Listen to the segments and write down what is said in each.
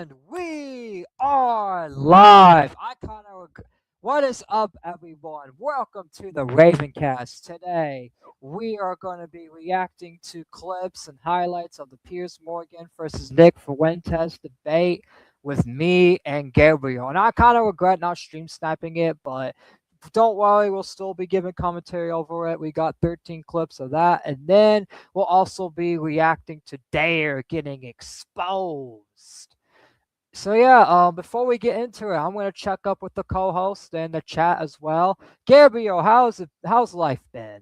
And we are live. What is up, everyone? Welcome to the Ravencast. Today, we are going to be reacting to clips and highlights of the Piers Morgan versus Nick Fuentes debate with me and Gabriel. And I kind of regret not stream snapping it, but don't worry, we'll still be giving commentary over it. We got 13 clips of that. And then we'll also be reacting to Dare getting exposed. So yeah, before we get into it, I'm gonna check up with the co-host and the chat as well. Gabriel, how's life been?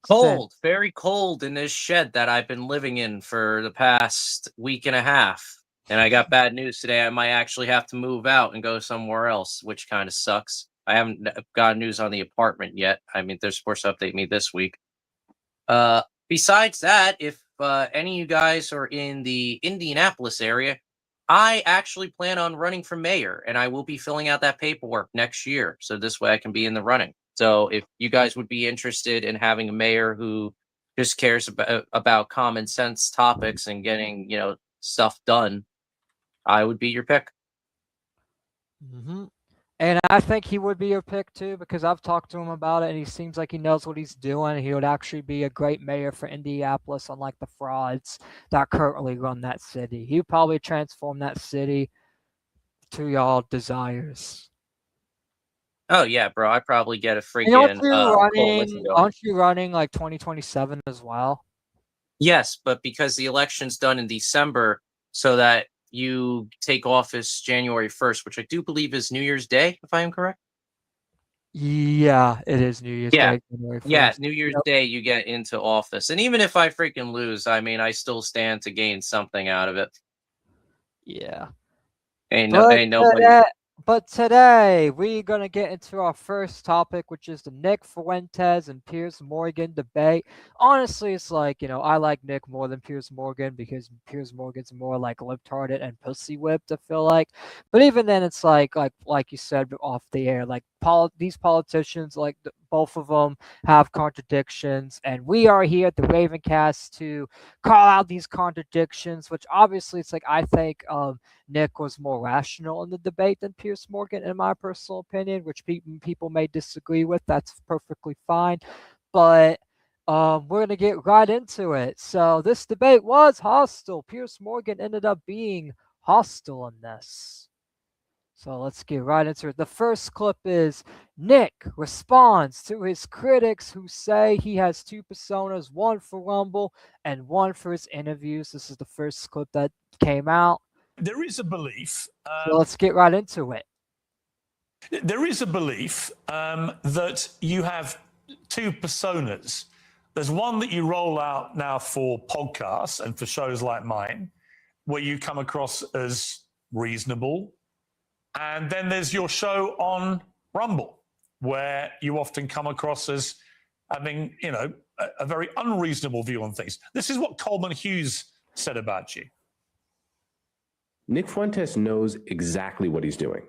Cold, very cold in this shed that I've been living in for the past week and a half. And I got bad news today. I might actually have to move out and go somewhere else, which kind of sucks. I haven't got news on the apartment yet. I mean, they're supposed to update me this week. Besides that, if any of you guys are in the Indianapolis area, I actually plan on running for mayor, and I will be filling out that paperwork next year. So this way I can be in the running. So if you guys would be interested in having a mayor who just cares about common sense topics and getting, stuff done, I would be your pick. Mm-hmm. And I think he would be your pick too, because I've talked to him about it, and he seems like he knows what he's doing. He would actually be a great mayor for Indianapolis, unlike the frauds that currently run that city. He would probably transform that city to y'all desires. Oh yeah, bro. I probably get a And aren't freaking you coalition running? going. Aren't you running like 2027 as well? Yes, but because the election's done in December, so that you take office January 1st, which I do believe is New Year's Day, if I am correct. Yeah, it is New Year's Yeah. Day, January Yeah, 1st. New Year's Yep. Day you get into office. And even if I freaking lose, I mean, I still stand to gain something out of it. Yeah. Ain't But nobody. today we're gonna get into our first topic, which is the Nick Fuentes and Piers Morgan debate. Honestly, it's like, I like Nick more than Piers Morgan because Piers Morgan's more like lip-hearted and pussy whipped, I feel like. But even then, it's like you said off the air, like these politicians, like both of them have contradictions, and we are here at the Ravencast to call out these contradictions. Which obviously, it's like I think Nick was more rational in the debate than Piers Morgan, in my personal opinion, which people may disagree with. That's perfectly fine. But we're going to get right into it. So this debate was hostile. Piers Morgan ended up being hostile in this. So let's get right into it. The first clip is Nick responds to his critics who say he has two personas, one for Rumble and one for his interviews. This is the first clip that came out. There is a belief. So let's get right into it. There is a belief that you have two personas. There's one that you roll out now for podcasts and for shows like mine, where you come across as reasonable. And then there's your show on Rumble, where you often come across as having, a very unreasonable view on things. This is what Coleman Hughes said about you. Nick Fuentes knows exactly what he's doing.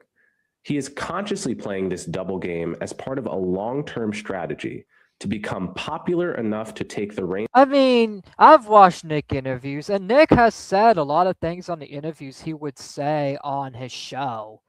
He is consciously playing this double game as part of a long-term strategy to become popular enough to take the reins. I mean, I've watched Nick interviews, and Nick has said a lot of things on the interviews he would say on his show.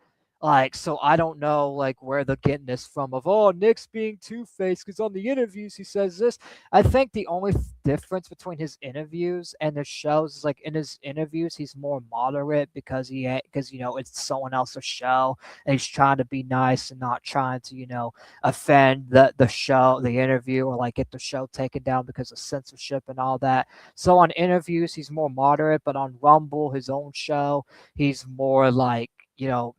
So I don't know, where they're getting this from of, oh, Nick's being two-faced because on the interviews he says this. I think the only difference between his interviews and his shows is, in his interviews, he's more moderate because it's someone else's show, and he's trying to be nice and not trying to, offend the show, the interview, or, get the show taken down because of censorship and all that. So on interviews, he's more moderate, but on Rumble, his own show, he's more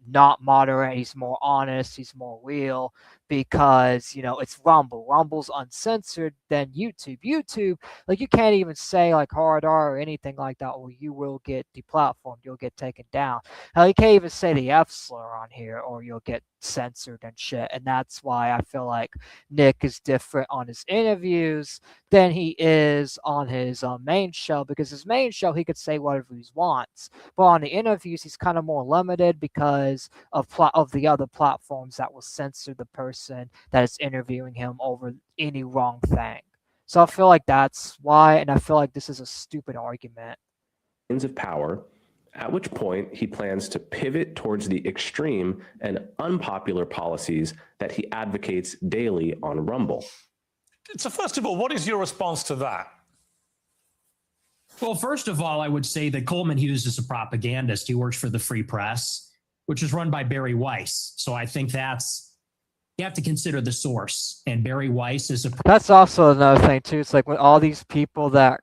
not moderate. He's more honest. He's more real because, it's Rumble. Rumble's uncensored than YouTube. YouTube, you can't even say hard R or anything like that, or you will get deplatformed. You'll get taken down. Hell, you can't even say the F slur on here or you'll get censored and shit. And that's why I feel like Nick is different on his interviews than he is on his main show, because his main show he could say whatever he wants, but on the interviews he's kind of more limited because of the other platforms that will censor the person that is interviewing him over any wrong thing. So I feel like that's why, and I feel like this is a stupid argument. Of power at which point he plans to pivot towards the extreme and unpopular policies that he advocates daily on Rumble. So first of all, what is your response to that? Well, first of all, I would say that Coleman Hughes is a propagandist. He works for the Free Press, which is run by Barry Weiss. So I think you have to consider the source. And Barry Weiss is That's also another thing too. It's like when all these people that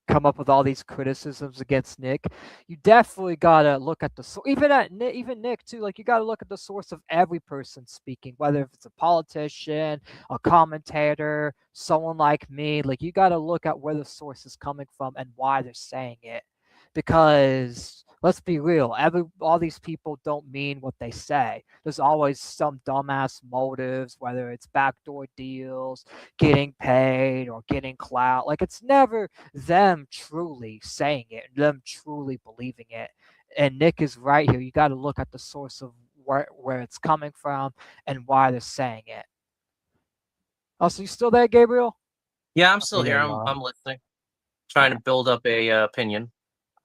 come up with all these criticisms against Nick, you definitely gotta look at the source. Even Nick too. Like you gotta look at the source of every person speaking, whether if it's a politician, a commentator, someone like me. Like you gotta look at where the source is coming from and why they're saying it, because let's be real, all these people don't mean what they say. There's always some dumbass motives, whether it's backdoor deals, getting paid, or getting clout. Like it's never them truly saying it, them truly believing it. And Nick is right here. You got to look at the source of where it's coming from and why they're saying it. Oh, so you still there, Gabriel? Yeah, I'm still here. I'm listening. Trying to build up a opinion.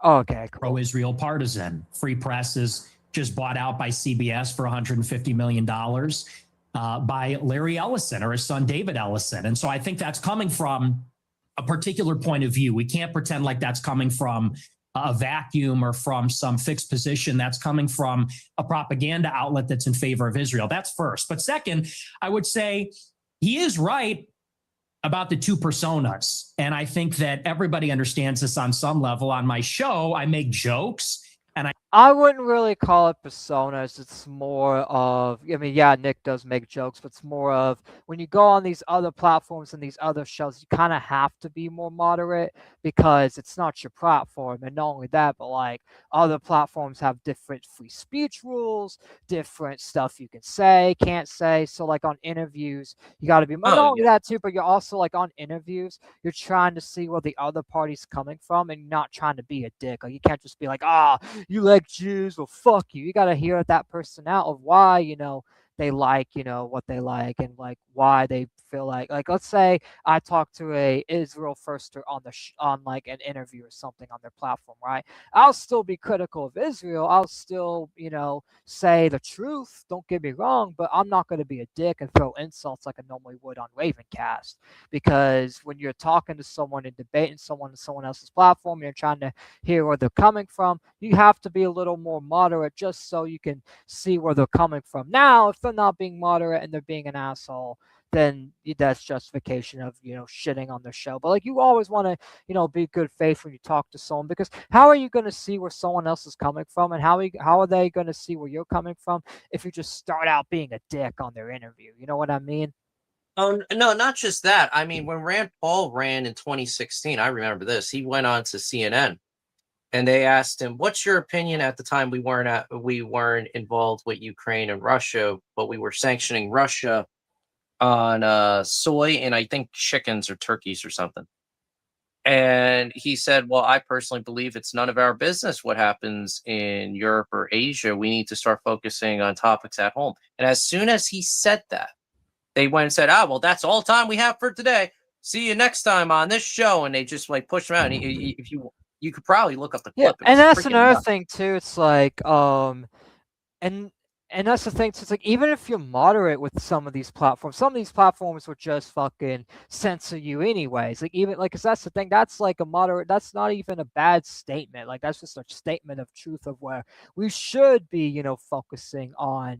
Okay, cool. pro-Israel partisan. Free Press is just bought out by CBS for $150 million by Larry Ellison or his son David Ellison. And so I think that's coming from a particular point of view. We can't pretend like that's coming from a vacuum or from some fixed position. That's coming from a propaganda outlet that's in favor of Israel. That's first. But second, I would say he is right about the two personas. And I think that everybody understands this on some level. On my show, I make jokes. And I wouldn't really call it personas. It's more of, I mean, yeah, Nick does make jokes, but it's more of when you go on these other platforms and these other shows, you kind of have to be more moderate because it's not your platform. And not only that, but like other platforms have different free speech rules, different stuff you can say, can't say. So like on interviews, you got to be not only that too, but you're also like on interviews, you're trying to see where the other party's coming from and not trying to be a dick. Like you can't just be like, you like Jews, well, fuck you. You got to hear that person out of why, they like, what they like and like why they feel like let's say I talk to a Israel firster on like an interview or something on their platform, right? I'll still be critical of Israel. I'll still, say the truth. Don't get me wrong, but I'm not going to be a dick and throw insults like I normally would on Ravencast, because when you're talking to someone and debating someone on someone else's platform, you're trying to hear where they're coming from. You have to be a little more moderate just so you can see where they're coming from. Now, if they're not being moderate and they're being an asshole, then that's justification of, shitting on their show. But like you always want to, be good faith when you talk to someone, because how are you going to see where someone else is coming from, and how are they going to see where you're coming from if you just start out being a dick on their interview? You know what I mean? Oh, no, not just that. I mean, when Rand Paul ran in 2016, I remember this. He went on to CNN and they asked him, "What's your opinion?" At the time, we weren't involved with Ukraine and Russia, but we were sanctioning Russia on soy and I think chickens or turkeys or something. And he said, "Well, I personally believe it's none of our business what happens in Europe or Asia. We need to start focusing on topics at home." And as soon as he said that, they went and said, well, that's all time we have for today. See you next time on this show. And they just like pushed him out. And if you could probably look up the clip. Yeah, and that's another thing too. It's like, and that's the thing. So it's like, even if you're moderate with some of these platforms will just fucking censor you anyways. Like even like, cause that's the thing. That's like a moderate. That's not even a bad statement. Like that's just a statement of truth of where we should be, focusing on,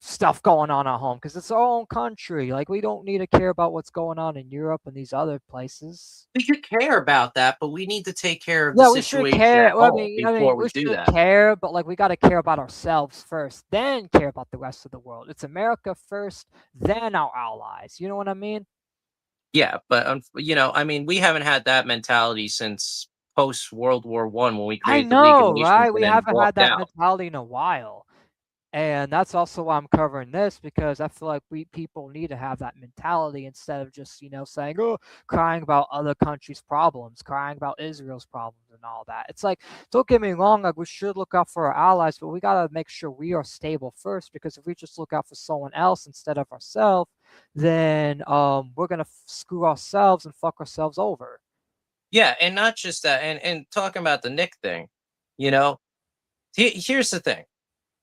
stuff going on at home, because it's our own country. Like we don't need to care about what's going on in Europe and these other places. We should care about that, but we need to take care of the situation we should care. at home before we do that. Care, but like we got to care about ourselves first, then care about the rest of the world. It's America first, then our allies. You know what I mean? Yeah, but I mean, we haven't had that mentality since post World War I when we created the League of Nations. Right? We haven't had that out. mentality in a while. And that's also why I'm covering this, because I feel like people need to have that mentality instead of just, saying, crying about other countries' problems, crying about Israel's problems and all that. It's like, don't get me wrong, like we should look out for our allies, but we got to make sure we are stable first, because if we just look out for someone else instead of ourselves, then we're going to screw ourselves and fuck ourselves over. Yeah, and not just that, and talking about the Nick thing, you know, here's the thing.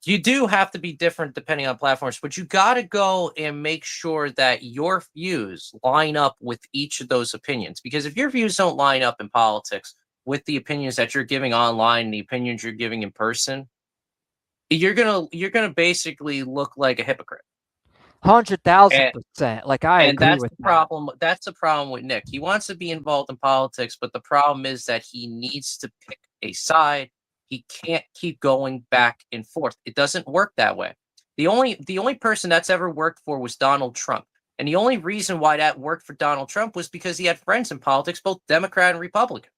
You do have to be different depending on platforms, but you got to go and make sure that your views line up with each of those opinions. Because if your views don't line up in politics with the opinions that you're giving online, the opinions you're giving in person, you're gonna basically look like a hypocrite. 100,000%. Like, I And agree that's with the that. problem. That's the problem with Nick. He wants to be involved in politics, but the problem is that he needs to pick a side. He can't keep going back and forth. It doesn't work that way. The only person that's ever worked for was Donald Trump. And the only reason why that worked for Donald Trump was because he had friends in politics, both Democrat and Republican.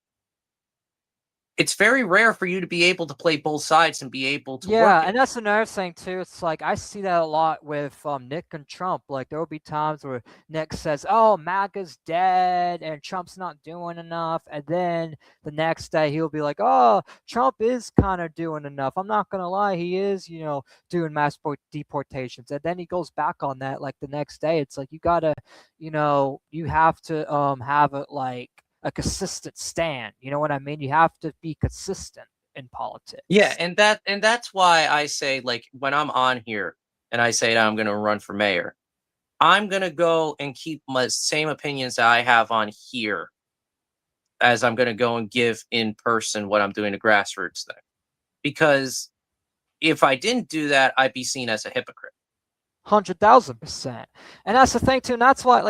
It's very rare for you to be able to play both sides and be able to work Yeah, it. and that's another thing too. It's like I see that a lot with Nick and Trump. Like there will be times where Nick says, "Oh, MAGA's dead and Trump's not doing enough," and then the next day he'll be like, "Oh, Trump is kind of doing enough. I'm not gonna lie, he is, doing deportations." And then he goes back on that like the next day. It's like you gotta, you have to have a consistent stand. You know what I mean? You have to be consistent in Yeah, politics. and that's why I say, like, when I'm on here and I say that I'm going to run for mayor, I'm going to go and keep my same opinions that I have on here as I'm going to go and give in person what I'm doing the grassroots thing. Because if I didn't do that, I'd be seen as a hypocrite. 100,000%. And that's the thing too. And that's why,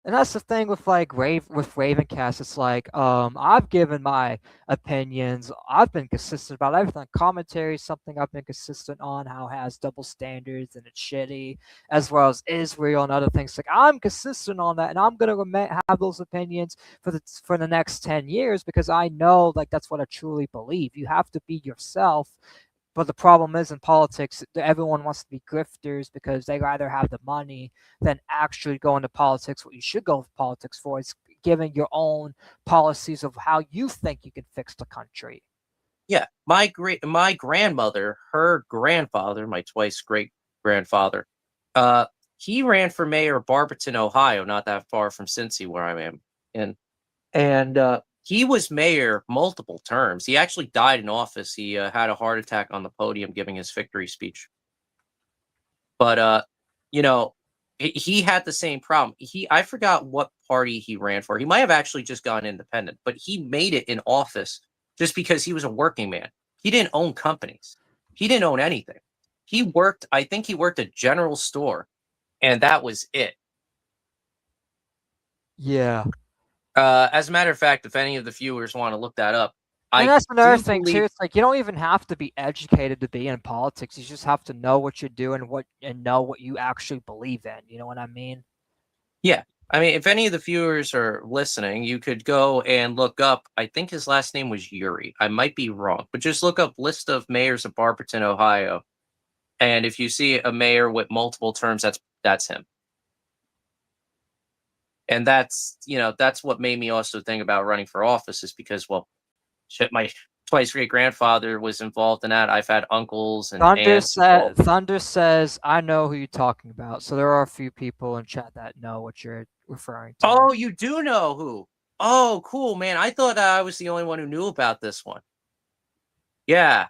and that's the thing with with Ravencast. It's like, I've given my opinions. I've been consistent about everything. Commentary is something I've been consistent on. How it has double standards and it's shitty, as well as Israel and other things. Like I'm consistent on that, and I'm gonna have those opinions for the next 10 years because I know like that's what I truly believe. You have to be yourself, but the problem is in politics, everyone wants to be grifters because they rather have the money than actually go into politics. What you should go with politics for is giving your own policies of how you think you can fix the country. Yeah, my grandmother, her grandfather, my twice great grandfather, uh, he ran for mayor of Barberton, Ohio, not that far from Cincy, where I am in. And he was mayor multiple terms. He actually died in office. He had a heart attack on the podium giving his victory speech. But you know, he had the same problem. I forgot what party he ran for. He might have actually just gone independent, but he made it in office just because he was a working man. He didn't own companies. He didn't own anything. He worked. I think he worked a general store, and that was it. Yeah. As a matter of fact, if any of the viewers want to look that up, And I that's another do thing too. believe. It's like you don't even have to be educated to be in politics. You just have to know what you're doing, and know what you actually believe in. You know what I mean? Yeah. I mean, if any of the viewers are listening, you could go and look up. I think his last name was Yuri. I might be wrong, but just look up list of mayors of Barberton, Ohio. And if you see a mayor with multiple terms, that's him. And that's what made me also think about running for office is because, well, shit, my twice great grandfather was involved in that. I've had uncles and aunts involved. Thunder says, I know who you're talking about. So there are a few people in chat that know what you're referring to. Oh, you do know who? Oh, cool, man. I thought I was the only one who knew about this one. Yeah.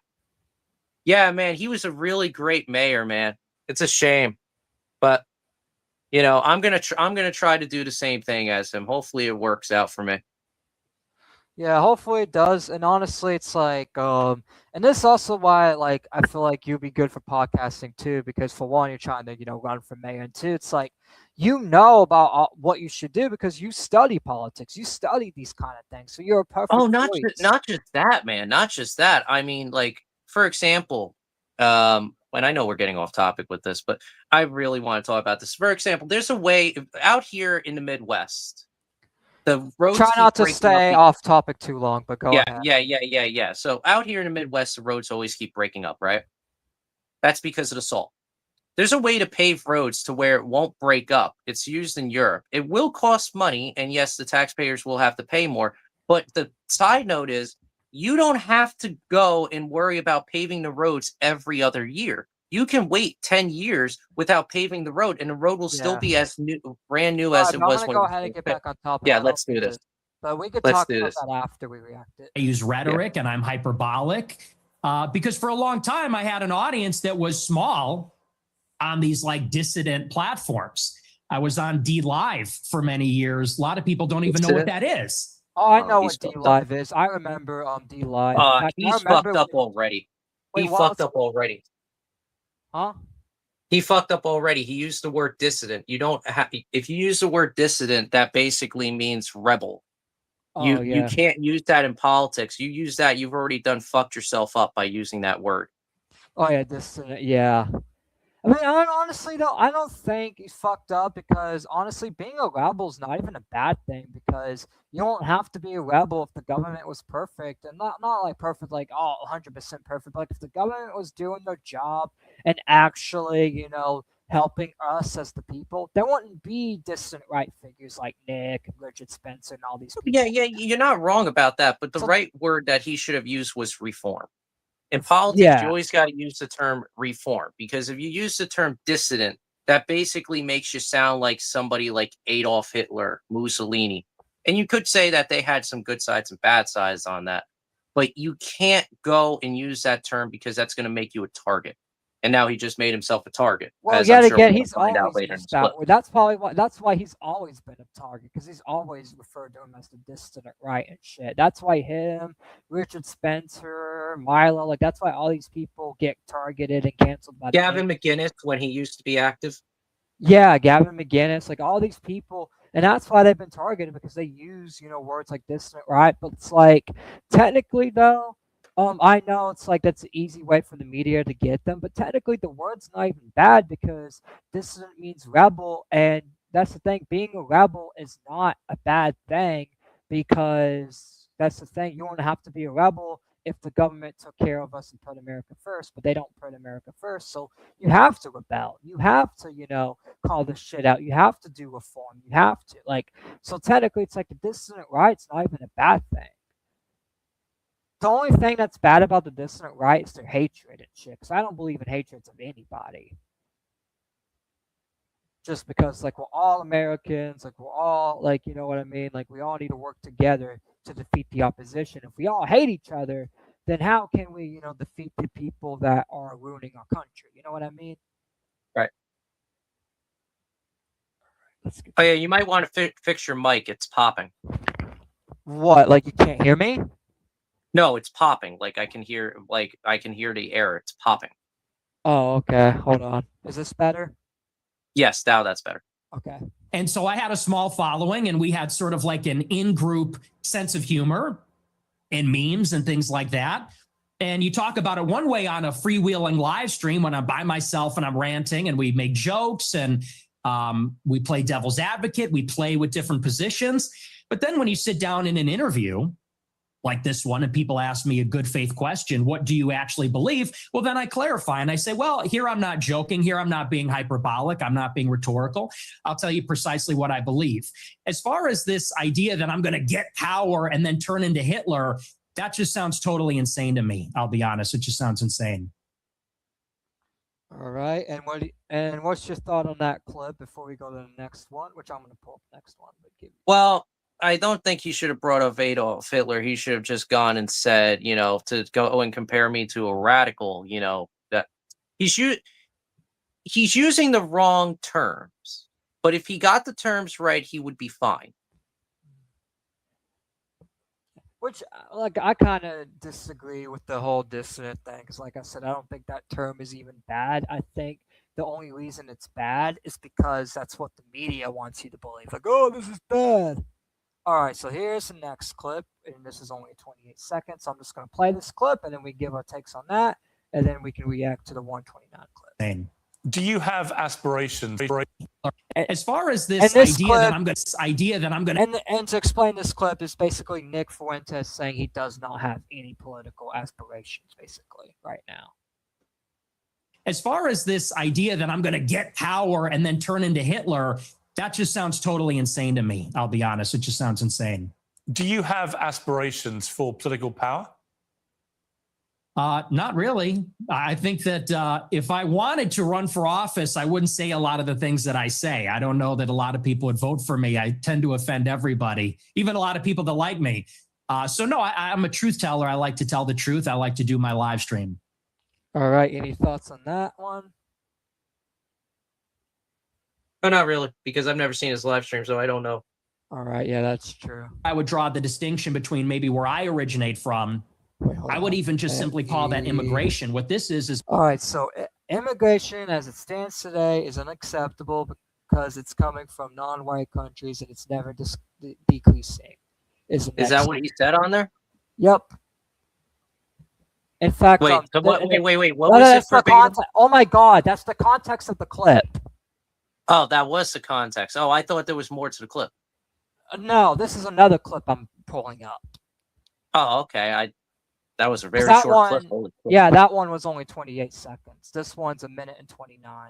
Yeah, man, he was a really great mayor, man. It's a shame, but I'm gonna try to do the same thing as him. Hopefully, it works out for me. Yeah, hopefully it does. And honestly, it's like, and this is also why, like, I feel like you'd be good for podcasting too, because for one, you're trying to, run for mayor, and two, it's like, you know about what you should do because you study politics, you study these kind of things, so you're a perfect Oh, not just choice. not just that, man. Not just that. I mean, like, for example, and I know we're getting off topic with this, but I really want to talk about this. For example, there's a way out here in the Midwest. The roads Try keep not to breaking up. stay off topic too long, but go Yeah, ahead. yeah. So out here in the Midwest, the roads always keep breaking up, right? That's because of the salt. There's a way to pave roads to where it won't break up. It's used in Europe. It will cost money, and yes, the taxpayers will have to pay more. But the side note is you don't have to go and worry about paving the roads every other year. You can wait 10 years without paving the road, and the road will still Yeah. be as new, brand new All as right, it but I'm was gonna when it go was ahead and being get built. back on topic. Yeah, I don't let's do mean to this. But we could Let's talk do about this. that after we react it. I use rhetoric and I'm hyperbolic because for a long time I had an audience that was small on these like dissident platforms. I was on D Live for many years. A lot of people don't even know what that is. Oh, I know he's what D fucked up. Live is. I remember D Live. In fact, I He's remember fucked up already. Wait, He what fucked was- up already. Huh? He fucked up already. He used the word dissident. You don't have. If you use the word dissident, that basically means rebel. Oh, You yeah. can't use that in politics. You use that, you've already done fucked yourself up by using that word. Oh, yeah, yeah. I mean, honestly, though, I don't think he's fucked up because, honestly, being a rebel is not even a bad thing because you don't have to be a rebel if the government was perfect. And not like perfect, like, 100% perfect. But like, if the government was doing their job and actually, helping us as the people, there wouldn't be distant right figures like Nick, Richard Spencer, and all these people. Yeah, you're not wrong about that. But the right word that he should have used was reform. In politics, Yeah. you always got to use the term reform because if you use the term dissident, that basically makes you sound like somebody like Adolf Hitler, Mussolini. And you could say that they had some good sides and bad sides on that. But you can't go and use that term because that's going to make you a target. And now he just made himself a target. Well, as yet I'm sure again, we'll he's find out always later in used this that clip. word. That's why he's always been a target because he's always referred to him as the dissident right and shit. That's why him, Richard Spencer, Milo, like that's why all these people get targeted and canceled by the Gavin McGinnis, when he used to be active. Yeah, Gavin McGinnis, like all these people, and that's why they've been targeted because they use words like dissident right. But it's like technically though. I know it's like that's an easy way for the media to get them, but technically the word's not even bad because dissident means rebel, and that's the thing. Being a rebel is not a bad thing because that's the thing. You don't have to be a rebel if the government took care of us and put America first, but they don't put America first. So you have to rebel. You have to, call this shit out. You have to do reform. You have to so technically it's like the dissident right's not even a bad thing. The only thing that's bad about the dissident right is their hatred and shit. Because I don't believe in hatreds of anybody. Just because, we're all Americans, we're all, you know what I mean? We all need to work together to defeat the opposition. If we all hate each other, then how can we, defeat the people that are ruining our country? You know what I mean? Right. Let's get Oh, yeah, you might want to fix your mic. It's popping. What? You can't hear me? No, it's popping. I can hear the air. It's popping. Oh, okay. Hold on. Is this better? Yes, now that's better. Okay. And so I had a small following and we had sort of like an in-group sense of humor and memes and things like that. And you talk about it one way on a freewheeling live stream when I'm by myself and I'm ranting and we make jokes and we play devil's advocate. We play with different positions. But then when you sit down in an interview like this one and people ask me a good faith question, what do you actually believe? Well, then I clarify and I say, well, here I'm not joking. Here I'm not being hyperbolic. I'm not being rhetorical. I'll tell you precisely what I believe. As far as this idea that I'm going to get power and then turn into Hitler, that just sounds totally insane to me. I'll be honest. It just sounds insane. All right. And what's your thought on that clip before we go to the next one, which I'm going to pull up the next one. Well, I don't think he should have brought up Adolf Hitler. He should have just gone and said, to go and compare me to a radical, that he's using the wrong terms. But if he got the terms right, he would be fine. Which, I kind of disagree with the whole dissident thing. Because, like I said, I don't think that term is even bad. I think the only reason it's bad is because that's what the media wants you to believe. Oh, this is bad. All right, so here's the next clip, and this is only 28 seconds. So I'm just going to play this clip, and then we give our takes on that, and then we can react to the 129 clip. Do you have aspirations? As far as this idea that I'm going to and to explain this clip is basically Nick Fuentes saying he does not have any political aspirations, basically, right now. As far as this idea that I'm going to get power and then turn into Hitler, that just sounds totally insane to me. I'll be honest. It just sounds insane. Do you have aspirations for political power? Not really. I think that if I wanted to run for office, I wouldn't say a lot of the things that I say. I don't know that a lot of people would vote for me. I tend to offend everybody, even a lot of people that like me. So no, I'm a truth teller. I like to tell the truth. I like to do my live stream. All right, any thoughts on that one? Oh, not really, because I've never seen his live stream, so I don't know. All right, yeah, that's true. I would draw the distinction between maybe where I originate from. Wait, I would even just simply call that immigration. What this is all right. So immigration, as it stands today, is unacceptable because it's coming from non-white countries and it's never decreasing. Is that what he said on there? Yep. In fact, wait. What was that's it for? Oh my God, that's the context of the clip. Oh, that was the context. Oh, I thought there was more to the clip. No, this is another clip I'm pulling up. Oh, okay. That was a very short clip. Yeah, that one was only 28 seconds. This one's 1:29.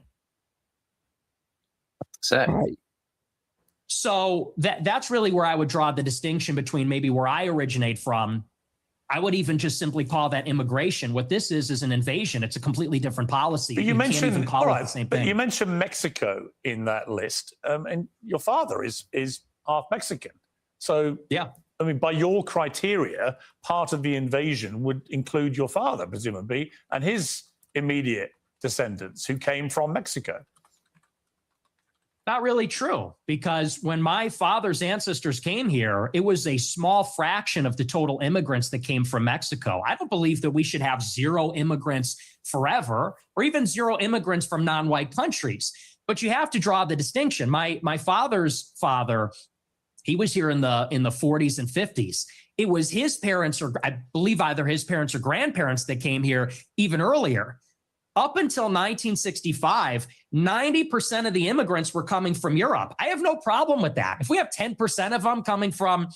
Sick. Right. So that's really where I would draw the distinction between maybe where I originate from. I would even just simply call that immigration. What this is an invasion. It's a completely different policy. But you mentioned, can't even call right, it the same but thing. you mentioned Mexico in that list, and your father is half Mexican. So yeah, I mean, by your criteria, part of the invasion would include your father, presumably, and his immediate descendants who came from Mexico. Not really true, because when my father's ancestors came here, it was a small fraction of the total immigrants that came from Mexico. I don't believe that we should have zero immigrants forever, or even zero immigrants from non-white countries. But you have to draw the distinction. My father's father, he was here in the 40s and 50s. It was his parents, or I believe either his parents or grandparents, that came here even earlier. Up until 1965, 90% of the immigrants were coming from Europe. I have no problem with that. If we have 10% of them coming from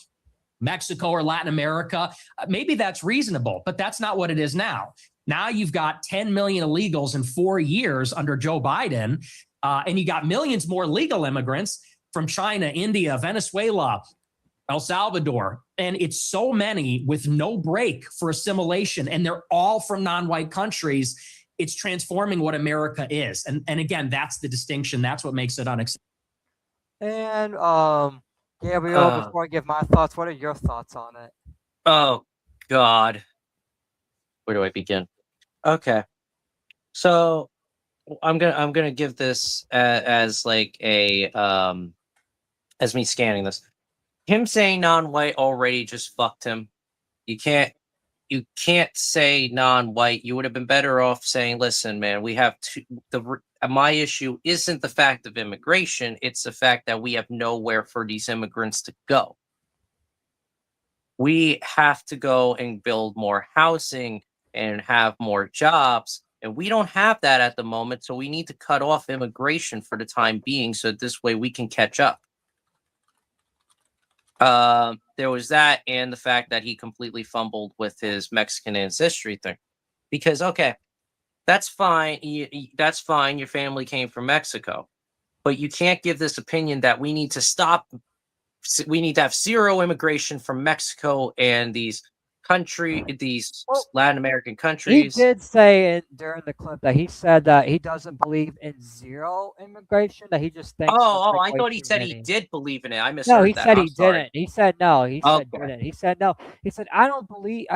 Mexico or Latin America, maybe that's reasonable, but that's not what it is now. Now you've got 10 million illegals in 4 years under Joe Biden, and you got millions more legal immigrants from China, India, Venezuela, El Salvador. And it's so many with no break for assimilation, and they're all from non-white countries. It's transforming what America is. And again, that's the distinction. That's what makes it unacceptable. And Gabriel, before I give my thoughts, what are your thoughts on it? Oh God. Where do I begin? Okay. So I'm gonna give this as like a as me scanning this. Him saying non-white already just fucked him. You can't say non-white. You would have been better off saying, listen, man, we have my issue isn't the fact of immigration. It's the fact that we have nowhere for these immigrants to go. We have to go and build more housing and have more jobs. And we don't have that at the moment. So we need to cut off immigration for the time being. So this way we can catch up. There was that, and the fact that he completely fumbled with his Mexican ancestry thing. Because, okay, that's fine. That's fine. Your family came from Mexico. But you can't give this opinion that we need to stop. We need to have zero immigration from Mexico and these Latin American countries. He did say it during the clip that he said that he doesn't believe in zero immigration, that he just thinks. Oh, I thought he said he did believe in it. I misheard that. No, he said he sorry. didn't. He said no. He said didn't. He said no. He said I don't believe.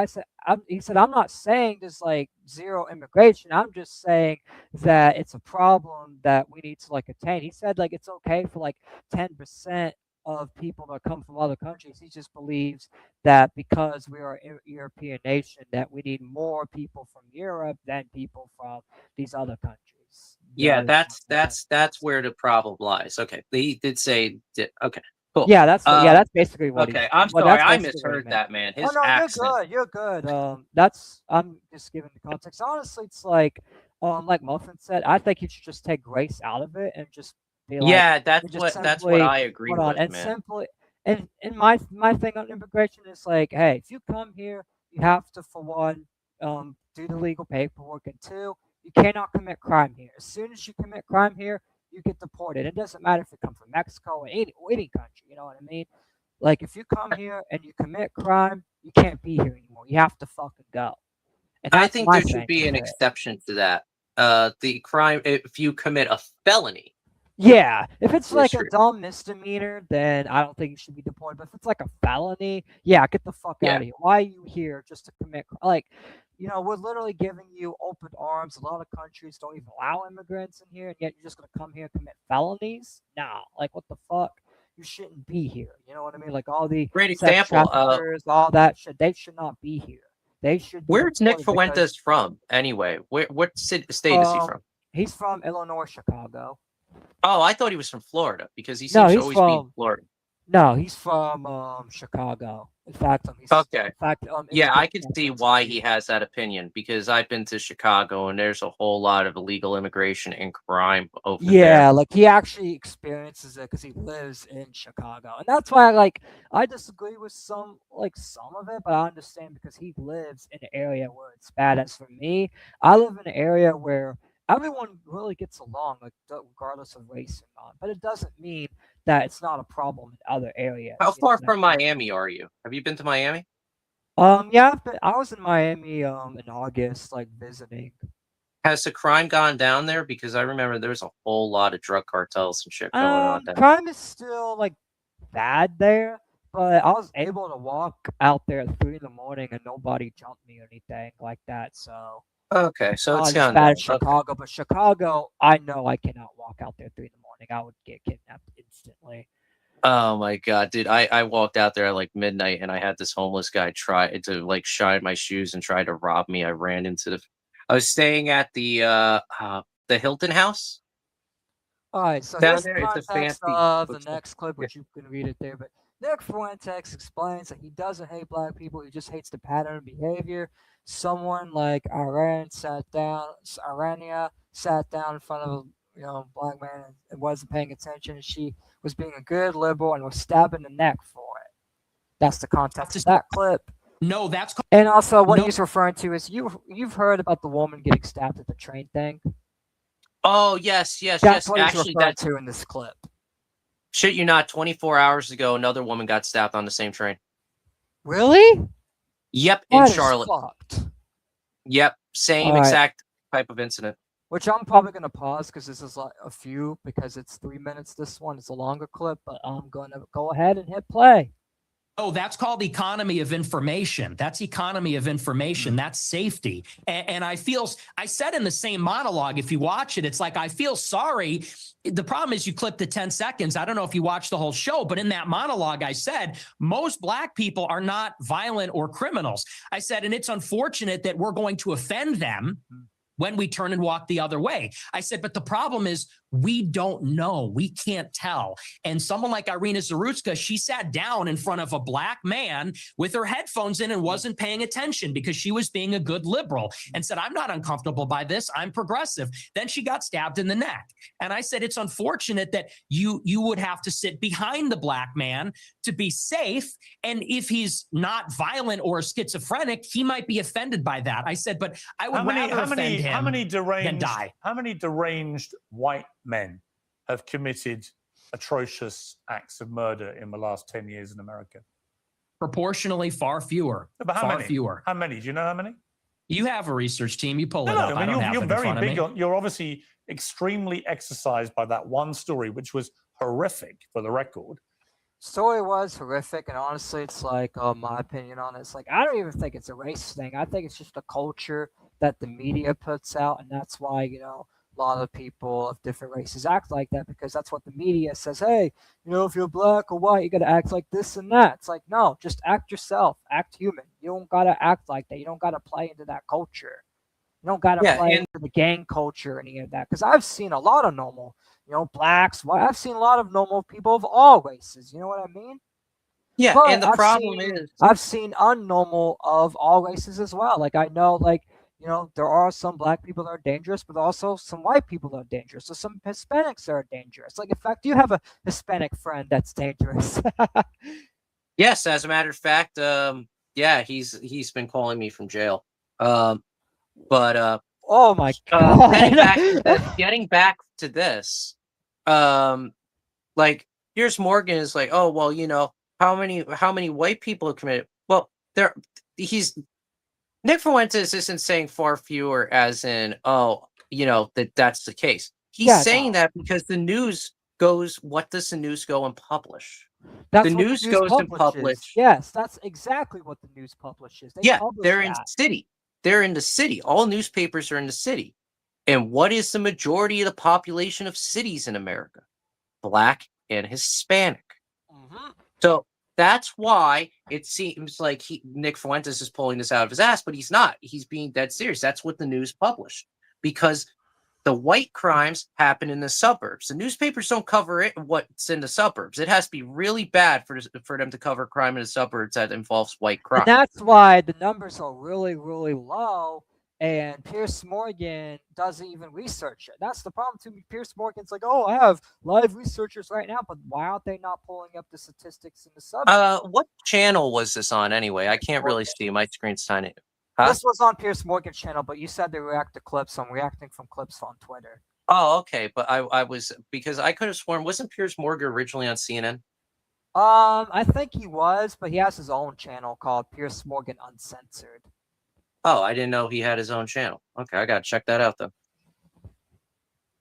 He said I'm not saying there's like zero immigration. I'm just saying that it's a problem that we need to like attain. He said like it's okay for like 10% of people that come from other countries. He just believes that because we are a European nation, that we need more people from Europe than people from these other countries. Yeah, that's where the problem lies. Okay, he did say, okay, cool. Yeah, that's basically what. Okay, I'm sorry, I misheard that, man. His accent. You're good. I'm just giving the context. Honestly, it's like Muffin said. I think you should just take grace out of it and just. Yeah, that's what I agree with, and man. Simply, and my thing on immigration is like, hey, if you come here, you have to, for one, do the legal paperwork, and two, you cannot commit crime here. As soon as you commit crime here, you get deported. It doesn't matter if you come from Mexico or any country. You know what I mean? Like if you come here and you commit crime, you can't be here anymore. You have to fucking go. And I that's think my there should thing be an with it. exception to that. The crime, if you commit a felony, Yeah, if it's like a district. dumb misdemeanor, then I don't think you should be deported. But if it's like a felony, yeah, get the fuck out Yeah. of here. Why are you here just to commit? Like, we're literally giving you open arms. A lot of countries don't even allow immigrants in here, and yet you're just gonna come here and commit felonies? No, like what the fuck? You shouldn't be here. You know what I mean? Like all the Great sex example. traffickers, all that shit. They should not be here. They should be Where's Nick deported because Fuentes from anyway? What state is he from? he's from Illinois, Chicago. Oh, I thought he was from Florida because he No, seems to he's always be in from Florida. No, he's from Chicago. In fact, Okay. in fact, Yeah, I Instant can see Campbell's why from he has that opinion because I've been to Chicago and there's a whole lot of illegal immigration and crime over there. Yeah, like he actually experiences it because he lives in Chicago, and that's why I disagree with some of it, but I understand because he lives in an area where it's bad. As for me, I live in an area where everyone really gets along, like regardless of race or not. But it doesn't mean that it's not a problem in other areas. How You know far what I from mean? Miami are you? Have you been to Miami? Yeah, I was in Miami in August, like visiting. Has the crime gone down there? Because I remember there's a whole lot of drug cartels and shit going on down. Crime is still like bad there, but I was able to walk out there at 3 in the morning and nobody jumped me or anything like that. So Okay, so not it's as gone bad down. as Chicago, but Chicago, I know I cannot walk out there at 3 in the morning. I would get kidnapped instantly. Oh my god, dude! I walked out there at like midnight and I had this homeless guy try to like shine my shoes and try to rob me. I ran into the. I was staying at the Hilton House All right, so down here's the there. It's a context fancy of the bookstore. next clip, Yeah. which you can read it there. But Nick Fuentes explains that he doesn't hate black people; he just hates the pattern of behavior. Someone like Irania sat down in front of a black man and wasn't paying attention. She was being a good liberal and was stabbed in the neck for it. That's the context of that clip. No, that's And also, what No. he's referring to is you've heard about the woman getting stabbed at the train thing. Oh yes, yes, That's yes. what he's Actually, referring that to in this clip. shit you not. 24 hours ago, another woman got stabbed on the same train. Really? Yep, in That is Charlotte. fucked. Yep, same All right. exact type of incident. Which I'm probably gonna pause because this is like a few because it's 3 minutes. This one it's a longer clip, but I'm gonna go ahead and hit play. Oh, that's called economy of information. That's economy of information. That's safety. And I said in the same monologue, if you watch it, it's like, I feel sorry. The problem is you clip the 10 seconds. I don't know if you watched the whole show, but in that monologue, I said, most black people are not violent or criminals. I said, and it's unfortunate that we're going to offend them when we turn and walk the other way. I said, but the problem is we don't know. We can't tell. And someone like Irina Zarutska, she sat down in front of a black man with her headphones in and wasn't paying attention because she was being a good liberal and said, I'm not uncomfortable by this. I'm progressive. Then she got stabbed in the neck. And I said, it's unfortunate that you would have to sit behind the black man to be safe. And if he's not violent or schizophrenic, he might be offended by that. I said, but I would rather offend him how many than die. How many deranged white men have committed atrocious acts of murder in the last 10 years in America? Proportionally far fewer. But how far many? fewer. How many? Do you know how many? You have a research team. You pull it No, up. I don't have you're it in very front of big me. on. You're obviously extremely exercised by that one story, which was horrific for the record. Story was horrific, and honestly, it's like my opinion on it. It's like I don't even think it's a race thing. I think it's just a culture that the media puts out, and that's why a lot of people of different races act like that because that's what the media says. Hey, if you're black or white, you got to act like this and that. It's like no, just act yourself, act human. You don't gotta act like that. You don't gotta play into that culture. You don't gotta play into the gang culture or any of that. Because I've seen a lot of normal, blacks, white. I've seen a lot of normal people of all races. You know what I mean? Yeah, But and the problem is I've seen unnormal of all races as well. Like I know, there are some black people that are dangerous, but also some white people that are dangerous. So some Hispanics that are dangerous. Like in fact, do you have a Hispanic friend that's dangerous? yes, as a matter of fact, yeah, he's been calling me from jail. But oh my god! getting back to this, like here's Morgan is like, oh well, how many white people have committed? Well, Nick Fuentes isn't saying far fewer as in, that's the case. He's Yeah, saying no. that because the news goes, what does the news go and publish? The That's what the news news goes and publishes. publish. Yes, that's exactly what the news publishes. They Yeah, publish they're in that. city. They're in the city. All newspapers are in the city. And what is the majority of the population of cities in America? Black and Hispanic. Mhm. So that's why it seems like Nick Fuentes is pulling this out of his ass, but he's not. He's being dead serious. That's what the news published because the white crimes happen in the suburbs. The newspapers don't cover it. What's in the suburbs? It has to be really bad for them to cover crime in the suburbs that involves white crime. And that's why the numbers are really, really low. And Piers Morgan doesn't even research it. That's the problem too. Piers Morgan's like, oh, I have live researchers right now, but why aren't they not pulling up the statistics in the suburbs? What channel was this on anyway? I can't really see. My screen's tiny. Huh? This was on Piers Morgan's channel, but you said they react to clips. So I'm reacting from clips on Twitter. Oh, okay. But I was because I could have sworn wasn't Piers Morgan originally on CNN? I think he was, but he has his own channel called Piers Morgan Uncensored. Oh, I didn't know he had his own channel. Okay, I gotta check that out though.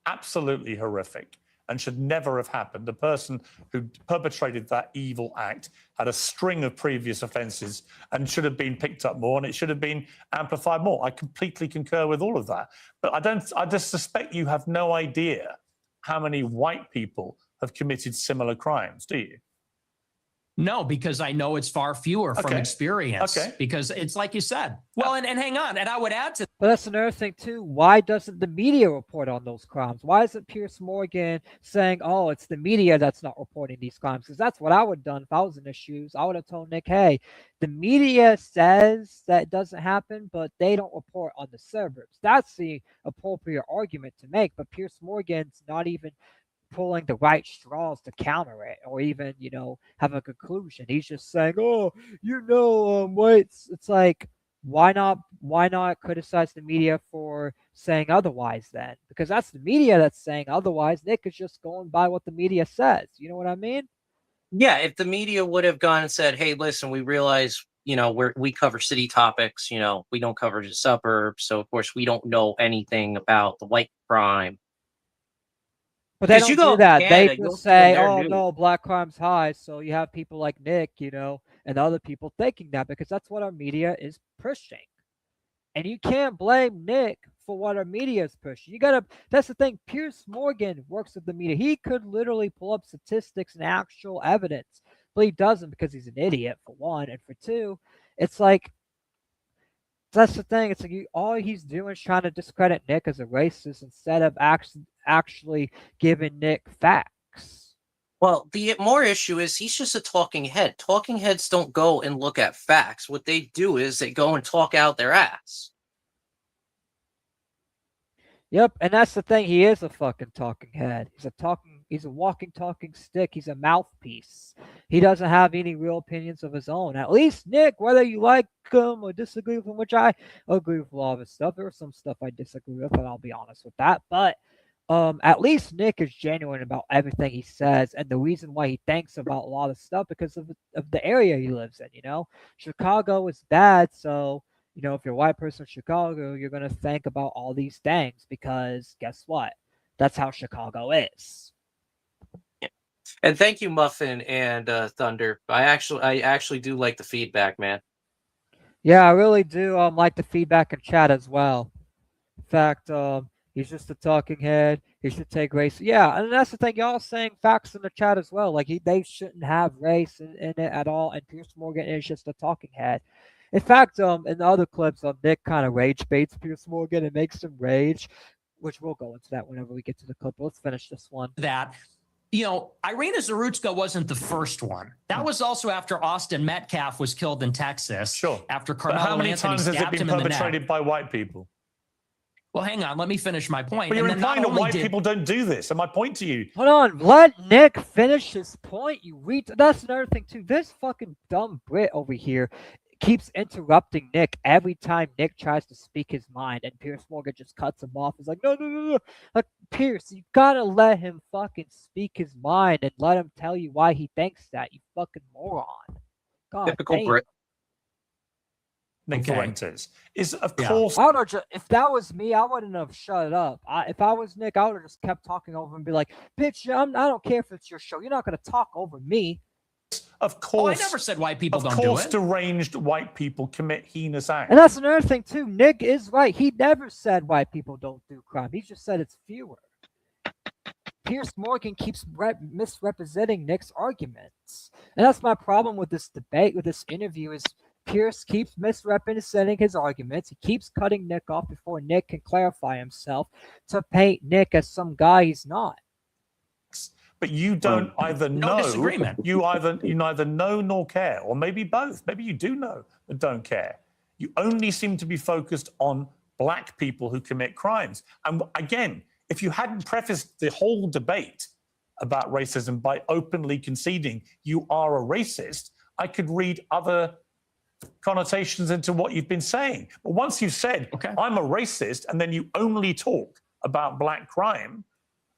Absolutely horrific and should never have happened. The person who perpetrated that evil act had a string of previous offenses and should have been picked up more, and it should have been amplified more. I completely concur with all of that. But I just suspect you have no idea how many white people have committed similar crimes, do you? No, because I know it's far fewer from Okay. experience. Okay. Because it's like you said. Well, and hang on, and I would add to But that's another thing too. Why doesn't the media report on those crimes? Why isn't Piers Morgan saying, "Oh, it's the media that's not reporting these crimes"? Because that's what I would have done if I was in his shoes. I would have told Nick, "Hey, the media says that it doesn't happen, but they don't report on the suburbs." That's the appropriate argument to make. But Piers Morgan's not even pulling the right straws to counter it or even have a conclusion. He's just saying, oh, whites. It's like, why not criticize the media for saying otherwise then? Because that's the media that's saying otherwise. Nick is just going by what the media says. You know what I mean? Yeah, if the media would have gone and said, "Hey, listen, we realize, we cover city topics, we don't cover the suburbs, so of course we don't know anything about the white crime." But they 'Cause you don't go do to that. They Canada, you'll just see in say, their "Oh news. no, black crime's high." So you have people like Nick, and other people thinking that because that's what our media is pushing. And you can't blame Nick for what our media is pushing. That's the thing. Piers Morgan works with the media. He could literally pull up statistics and actual evidence, but he doesn't because he's an idiot, for one. And for two, it's like, that's the thing. It's like all he's doing is trying to discredit Nick as a racist instead of actually giving Nick facts. Well, the more issue is he's just a talking head. Talking heads don't go and look at facts. What they do is they go and talk out their ass. Yep, and that's the thing. He is a fucking talking head. He's a walking talking stick. He's a mouthpiece. He doesn't have any real opinions of his own. At least Nick, whether you like him or disagree with him, which I agree with a lot of his stuff. There was some stuff I disagree with, and I'll be honest with that. But at least Nick is genuine about everything he says, and the reason why he thinks about a lot of stuff because of the area he lives in. Chicago is bad, so if you're a white person in Chicago, you're going to think about all these things because guess what? That's how Chicago is. Yeah. And thank you, Muffin and Thunder. I actually do like the feedback, man. Yeah, I really do like the feedback in chat as well. In fact, he's just a talking head. He should take race. Yeah, and that's the thing. Y'all saying facts in the chat as well. Like they shouldn't have race in it at all. And Piers Morgan is just a talking head. In fact, in the other clips, Nick kind of rage baits Piers Morgan and makes him rage, which we'll go into that whenever we get to the clip. Let's finish this one. that. Irina Zarutska wasn't the first one. That was also after Austin Metcalf was killed in Texas. Sure. After But Carmelo how many Anthony times has it stabbed been him in the neck. perpetrated by white people? Well, hang on. Let me finish my point. But you're And then not implying that only white did- people don't do this. And my point to you, Hold on, let Nick finish his point. That's another thing too. This fucking dumb Brit over here keeps interrupting Nick every time Nick tries to speak his mind, and Piers Morgan just cuts him off. He's like, no, no, no, no. Like, Piers, you gotta let him fucking speak his mind and let him tell you why he thinks that, you fucking moron. God Typical damn. Brit. Nick Okay. Fuentes, is of Yeah. course I would have just, if that was me, I wouldn't have shut it up. If I was Nick, I would have just kept talking over and be like, "Bitch, I don't care if it's your show. You're not going to talk over me." of Oh, I course never said white people of don't do course it. deranged white people commit heinous acts. And that's another thing too. Nick is right. He never said white people don't do crime. He just said it's fewer. Piers Morgan keeps misrepresenting Nick's arguments, and that's my problem with this debate, with this interview. Is Piers keeps misrepresenting his arguments. He keeps cutting Nick off before Nick can clarify himself to paint Nick as some guy he's not. But you don't either No know, disagreement. you neither know nor care, or maybe both. Maybe you do know but don't care. You only seem to be focused on black people who commit crimes. And again, if you hadn't prefaced the whole debate about racism by openly conceding you are a racist, I could read other connotations into what you've been saying. But once you've said, I'm a racist, and then you only talk about black crime,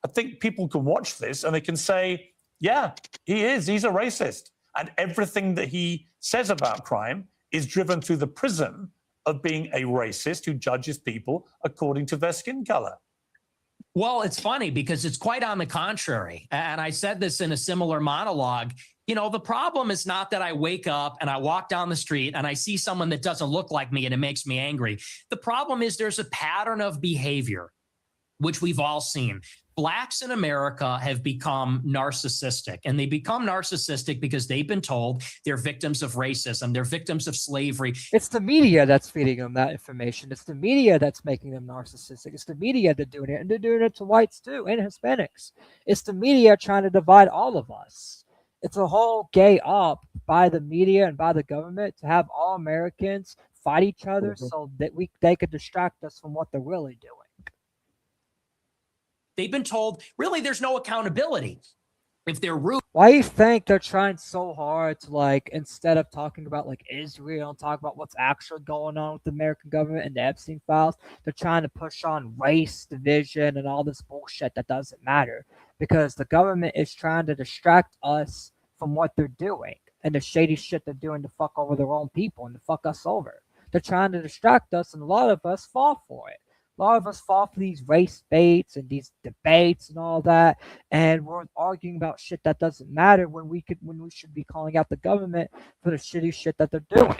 I think people can watch this and they can say, yeah, he's a racist. And everything that he says about crime is driven through the prism of being a racist who judges people according to their skin color. Well, it's funny because it's quite on the contrary. And I said this in a similar monologue. You know, the problem is not that I wake up and I walk down the street and I see someone that doesn't look like me and it makes me angry. The problem is there's a pattern of behavior, which we've all seen. Blacks in America have become narcissistic, and they become narcissistic because they've been told they're victims of racism, they're victims of slavery. It's the media that's feeding them that information. It's the media that's making them narcissistic. It's the media that's doing it, and they're doing it to whites too, and Hispanics. It's the media trying to divide all of us. It's a whole gay up by the media and by the government to have all Americans fight each other so that they could distract us from what they're really doing. They've been told, really, there's no accountability. If they're rude. Why do you think they're trying so hard to, like, instead of talking about, like, Israel and talk about what's actually going on with the American government and the Epstein files, they're trying to push on race division and all this bullshit that doesn't matter, because the government is trying to distract us from what they're doing and the shady shit they're doing to fuck over their own people and to fuck us over. They're trying to distract us, and a lot of us fall for it. A lot of us fall for these race baits and these debates and all that, and we're arguing about shit that doesn't matter when we should be calling out the government for the shitty shit that they're doing.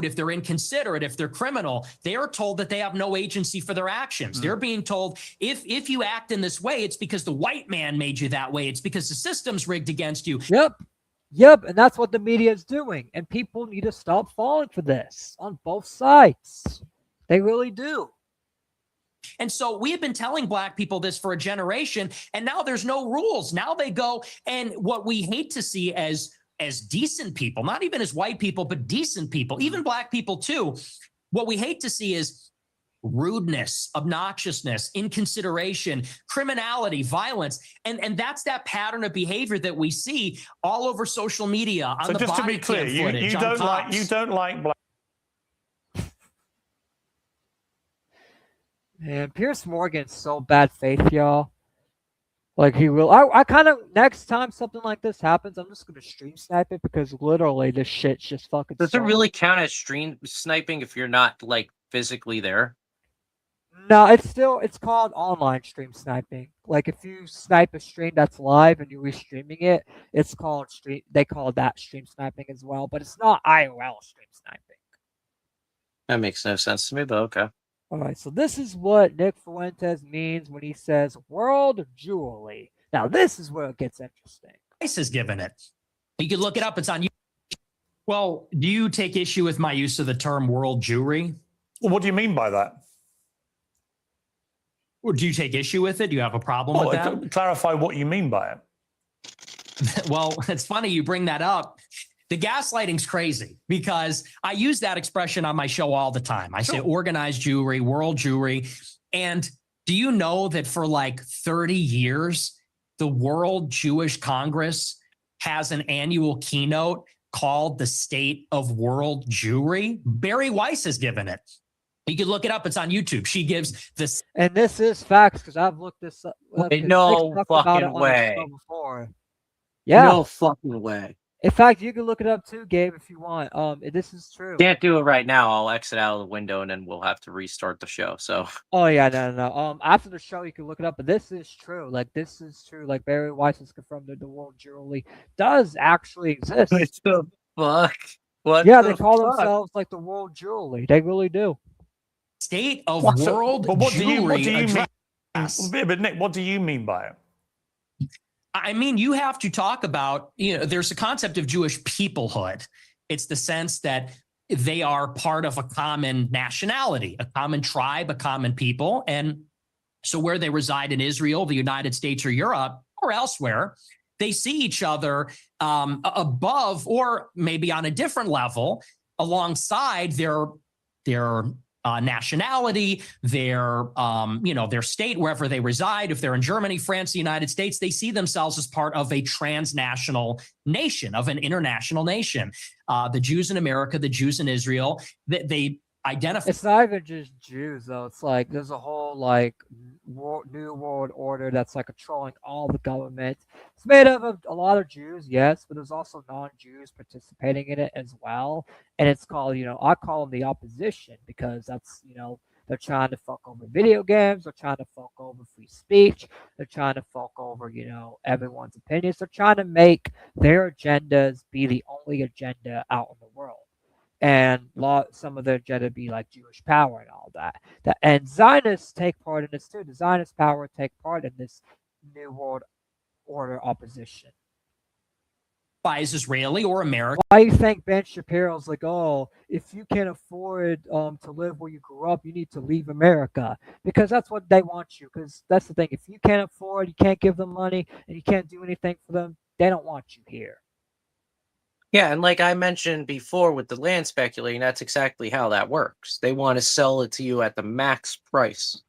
If they're inconsiderate, if they're criminal, they are told that they have no agency for their actions. They're being told, if you act in this way, it's because the white man made you that way. It's because the system's rigged against you. Yep, and that's what the media is doing. And people need to stop falling for this on both sides. They really do. And so we have been telling black people this for a generation, and now there's no rules. Now they go, and what we hate to see as decent people, not even as white people, but decent people, even black people too, what we hate to see is rudeness, obnoxiousness, inconsideration, criminality, violence. And that's that pattern of behavior that we see all over social media, on so the just to body be clear, cam footage, you don't like black. Man, Piers Morgan's so bad faith, y'all. Like, he will. I kind of, next time something like this happens, I'm just going to stream snipe it, because literally this shit's just fucking. Does it really count as stream sniping if you're not, like, physically there? No, it's called online stream sniping. Like, if you snipe a stream that's live and you're restreaming it, it's called they call that stream sniping as well, but it's not IRL stream sniping. That makes no sense to me, but okay. All right, so this is what Nick Fuentes means when he says world jewelry. Now, this is where it gets interesting. Price has given it. You can look it up. It's on you. Well, do you take issue with my use of the term world jewelry? Well, what do you mean by that? Or do you take issue with it? Do you have a problem with that? Clarify what you mean by it. Well, it's funny you bring that up. The gaslighting's crazy because I use that expression on my show all the time. I say organized jewelry, world jewelry. And do you know that for like 30 years, the World Jewish Congress has an annual keynote called the State of World Jewry? Barry Weiss has given it. You can look it up. It's on YouTube. She gives this. And this is facts, because I've looked this up. No fucking way. Yeah. No fucking way. In fact, you can look it up too, Gabe, if you want. This is true. Can't do it right now. I'll exit out of the window and then we'll have to restart the show. So Oh yeah, no. After the show, you can look it up, but this is true. Like this is true. Like Barry Weiss has confirmed that the world jewelry does actually exist. what the fuck? What? Yeah, the they call fuck? themselves like the world jewelry. They really do. State of What, so- world but what do you jewelry mean? address. But Nick, what do you mean by it? I mean, you have to talk about, there's a concept of Jewish peoplehood. It's the sense that they are part of a common nationality, a common tribe, a common people. And so where they reside in Israel, the United States, or Europe, or elsewhere, they see each other above, or maybe on a different level, alongside their nationality, their state, wherever they reside. If they're in Germany, France, the United States, they see themselves as part of a transnational nation, of an international nation. The Jews in America, the Jews in Israel, they identify. It's not even just Jews though. It's like there's a whole like new world order that's like controlling all the government. It's made up of a lot of Jews, yes, but there's also non-Jews participating in it as well. And it's called, I call them the opposition because that's, they're trying to fuck over video games. They're trying to fuck over free speech. They're trying to fuck over, everyone's opinions. They're trying to make their agendas be the only agenda out in the world. And some of their agenda be like Jewish power and all that. And Zionists take part in this too. The Zionist power take part in this New World Order opposition. Is Israeli or American. Why do you think Ben Shapiro's like, oh, if you can't afford to live where you grew up, you need to leave America? Because that's what they want you. Because that's the thing. If you can't afford, you can't give them money, and you can't do anything for them, they don't want you here. Yeah, and like I mentioned before with the land speculating, that's exactly how that works. They want to sell it to you at the max price,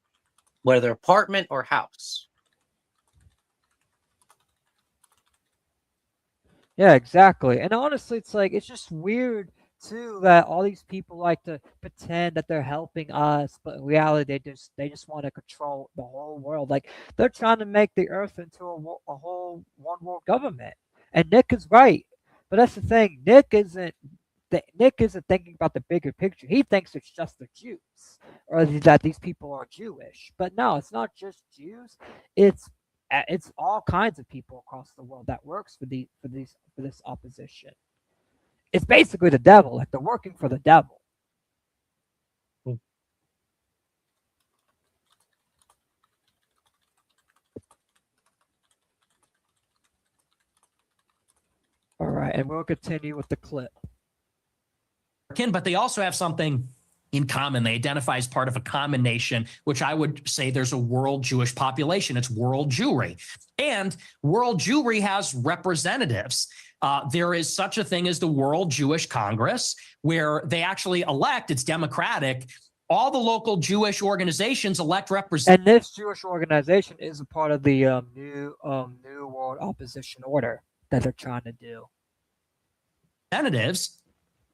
whether apartment or house. Yeah, exactly. And honestly, it's just weird too that all these people like to pretend that they're helping us, but in reality, they just want to control the whole world. Like they're trying to make the earth into a whole one world government. And Nick is right. But that's the thing. Nick isn't thinking about the bigger picture. He thinks it's just the Jews or that these people are Jewish. But no, it's not just Jews. It's all kinds of people across the world that works for this opposition. It's basically the devil. Like they're working for the devil. All right, and we'll continue with the clip. But they also have something in common. They identify as part of a common nation, which I would say there's a world Jewish population. It's world Jewry. And world Jewry has representatives. There is such a thing as the World Jewish Congress, where they actually elect, it's democratic, all the local Jewish organizations elect representatives. And this Jewish organization is a part of the new world opposition order that they're trying to do. Representatives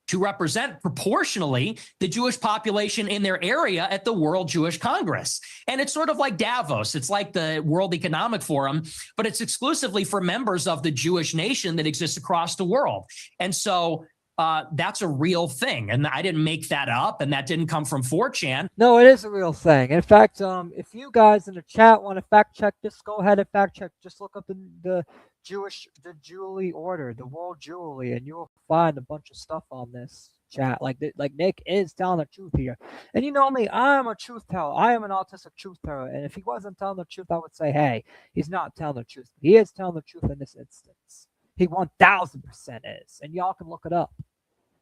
to represent proportionally the Jewish population in their area at the World Jewish Congress. And it's sort of like Davos. It's like the World Economic Forum, but it's exclusively for members of the Jewish nation that exists across the world. And so that's a real thing. And I didn't make that up, and that didn't come from 4chan. No, it is a real thing. In fact, if you guys in the chat want to fact check this, go ahead and fact check. Just look up the Jewelry Order, the World Jewelry, and you'll find a bunch of stuff on this chat. Like Nick is telling the truth here. And you know me, I am a truth teller. I am an autistic truth teller. And if he wasn't telling the truth, I would say, hey, he's not telling the truth. He is telling the truth in this instance. He 1000% is. And y'all can look it up.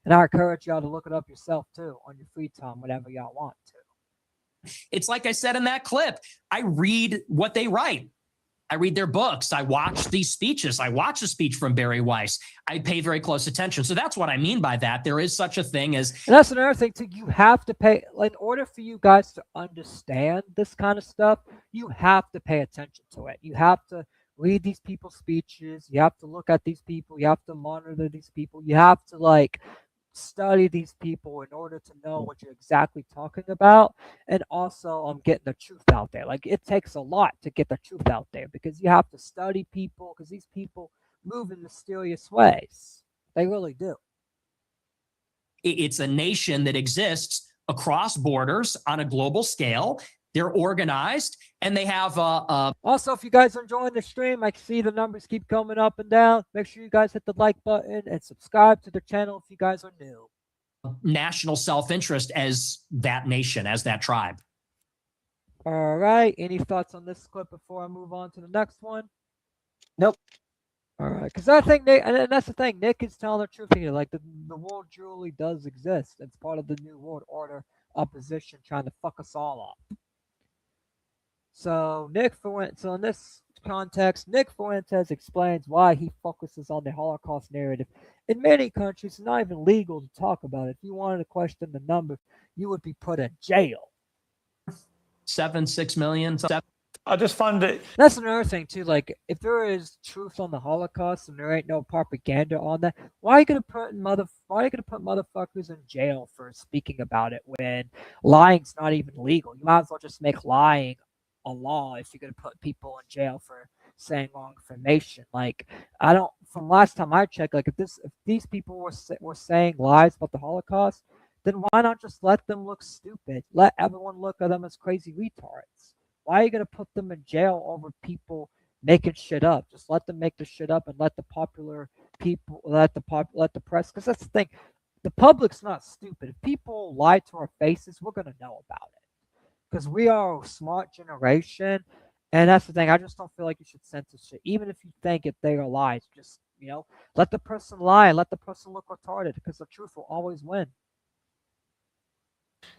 And I encourage y'all to look it up yourself too on your free time, whenever y'all want to. It's like I said in that clip. I read what they write. I read their books. I watch these speeches. I watch a speech from Barry Weiss. I pay very close attention. So that's what I mean by that. There is such a thing as... And that's another thing too. You have to pay, in order for you guys to understand this kind of stuff, you have to pay attention to it. You have to read these people's speeches. You have to look at these people. You have to monitor these people. You have to study these people in order to know what you're exactly talking about, and also getting the truth out there. Like it takes a lot to get the truth out there because you have to study people because these people move in mysterious ways. They really do. It's a nation that exists across borders on a global scale. They're organized, and they have Also, if you guys are enjoying the stream, I see the numbers keep coming up and down. Make sure you guys hit the like button and subscribe to the channel if you guys are new. national self-interest as that nation, as that tribe. All right. Any thoughts on this clip before I move on to the next one? Nope. All right, because I think Nick, and that's the thing, Nick is telling the truth here. Like the world truly does exist. It's part of the New World Order opposition trying to fuck us all up. So so in this context, Nick Fuentes explains why he focuses on the Holocaust narrative. In many countries, it's not even legal to talk about it. If you wanted to question the number, you would be put in jail. 6 million. I just find it. That's another thing too. Like, if there is truth on the Holocaust and there ain't no propaganda on that, why are you gonna put motherfuckers in jail for speaking about it when lying's not even legal? You might as well just make lying a law if you're gonna put people in jail for saying wrong information. Like, I don't. From last time I checked, like if these people were saying lies about the Holocaust, then why not just let them look stupid? Let everyone look at them as crazy retards. Why are you gonna put them in jail over people making shit up? Just let them make the shit up and let the popular people, let the press. Because that's the thing, the public's not stupid. If people lie to our faces, we're gonna know about it. Because we are a smart generation, and that's the thing. I just don't feel like you should censor shit, even if you think if they are lies. Just let the person lie, let the person look retarded, because the truth will always win.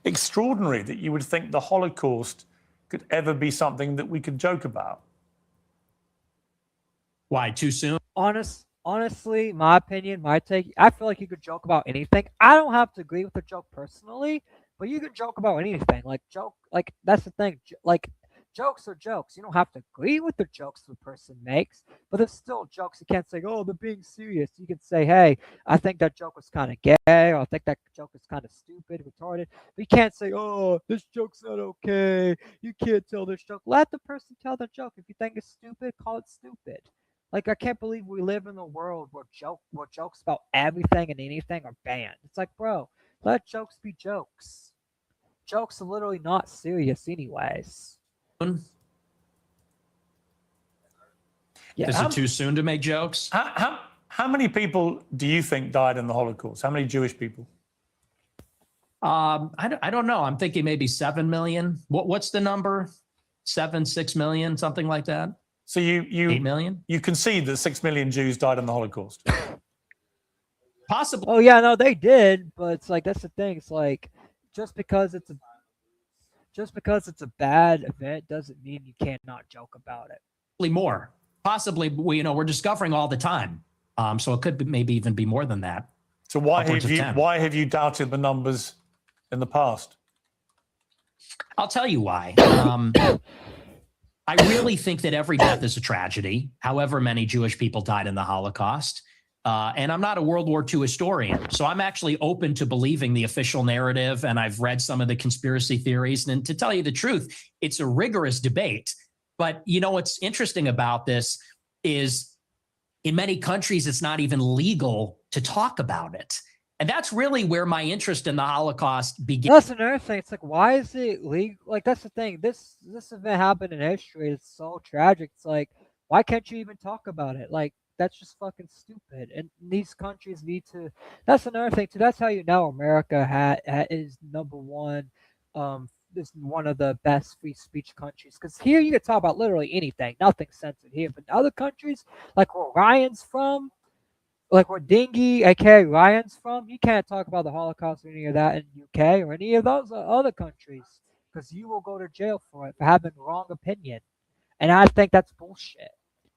Extraordinary that you would think the Holocaust could ever be something that we could joke about. Why, too soon? Honestly, my opinion, my take, I feel like you could joke about anything. I don't have to agree with the joke personally, but you can joke about anything. Like that's the thing. Like, jokes are jokes. You don't have to agree with the jokes the person makes, but it's still jokes. You can't say, "Oh, they're being serious." You can say, "Hey, I think that joke was kind of gay," or "I think that joke is kind of stupid, retarded." But you can't say, "Oh, this joke's not okay. You can't tell this joke." Let the person tell the joke. If you think it's stupid, call it stupid. Like, I can't believe we live in a world where jokes about everything and anything are banned. It's like, bro, let jokes be jokes. Jokes are literally not serious anyways. Yeah. Is it too soon to make jokes? How many people do you think died in the Holocaust? How many Jewish people? I don't know. I'm thinking maybe 7 million. What's the number? 6 million, something like that. So you 8 million? You concede that 6 million Jews died in the Holocaust? Possibly. Oh yeah, no, they did, but it's like, that's the thing. It's like, just because it's a bad event doesn't mean you can't not joke about it. More. Possibly, we're discovering all the time. So it could maybe even be more than that. So why have you doubted the numbers in the past? I'll tell you why. I really think that every death is a tragedy, however many Jewish people died in the Holocaust. And I'm not a World War II historian, so I'm actually open to believing the official narrative, and I've read some of the conspiracy theories. And to tell you the truth, it's a rigorous debate. But what's interesting about this is in many countries, it's not even legal to talk about it. And that's really where my interest in the Holocaust began. That's another thing. It's like, why is it legal? Like, that's the thing. This event happened in history. It's so tragic. It's like, why can't you even talk about it? Like, that's just fucking stupid. And these countries need to. That's another thing too. That's how you know America is number one. Is one of the best free speech countries, because here you can talk about literally anything. Nothing's censored here. But in other countries, like where Ryan's from. Like where Dingy, aka Ryan's from, you can't talk about the Holocaust or any of that in UK or any of those other countries, because you will go to jail for it for having wrong opinion. And I think that's bullshit.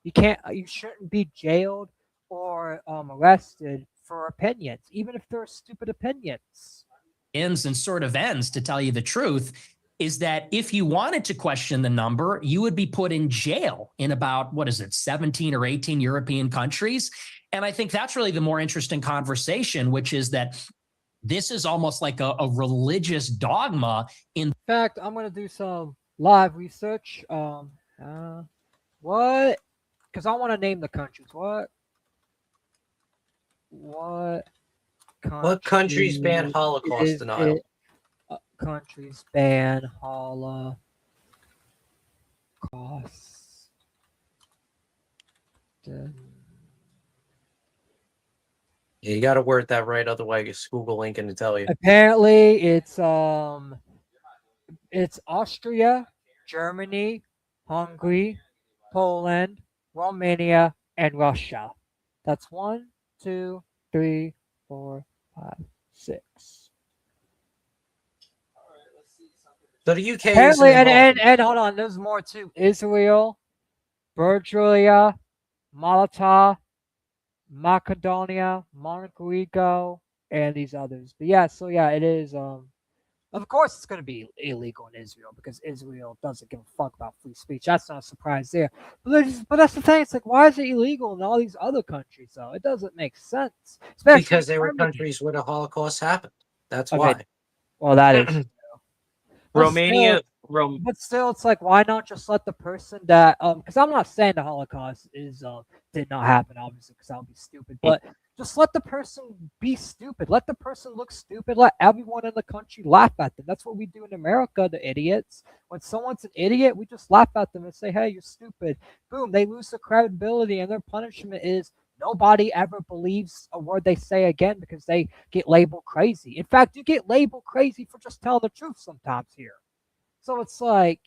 You shouldn't be jailed or arrested for opinions, even if they're stupid opinions. And sort of ends, to tell you the truth, is that if you wanted to question the number, you would be put in jail in about, 17 or 18 European countries. And I think that's really the more interesting conversation, which is that this is almost like a religious dogma. In fact, I'm going to do some live research. What? Because I want to name the countries. What? What What countries ban country Holocaust is denial? it? Countries ban Holocaust. Yeah, you got to word that right, otherwise Google ain't gonna tell you. Apparently, it's Austria, Germany, Hungary, Poland, Romania, and Russia. That's 1, 2, 3, 4, 5, 6. So the UK isn't Apparently, and, involved. and and hold on, there's more too. Israel, Bulgaria, Malta, Macedonia, Montenegro, and these others. But yeah, so yeah, it is. Of course, it's going to be illegal in Israel because Israel doesn't give a fuck about free speech. That's not a surprise there. But that's the thing. It's like, why is it illegal in all these other countries? Though it doesn't make sense, especially Because they were Germany. countries where the Holocaust happened. That's I mean, why. well, that is. But Romania, But still, it's like, why not just let the person that because I'm not saying the Holocaust is did not happen, obviously, because that would be stupid. But just let the person be stupid. Let the person look stupid. Let everyone in the country laugh at them. That's what we do in America, the idiots. When someone's an idiot, we just laugh at them and say, "Hey, you're stupid." Boom, they lose their credibility, and their punishment is nobody ever believes a word they say again because they get labeled crazy. In fact, you get labeled crazy for just telling the truth sometimes here. So it's like,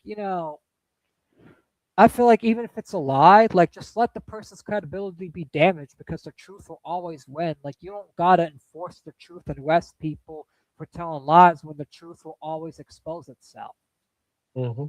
I feel like even if it's a lie, like just let the person's credibility be damaged because the truth will always win. Like you don't gotta enforce the truth and arrest people for telling lies when the truth will always expose itself. Mm-hmm.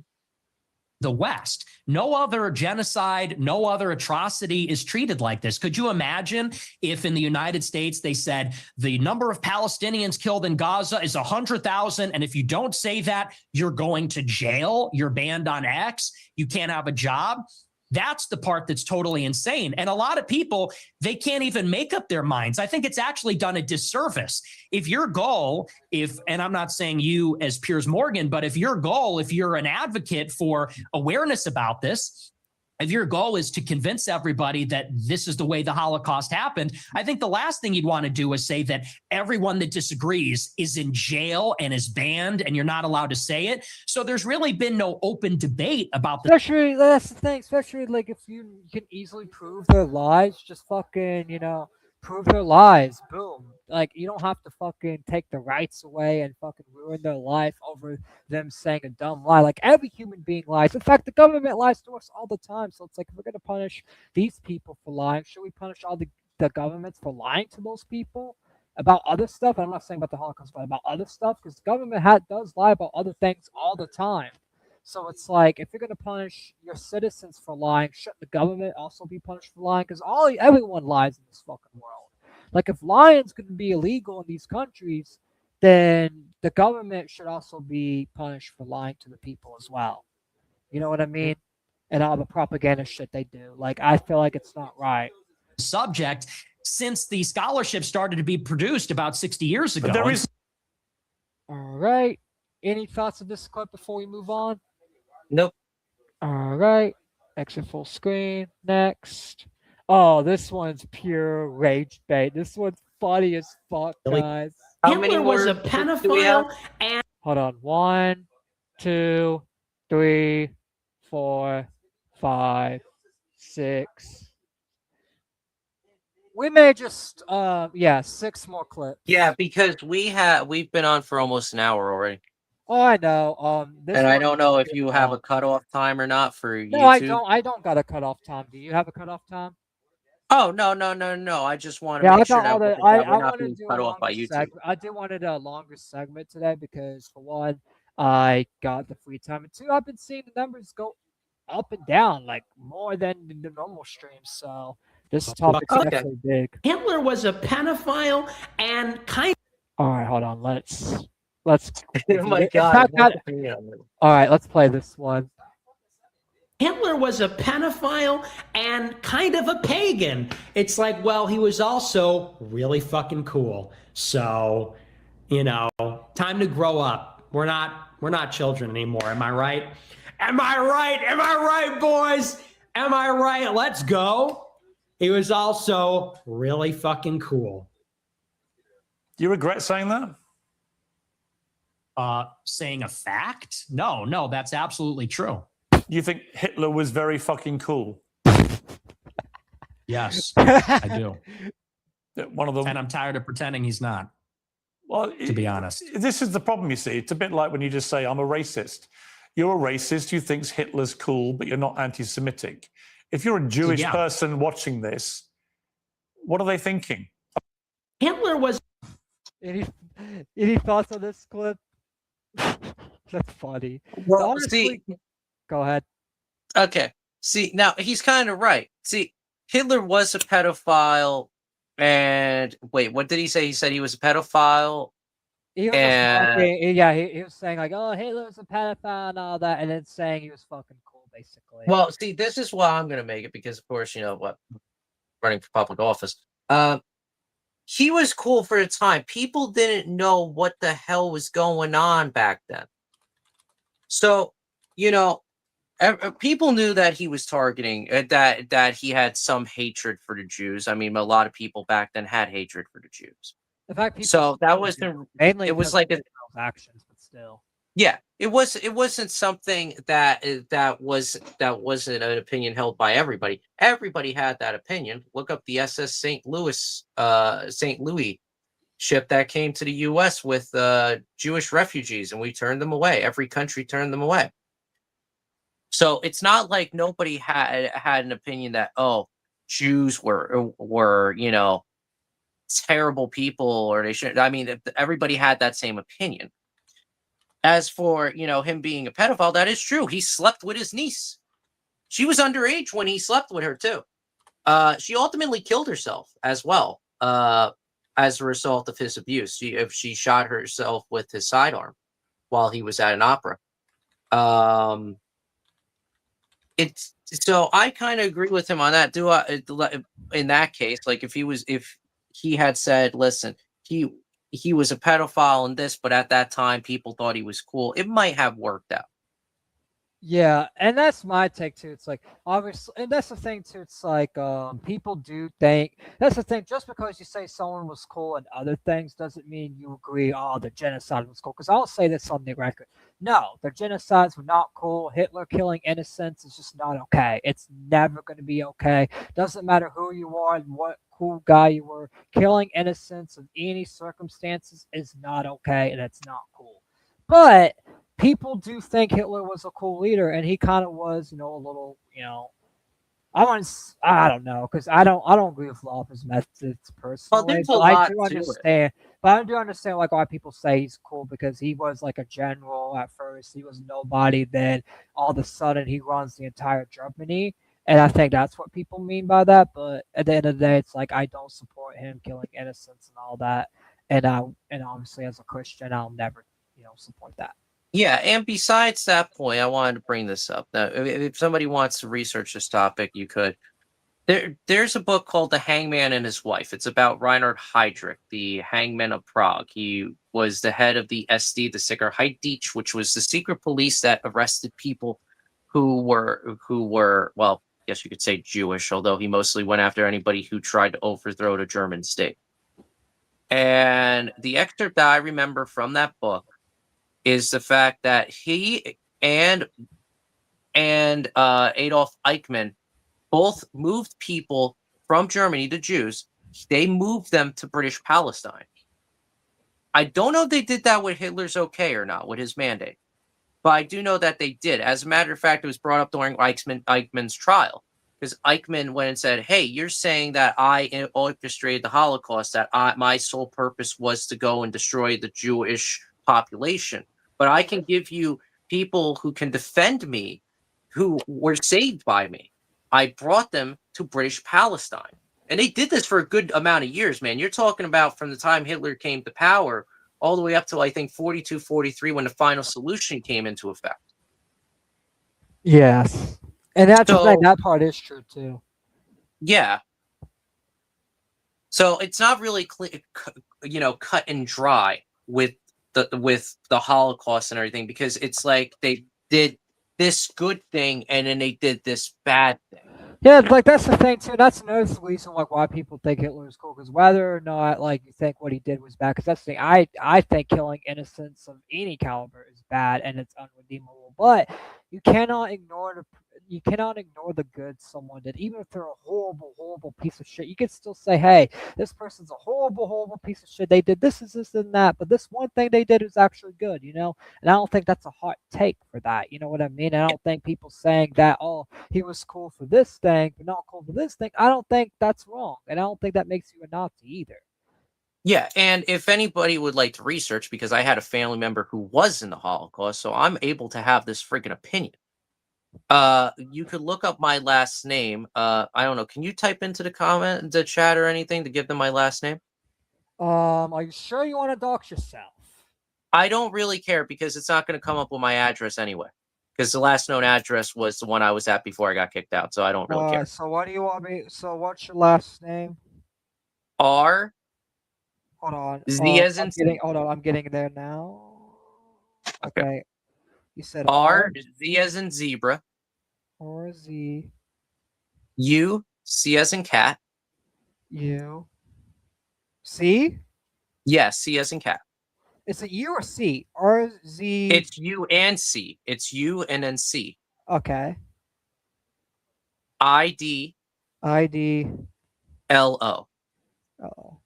The West. No other genocide, no other atrocity is treated like this. Could you imagine if in the United States they said the number of Palestinians killed in Gaza is 100,000, and if you don't say that, you're going to jail, you're banned on X, you can't have a job? That's the part that's totally insane. And a lot of people, they can't even make up their minds. I think it's actually done a disservice. If your goal, and I'm not saying you as Piers Morgan, but if your goal, if you're an advocate for awareness about this, if your goal is to convince everybody that this is the way the Holocaust happened, I think the last thing you'd want to do is say that everyone that disagrees is in jail and is banned and you're not allowed to say it. So there's really been no open debate about this. Especially, that's the thing, especially like if you can easily prove their lies, just fucking, prove their lies. Boom. Like you don't have to fucking take the rights away and fucking ruin their life over them saying a dumb lie. Like every human being lies. In fact, the government lies to us all the time. So it's like if we're gonna punish these people for lying, should we punish all the governments for lying to those people about other stuff? I'm not saying about the Holocaust, but about other stuff, because the government does lie about other things all the time. So it's like if you're gonna punish your citizens for lying, shouldn't the government also be punished for lying? Because everyone lies in this fucking world. Like if lying's gonna be illegal in these countries, then the government should also be punished for lying to the people as well. You know what I mean? And all the propaganda shit they do. Like I feel like it's not right. Subject since the scholarship started to be produced about 60 years ago. But there is. All right. Any thoughts of this clip before we move on? Nope. All right. Exit full screen. Next. Oh, this one's pure rage bait. This one's funny as fuck, guys. How many Hitler was a words do we have? pedophile and Hold on. 1, 2, 3, 4, 5, 6. We may just 6 more clips. Yeah, because we've been on for almost an hour already. Oh, I know. This And I one don't is know a if bit you have a long. cutoff time or not for No, YouTube. I don't got a cutoff time. Do you have a cutoff time? Oh, no. I just want to Yeah, I make sure got all that, the. that we're I not wanted to being do a cut off by longer YouTube. segment. I did wanted a longer segment today because for one, I got the free time, and two, I've been seeing the numbers go up and down like more than the normal streams. So this topic's Okay. definitely big. Hitler was a pedophile and kind All right, hold on. Let's. Oh my in God. fact, all right, let's play this one. Hitler was a pedophile and kind of a pagan. It's like, well, he was also really fucking cool. So, time to grow up. We're not children anymore. Am I right? Am I right? Am I right, boys? Am I right? Let's go. he was also really fucking cool. Do you regret saying that? Saying a fact? No, that's absolutely true. You think Hitler was very fucking cool? Yes, I do. One of the And I'm tired of pretending he's not. Well, to be honest. This is the problem, you see. It's a bit like when you just say, I'm a racist. You're a racist who thinks Hitler's cool, but you're not anti-Semitic. If you're a Jewish person watching this, what are they thinking? Hitler was... Any thoughts on this clip? That's funny. Well, honestly, go ahead. Okay. See, now he's kind of right. See, Hitler was a pedophile, and wait, what did he say? He said he was a pedophile. He was he was saying like, "Oh, Hitler was a pedophile and all that," and then saying he was fucking cool, basically. Well, see, this is why I'm gonna make it because, of course, you know what, running for public office. He was cool for the time. People didn't know what the hell was going on back then. So, you know, people knew that he was targeting that he had some hatred for the Jews. I mean, a lot of people back then had hatred for the Jews. In fact, so that was mainly it was like actions, but still. Yeah, it wasn't something that wasn't an opinion held by everybody. Everybody had that opinion. Look up the SS St. Louis ship that came to the U.S. with Jewish refugees, and we turned them away. Every country turned them away. So it's not like nobody had an opinion that, oh, Jews were you know, terrible people, or they should. I mean, everybody had that same opinion. As for, you know, him being a pedophile, that is true. He slept with his niece. She was underage when he slept with her too. She ultimately killed herself as well, as a result of his abuse. She shot herself with his sidearm while he was at an opera. It's so I kind of agree with him on that. In that case, like if he had said, listen, he was a pedophile and this, but at that time people thought he was cool, it might have worked out. Yeah, and that's my take too. It's like, obviously, and that's the thing too. It's like people do think, that's the thing. Just because you say someone was cool and other things doesn't mean you agree. Oh, the genocide was cool. Because I'll say this on the record: no, the genocides were not cool. Hitler killing innocents is just not okay. It's never going to be okay. Doesn't matter who you are and what cool guy you were. Killing innocents in any circumstances is not okay, and it's not cool. But people do think Hitler was a cool leader, and he kind of was, you know, a little, you know, I don't know, because I don't agree with a lot of his methods personally. Well, there's a lot to it. But I do understand like why people say he's cool, because he was like a general at first. He was nobody, then all of a sudden he runs the entire Germany, and I think that's what people mean by that. But at the end of the day, it's like I don't support him killing innocents and all that, and obviously as a Christian, I'll never, you know, support that. Yeah, and besides that point, I wanted to bring this up. Now, if somebody wants to research this topic, you could. There's a book called The Hangman and His Wife. It's about Reinhard Heydrich, the hangman of Prague. He was the head of the SD, the Sicherheitsdienst, which was the secret police that arrested people who were, well, I guess you could say Jewish, although he mostly went after anybody who tried to overthrow the German state. And the excerpt that I remember from that book is the fact that he and Adolf Eichmann both moved people from Germany, the Jews. They moved them to British Palestine. I don't know if they did that with Hitler's okay or not, with his mandate. But I do know that they did. As a matter of fact, it was brought up during Eichmann's trial. Because Eichmann went and said, hey, you're saying that I orchestrated the Holocaust, that my sole purpose was to go and destroy the Jewish population. But I can give you people who can defend me, who were saved by me. I brought them to British Palestine. And they did this for a good amount of years, man. You're talking about from the time Hitler came to power all the way up to, I think, 42, 43, when the final solution came into effect. Yes. And that's the thing. That part is true, too. Yeah. So it's not really, you know, cut and dry with the Holocaust and everything, because it's like they did this good thing and then they did this bad thing. Yeah, like that's the thing too. That's another reason like why people think Hitler is cool. Because whether or not like you think what he did was bad, because that's the thing. I think killing innocents of any caliber is bad and it's unredeemable. But you cannot ignore the good someone did, even if they're a horrible piece of shit. You can still say, hey, this person's a horrible piece of shit. They did this and that, but this one thing they did is actually good. And I don't think that's a hot take for that. You know what I mean? And I don't think people saying that, oh, he was cool for this thing, but not cool for this thing. I don't think that's wrong. And I don't think that makes you a Nazi either. Yeah, and if anybody would like to research, because I had a family member who was in the Holocaust, so I'm able to have this freaking opinion. You could look up my last name. I don't know. Can you type into the chat or anything to give them my last name? Are you sure you want to dox yourself? I don't really care because it's not going to come up with my address anyway. Because the last known address was the one I was at before I got kicked out, so I don't really care. So what do you want me? So what's your last name? R. Hold on. Z as in Hold on. I'm getting there now. Okay. You said R. Z as in zebra. R Z. U. C as in cat. U. C. Yeah, C as in cat. Is it U or C? R Z. It's U and C. It's U and then C. Okay. ID. ID. LO. Oh.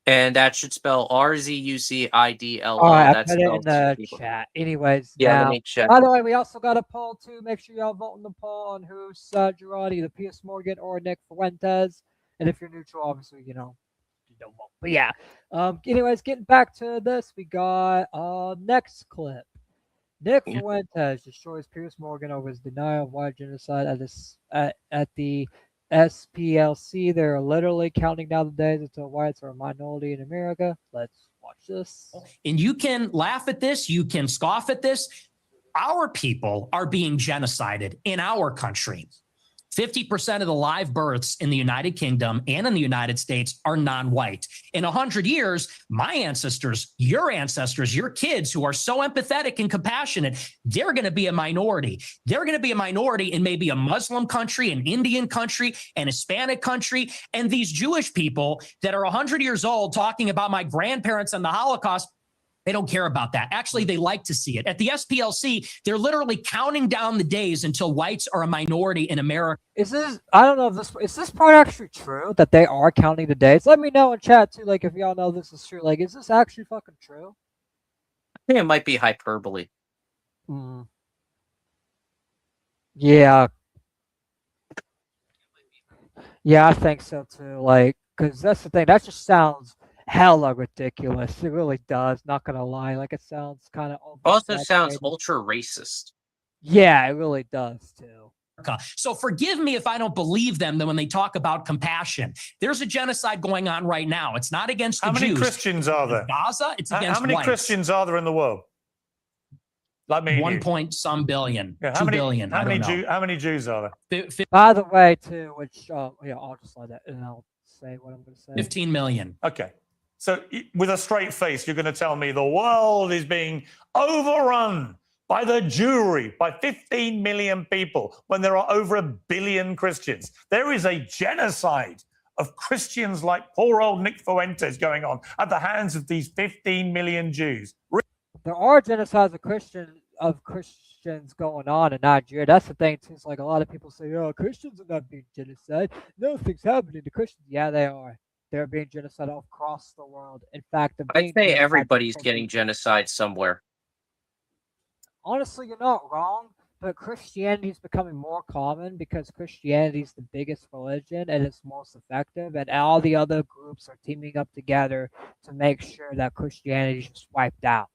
And that should spell RZUCIDLO. All right, I That's put it in the people. chat. Anyways, Yeah, now, let me check. by the way, we also got a poll too. Make sure y'all vote in the poll on who's Girardi, either Piers Morgan or Nick Fuentes. And if you're neutral, obviously, you don't vote. But yeah. Anyways, getting back to this, we got next clip. Nick Fuentes destroys Piers Morgan over his denial of white genocide at the SPLC. They're literally counting down the days until whites are a minority in America. Let's watch this. And you can laugh at this, you can scoff at this. Our people are being genocided in our country. 50% of the live births in the United Kingdom and in the United States are non-white. In 100 years, my ancestors, your kids who are so empathetic and compassionate, they're going to be a minority. They're going to be a minority in maybe a Muslim country, an Indian country, an Hispanic country. And these Jewish people that are 100 years old talking about my grandparents and the Holocaust, they don't care about that. Actually, they like to see it. At the SPLC, they're literally counting down the days until whites are a minority in America. I don't know if is this part actually true that they are counting the days? Let me know in chat too, like if y'all know this is true. Like, is this actually fucking true? I think it might be hyperbole. Yeah. Yeah, I think so too. Like, because that's the thing. That just sounds hella ridiculous. It really does. Not gonna lie. Like, it sounds kind of also sounds ultra racist. Yeah, it really does too. So forgive me if I don't believe them when they talk about compassion. There's a genocide going on right now. It's not against the Jews. How many Christians are there? Gaza, it's against How many whites. Christians are there in the world? Like me, 1 point some billion, yeah, 2 billion. How many Jews are there? By the way, too, which yeah, I'll just let that, and I'll say what I'm going to say. 15 million. Okay. So with a straight face, you're going to tell me the world is being overrun by the Jewry, by 15 million people, when there are over 1 billion Christians. There is a genocide of Christians like poor old Nick Fuentes going on at the hands of these 15 million Jews. There are genocides of Christians going on in Nigeria. That's the thing too. It's like a lot of people say, "Oh, Christians are not being genocide. Nothing's happening to Christians." Yeah, they are. They're being genocide all across the world. In fact, I'd say everybody's getting genocide somewhere. Honestly, you're not wrong, but Christianity is becoming more common because Christianity is the biggest religion and it's most effective, and all the other groups are teaming up together to make sure that Christianity is just wiped out.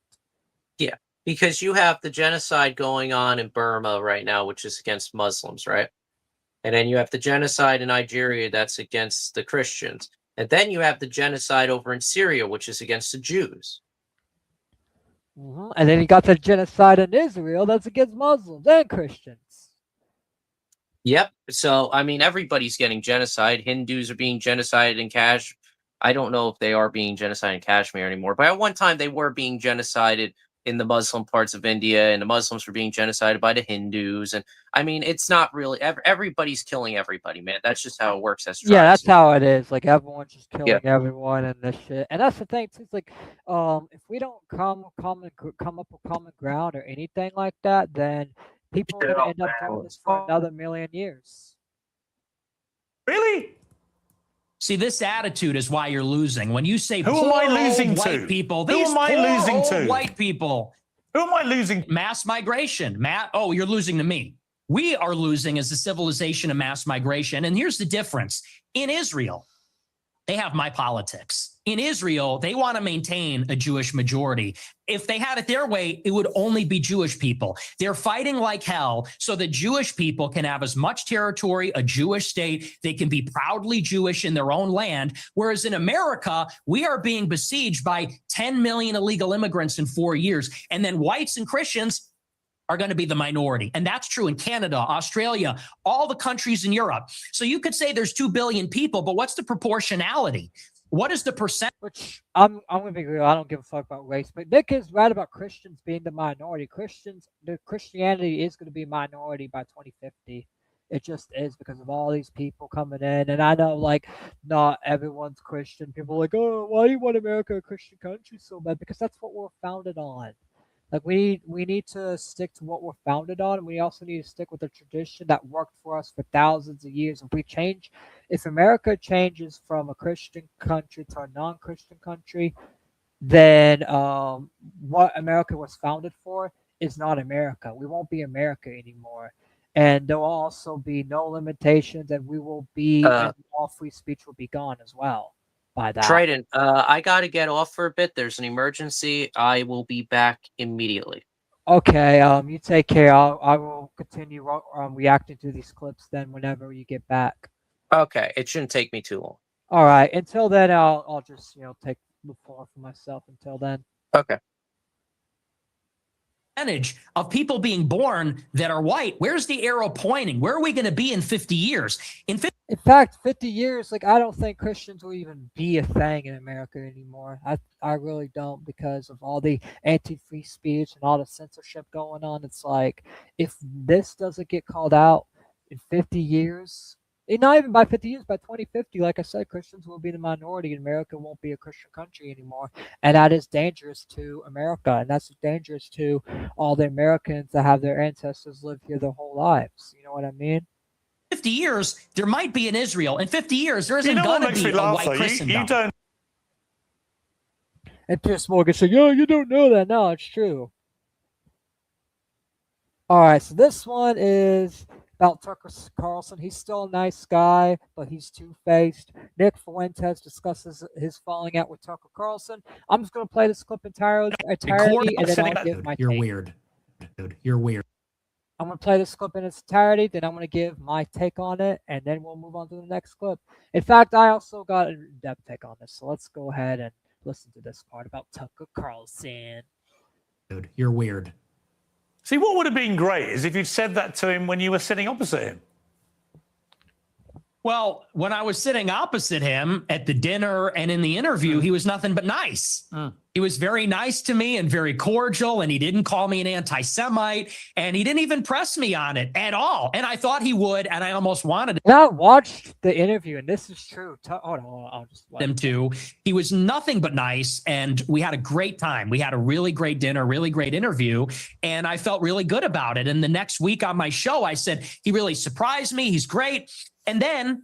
Yeah, because you have the genocide going on in Burma right now, which is against Muslims, right? And then you have the genocide in Nigeria that's against the Christians. And then you have the genocide over in Syria, which is against the Jews. And then you got the genocide in Israel that's against Muslims and Christians. Yep. So, I mean, everybody's getting genocide. Hindus are being genocided in Kashmir. I don't know if they are being genocided in Kashmir anymore, but at one time they were being genocided in the Muslim parts of India, and the Muslims were being genocided by the Hindus. And I mean, it's not really everybody's killing everybody, man. That's just how it works as tribes. Yeah, that's how it is. Like everyone's just killing Yeah. everyone and this shit. And that's the thing too. It's like, if we don't come up with common ground or anything like that, then people are gonna end up doing this for another million years. Really? See, this attitude is why you're losing. When you say Who poor am I losing old to? white people, Who these am I poor losing old to? white people, Who am I losing? mass migration. Oh, you're losing to me. We are losing as a civilization of mass migration. And here's the difference. In Israel, they have my politics. In Israel, they want to maintain a Jewish majority. If they had it their way, it would only be Jewish people. They're fighting like hell so that Jewish people can have as much territory, a Jewish state. They can be proudly Jewish in their own land. Whereas in America, we are being besieged by 10 million illegal immigrants in 4 years. And then whites and Christians are going to be the minority. And that's true in Canada, Australia, all the countries in Europe. So you could say there's 2 billion people, but what's the proportionality? What is the percent? Which I'm gonna be real. I don't give a fuck about race, but Nick is right about Christians being the minority. Christianity is going to be a minority by 2050. It just is because of all these people coming in. And I know, like, not everyone's Christian. People are like, oh, why do you want America a Christian country so bad? Because that's what we're founded on. Like we need to stick to what we're founded on, and we also need to stick with the tradition that worked for us for thousands of years. If America changes from a Christian country to a non-Christian country, then what America was founded for is not America. We won't be America anymore, and there will also be no limitations, and we will be and all free speech will be gone as well. By that. Trident, I gotta get off for a bit. There's an emergency. I will be back immediately. Okay, you take care. I will continue reacting to these clips then whenever you get back. Okay, it shouldn't take me too long. All right. Until then, I'll just take the floor for myself. Until then. Okay. Percentage of people being born that are white. Where's the arrow pointing? Where are we going to be in 50 years? In fact, 50 years, like I don't think Christians will even be a thing in America anymore. I really don't, because of all the anti-free speech and all the censorship going on. It's like, if this doesn't get called out in 50 years, not even by 50 years, by 2050, like I said, Christians will be the minority and America won't be a Christian country anymore. And that is dangerous to America. And that's dangerous to all the Americans that have their ancestors live here their whole lives. You know what I mean? 50 years, there might be an Israel. In 50 years, there isn't going to be a white Christendom. You don't. And Piers Morgan said, "Yo, you don't know that." No, it's true. All right, so this one is about Tucker Carlson. He's still a nice guy, but he's two-faced. Nick Fuentes discusses his falling out with Tucker Carlson. I'm just going to play this clip entirely, and then I'll give my You're take. weird, dude. You're weird. I'm going to play this clip in its entirety, then I'm going to give my take on it, and then we'll move on to the next clip. In fact, I also got an in-depth take on this, so let's go ahead and listen to this part about Tucker Carlson. Dude, you're weird. See, what would have been great is if you'd said that to him when you were sitting opposite him. Well, when I was sitting opposite him at the dinner and in the interview, he was nothing but nice. He was very nice to me and very cordial, and he didn't call me an anti-Semite, and he didn't even press me on it at all. And I thought he would, and I almost wanted And I watched the interview, and this is true. Hold on, I'll just him to. He was nothing but nice, and we had a great time. We had a really great dinner, really great interview, and I felt really good about it. And the next week on my show, I said, he really surprised me. He's great. And then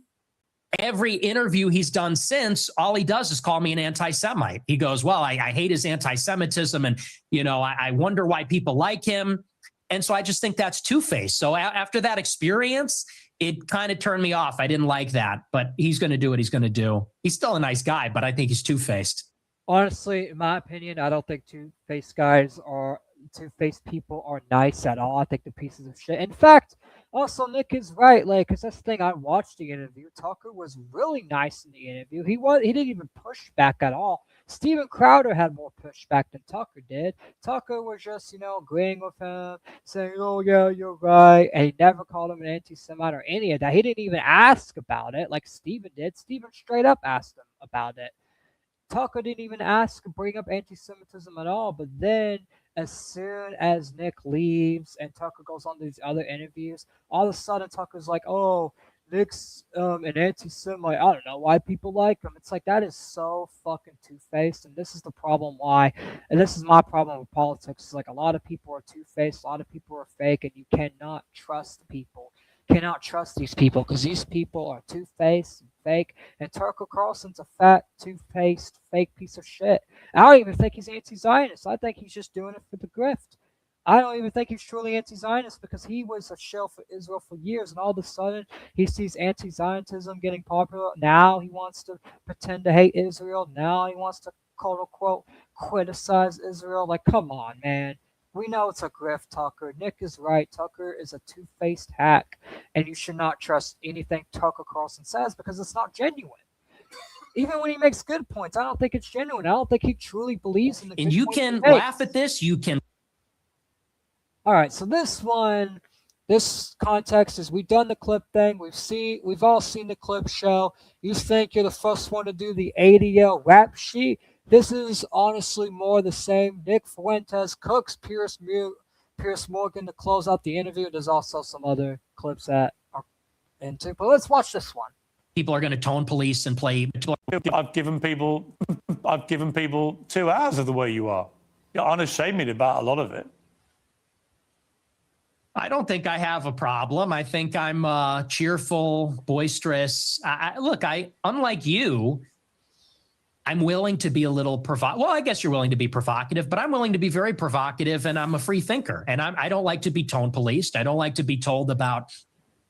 every interview he's done since, all he does is call me an anti-Semite. He goes, well, I hate his anti-Semitism, and, you know, I wonder why people like him. And so I just think that's two-faced. So after that experience, it kind of turned me off. I didn't like that, but he's going to do what he's going to do. He's still a nice guy, but I think he's two-faced. Honestly, in my opinion, I don't think two-faced people are nice at all. I think they're pieces of shit. In fact, also, Nick is right, like, because that's the thing. I watched the interview. Tucker was really nice in the interview. He didn't even push back at all. Steven Crowder had more pushback than Tucker did. Tucker was just, agreeing with him, saying, "Oh yeah, you're right," and he never called him an anti-Semite or any of that. He didn't even ask about it like Steven did. Steven straight up asked him about it. Tucker didn't even bring up anti-Semitism at all. But then as soon as Nick leaves and Tucker goes on these other interviews, all of a sudden Tucker's like, "Oh, Nick's an anti-Semite. I don't know why people like him." It's like that is so fucking two-faced, and this is the problem why, and this is my problem with politics. Is like a lot of people are two-faced, a lot of people are fake, and you cannot trust people. Cannot trust these people because these people are two-faced and fake. And Tucker Carlson's a fat, two-faced, fake piece of shit. I don't even think he's anti-Zionist. I think he's just doing it for the grift. I don't even think he's truly anti-Zionist because he was a shill for Israel for years, and all of a sudden he sees anti-Zionism getting popular. Now he wants to pretend to hate Israel. Now he wants to quote unquote criticize Israel. Like, come on, man. We know it's a grift, Tucker. Nick is right. Tucker is a two-faced hack, and you should not trust anything Tucker Carlson says because it's not genuine. Even when he makes good points, I don't think it's genuine. I don't think he truly believes in the. And you can laugh at this. You can. All right, so this one, this context is we've done the clip thing. We've all seen the clip show. You think you're the first one to do the ADL rap sheet? This is honestly more the same. Nick Fuentes cooks Piers Morgan to close out the interview. There's also some other clips that are into, but let's watch this one. People are going to tone police and play. I've given people 2 hours of the way you are. You're unashamed about a lot of it. I don't think I have a problem. I think I'm cheerful, boisterous. Look, unlike you, I'm willing to be a little provocative. Well, I guess you're willing to be provocative, but I'm willing to be very provocative, and I'm a free thinker. And I don't like to be tone policed. I don't like to be told about.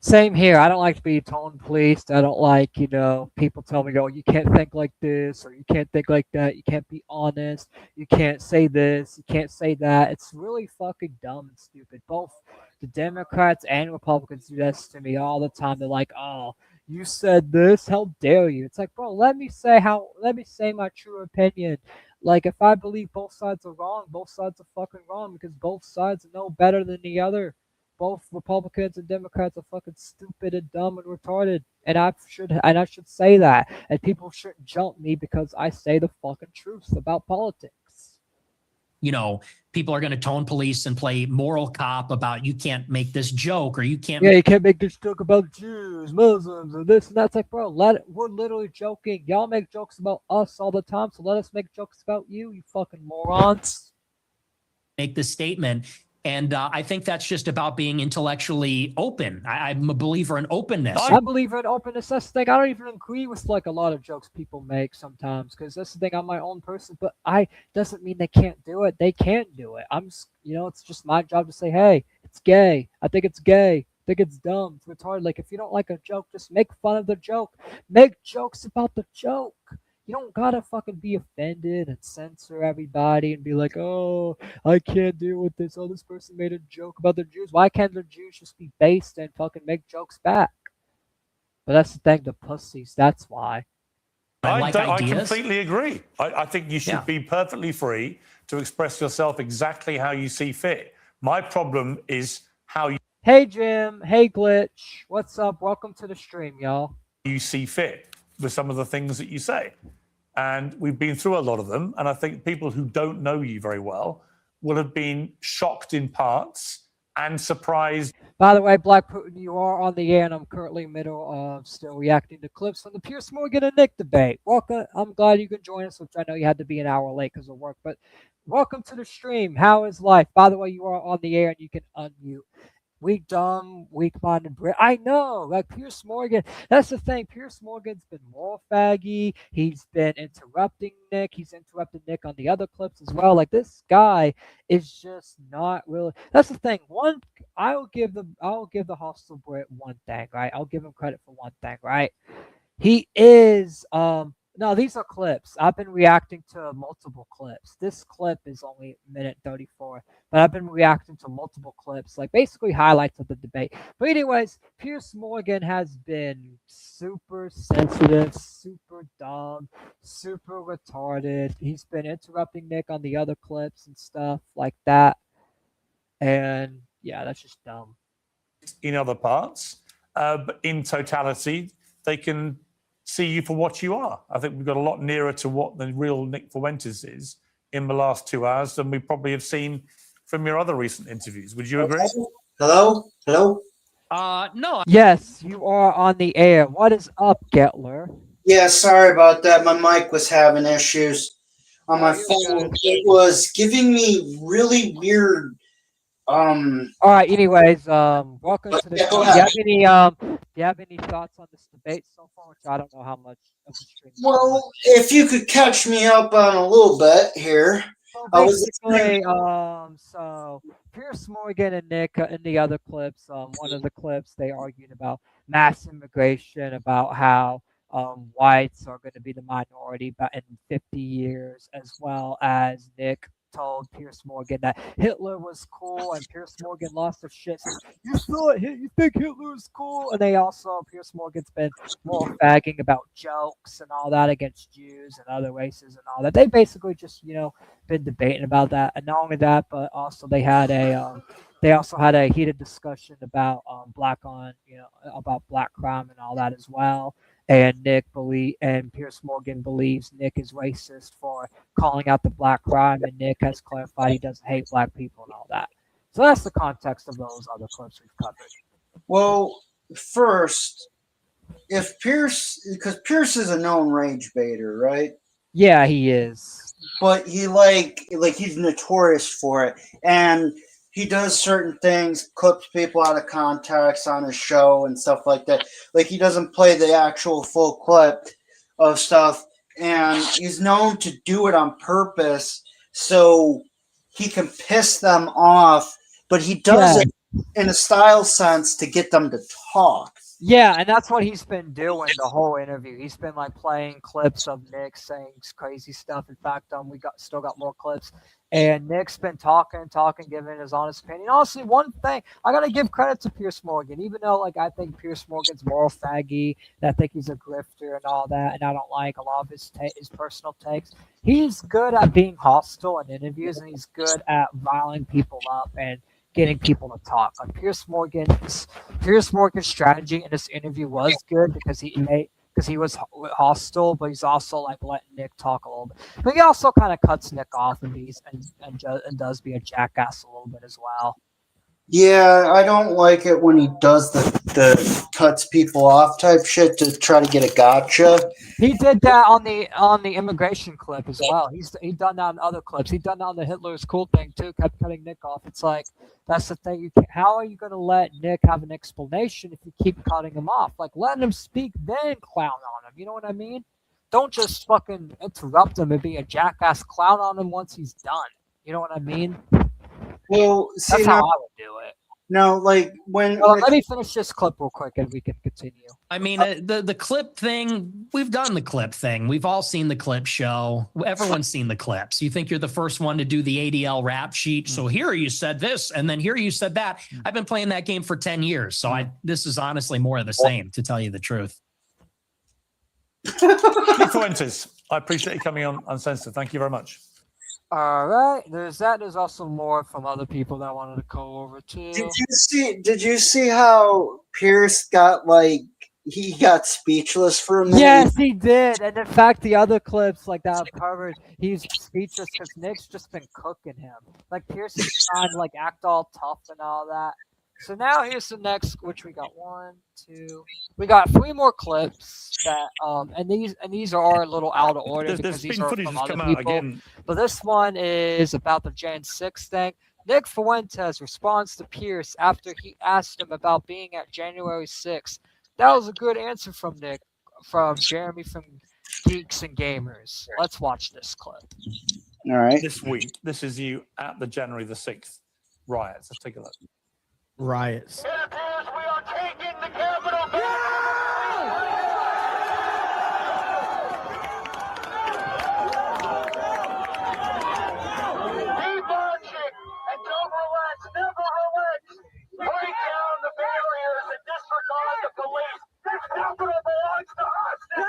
Same here. I don't like to be tone policed. I don't like, people tell me, "Oh, you can't think like this," or "You can't think like that. You can't be honest. You can't say this. You can't say that." It's really fucking dumb and stupid. Both the Democrats and Republicans do this to me all the time. They're like, "Oh, you said this. How dare you?" It's like, bro, let me say my true opinion. Like, if I believe both sides are wrong, both sides are fucking wrong because both sides know better than the other. Both Republicans and Democrats are fucking stupid and dumb and retarded, and I should say that, and people shouldn't jump me because I say the fucking truth about politics. People are going to tone police and play moral cop about you can't make this joke or you can't. Yeah, you can't make this joke about Jews, Muslims, and this and that. It's like, bro, we're literally joking. Y'all make jokes about us all the time, so let us make jokes about you fucking morons. Make this statement. And I think that's just about being intellectually open. I'm a believer in openness. I believe in openness. That's the thing. I don't even agree with like a lot of jokes people make sometimes because that's the thing. I'm my own person, but doesn't mean they can't do it. They can do it. I'm just, it's just my job to say, hey, it's gay. I think it's gay. I think it's dumb. It's retarded. Like if you don't like a joke, just make fun of the joke. Make jokes about the joke. You don't gotta fucking be offended and censor everybody and be like, "Oh, I can't deal with this. Oh, this person made a joke about the Jews. Why can't the Jews just be based and fucking make jokes back?" But that's the thing, the pussies. That's why. I completely agree. I think you should be perfectly free to express yourself exactly how you see fit. My problem is how you. Hey, Jim. Hey, Glitch. What's up? Welcome to the stream, y'all. You see fit with some of the things that you say. And we've been through a lot of them. And I think people who don't know you very well will have been shocked in parts and surprised. By the way, Black Putin, you are on the air, and I'm currently middle of still reacting to clips from the Piers Morgan and Nick debate. Welcome. I'm glad you could join us, which I know you had to be an hour late because of work. But welcome to the stream. How is life? By the way, you are on the air, and you can unmute. Weak, dumb, weak-minded Brit. I know, like Piers Morgan. That's the thing. Piers Morgan's been moral faggy. He's been interrupting Nick. He's interrupted Nick on the other clips as well. Like this guy is just not really. That's the thing. I'll give the hostile Brit one thing, right? I'll give him credit for one thing, right? He is no, these are clips. I've been reacting to multiple clips. This clip is only a minute 34, but I've been reacting to multiple clips, like basically highlights of the debate. But anyways, Piers Morgan has been super sensitive, super dumb, super retarded. He's been interrupting Nick on the other clips and stuff like that. And yeah, that's just dumb. In other parts, but in totality, they can see you for what you are. I think we've got a lot nearer to what the real Nick Fuentes is in the last 2 hours than we probably have seen from your other recent interviews. Would you agree? Hello? No. Yes, you are on the air. What is up, Getler? Yeah, sorry about that. My mic was having issues on my you're phone. good. It was giving me really weird. All right. Anyways, welcome to the Yeah, show. go Do you ahead. have any thoughts on this debate so far? Which I don't know how much of the stream. Well, if you could catch me up on a little bit here. So I was basically, so Pierce Morgan and Nick in the other clips, one of the clips they argued about mass immigration, about how whites are going to be the minority in 50 years, as well as Nick told Pierce Morgan that Hitler was cool, and Pierce Morgan lost his shit. Says, you think Hitler is cool? And they also, Pierce Morgan's been more fagging about jokes and all that against Jews and other races and all that. They basically just, been debating about that, and not only that, but also they also had a heated discussion about about black crime and all that as well. And Pierce Morgan believes Nick is racist for calling out the black crime, and Nick has clarified he doesn't hate black people and all that. So that's the context of those other clips we've covered. Well, first, if because Pierce is a known rage baiter, right? Yeah, he is. But he he's notorious for it, and he does certain things, clips people out of context on his show and stuff like that. Like, he doesn't play the actual full clip of stuff, and he's known to do it on purpose so he can piss them off, but he does it in a style sense to get them to talk. Yeah, and that's what he's been doing the whole interview. He's been playing clips of Nick saying crazy stuff. In fact, we still got more clips, and Nick's been talking, giving his honest opinion. Honestly, one thing I gotta give credit to Pierce Morgan, even though I think Pierce Morgan's moral faggy, and I think he's a grifter and all that, and I don't like a lot of his personal takes. He's good at being hostile in interviews, and he's good at riling people up and getting people to talk. Pierce Morgan's strategy in this interview was good because he was hostile, but he's also letting Nick talk a little bit. But he also kind of cuts Nick off and does be a jackass a little bit as well. Yeah, I don't like it when he does the cuts people off type shit to try to get a gotcha. He did that on the immigration clip as well. He done that on other clips. He done that on the Hitler's cool thing too. Kept cutting Nick off. It's like, that's the thing. How are you going to let Nick have an explanation if you keep cutting him off? Let him speak, then clown on him. You know what I mean? Don't just fucking interrupt him and be a jackass clown on him once he's done. You know what I mean? Well, see, that's how I would do it. No, let me finish this clip real quick and we can continue. I mean, the clip thing, we've done the clip thing. We've all seen the clip show. Everyone's seen the clips. You think you're the first one to do the ADL rap sheet. So here you said this, and then here you said that. I've been playing that game for 10 years. So this is honestly more of the same, to tell you the truth. Fuentes, I appreciate you coming on Uncensored. Thank you very much. All right, there's that. There's also more from other people that I wanted to go over too. Did you see how Piers got he got speechless for a minute? Yes, he did. And in fact, the other clips that I've covered, he's speechless because Nick's just been cooking him. Piers is trying to act all tough and all that. So now here's the next, which we got we got 3 more clips that and these are a little out of order because these are from other people. But this one is about the Jan 6 thing. Nick Fuentes responds to Piers after he asked him about being at January 6th. That was a good answer from Jeremy from Geeks and Gamers. Let's watch this clip. All right. This week, this is you at the January the 6th riots. Let's take a look. Riots. It appears we are taking the Capitol back. Keep marching and don't relax. Never relax. Break down the barriers and disregard the police. This Capitol belongs to us now.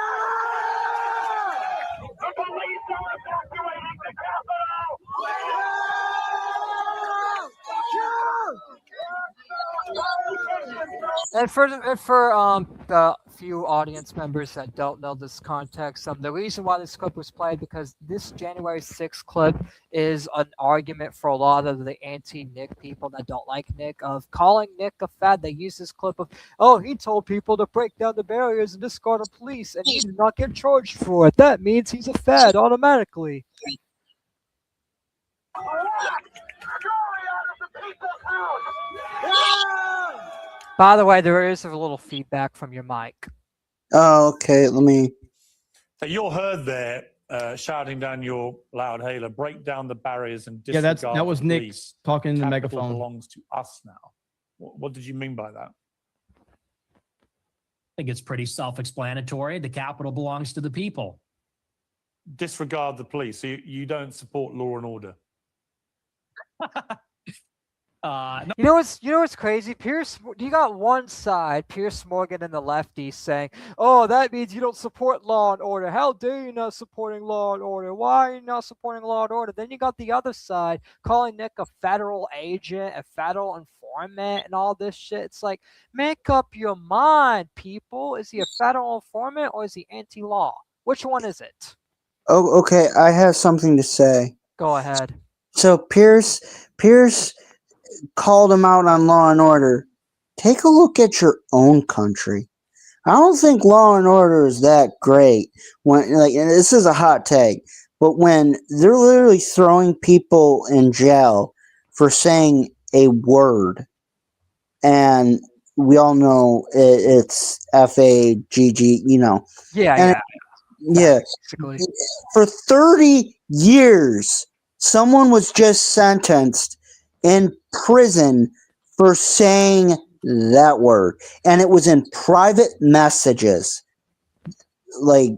The police are evacuating the Capitol. And for the few audience members that don't know this context, the reason why this clip was played because this January 6th clip is an argument for a lot of the anti-Nick people that don't like Nick of calling Nick a fad. They use this clip of, oh, he told people to break down the barriers and discard the police, and he did not get charged for it. That means he's a fad automatically. By the way, there is a little feedback from your mic. Oh, okay. Let me. So you're heard there shouting down your loud hailer, break down the barriers and Yeah, disregard that was the Nick police. talking in the Capital megaphone. belongs to us now. What did you mean by that? I think it's pretty self-explanatory. The capital belongs to the people. Disregard the police. So you don't support law and order. No, You know what's crazy? Piers, you got one side, Piers Morgan and the lefties saying, "Oh, that means you don't support law and order. How dare you not supporting law and order? Why are you not supporting law and order?" Then you got the other side calling Nick a federal agent, a federal informant, and all this shit. It's like, make up your mind, people. Is he a federal informant or is he anti-law? Which one is it? Oh, okay. I have something to say. Go ahead. So Pierce called him out on Law and Order. Take a look at your own country. I don't think Law and Order is that great. When and this is a hot take, but when they're literally throwing people in jail for saying a word, and we all know it's FAGG, Yeah, and yeah, basically. for 30 years, someone was just sentenced in prison for saying that word. And it was in private messages. Like,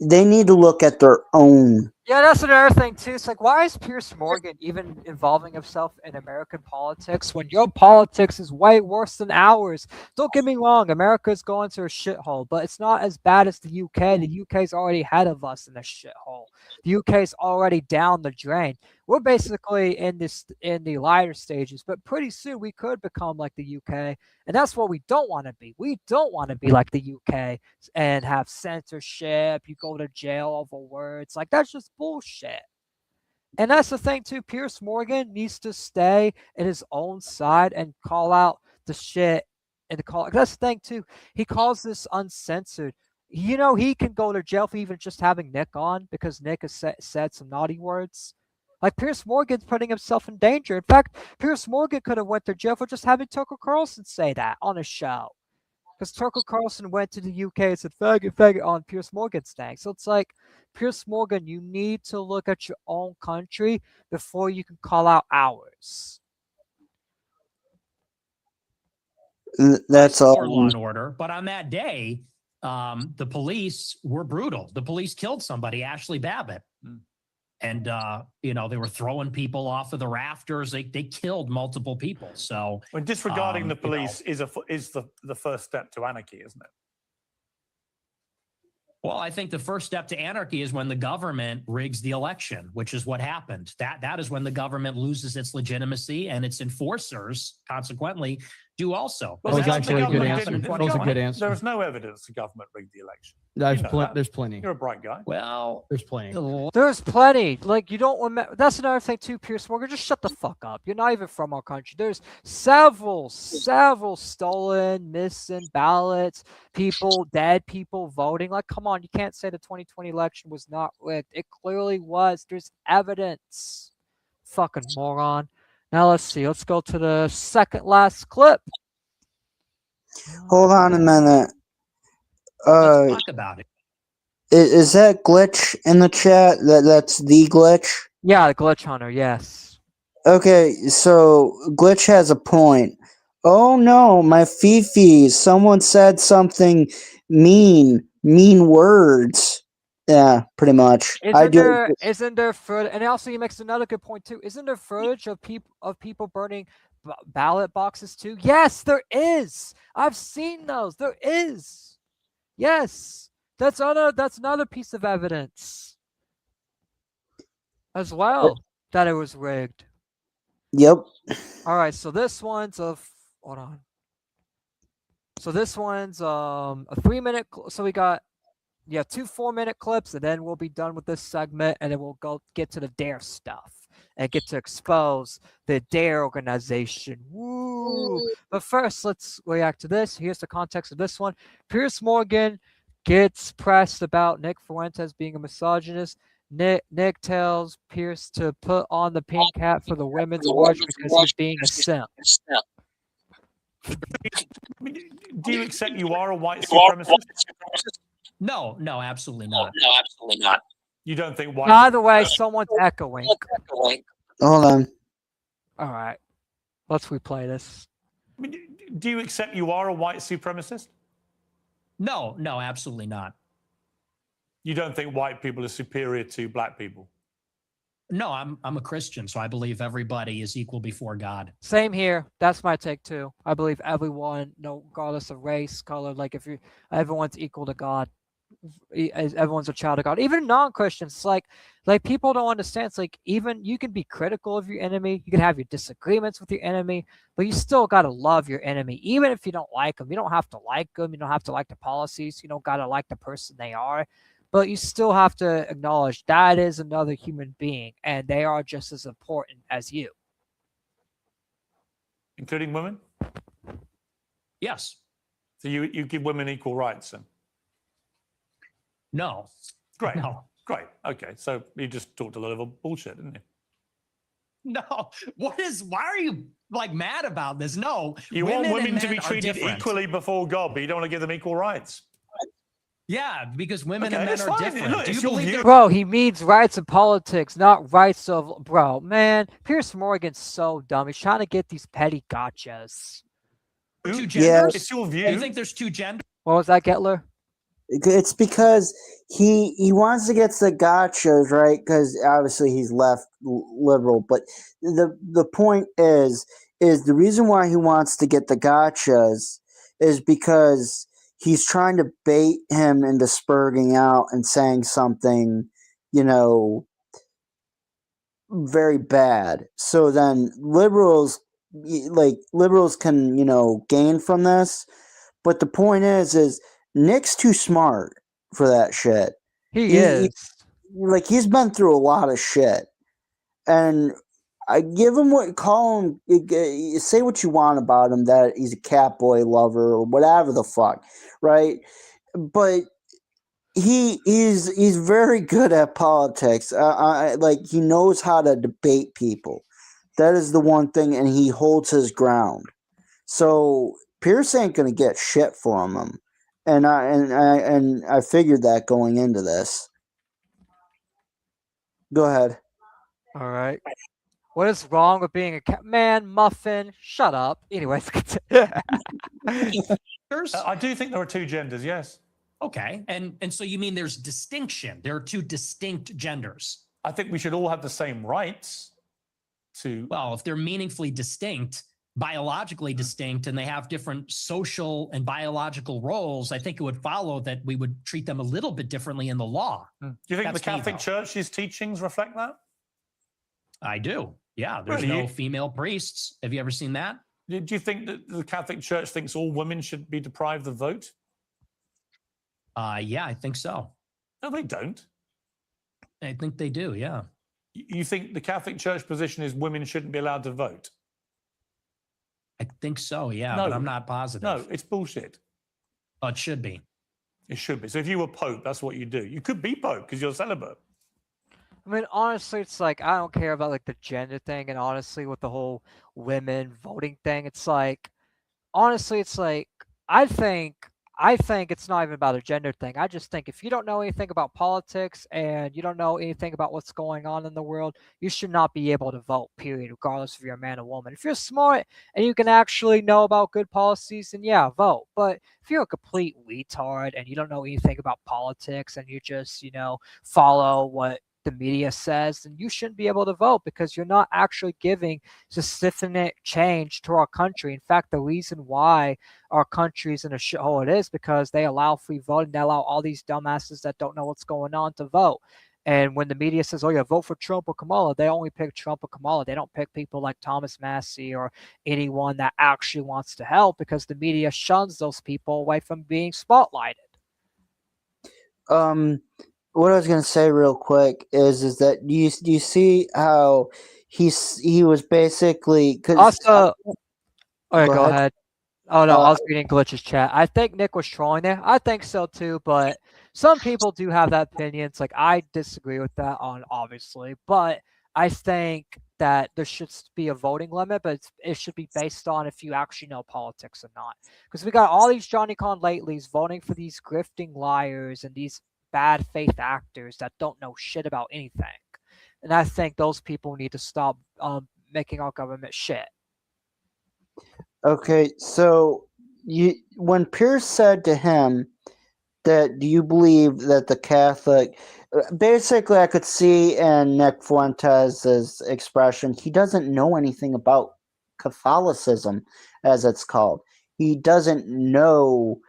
they need to look at their own. Yeah, that's another thing too. It's like, why is Piers Morgan even involving himself in American politics when your politics is way worse than ours? Don't get me wrong, America's going to a shithole, but it's not as bad as the UK. The UK's already ahead of us in a shithole. The UK's already down the drain. We're basically in the lighter stages, but pretty soon we could become like the UK, and that's what we don't want to be. We don't want to be like the UK and have censorship. You go to jail over words. Like, that's just bullshit. And that's the thing too. Piers Morgan needs to stay in his own side and call out the shit and call. That's the thing too. He calls this uncensored. He can go to jail for even just having Nick on because Nick has said some naughty words. Like, Piers Morgan's putting himself in danger. In fact, Piers Morgan could have went to jail for just having Tucker Carlson say that on a show. Because Tucker Carlson went to the UK and said, faggot, faggot on Piers Morgan's thing. So it's like, Piers Morgan, you need to look at your own country before you can call out ours. That's Law all. and order. But on that day, the police were brutal. The police killed somebody, Ashley Babbitt. And, they were throwing people off of the rafters. They killed multiple people. So when disregarding the police is the first step to anarchy, isn't it? Well, I think the first step to anarchy is when the government rigs the election, which is what happened. That is when the government loses its legitimacy and its enforcers, consequently, do also. That was actually a good answer. answer. That was a good answer. There was no evidence the government rigged the election. There's plenty. You're a bright guy. Well, There's plenty. There's plenty. Like, you don't remember. That's another thing too, Piers Morgan. Just shut the fuck up. You're not even from our country. There's several stolen, missing ballots, dead people voting. Like, come on. You can't say the 2020 election was not rigged. It clearly was. There's evidence. Fucking moron. Now let's see. Let's go to the second last clip. Hold on a minute. let's talk about it. Is that glitch in the chat? That's the glitch? Yeah, the glitch hunter, yes. Okay, so glitch has a point. Oh no, my Fifi, someone said something mean words. Yeah, pretty much. Isn't there footage? And also, he makes another good point too. Isn't there footage of people burning ballot boxes too? Yes, there is. I've seen those. There is. Yes, that's another piece of evidence as well that it was rigged. Yep. All right, so this one's of hold on. So this one's a 3-minute. So we got 2 4-minute clips, and then we'll be done with this segment, and then we'll go get to the Dare stuff and get to expose the Dare organization. Woo! But first, let's react to this. Here's the context of this one. Piers Morgan gets pressed about Nick Fuentes being a misogynist. Nick tells Piers to put on the pink hat for the women's march because he's being a simp. I mean, do you accept you are a white supremacist? No, absolutely not. You don't think white? By the way, someone's echoing. Hold on. All right, let's replay this. I mean, do you accept you are a white supremacist? No, absolutely not. You don't think white people are superior to black people? No, I'm a Christian, so I believe everybody is equal before God. Same here. That's my take too. I believe everyone, no, regardless of race, color, like everyone's equal to God. Everyone's a child of God. Even non-Christians, like people don't understand. It's like even you can be critical of your enemy. You can have your disagreements with your enemy, but you still gotta love your enemy, even if you don't like them. You don't have to like them. You don't have to like the policies. You don't gotta like the person they are. But you still have to acknowledge that is another human being, and they are just as important as you. Including women? Yes. So you give women equal rights then? No. Great. No. Great. Okay. So you just talked a lot of bullshit, didn't you? No. Why are you like mad about this? No. You want women to be are treated different. equally before God, but you don't want to give them equal rights. Yeah, because women Okay, and men that's are fine. different. Look, Do you it's your believe view. there- Bro, he means rights in politics, not rights of bro. Man, Piers Morgan's so dumb. He's trying to get these petty gotchas. two Yeah. genders? It's your Do you view. think there's two genders? What was that, Getler? It's because he wants to get the gotchas, right? Because obviously he's left liberal, but the point is the reason why he wants to get the gotchas is because he's trying to bait him into spurting out and saying something, very bad. So then liberals can, gain from this. But the point is Nick's too smart for that shit. He is. He's been through a lot of shit. And I give him say what you want about him, that he's a Catboy lover or whatever the fuck, right? But he's very good at politics. He knows how to debate people. That is the one thing, and he holds his ground. So Pierce ain't gonna get shit from him, and I figured that going into this. Go ahead. All right. What is wrong with being a man muffin? Shut up. Anyways. I do think there are two genders, yes. Okay. And so you mean there's distinction. There are two distinct genders. I think we should all have the same rights to. Well, if they're meaningfully distinct, biologically distinct, and they have different social and biological roles, I think it would follow that we would treat them a little bit differently in the law. Do you think That's the Catholic me, though. Church's teachings reflect that? I do. Yeah. There's Really? no female priests. Have you ever seen that? Do you think that the Catholic Church thinks all women should be deprived of vote? Yeah, I think so. No, they don't. I think they do. Yeah. You think the Catholic Church position is women shouldn't be allowed to vote? I think so. Yeah. No. But I'm not positive. No, it's bullshit. Oh, it should be. It should be. So if you were Pope, that's what you do. You could be Pope because you're celibate. I mean, honestly, it's like I don't care about like the gender thing, and honestly, with the whole women voting thing, it's like honestly, it's like I think it's not even about a gender thing. I just think if you don't know anything about politics and you don't know anything about what's going on in the world, you should not be able to vote, period, regardless if you're a man or woman. If you're smart and you can actually know about good policies, then yeah, vote. But if you're a complete retard and you don't know anything about politics and you just, follow what the media says, then you shouldn't be able to vote because you're not actually giving systemic change to our country. In fact, the reason why our country's in a shithole it is because they allow free voting. They allow all these dumbasses that don't know what's going on to vote. And when the media says, "Oh yeah, vote for Trump or Kamala," they only pick Trump or Kamala. They don't pick people like Thomas Massey or anyone that actually wants to help, because the media shuns those people away from being spotlighted. What I was gonna say real quick is that you see how he was basically Also, okay, Go go ahead. ahead. Oh no, Uh, I was reading Glitch's chat. I think Nick was trolling there. I think so too, but some people do have that opinion. It's like I disagree with that on obviously, but I think that there should be a voting limit, but it should be based on if you actually know politics or not. Because we got all these Johnny Con latelys voting for these grifting liars and these bad faith actors that don't know shit about anything. And I think those people need to stop making our government shit. Okay, so when Piers said to him that, do you believe that the Catholic, basically I could see in Nick Fuentes' expression, he doesn't know anything about Catholicism, as it's called. He doesn't know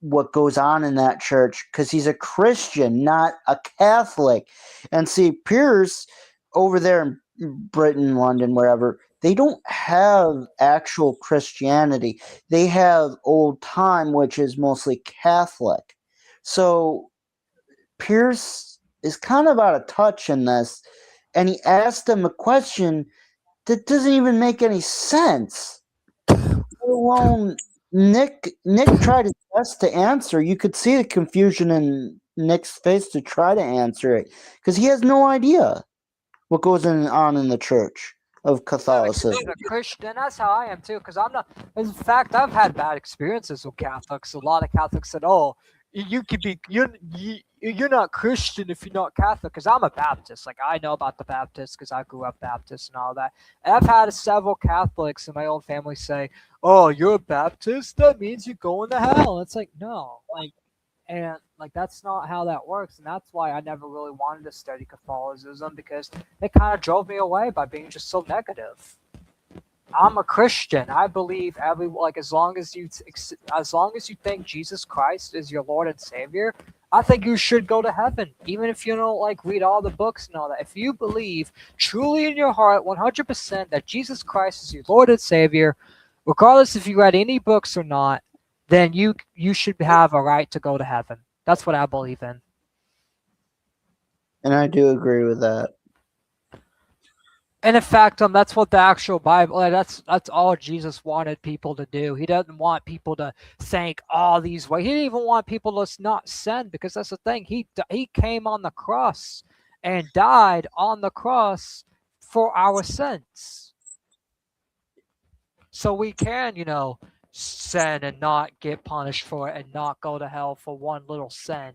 what goes on in that church because he's a Christian, not a Catholic. And see, Piers over there in Britain, London, wherever, they don't have actual Christianity. They have old time, which is mostly Catholic. So Pierce is kind of out of touch in this, and he asked him a question that doesn't even make any sense. Let alone Nick tried his best to answer. You could see the confusion in Nick's face to try to answer it because he has no idea what goes on in the church of Catholicism. Being a Christian, that's how I am too. Because I'm not. In fact, I've had bad experiences with Catholics. A lot of Catholics said, "Oh, you could be you're not Christian if you're not Catholic." Because I'm a Baptist. Like I know about the Baptists because I grew up Baptist and all that. And I've had several Catholics in my own family say, "Oh, you're a Baptist? That means you're going to hell." It's like no, and that's not how that works, and that's why I never really wanted to study Catholicism, because it kind of drove me away by being just so negative. I'm a Christian. I believe as long as you think Jesus Christ is your Lord and Savior, I think you should go to heaven, even if you don't read all the books and all that. If you believe truly in your heart 100% that Jesus Christ is your Lord and Savior, regardless if you read any books or not, then you should have a right to go to heaven. That's what I believe in. And I do agree with that. And in fact, that's what the actual Bible, that's all Jesus wanted people to do. He doesn't want people to think all these ways. He didn't even want people to not sin, because that's the thing. He came on the cross and died on the cross for our sins. So we can, sin and not get punished for it and not go to hell for one little sin.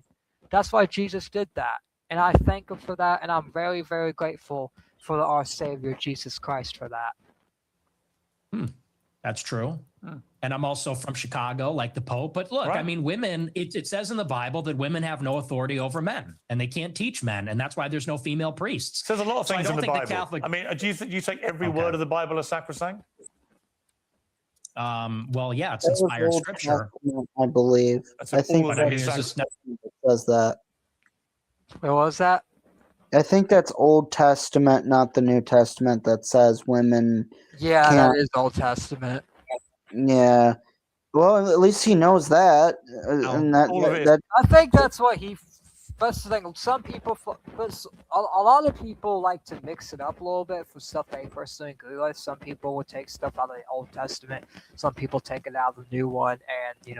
That's why Jesus did that. And I thank him for that. And I'm very, very grateful for our Savior, Jesus Christ, for that. That's true. And I'm also from Chicago, like the Pope. But look, Right. I mean, women, it says in the Bible that women have no authority over men, and they can't teach men. And that's why there's no female priests. There's a lot of So I things don't in the think Bible. the Catholic- I mean, do you take every Okay. word of the Bible as sacrosanct? Well, yeah, it's That was inspired Old scripture. Testament, I believe. That's I think all But I that mean, is there's sacrosanct. just says that. What was that? I think that's Old Testament, not the New Testament, that says women Yeah, can't. that is Old Testament. Yeah. Well, at least he knows that. And that, all of it is- that I think that's what that's the thing. Some people, a lot of people like to mix it up a little bit for stuff they personally agree with. Some people will take stuff out of the Old Testament. Some people take it out of the new one. And,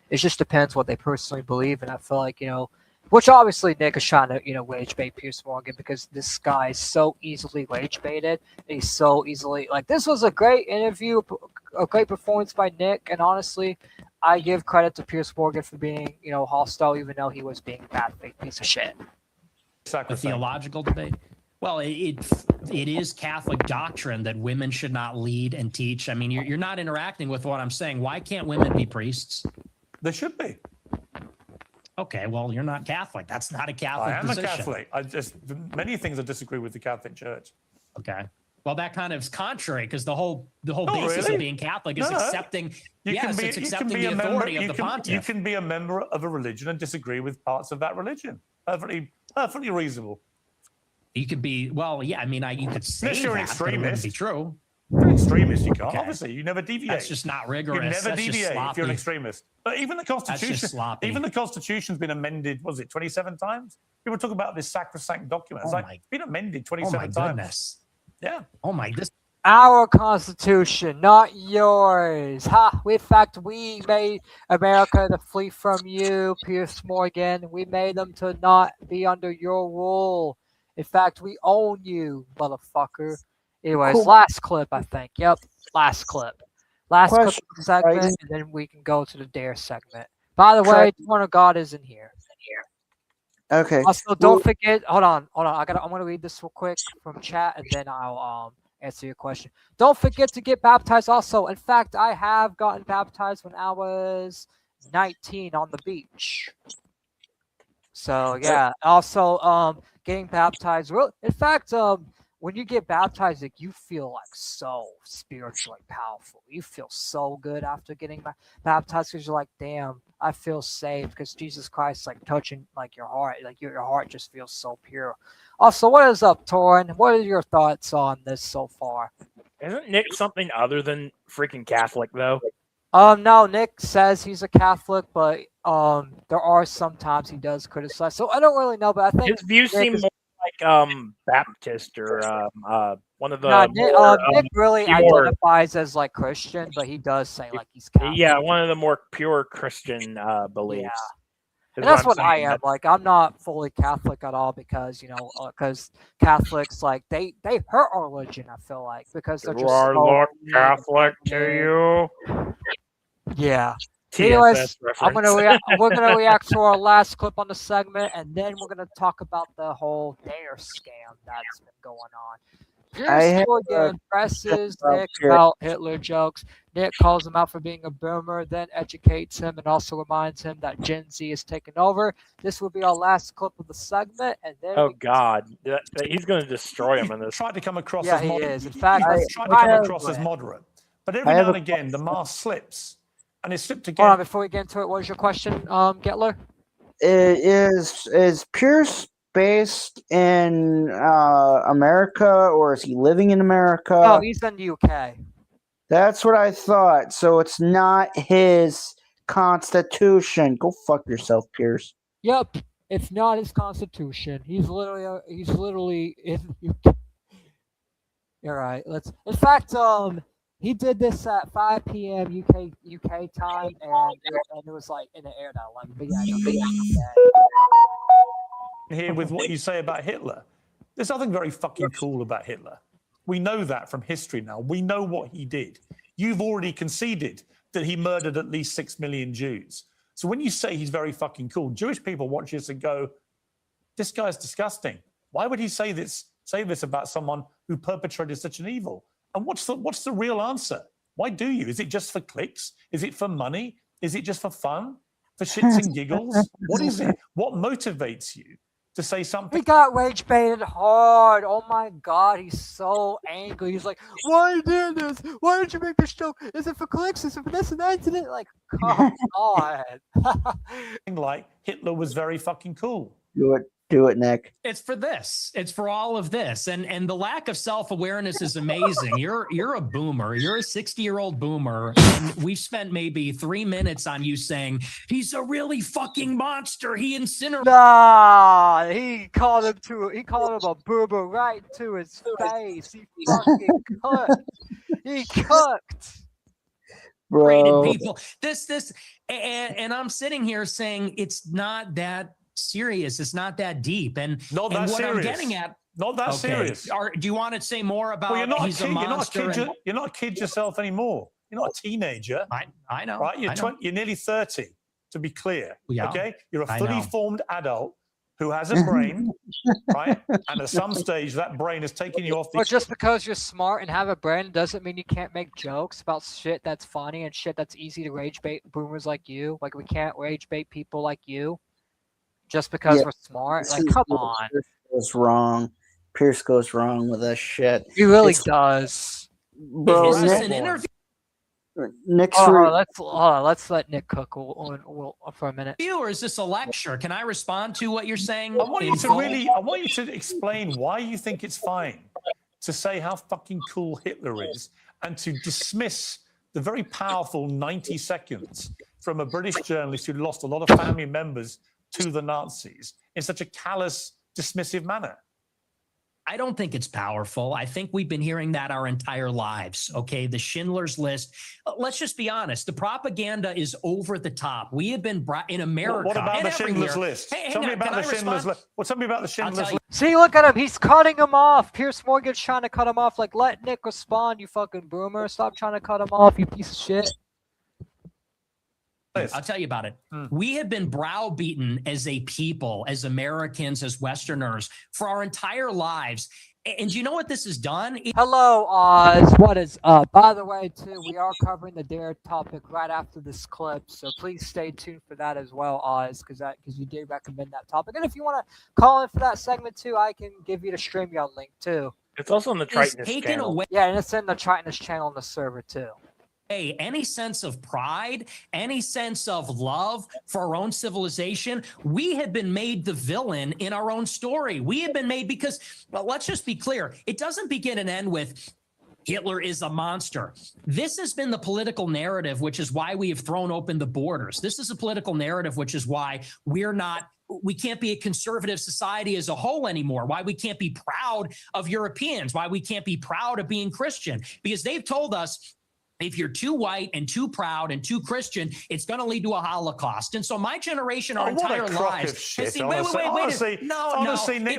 it just depends what they personally believe. And I feel like, which obviously Nick is trying to, rage bait Piers Morgan, because this guy is so easily rage baited. He's so easily, this was a great interview, a great performance by Nick. And honestly, I give credit to Piers Morgan for being, hostile, even though he was being a bad fake piece of shit. a Sacrosanct. theological debate. Well, it is Catholic doctrine that women should not lead and teach. I mean, you're not interacting with what I'm saying. Why can't women be priests? There should be. Okay, well, you're not Catholic. That's not a Catholic I am position. a Catholic. Many things I disagree with the Catholic Church. Okay. Well, that kind of is contrary, because the whole basis really? of being Catholic is No. accepting. It's accepting the authority of the pontiff. You can be a member of a religion and disagree with parts of that religion. Perfectly reasonable. You could be, well, yeah, I mean, you could say Unless you're an that, but it wouldn't extremist. be true. If you're an extremist, you can't. Okay. Obviously, you never deviate. That's just not You rigorous. never That's just deviate if sloppy. you're an extremist. But even the That's Constitution, just sloppy. even the Constitution's been amended. Was it 27 times? People talk about this sacrosanct document. It's it's been amended 27 times. Goodness. Yeah. Oh my. This. Our Constitution, not yours. Ha! In fact, we made America to flee from you, Piers Morgan. We made them to not be under your rule. In fact, we own you, motherfucker. Anyways, Cool. last clip, I think. Yep, last clip. Last clip of Question, the segment, right? and then we can go to the Dare segment. By the way, Throne of God isn't here. Okay. Also, don't forget. Hold on. I'm gonna read this real quick from chat, and then I'll answer your question. Don't forget to get baptized. Also, in fact, I have gotten baptized when I was 19 on the beach. So yeah. Also, getting baptized. In fact, when you get baptized, like, you feel like so spiritually powerful. You feel so good after getting baptized because you're like, damn, I feel saved because Jesus Christ like touching like your heart, like your heart just feels so pure. Also, what is up, Torin? What are your thoughts on this so far? Isn't Nick something other than freaking Catholic though? No, Nick says he's a Catholic, but there are sometimes he does criticize. So I don't really know, but I think His views Nick seem is- more like Baptist or one of the No, more, Nick really pure- identifies as like Christian, but he does say like he's Catholic. yeah, one of the more pure Christian beliefs. Yeah. is And that's I'm what I saying. am. Like, I'm not fully Catholic at all because, because Catholics, like, they hurt our religion, I feel like, because they're You just are so not mean Catholic and to mean. you. Yeah. TSS Anyways, reference. we're gonna react to our last clip on the segment, and then we're gonna talk about the whole Dare scam that's been going on. I Piers have Morgan presses about Nick Piers. about Hitler jokes. Nick calls him out for being a boomer, then educates him and also reminds him that Gen Z is taking over. This will be our last clip of the segment, and then Oh God, he's going to destroy him in this. Tried to come across Yeah, as he moderate. is. In fact, tried to come across as moderate. But every I have now and a again, the mask slips. And it slipped hold on, again. before we get into it, what was your question, Getler? Is Pierce based in America, or is he living in America? Oh, he's in the UK. That's what I thought. So it's not his constitution. Go fuck yourself, Pierce. Yep, it's not his constitution. He's literally in. All right, let's. In fact, he did this at 5 p.m. UK time, and it was like in the air at 11. But yeah, Here with what you say about Hitler. There's nothing very fucking cool about Hitler. We know that from history now. We know what he did. You've already conceded that he murdered at least 6 million Jews. So when you say he's very fucking cool, Jewish people watch this and go, this guy's disgusting. Why would he say this about someone who perpetrated such an evil? And what's the real answer? Why do you? Is it just for clicks? Is it for money? Is it just for fun? For shits and giggles? What is it? What motivates you to say something? he got rage baited hard. Oh my god, he's so angry. He's like, "Why you did this? Why did you make this joke? Is it for clicks? Is it for this and that? Isn't it?" Like, come on. Like Hitler was very fucking cool. Do it, Nick. It's for this. It's for all of this. And the lack of self-awareness is amazing. You're a boomer. You're a 60-year-old boomer. And we've spent maybe 3 minutes on you saying, he's a really fucking monster. He incinerated. Nah, he called him a boomer right to his face. He fucking cooked. He cooked. Bro. people. And I'm sitting here saying it's not that serious. It's not that deep. And Not that and what serious. I'm getting at. Not that Okay. serious. Do you want to say more about? Well, you're not he's a kid. a monster. You're not a kid yourself anymore. You're not a teenager. I know. Right? You're I know. You're nearly 30. To be clear. Yeah, okay. You're a I fully know. formed adult who has a brain, right? And at some stage, that brain has taken you off the. But just because you're smart and have a brain doesn't mean you can't make jokes about shit that's funny and shit that's easy to rage bait boomers like you. Like, we can't rage bait people like you just because we're smart. Like, come on. Pierce goes wrong with this shit. He really does. Bro, Is this Nick, an interview? Nick's let's let Nick cook for a minute. Or is this a lecture? Can I respond to what you're saying? I want you to explain why you think it's fine to say how fucking cool Hitler is and to dismiss the very powerful 90 seconds from a British journalist who lost a lot of family members to the Nazis in such a callous, dismissive manner. I don't think it's powerful. I think we've been hearing that our entire lives. Okay. The Schindler's List. Let's just be honest. The propaganda is over the top. We have been in America. What about and the Schindler's List? Tell me about the Schindler's List. Well, tell me about the Schindler's List. See, look at him. He's cutting him off. Piers Morgan's trying to cut him off. Like, let Nick respond, you fucking boomer. Stop trying to cut him off, you piece of shit. I'll tell you about it. We have been browbeaten as a people, as Americans, as Westerners for our entire lives. And you know what this has done? Hello, Oz. What is up? By the way, too, we are covering the Dare topic right after this clip, so please stay tuned for that as well, Oz, because you did recommend that topic. And if you want to call in for that segment too, I can give you the StreamYard link too. It's also on the Tritonist channel. Yeah, and it's in the Tritonist channel on the server too. Hey, any sense of pride, any sense of love for our own civilization, we have been made the villain in our own story. We have been made because, well, let's just be clear. It doesn't begin and end with Hitler is a monster. This has been the political narrative, which is why we have thrown open the borders. This is a political narrative, which is why we can't be a conservative society as a whole anymore, why we can't be proud of Europeans, why we can't be proud of being Christian, because they've told us if you're too white and too proud and too Christian, it's going to lead to a Holocaust. And so my generation, our entire lives, Nick it's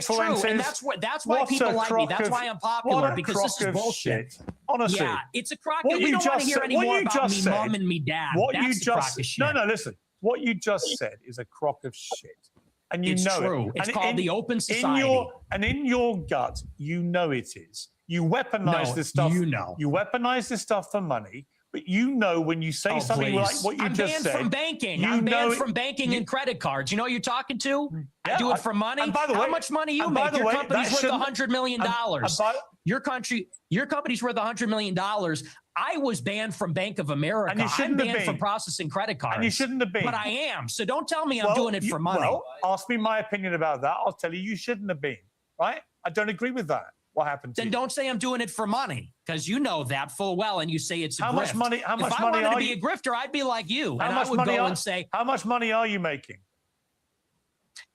true, and that's why people like me. That's why I'm popular, because this is bullshit. Honestly, yeah, it's a crock. You don't want to hear any more about me mom and me dad. That's a crock of shit. No, listen. What you just said is a crock of shit. And you know true. It. It's called the open society. In your gut, you know it is. You weaponize this stuff. You weaponize this stuff for money, but you know when you say something like what you just said. I'm banned from banking. I'm banned from banking and credit cards. You know who you're talking to? Yeah, I do it for money. And by the way, how much money you make? Your company's worth $100 million. Your company's worth $100 million. I was banned from Bank of America. And you shouldn't I'm have banned been. from processing credit cards. And you shouldn't have been. But I am. So don't tell me I'm doing it for money. Well, ask me my opinion about that. I'll tell you shouldn't have been. Right? I don't agree with that. What happened to you? Then don't say I'm doing it for money, because you know that full well, and you say it's a grift. How much money if I wanted to be a grifter, I'd be like you, and I would go and say, how much money are you making?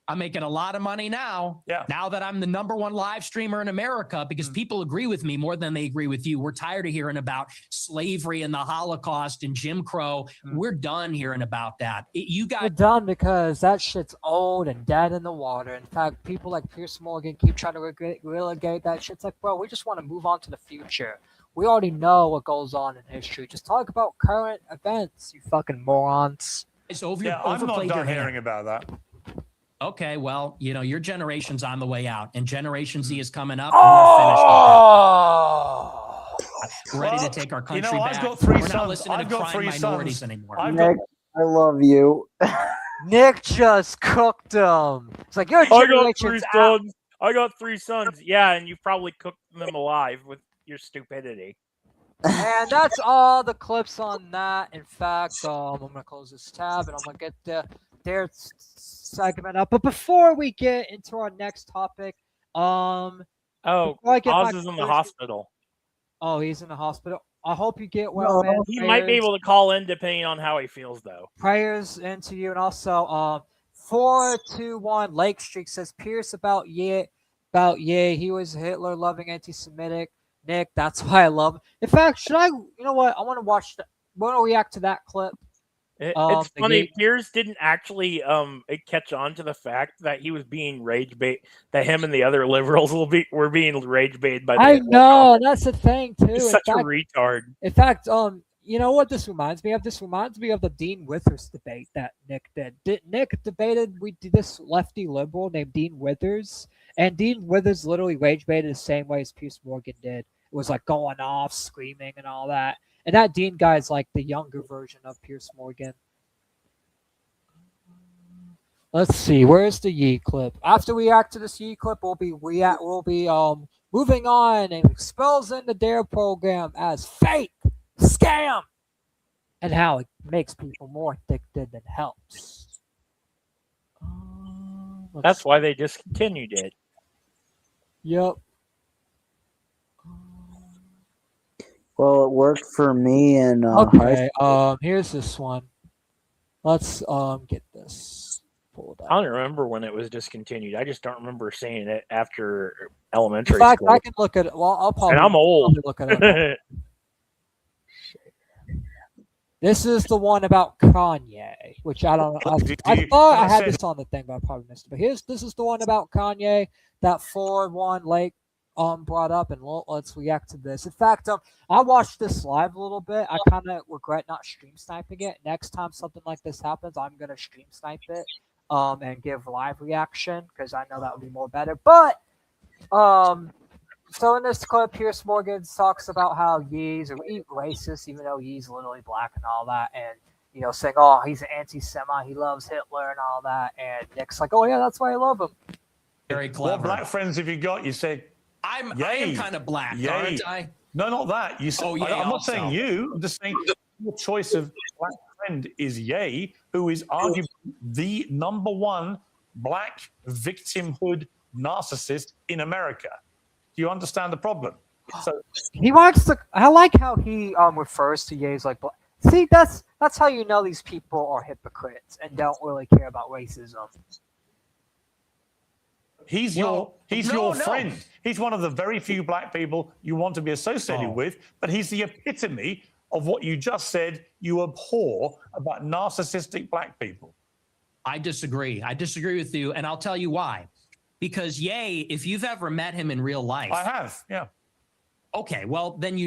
I'm making a lot of money now. Yeah. Now that I'm the #1 live streamer in America, because people agree with me more than they agree with you. We're tired of hearing about slavery and the Holocaust and Jim Crow. We're done hearing about that. We're done because that shit's old and dead in the water. In fact, people like Piers Morgan keep trying to relegate that shit. It's like, bro, we just want to move on to the future. We already know what goes on in history. Just talk about current events, you fucking morons. I'm not done hearing about that. Okay, well, your generation's on the way out, and Generation Z is coming up, and we're finished. We're ready to take our country back. I've got three we're sons. not listening I've to got crime three minorities sons. anymore. Nick, I love you. Nick just cooked them. It's like your generation's out. I got 3 sons. Yeah, and you probably cooked them alive with your stupidity. And that's all the clips on that. In fact, I'm going to close this tab, and I'm going to get their segment up. But before we get into our next topic, Oz is in the hospital. Oh, he's in the hospital. I hope you get well, man. He might be able to call in depending on how he feels, though. Prayers into you, and also 421 Lake Streak says Piers about he was Hitler loving anti-Semitic. Nick, that's why I love him. In fact, should I? You know what? I want to react to that clip. It's funny. Piers didn't actually catch on to the fact that he was being rage bait. That him and the other liberals were being rage baited by. I know that's the thing too. He's such a retard. In fact, you know what this reminds me of? This reminds me of the Dean Withers debate that Nick did. Nick debated. We did this lefty liberal named Dean Withers, and Dean Withers literally rage baited the same way as Piers Morgan did. It was like going off, screaming, and all that. And that Dean guy is like the younger version of Piers Morgan. Let's see, where's the Yee clip? After we react to this Yee clip, we'll be moving on and exposing the Dare program as fake scam. and how it makes people more addicted than helps. That's why they discontinued it. Yep. Well, it worked for me in Okay. Here's this one. Let's get this pulled I up. don't remember when it was discontinued. I just don't remember seeing it after In elementary fact, school. I can look at it. Well, I'll probably. And I'm old. Look it up. This is the one about Kanye, which I don't know. I thought I had this on the thing, but I probably missed it. But this is the one about Kanye that Ford one Lake brought up, and let's react to this. In fact, I watched this live a little bit. I kind of regret not stream sniping it. Next time something like this happens, I'm gonna stream snipe it and give live reaction because I know that would be more better. But so in this clip, Piers Morgan talks about how Ye's racist, even though Ye's literally black and all that, and saying, "Oh, he's an anti-Semite, he loves Hitler and all that," and Nick's like, "Oh yeah, that's why I love him." Very clever. What black friends have you got? You said, I am kind of black, aren't I? No, not that. You said, Oh, Ye I'm not also. saying you. I'm just saying your choice of black friend is Ye, who is arguably the #1 black victimhood narcissist in America. Do you understand the problem? So He wants to. I like how he refers to Ye as like. See, that's how you know these people are hypocrites and don't really care about racism. he's your friend. He's one of the very few black people you want to be associated with, but he's the epitome of what you just said you abhor about narcissistic black people. I disagree. I disagree with you, and I'll tell you why. Because Ye, if you've ever met him in real life, I have, yeah. Okay, well then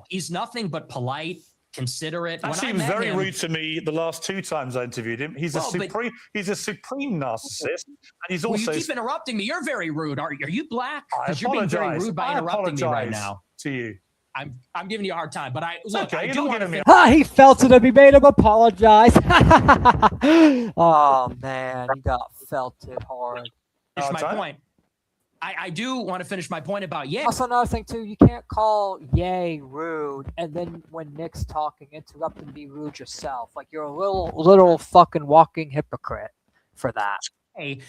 he's nothing but polite, considerate. Actually, he was very rude to me the last 2 times I interviewed him. He's a supreme narcissist, and he's also. You keep interrupting me. You're very rude. Are you black? Because you're being very rude by interrupting me right now. To you. I'm giving you a hard time, but he felt it. He made him apologize. Oh man, he got felted hard. Finish my point. I do want to finish my point about Ye. Also, another thing too, you can't call Ye rude, and then when Nick's talking, interrupt and be rude yourself. Like you're a little fucking walking hypocrite for that. Hey,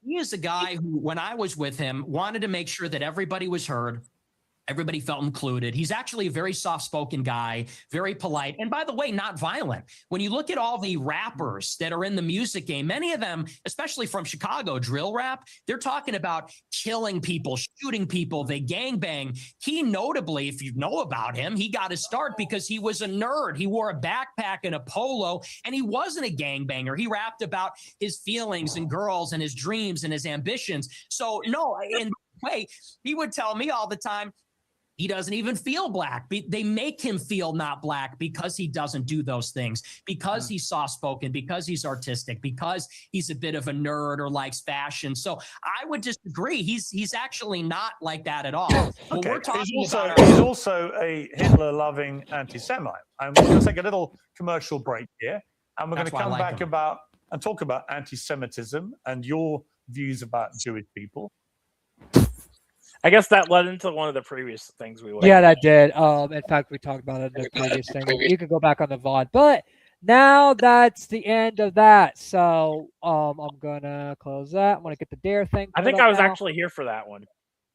he is a guy who, when I was with him, wanted to make sure that everybody was heard. Everybody felt included. He's actually a very soft-spoken guy, very polite, and by the way, not violent. When you look at all the rappers that are in the music game, many of them, especially from Chicago, drill rap, they're talking about killing people, shooting people, they gangbang. He notably, if you know about him, he got his start because he was a nerd. He wore a backpack and a polo, and he wasn't a gangbanger. He rapped about his feelings and girls and his dreams and his ambitions. So no, in way, he would tell me all the time, he doesn't even feel black. They make him feel not black because he doesn't do those things, because he's soft-spoken, because he's artistic, because he's a bit of a nerd or likes fashion. So I would disagree. He's actually not like that at all. Okay. We're talking he's also a Hitler-loving anti-Semite. And we're going to take a little commercial break here, and we're going to come back and talk about anti-Semitism and your views about Jewish people. I guess that led into one of the previous things we. Yeah, that did. In fact, we talked about it in the previous thing. You can go back on the VOD, but now that's the end of that. So I'm gonna close that. I'm gonna get the dare thing. I think I was actually here for that one.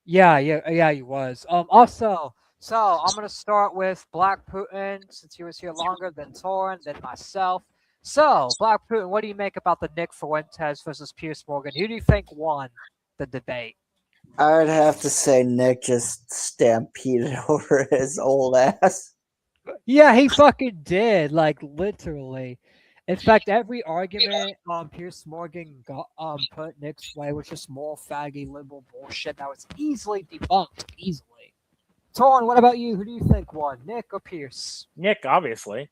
Yeah, you was. Also, so I'm gonna start with Black Putin since he was here longer than Torin, then myself. So Black Putin, what do you make about the Nick Fuentes versus Piers Morgan? Who do you think won the debate? I would have to say Nick just stampeded over his old ass. Yeah, he fucking did, like literally. In fact, every argument Piers Morgan got put Nick's way was just more faggy liberal bullshit that was easily debunked. Easily. Torn, what about you? Who do you think won, Nick or Piers? Nick, obviously.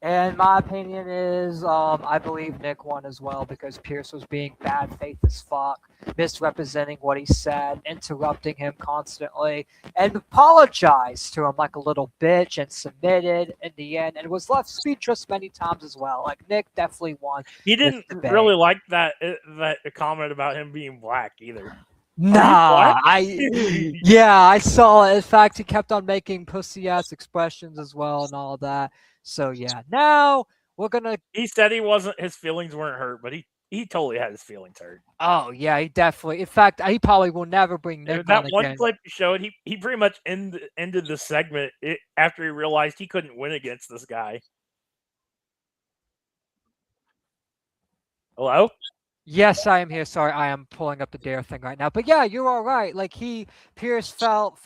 And my opinion is, I believe Nick won as well because Piers was being bad faith as fuck, misrepresenting what he said, interrupting him constantly, and apologized to him like a little bitch and submitted in the end, and was left speechless many times as well. Like Nick definitely won. He didn't really like that comment about him being black either. Nah, yeah, I saw it. In fact, he kept on making pussy ass expressions as well and all that. So yeah, now we're gonna. He said he wasn't. His feelings weren't hurt, but he totally had his feelings hurt. Oh yeah, he definitely. In fact, he probably will never bring Nick That on one again. clip you showed, he pretty much ended the segment after he realized he couldn't win against this guy. Hello? Yes, I am here. Sorry, I am pulling up the Dare thing right now. But yeah, you're all right. Like Pierce felt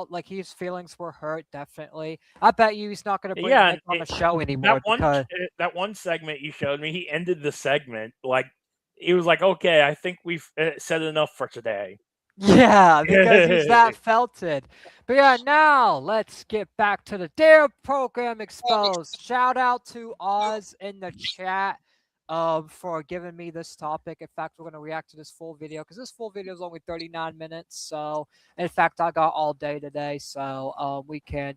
like his feelings were hurt. Definitely. I bet you he's not going to bring Yeah, Nick on the show anymore because that one segment you showed me, he ended the segment like he was like, "Okay, I think we've said enough for today." yeah, because he's that felted. But yeah, now let's get back to the Dare program exposed. Shout out to Oz in the chat. For giving me this topic. In fact, we're going to react to this full video because this full video is only 39 minutes. So, in fact, I got all day today. So, we can,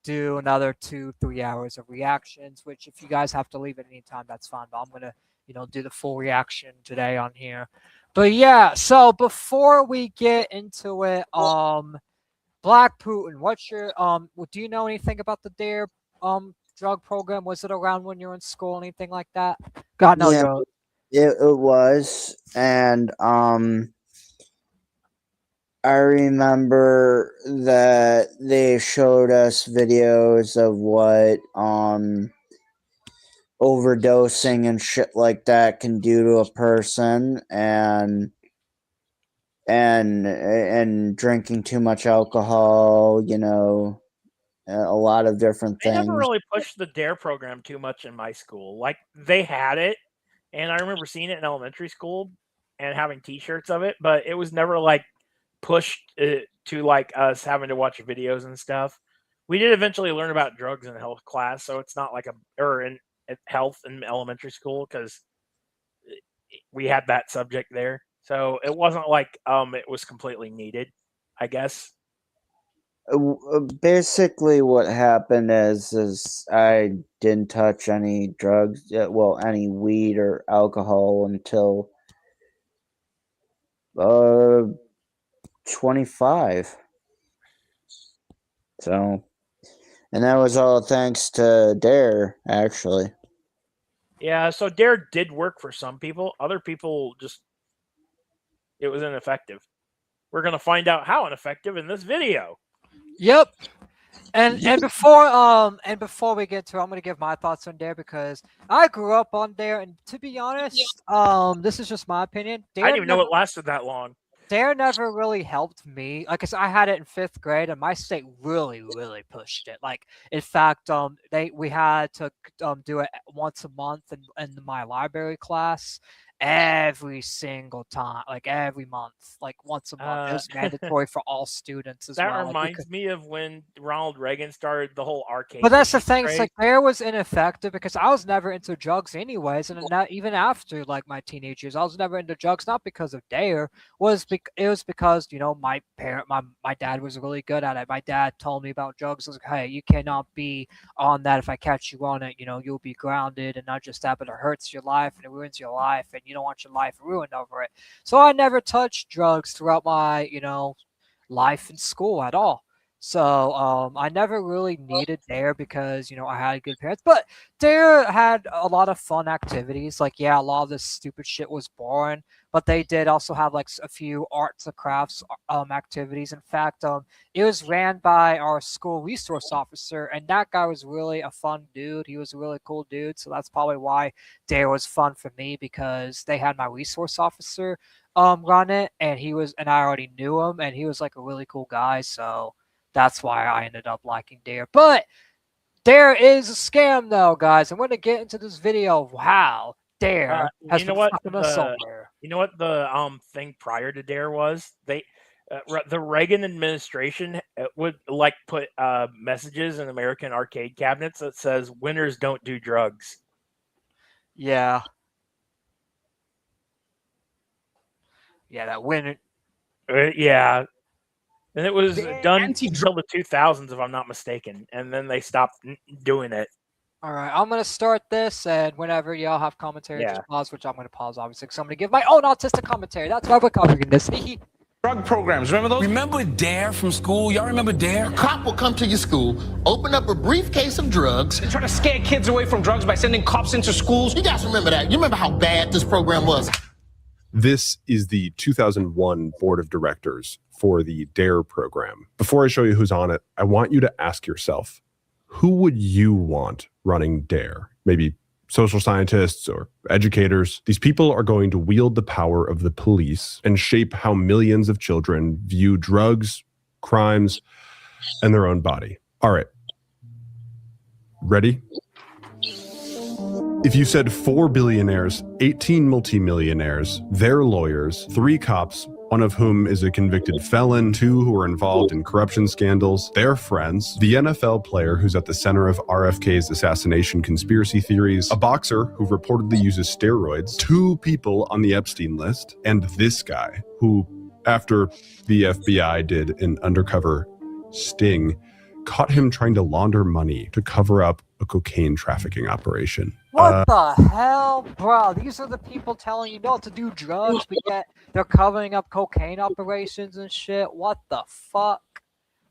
do another 2-3 hours of reactions, which if you guys have to leave at any time, that's fine. But I'm going to, do the full reaction today on here. But yeah, so before we get into it, Black Putin, what's your, do you know anything about the Dare, drug program? Was it around when you were in school, anything like that? God, no, yeah, it was, and I remember that they showed us videos of what overdosing and shit like that can do to a person, and drinking too much alcohol, a lot of different They things. never really pushed the Dare program too much in my school. Like they had it, and I remember seeing it in elementary school and having T-shirts of it, but it was never like pushed to like us having to watch videos and stuff. We did eventually learn about drugs in health class, so it's not like in health in elementary school because we had that subject there. So it wasn't like it was completely needed, I guess. Basically, what happened is I didn't touch any drugs, any weed or alcohol until 25. So, and that was all thanks to Dare, actually. Yeah, so Dare did work for some people. Other people just it was ineffective. We're gonna find out how ineffective in this video. Yep. And before we get to it, I'm gonna give my thoughts on Dare because I grew up on Dare, and to be honest, this is just my opinion. I didn't even know it lasted that long. Dare never really helped me. Like, cause I had it in 5th grade, and my state really, really pushed it. Like, in fact, we had to do it once a month in my library class. Every single time, like every month, like once a month. It was mandatory for all students as well. That reminds me of when Ronald Reagan started the whole arcade. But that's the thing. It's like Dare was ineffective because I was never into drugs anyways, and not even after like my teenage years, I was never into drugs. Not because of Dare, it was because my dad was really good at it. My dad told me about drugs. I was like, hey, you cannot be on that. If I catch you on it, you'll be grounded, and not just that, but it hurts your life and it ruins your life, and you don't want your life ruined over it. So I never touched drugs throughout my life in school at all. So I never really needed Dare because I had good parents. But Dare had a lot of fun activities. Like, yeah, a lot of this stupid shit was boring, but they did also have like a few arts and crafts activities. In fact, it was ran by our school resource officer, and that guy was really a fun dude. He was a really cool dude. So that's probably why Dare was fun for me, because they had my resource officer run it, and I already knew him, and he was like a really cool guy. So that's why I ended up liking Dare. But Dare is a scam, though, guys. I'm going to get into this video of how Dare has been fucking us over. You know what the thing prior to Dare was? The Reagan administration would like put messages in American arcade cabinets that says "Winners don't do drugs." Yeah. Yeah, that winner. Yeah. And it was done until the 2000s, if I'm not mistaken, and then they stopped doing it. All right, I'm gonna start this, and whenever y'all have commentary, Yeah. just pause. Which I'm gonna pause, obviously, because I'm gonna give my own autistic commentary. That's why we're covering this. Drug programs, remember those? Remember DARE from school? Y'all remember DARE? Cop will come to your school, open up a briefcase of drugs, and try to scare kids away from drugs by sending cops into schools. You guys remember that? You remember how bad this program was? This is the 2001 board of directors for the DARE program. Before I show you who's on it, I want you to ask yourself, who would you want running DARE? Maybe social scientists or educators. These people are going to wield the power of the police and shape how millions of children view drugs, crimes, and their own body. All right. Ready? If you said 4 billionaires, 18 multimillionaires, their lawyers, 3 cops, one of whom is a convicted felon, 2 who are involved in corruption scandals, their friends, the NFL player who's at the center of RFK's assassination conspiracy theories, a boxer who reportedly uses steroids, 2 people on the Epstein list, and this guy who, after the FBI did an undercover sting, caught him trying to launder money to cover up a cocaine trafficking operation. What the hell, bro? These are the people telling you not to do drugs, but yet they're covering up cocaine operations and shit. What the fuck?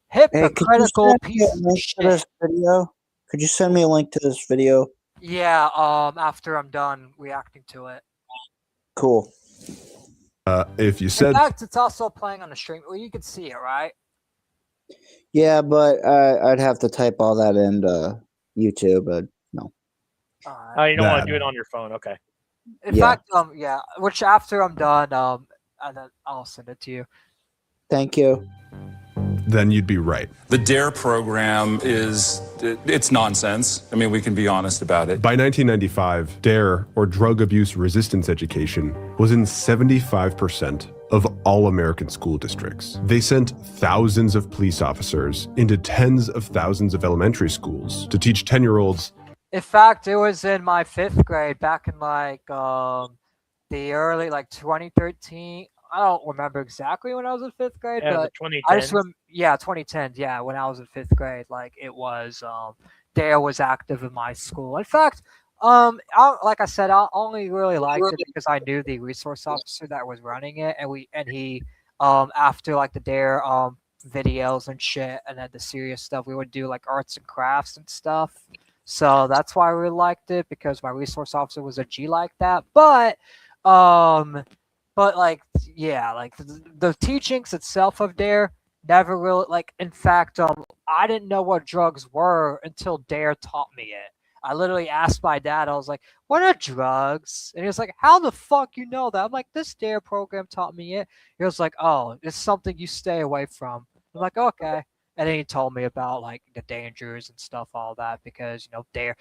Hypocritical piece of shit. Video? Could you send me a link to this video? Yeah, after I'm done reacting to it. Cool. If you said... In fact, it's also playing on the stream. Well, you can see it, right? Yeah, but I'd have to type all that into YouTube, but no. Oh, you don't want to do it on your phone? Okay. In fact, yeah. Which after I'm done, and then I'll send it to you. Thank you. Then you'd be right. The DARE program it's nonsense. I mean, we can be honest about it. By 1995, DARE, or Drug Abuse Resistance Education, was in 75% of all American school districts. They sent thousands of police officers into tens of thousands of elementary schools to teach 10-year-olds. In fact, it was in my 5th grade back in like the early 2013. I don't remember exactly when I was in 5th grade, but I just 2010. Yeah, when I was in 5th grade, like it was DARE was active in my school. In fact, like I said, I only really liked it because I knew the resource officer that was running it, and he after like the DARE videos and shit, and then the serious stuff, we would do like arts and crafts and stuff. So that's why I really liked it, because my resource officer was a G like that. But like, yeah, like the teachings itself of DARE never really, like, in fact, I didn't know what drugs were until DARE taught me it. I literally asked my dad, I was like, what are drugs? And he was like, how the fuck you know that? I'm like, this DARE program taught me it. He was like, oh, it's something you stay away from. I'm like, okay. And then he told me about like the dangers and stuff, all that, because, you know, DARE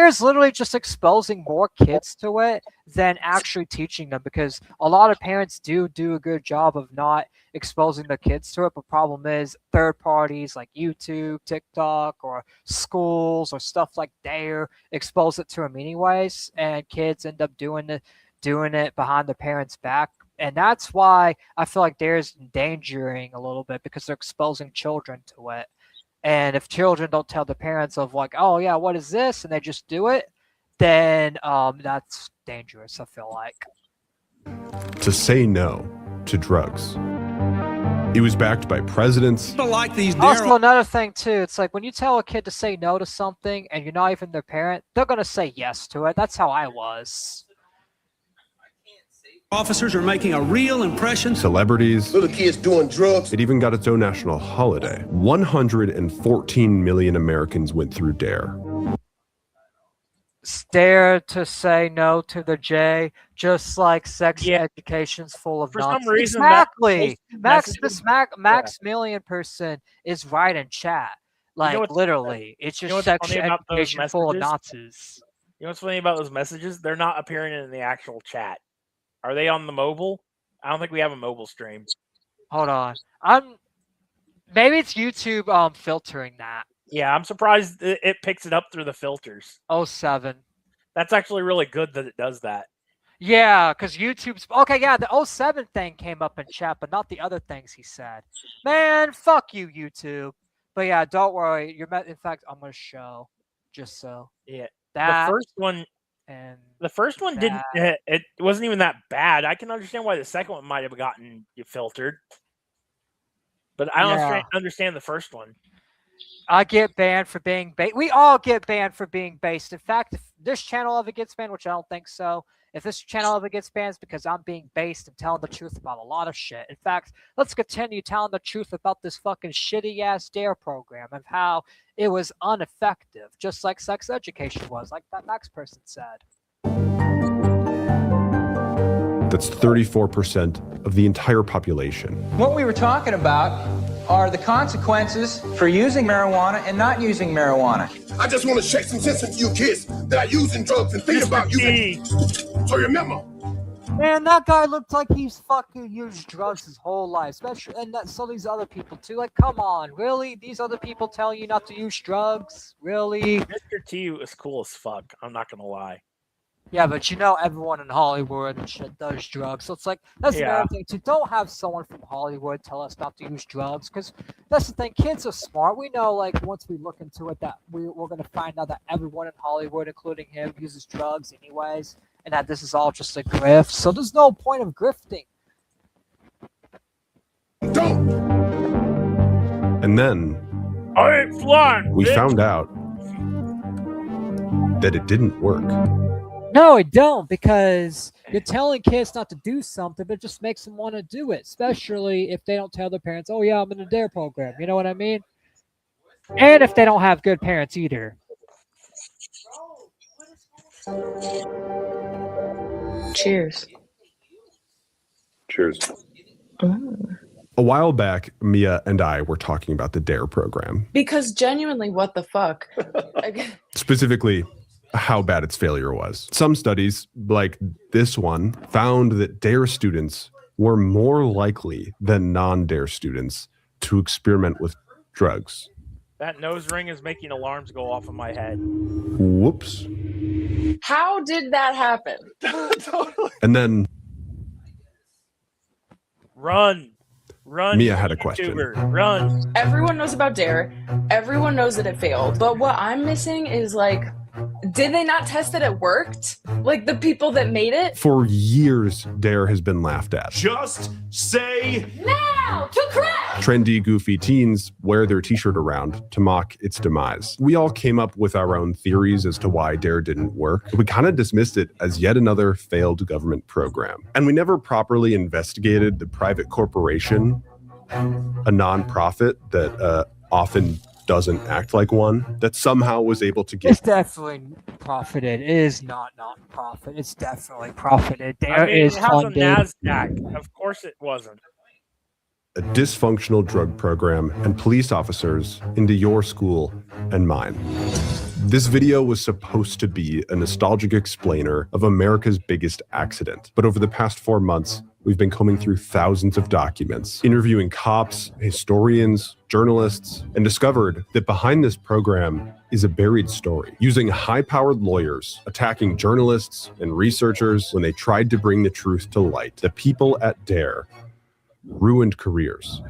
is literally just exposing more kids to it than actually teaching them, because a lot of parents do a good job of not exposing the kids to it. But problem is third parties like YouTube, TikTok, or schools or stuff like DARE expose it to them anyways, and kids end up doing it behind the parents' back. And that's why I feel like DARE's endangering a little bit, because they're exposing children to it. And if children don't tell the parents of like, oh yeah, what is this? And they just do it, then that's dangerous, I feel like. To say no to drugs. It was backed by presidents. Also, another thing too, it's like when you tell a kid to say no to something and you're not even their parent, they're going to say yes to it. That's how I was. Officers are making a real impression. Celebrities. Little kids doing drugs. It even got its own national holiday. 114 million Americans went through DARE. Dare to say no to the J, just like sex education's full of nonsense. For some reason, exactly. Maximilian person is right in chat. Like, literally. It's just sex education full of nonsense. You know what's funny about those messages? They're not appearing in the actual chat. Are they on the mobile? I don't think we have a mobile stream. Hold on. Maybe it's YouTube filtering that. Yeah, I'm surprised it picks it up through the filters. 07. That's actually really good that it does that. Yeah, because YouTube's... Okay, yeah, the 07 thing came up in chat, but not the other things he said. Man, fuck you, YouTube. But yeah, don't worry. In fact, I'm going to show Just so Yeah, that the first one. and The first one didn't. It wasn't even that bad. I can understand why the second one might have gotten filtered, but I don't understand the first one. I get banned for being based. We all get banned for being based. In fact, if this channel ever gets banned, which I don't think so, if this channel ever gets banned, it's because I'm being based and telling the truth about a lot of shit. In fact, let's continue telling the truth about this fucking shitty-ass DARE program and how it was ineffective, just like sex education was, like that next person said. That's 34% of the entire population. What we were talking about are the consequences for using marijuana and not using marijuana. I just want to shake some sense into you kids that are using drugs and thinking about using. So remember. Man, that guy looked like he's fucking used drugs his whole life, especially, and so these other people too. Like, come on, really? These other people telling you not to use drugs? Really? Mr. T is cool as fuck. I'm not gonna lie. Yeah, but you know everyone in Hollywood and shit does drugs. So it's like, that's another thing too. Don't have someone from Hollywood tell us not to use drugs, because that's the thing. Kids are smart. We know, like, once we look into it, that we're going to find out that everyone in Hollywood, including him, uses drugs anyways, and that this is all just a grift. So there's no point of grifting. And then I ain't flying, we bitch. found out that it didn't work. No, it don't, because you're telling kids not to do something, but it just makes them want to do it, especially if they don't tell their parents, oh yeah, I'm in a DARE program. You know what I mean? And if they don't have good parents either. Cheers. Cheers. A while back, Mia and I were talking about the DARE program. Because genuinely, what the fuck? Specifically, how bad its failure was. Some studies, like this one, found that DARE students were more likely than non-DARE students to experiment with drugs. That nose ring is making alarms go off in my head. Whoops. How did that happen? And then Run, Mia had a question. Run. Everyone knows about DARE. Everyone knows that it failed. But what I'm missing is, like, did they not test that it worked? Like, the people that made it? For years, DARE has been laughed at. Just say now to crack! Trendy, goofy teens wear their t-shirt around to mock its demise. We all came up with our own theories as to why DARE didn't work. We kind of dismissed it as yet another failed government program. And we never properly investigated the private corporation, a nonprofit that often doesn't act like one, that somehow was able to get... It's definitely profited. It is not non-profit. It's definitely profited. DARE I mean, is it has funded. a NASDAQ. Of course it wasn't. a dysfunctional drug program and police officers into your school and mine. This video was supposed to be a nostalgic explainer of America's biggest accident, but over the past 4 months, we've been combing through thousands of documents, interviewing cops, historians, journalists, and discovered that behind this program is a buried story, using high-powered lawyers, attacking journalists and researchers when they tried to bring the truth to light. The people at DARE ruined careers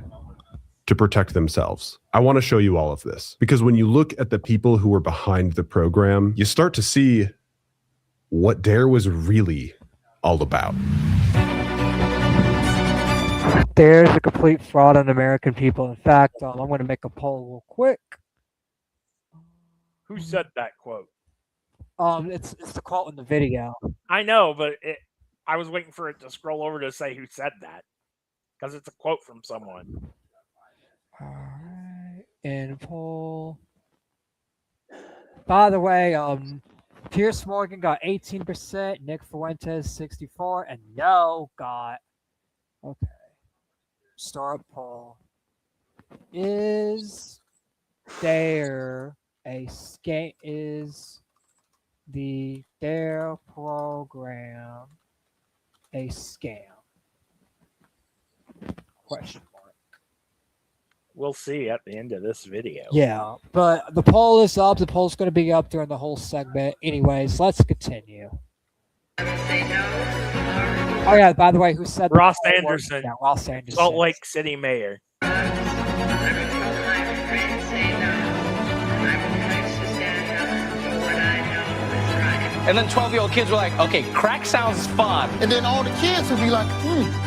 to protect themselves. I want to show you all of this, because when you look at the people who were behind the program, you start to see what DARE was really all about. There's a complete fraud on American people. In fact, I'm going to make a poll real quick. Who said that quote? It's the quote in the video. I know, but I was waiting for it to scroll over to say who said that, because it's a quote from someone. All right, and poll. By the way, Piers Morgan got 18%, Nick Fuentes 64%, and No got okay. Start poll. Is there a scam? Is the DARE program a scam? Question mark. We'll see at the end of this video. Yeah, but the poll is up. The poll's going to be up during the whole segment. Anyways, let's continue. Oh yeah, by the way, who said Ross Anderson? Yeah, Ross Anderson. Salt Lake City mayor. And then 12-year-old kids were like, okay, crack sounds fun. And then all the kids would be like,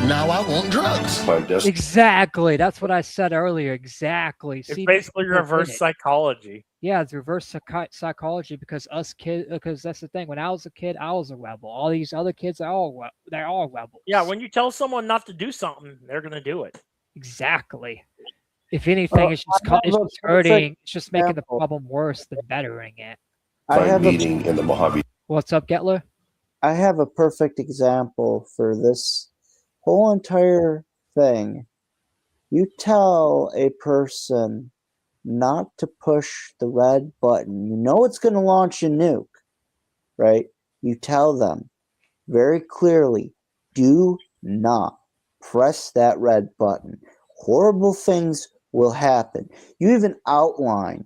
now I want drugs. Exactly. That's what I said earlier. Exactly. It's basically reverse psychology. Yeah, it's reverse psychology because us kids. Because that's the thing. When I was a kid, I was a rebel. All these other kids, they're all rebels. Yeah, when you tell someone not to do something, they're gonna do it. Exactly. If anything, it's just hurting. It's just making the problem worse than bettering it. I have meeting in the Mojave. What's up, Getler? I have a perfect example for this whole entire thing. You tell a person not to push the red button. You know it's going to launch a nuke, right? You tell them very clearly, do not press that red button. Horrible things will happen. You even outline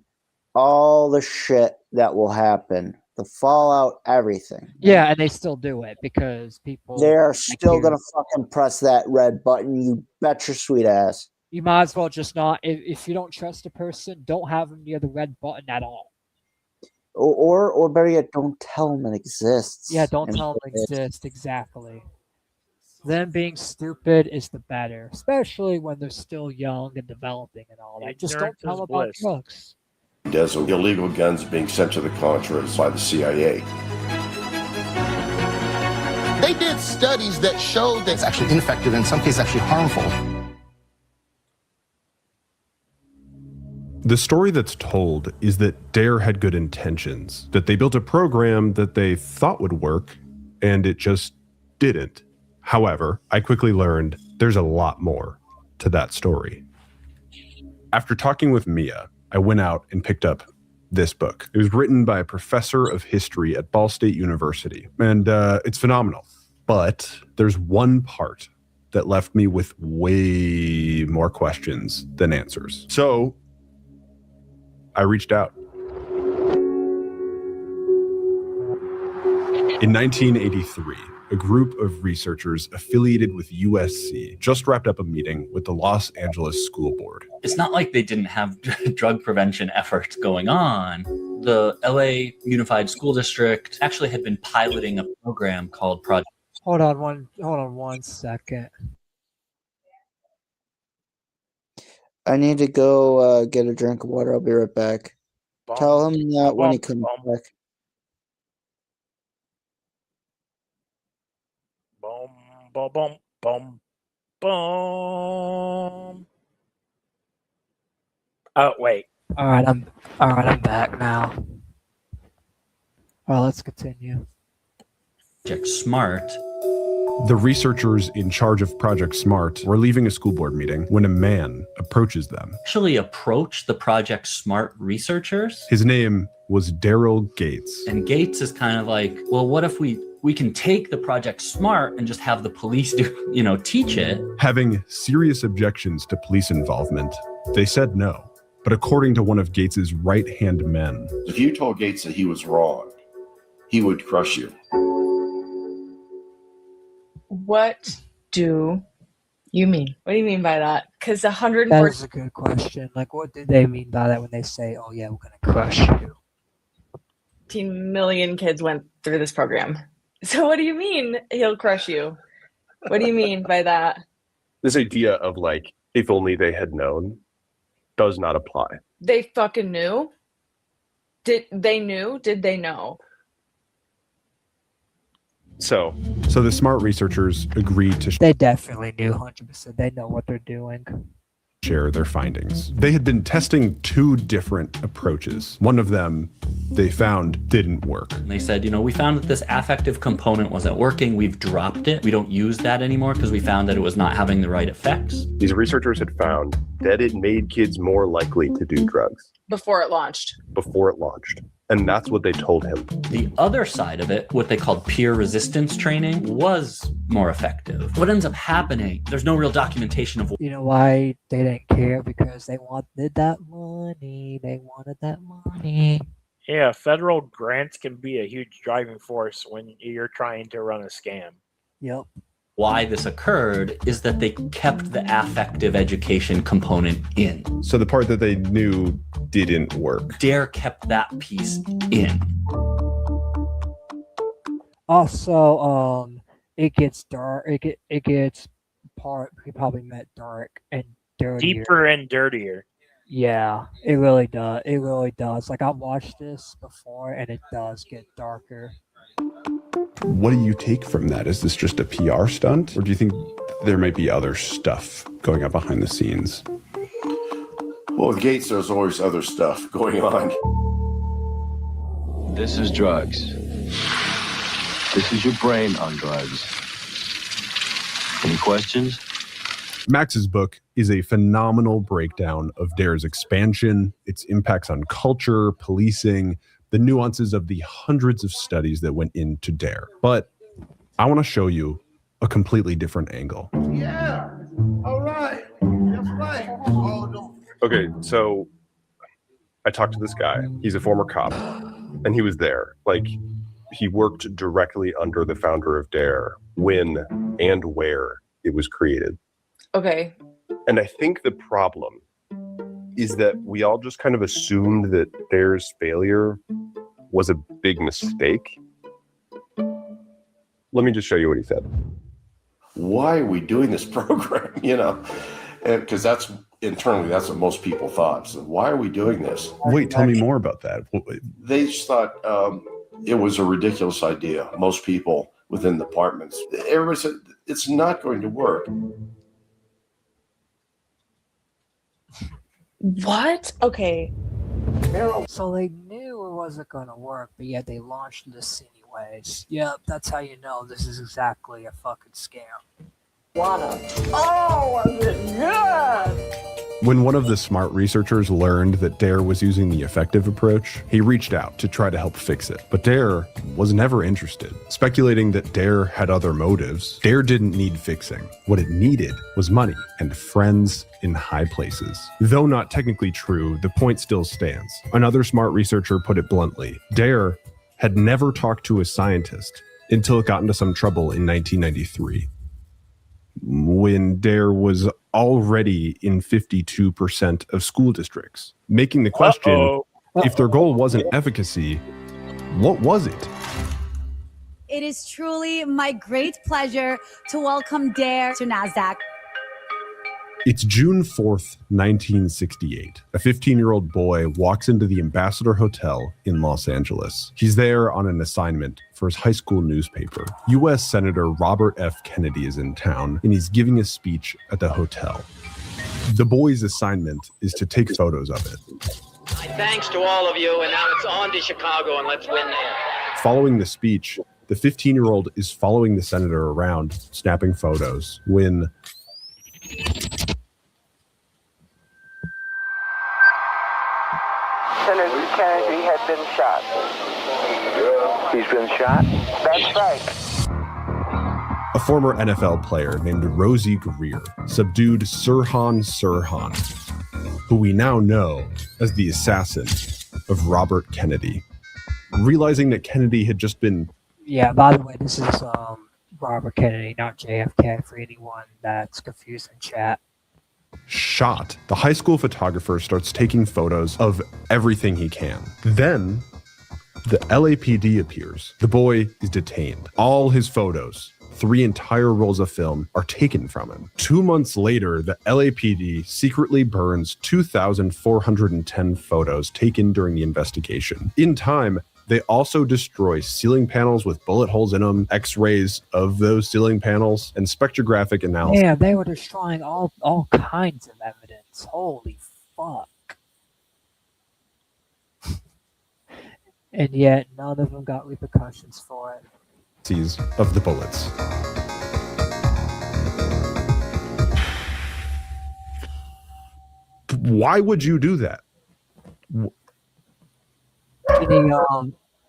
all the shit that will happen, the fallout, everything. Yeah, and they still do it because people. They are still going to fucking press that red button. You bet your sweet ass. You might as well just not. If you don't trust a person, don't have them near the red button at all. Or better yet, don't tell them it exists. Yeah, don't tell them it exists. Exactly. Them being stupid is the better, especially when they're still young and developing and all that. Just don't tell them about drugs. There's illegal guns being sent to the Contras by the CIA. They did studies that showed that it's actually ineffective, in some cases actually harmful. The story that's told is that DARE had good intentions, that they built a program that they thought would work, and it just didn't. However, I quickly learned there's a lot more to that story. After talking with Mia, I went out and picked up this book. It was written by a professor of history at Ball State University, and it's phenomenal. But there's one part that left me with way more questions than answers. So I reached out. In 1983, a group of researchers affiliated with USC just wrapped up a meeting with the Los Angeles School Board. It's not like they didn't have drug prevention efforts going on. The LA Unified School District actually had been piloting a program called Project. Hold on one second. I need to go get a drink of water. I'll be right back. Tell him that when he comes back. Boom, boom, boom, boom, boom. Oh, wait. All right, I'm back now. All right, let's continue. Project SMART. The researchers in charge of Project SMART were leaving a school board meeting when a man approaches them. Actually approached the Project SMART researchers. His name was Daryl Gates. And Gates is kind of like, well, what if we can take the Project SMART and just have the police teach it? Having serious objections to police involvement, they said no. But according to one of Gates's right-hand men, if you told Gates that he was wrong, he would crush you. What do you mean? What do you mean by that? Because 140. That is a good question. Like, what do they mean by that when they say, "Oh yeah, we're gonna crush you"? 15 million kids went through this program. So what do you mean he'll crush you? What do you mean by that? This idea of like, if only they had known, does not apply. They fucking knew. Did they know? So the SMART researchers agreed to They definitely knew 100%. They know what they're doing. Share their findings. They had been testing 2 different approaches. One of them they found didn't work. And they said, we found that this affective component wasn't working. We've dropped it. We don't use that anymore because we found that it was not having the right effects. These researchers had found that it made kids more likely to do drugs. Before it launched. And that's what they told him. The other side of it, what they called peer resistance training, was more effective. What ends up happening, there's no real documentation of. You know why they didn't care? Because they wanted that money. They wanted that money. Yeah, federal grants can be a huge driving force when you're trying to run a scam. Yep. Why this occurred is that they kept the affective education component in. So the part that they knew didn't work. DARE kept that piece in. Also, it gets dark. It gets he probably meant dark and dirtier. Deeper and dirtier. Yeah, it really does. It really does. Like I watched this before, and it does get darker. What do you take from that? Is this just a PR stunt, or do you think there might be other stuff going on behind the scenes? Well, with Gates, there's always other stuff going on. This is drugs. This is your brain on drugs. Any questions? Max's book is a phenomenal breakdown of DARE's expansion, its impacts on culture, policing, the nuances of the hundreds of studies that went into DARE. But I want to show you a completely different angle. Yeah. All right. Just right. Oh, no. Okay, so I talked to this guy. He's a former cop, and he was there. Like, he worked directly under the founder of DARE when and where it was created. Okay. And I think the problem is that we all just kind of assumed that DARE's failure was a big mistake. Let me just show you what he said. Why are we doing this program? You know, because that's internally, that's what most people thought. So why are we doing this? Wait, tell me more about that. They just thought it was a ridiculous idea. Most people within departments, everybody said it's not going to work. What? Okay. So they knew it wasn't going to work, but yet they launched this anyways. Yep, that's how you know this is exactly a fucking scam. Oh, was it good? When one of the smart researchers learned that DARE was using the effective approach, he reached out to try to help fix it. But DARE was never interested. Speculating that DARE had other motives, DARE didn't need fixing. What it needed was money and friends in high places. Though not technically true, the point still stands. Another smart researcher put it bluntly. DARE had never talked to a scientist until it got into some trouble in 1993. When DARE was already in 52% of school districts, making the question, if their goal wasn't efficacy, what was it? It is truly my great pleasure to welcome DARE to NASDAQ. It's June 4th, 1968. A 15-year-old boy walks into the Ambassador Hotel in Los Angeles. He's there on an assignment for his high school newspaper. U.S. Senator Robert F. Kennedy is in town, and he's giving a speech at the hotel. The boy's assignment is to take photos of it. Thanks to all of you, and now it's on to Chicago, and let's win there. Following the speech, the 15-year-old is following the senator around, snapping photos, when Senator Kennedy had been shot. He's been shot? That's right. a former NFL player named Rosie Greer subdued Sirhan Sirhan, who we now know as the assassin of Robert Kennedy. Realizing that Kennedy had just been... Yeah, by the way, this is Robert Kennedy, not JFK, for anyone that's confused in chat. shot, the high school photographer starts taking photos of everything he can. Then the LAPD appears. The boy is detained. All his photos, 3 entire rolls of film, are taken from him. 2 months later, the LAPD secretly burns 2,410 photos taken during the investigation. In time, they also destroy ceiling panels with bullet holes in them, x-rays of those ceiling panels, and spectrographic analysis. Yeah, they were destroying all kinds of evidence. Holy fuck. And yet, none of them got repercussions for it. Of the bullets. Why would you do that?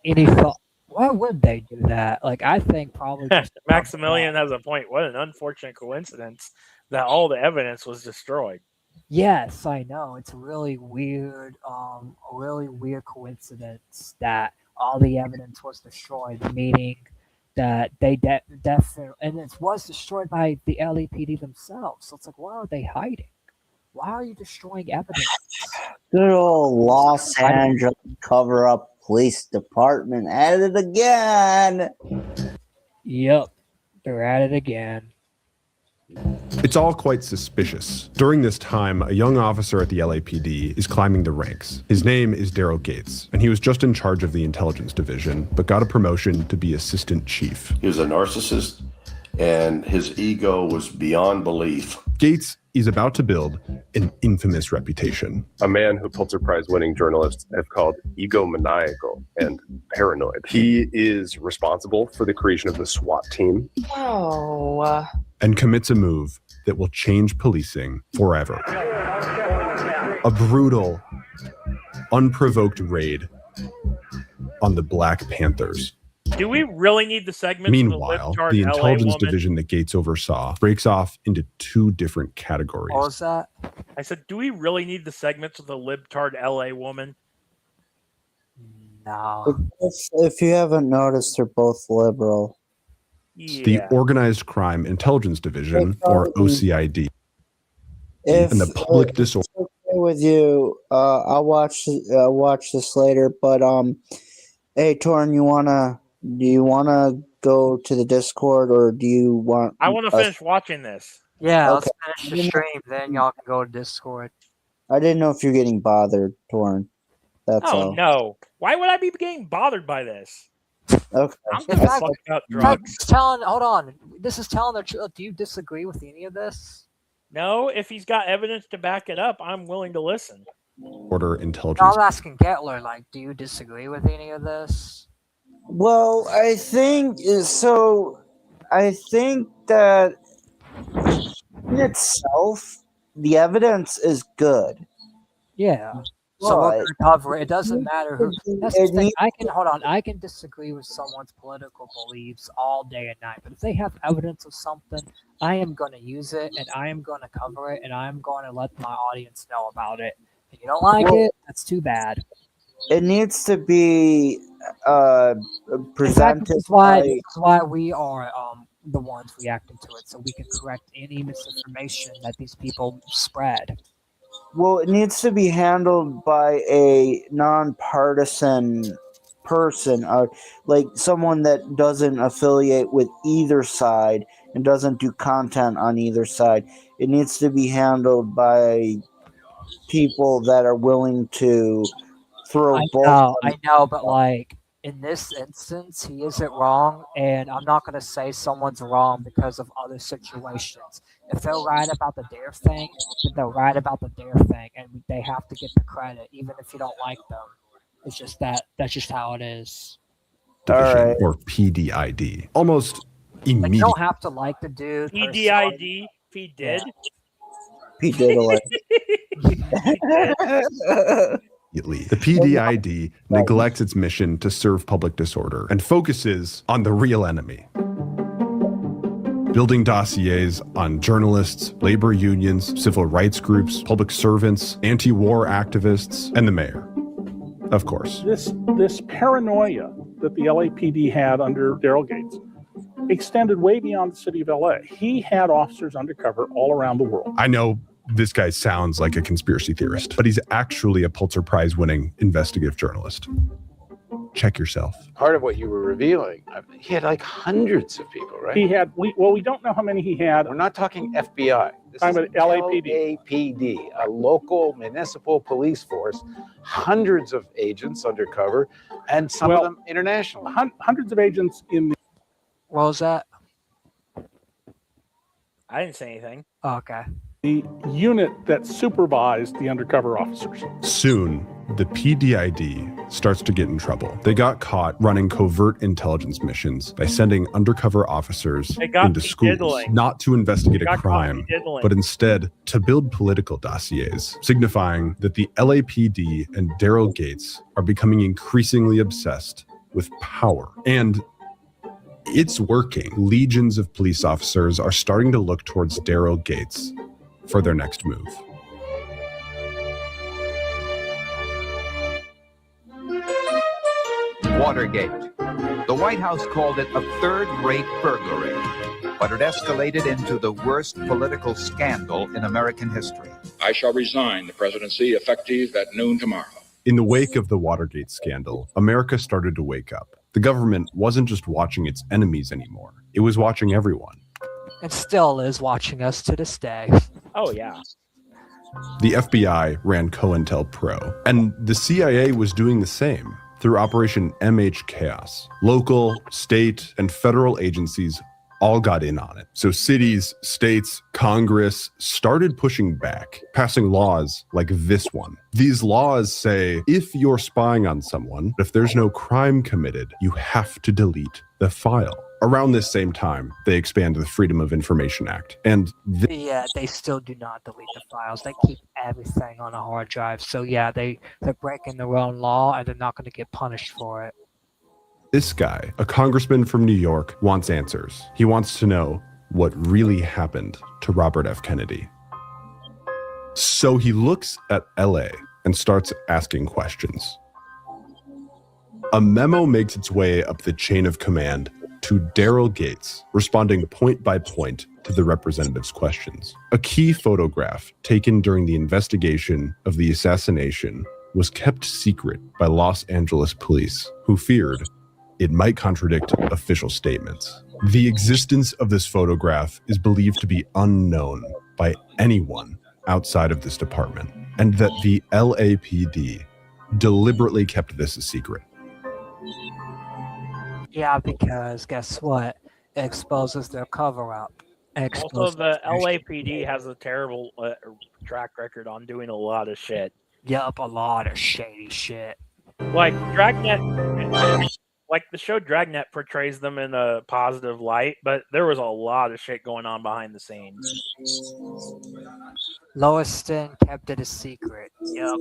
Any thought? Why would they do that? Like, I think probably just Maximilian has a point. What an unfortunate coincidence that all the evidence was destroyed. Yes, I know. It's a really weird coincidence that all the evidence was destroyed, meaning that they definitely, and it was destroyed by the LAPD themselves. So it's like, why are they hiding? Why are you destroying evidence? Good old Los Angeles cover-up police department at it again. Yep, they're at it again. It's all quite suspicious. During this time, a young officer at the LAPD is climbing the ranks. His name is Daryl Gates, and he was just in charge of the intelligence division, but got a promotion to be assistant chief. He was a narcissist, and his ego was beyond belief. Gates is about to build an infamous reputation. A man who Pulitzer Prize winning journalists have called egomaniacal and paranoid. He is responsible for the creation of the SWAT team. Oh. And commits a move that will change policing forever. A brutal, unprovoked raid on the Black Panthers. Do we really need the segment? Meanwhile, the intelligence division that Gates oversaw breaks off into two different categories. What was that? I said, do we really need the segments of the libtard LA woman? No. If you haven't noticed, they're both liberal. The Organized Crime Intelligence Division, or OCID, and the Public Disorder. Okay with you, I'll watch this later. But hey, Torrin, do you wanna go to the Discord, or do you want? I want to finish watching this. Yeah, Okay. let's finish the stream, then y'all can go to Discord. I didn't know if you're getting bothered, Torrin. That's Oh all. no! Why would I be getting bothered by this? Okay. I'm just fucking about drugs. Hold on. This is telling the truth. Do you disagree with any of this? No, if he's got evidence to back it up, I'm willing to listen. Intelligence. I'm asking Getler, like, do you disagree with any of this? Well, I think so. I think that in itself, the evidence is good. Yeah. So we're But gonna cover it. It doesn't matter who. That's the thing. I can disagree with someone's political beliefs all day and night, but if they have evidence of something, I am going to use it, and I am going to cover it, and I am going to let my audience know about it. If you don't like it, that's too bad. it needs to be In fact, presented. this is why we are the ones reacting to it, so we can correct any misinformation that these people spread. Well, it needs to be handled by a nonpartisan person, like someone that doesn't affiliate with either side and doesn't do content on either side. It needs to be handled by people that are willing to throw both. I know, but like in this instance, he isn't wrong, and I'm not going to say someone's wrong because of other situations. If they're right about the Dare thing, then they're right about the Dare thing, and they have to get the credit, even if you don't like them. It's just that's just how it is. Division, or PDID. Almost Like, you immediately. don't have to like the dude. per se. EDID, if he did. He did like. The PDID neglects its mission to serve public disorder and focuses on the real enemy. Building dossiers on journalists, labor unions, civil rights groups, public servants, anti-war activists, and the mayor. Of course. This paranoia that the LAPD had under Daryl Gates extended way beyond the city of LA. He had officers undercover all around the world. I know this guy sounds like a conspiracy theorist, but he's actually a Pulitzer Prize winning investigative journalist. Check yourself. Part of what you were revealing, he had like hundreds of people, right? He had, we don't know how many he had. We're not talking FBI. This I'm is an LAPD. LAPD, a local municipal police force, hundreds of agents undercover, and some of them international. Hundreds of agents in the. What was that? I didn't say anything. Oh, okay. The unit that supervised the undercover officers. Soon, the PDID starts to get in trouble. They got caught running covert intelligence missions by sending undercover officers into schools, not to investigate a crime, but instead to build political dossiers, signifying that the LAPD and Daryl Gates are becoming increasingly obsessed with power. And it's working. Legions of police officers are starting to look towards Daryl Gates for their next move. Watergate. The White House called it a third-rate burglary, but it escalated into the worst political scandal in American history. I shall resign the presidency effective at noon tomorrow. In the wake of the Watergate scandal, America started to wake up. The government wasn't just watching its enemies anymore. It was watching everyone. And still is watching us to this day. Oh, yeah. The FBI ran COINTELPRO, and the CIA was doing the same through Operation MH Chaos. Local, state, and federal agencies all got in on it. So cities, states, Congress started pushing back, passing laws like this one. These laws say if you're spying on someone, if there's no crime committed, you have to delete the file. Around this same time, they expanded the Freedom of Information Act. And yeah, they still do not delete the files. They keep everything on a hard drive. So yeah, they're breaking their own law and they're not going to get punished for it. this guy, a congressman from New York, wants answers. He wants to know what really happened to Robert F. Kennedy. So he looks at LA and starts asking questions. A memo makes its way up the chain of command to Daryl Gates, responding point by point to the representative's questions. A key photograph taken during the investigation of the assassination was kept secret by Los Angeles police, who feared it might contradict official statements. The existence of this photograph is believed to be unknown by anyone outside of this department, and that the LAPD deliberately kept this a secret. Yeah, because guess what? It exposes their cover-up. Also, the LAPD has a terrible track record on doing a lot of shit. Yup, a lot of shady shit. Like Dragnet, like the show Dragnet portrays them in a positive light, but there was a lot of shit going on behind the scenes. Lewiston kept it a secret. Yup.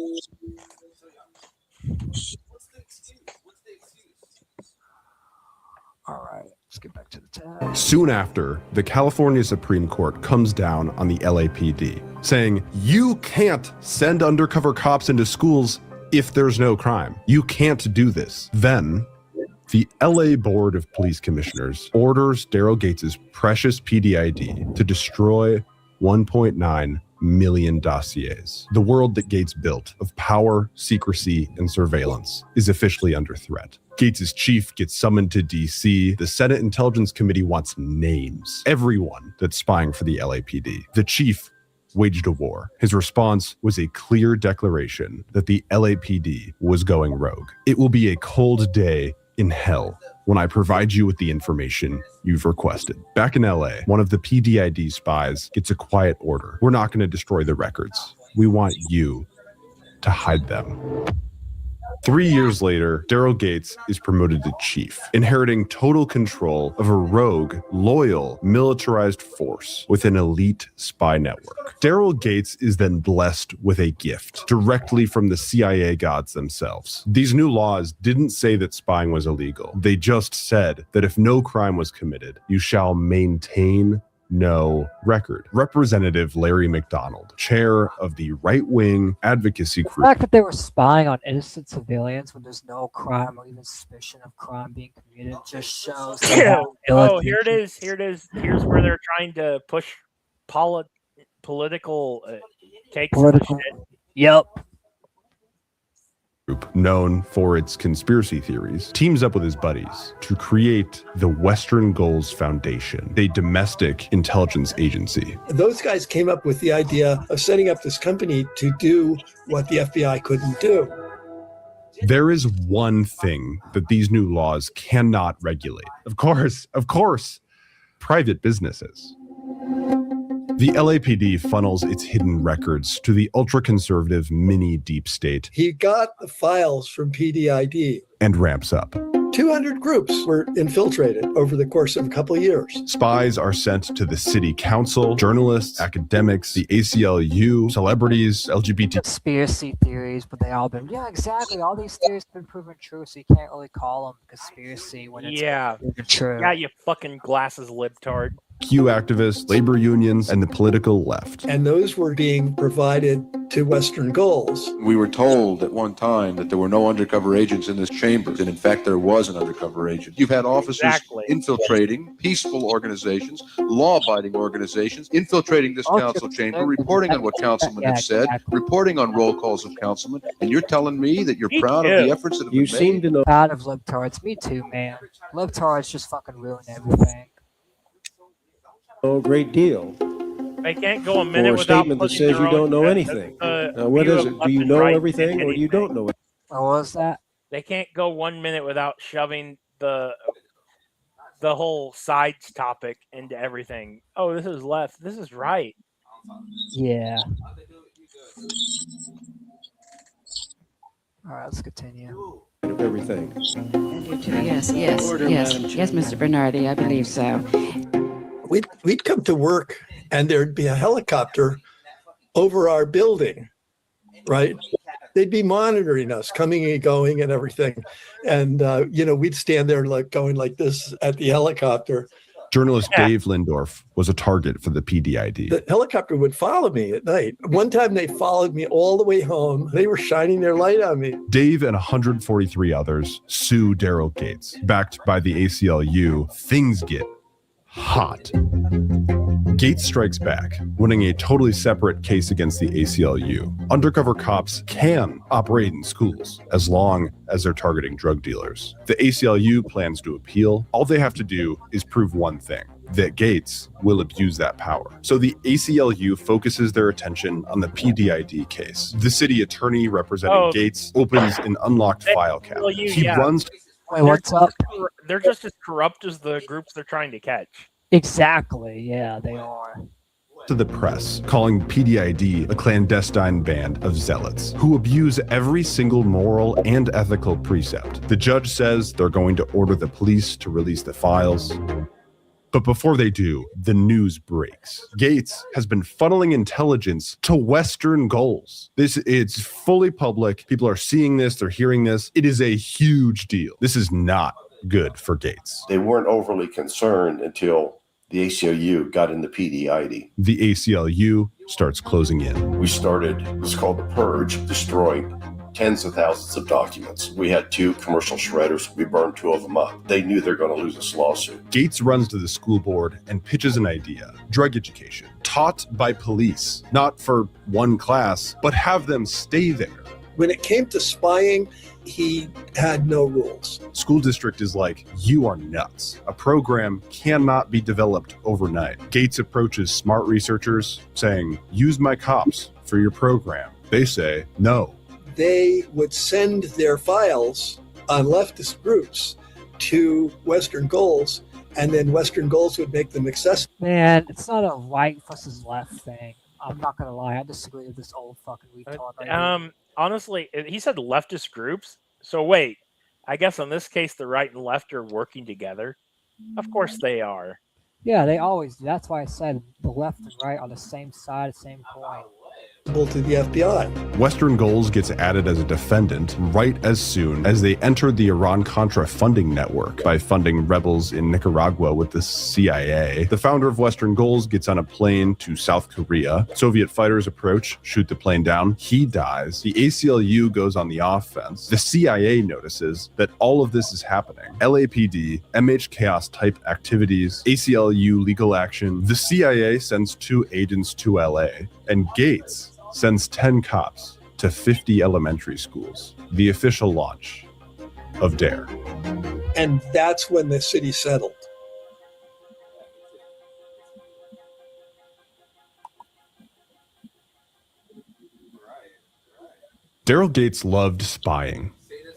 All right, let's get back to the tab. Soon after, the California Supreme Court comes down on the LAPD, saying you can't send undercover cops into schools if there's no crime. You can't do this. Then, the LA Board of Police Commissioners orders Daryl Gates' precious PDID to destroy 1.9 million dossiers. The world that Gates built of power, secrecy, and surveillance is officially under threat. Gates' chief gets summoned to DC. The Senate Intelligence Committee wants names. Everyone that's spying for the LAPD. The chief waged a war. His response was a clear declaration that the LAPD was going rogue. It will be a cold day in hell when I provide you with the information you've requested. Back in LA, one of the PDID spies gets a quiet order. We're not going to destroy the records. We want you to hide them. 3 years later, Daryl Gates is promoted to chief, inheriting total control of a rogue, loyal, militarized force with an elite spy network. Daryl Gates is then blessed with a gift directly from the CIA gods themselves. These new laws didn't say that spying was illegal. They just said that if no crime was committed, you shall maintain no record. Representative Larry McDonald, chair of the right-wing advocacy The group. fact that they were spying on innocent civilians when there's no crime or even suspicion of crime being committed just shows. Oh, here it is. Here it is. Here's where they're trying to push political takes. Political. Yep. Group, known for its conspiracy theories, teams up with his buddies to create the Western Goals Foundation, a domestic intelligence agency. Those guys came up with the idea of setting up this company to do what the FBI couldn't do. There is one thing that these new laws cannot regulate. Of course, private businesses. The LAPD funnels its hidden records to the ultra-conservative mini deep state He got the files from PDID. and ramps up. 200 groups were infiltrated over the course of a couple of years. Spies are sent to the city council, journalists, academics, the ACLU, celebrities, LGBT. Conspiracy theories, but they all been, yeah, exactly. All these theories have been proven true, so you can't really call them conspiracy when it's proven true. Yeah, you fucking glasses libtard. Q activists, labor unions, and the political left. And those were being provided to Western goals. We were told at one time that there were no undercover agents in this chamber, and in fact there was an undercover agent. You've had officers infiltrating peaceful organizations, law-abiding organizations, infiltrating this council chamber, reporting on what councilmen have said, reporting on roll calls of councilmen, and you're telling me that you're proud of the efforts that have been made? Proud of libtards. Me too, man. Libtards just fucking ruin everything. A great deal. They can't go a minute For a without statement that putting says their you don't own- know anything. Now, what is it? Do you know everything or do you don't know it? What was that? They can't go 1 minute without shoving the whole sides topic into everything. Oh, this is left. This is right. Yeah. All right, let's continue. Of everything. Yes, Mr. Bernardi, I believe so. We'd come to work and there'd be a helicopter over our building, right? They'd be monitoring us, coming and going and everything. And, we'd stand there going like this at the helicopter. Journalist Dave Lindorf was a target for the PDID. The helicopter would follow me at night. One time they followed me all the way home. They were shining their light on me. Dave and 143 others sue Daryl Gates. Backed by the ACLU, things get hot. Gates strikes back, winning a totally separate case against the ACLU. Undercover cops can operate in schools as long as they're targeting drug dealers. The ACLU plans to appeal. All they have to do is prove one thing, that Gates will abuse that power. So the ACLU focuses their attention on the PDID case. The city attorney representing Gates opens an unlocked file cabinet. He runs... Wait, what's up? They're just as corrupt as the groups they're trying to catch. Exactly. Yeah, they are. To the press, calling PDID a clandestine band of zealots who abuse every single moral and ethical precept. The judge says they're going to order the police to release the files. But before they do, the news breaks. Gates has been funneling intelligence to Western goals. It's fully public. People are seeing this, they're hearing this. It is a huge deal. This is not good for Gates. They weren't overly concerned until the ACLU got in the PDID. The ACLU starts closing in. We started what's called the purge, destroying tens of thousands of documents. We had 2 commercial shredders. We burned 2 of them up. They knew they're going to lose this lawsuit. Gates runs to the school board and pitches an idea. Drug education, taught by police, not for one class, but have them stay there. When it came to spying, he had no rules. School district is like, you are nuts. A program cannot be developed overnight. Gates approaches smart researchers saying, use my cops for your program. They say, no. They would send their files on leftist groups to Western goals, and then Western goals would make them accessible. Man, it's not a right versus left thing. I'm not gonna lie, I disagree with this old fucking retard right here. Honestly, he said leftist groups. So wait, I guess in this case, the right and left are working together. Of course they are. Yeah, they always do. That's why I said the left and right are the same side, same coin. To the FBI. Western Goals gets added as a defendant right as soon as they entered the Iran-Contra funding network by funding rebels in Nicaragua with the CIA. The founder of Western Goals gets on a plane to South Korea. Soviet fighters approach, shoot the plane down. He dies. The ACLU goes on the offense. The CIA notices that all of this is happening. LAPD, MH Chaos type activities, ACLU legal action. The CIA sends 2 agents to LA, and Gates sends 10 cops to 50 elementary schools. The official launch of DARE. And that's when the city settled. Daryl Gates loved spying,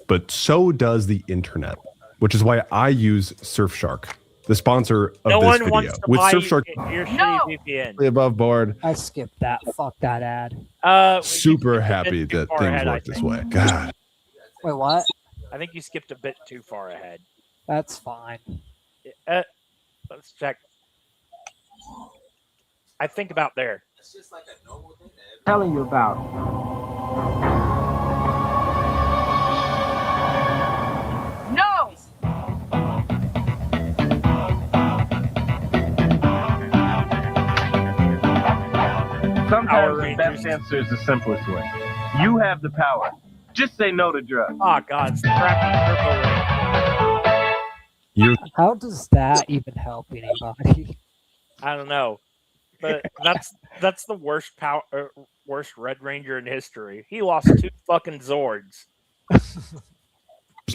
but so does the internet, which is why I use Surfshark, the sponsor of this video. With Surfshark, your shitty VPN. above board. I skipped that. Fuck that ad. Super happy that things work this way. God. Wait, what? I think you skipped a bit too far ahead. That's fine. Let's check. I think about there. Telling you about. No! obvious answer is the simplest way. You have the power. Just say no to drugs. Oh, God. It's the traffic turbo ring. How does that even help anybody? I don't know. But that's the worst worst Red Ranger in history. He lost 2 fucking Zords.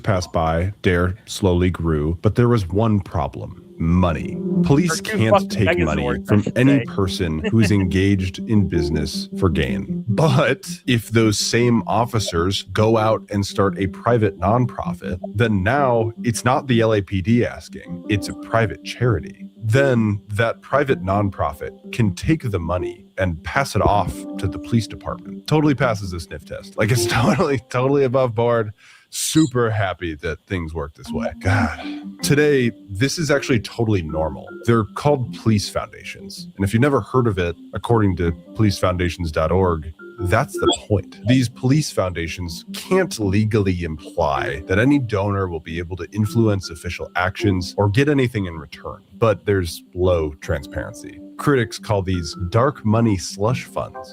Passed by, Dare slowly grew, but there was one problem: money. Police can't take money from any person who's engaged in business for gain. But if those same officers go out and start a private nonprofit, then now it's not the LAPD asking, it's a private charity. Then that private nonprofit can take the money and pass it off to the police department. Totally passes the sniff test. Like, it's totally above board. Super happy that things work this way. God. Today, this is actually totally normal. They're called police foundations. And if you've never heard of it, according to policefoundations.org, that's the point. These police foundations can't legally imply that any donor will be able to influence official actions or get anything in return. But there's low transparency. Critics call these dark money slush funds.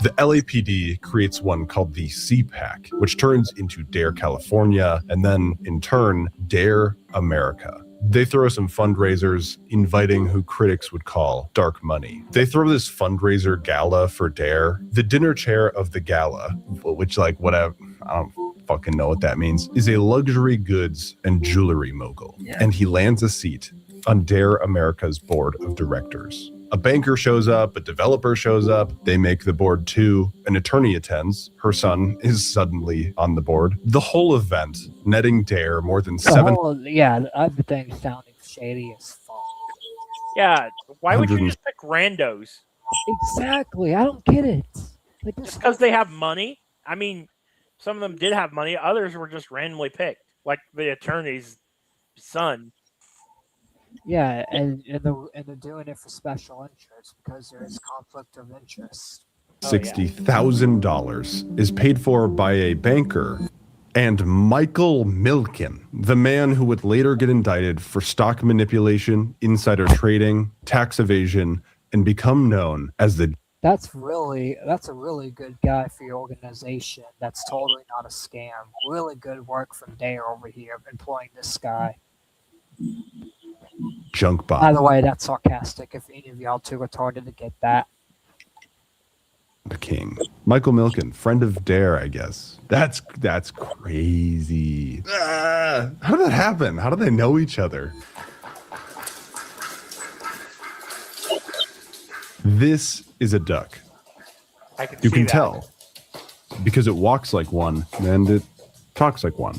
The LAPD creates one called the CPAC, which turns into Dare California, and then in turn, Dare America. They throw some fundraisers inviting who critics would call dark money. They throw this fundraiser gala for Dare. The dinner chair of the gala, which I don't fucking know what that means, is a luxury goods and jewelry mogul. Yeah. And he lands a seat on Dare America's board of directors. A banker shows up, a developer shows up, they make the board too, an attorney attends, her son is suddenly on the board. The whole event, netting Dare more than Everything's sounding shady as fuck. Yeah, why would you just pick randos? Exactly, I don't get it. Just because they have money? I mean, some of them did have money, others were just randomly picked, like the attorney's son. Yeah, and they're doing it for special interest because there is conflict of interest. $60,000 is paid for by a banker and Michael Milken, the man who would later get indicted for stock manipulation, insider trading, tax evasion, and become known as the... That's a really good guy for your organization. That's totally not a scam. Really good work from Dare over here employing this guy. Junk bomb. By the way, that's sarcastic. If any of y'all too retarded to get that. The king. Michael Milken, friend of Dare, I guess. That's crazy. How did that happen? How do they know each other? This is a duck. You can tell because it walks like one and it talks like one.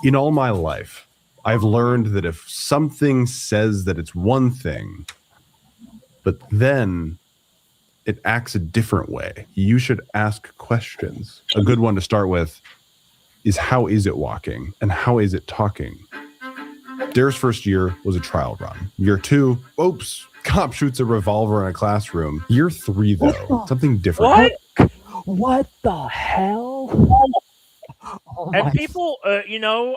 In all my life, I've learned that if something says that it's one thing, but then it acts a different way, you should ask questions. A good one to start with is, how is it walking and how is it talking? Dare's first year was a trial run. Year 2, oops, cop shoots a revolver in a classroom. Year 3, though, something different. What the hell? And people,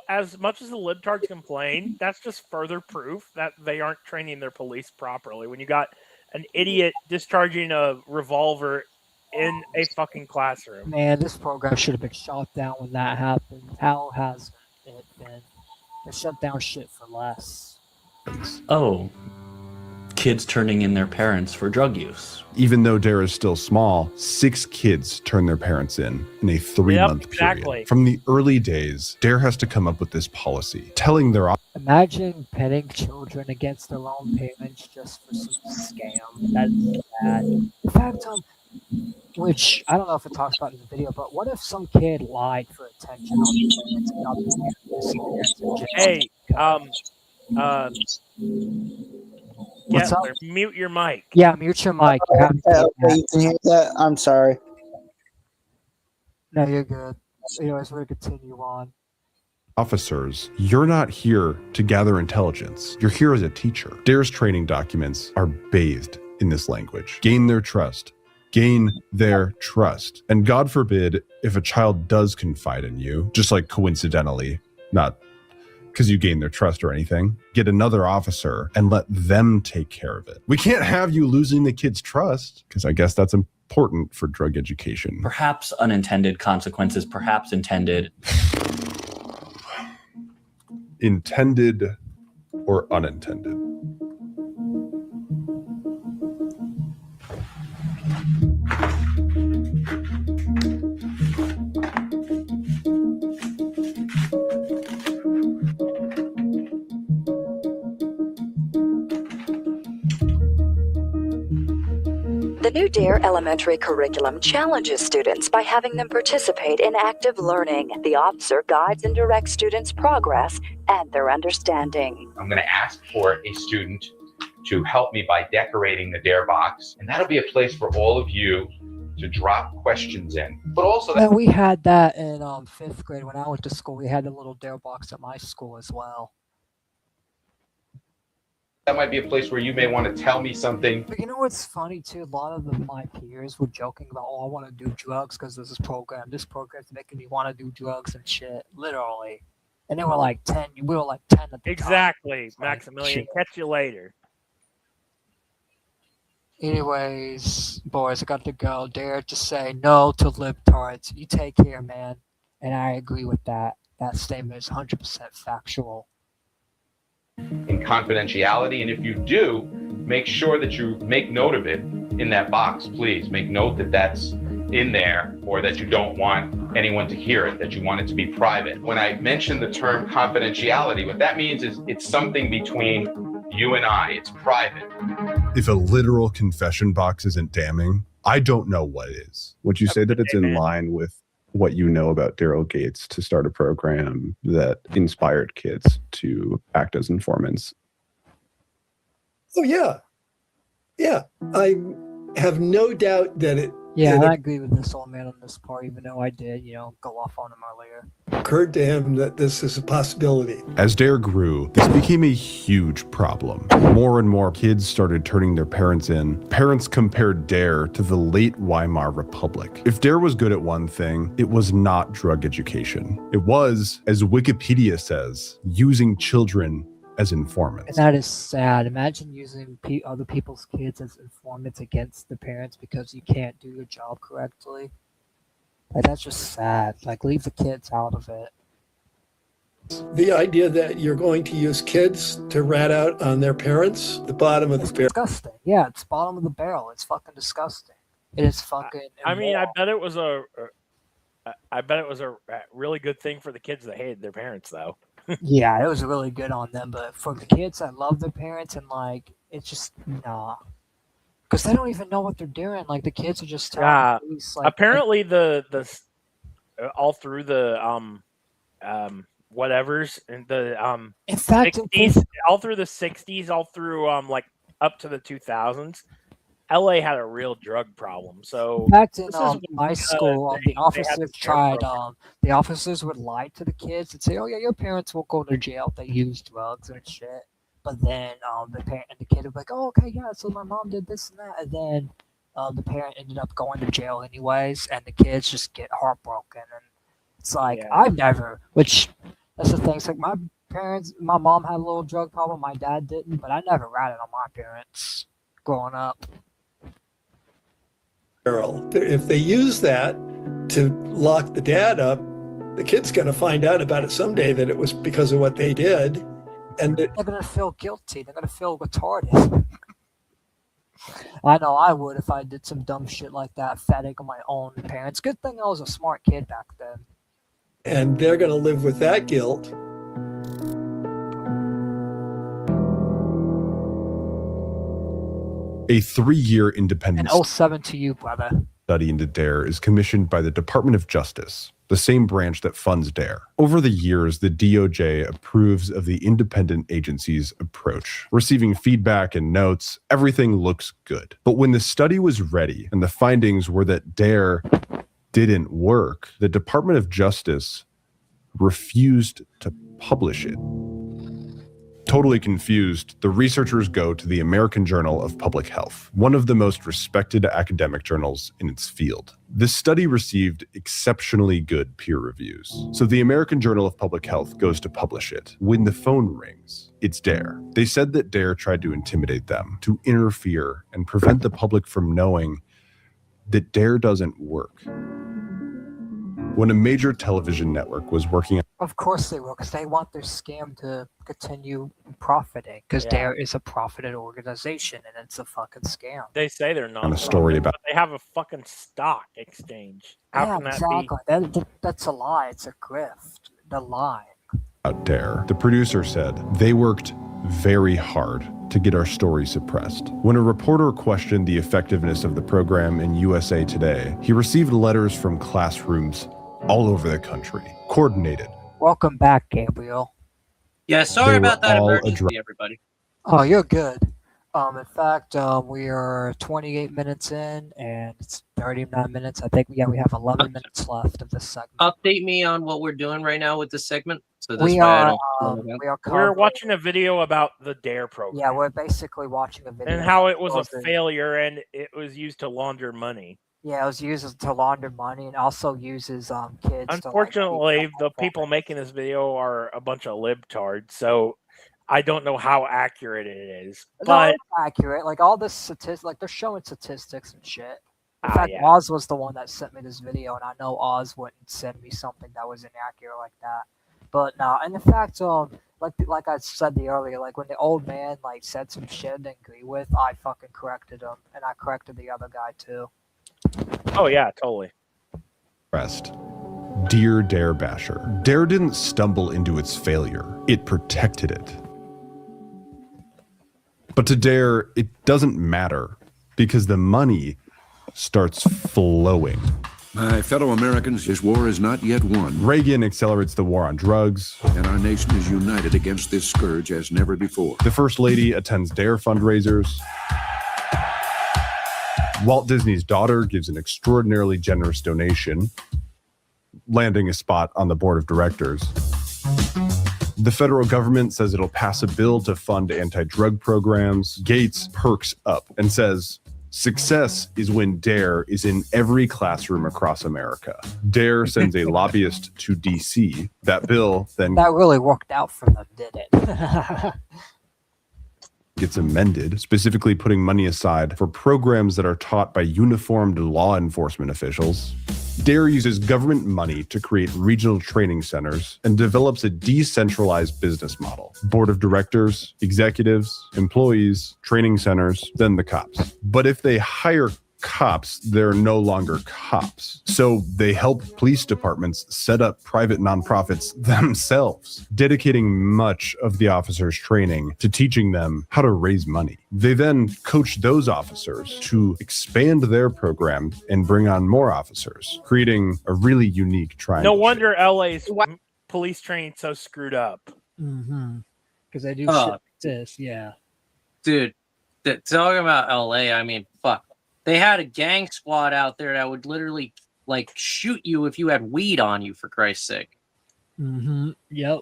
as much as the libtards complain, that's just further proof that they aren't training their police properly. When you got an idiot discharging a revolver in a fucking classroom. Man, this program should have been shut down when that happened. How has it been? They shut down shit for less. Oh, kids turning in their parents for drug use. Even though Dare is still small, 6 kids turn their parents in a 3-month period. From the early days, Dare has to come up with this policy, telling their... Imagine pitting children against their own parents just for some scam. That's bad. In fact, which I don't know if it talks about in the video, but what if some kid lied for attention on the Hey, What's up? Mute your mic. Yeah, mute your mic. Okay, you can hear that? I'm sorry. No, you're good. Anyways, we're going to continue on. Officers, you're not here to gather intelligence. You're here as a teacher. Dare's training documents are bathed in this language. Gain their trust. Gain their trust. And God forbid if a child does confide in you, just like coincidentally, not because you gain their trust or anything. Get another officer and let them take care of it. We can't have you losing the kid's trust, because I guess that's important for drug education. Perhaps unintended consequences, perhaps intended. Intended or unintended? The new DARE elementary curriculum challenges students by having them participate in active learning. The officer guides and directs students' progress and their understanding. I'm going to ask for a student to help me by decorating the DARE box, and that'll be a place for all of you to drop questions in. But also, And we had that in 5th grade when I went to school. We had a little DARE box at my school as well. that might be a place where you may want to tell me something. But you know what's funny too? A lot of my peers were joking about, oh, I want to do drugs because there's this program. This program's making me want to do drugs and shit, literally. And they were like 10. We were like 10 at the Exactly, time. Maximilian. Catch you later. Anyways, boys, I got to go. Dare to say no to libtards. You take care, man. And I agree with that. That statement is 100% factual. In confidentiality, and if you do, make sure that you make note of it in that box, please. Make note that that's in there, or that you don't want anyone to hear it, that you want it to be private. When I mention the term confidentiality, what that means is it's something between you and I. It's private. If a literal confession box isn't damning, I don't know what is. Would you say that it's in line with what you know about Daryl Gates to start a program that inspired kids to act as informants? Oh, yeah. Yeah. I have no doubt that it Yeah, I agree with this old man on this part, even though I did, go off on him earlier. occurred to him that this is a possibility. As DARE grew, this became a huge problem. More and more kids started turning their parents in. Parents compared DARE to the late Weimar Republic. If DARE was good at one thing, it was not drug education. It was, as Wikipedia says, using children as informants. And that is sad. Imagine using other people's kids as informants against the parents because you can't do your job correctly. Like, that's just sad. Like, leave the kids out of it. The idea that you're going to use kids to rat out on their parents, the bottom of the barrel. Disgusting. Yeah, it's bottom of the barrel. It's fucking disgusting. It is fucking. I mean, I bet it was a really good thing for the kids that hated their parents, though. Yeah, it was really good on them, but for the kids that love their parents and it's just nah, because they don't even know what they're doing. Like the kids are just telling police, apparently the all through the whatevers and the in fact 60s, all through the 60s, all through up to the 2000s. LA had a real drug problem. So in fact, in my school, the officers tried. The officers would lie to the kids and say, "Oh yeah, your parents will go to jail if they use drugs and shit." But then the parent and the kid would be like, "Oh okay, yeah, so my mom did this and that," and then the parent ended up going to jail anyways, and the kids just get heartbroken. And it's like I've never, which that's the thing. It's like my mom had a little drug problem, my dad didn't, but I never ratted on my parents growing up. If they use that to lock the dad up, the kid's going to find out about it someday that it was because of what they did. And they're going to feel guilty. They're going to feel retarded. I know I would if I did some dumb shit like that, fatting on my own parents. Good thing I was a smart kid back then. And they're going to live with that guilt. A 3-year independent 07 to you, brother. Study into DARE is commissioned by the Department of Justice, the same branch that funds DARE. Over the years, the DOJ approves of the independent agency's approach. Receiving feedback and notes, everything looks good. But when the study was ready and the findings were that DARE didn't work, the Department of Justice refused to publish it. Totally confused, the researchers go to the American Journal of Public Health, one of the most respected academic journals in its field. This study received exceptionally good peer reviews, so the American Journal of Public Health goes to publish it. When the phone rings, it's Dare. They said that Dare tried to intimidate them, to interfere, and prevent the public from knowing that Dare doesn't work. When a major television network was working on... Of course they will, because they want their scam to continue profiting, because Dare is a profited organization, and it's a fucking scam. They say they're not. On a story about... But they have a fucking stock exchange. How can that be? That's a lie. It's a grift. The lie. Out Dare. The producer said, they worked very hard to get our story suppressed. When a reporter questioned the effectiveness of the program in USA Today, he received letters from classrooms all over the country, coordinated. Welcome back, Gabriel. Yeah, sorry about that emergency, everybody. Oh, you're good. In fact, we are 28 minutes in, and it's 39 minutes. I think, we have 11 minutes left of this segment. Update me on what we're doing right now with this segment. So this We're watching a video about the Dare program. Yeah, we're basically watching a video. And how it was a failure, and it was used to launder money. Yeah, it was used to launder money, and also uses kids. Unfortunately, the people making this video are a bunch of libtards, so I don't know how accurate it is. But it's accurate. Like all this statistics, like they're showing statistics and shit. In fact, Oz was the one that sent me this video, and I know Oz wouldn't send me something that was inaccurate like that. But no, and in fact, like I said earlier, like when the old man like said some shit I didn't agree with, I fucking corrected him, and I corrected the other guy too. Oh yeah, totally. Rest. Dear Dare Basher, Dare didn't stumble into its failure. It protected it. But to Dare, it doesn't matter because the money starts flowing. My fellow Americans, this war is not yet won. Reagan accelerates the war on drugs. And our nation is united against this scourge as never before. The First Lady attends Dare fundraisers. Walt Disney's daughter gives an extraordinarily generous donation, landing a spot on the board of directors. The federal government says it'll pass a bill to fund anti-drug programs. Gates perks up and says, success is when Dare is in every classroom across America. Dare sends a lobbyist to DC. That bill then... That really worked out for them, did it? Gets amended, specifically putting money aside for programs that are taught by uniformed law enforcement officials. Dare uses government money to create regional training centers and develops a decentralized business model. Board of directors, executives, employees, training centers, then the cops. But if they hire cops, they're no longer cops. So they help police departments set up private nonprofits themselves, dedicating much of the officers' training to teaching them how to raise money. They then coach those officers to expand their program and bring on more officers, creating a really unique triangle. No wonder LA's police training so screwed up. Mm-hmm. Because they do shit like this, yeah. Dude, talking about LA, I mean, fuck. They had a gang squad out there that would literally, like, shoot you if you had weed on you, for Christ's sake. Mm-hmm. Yep.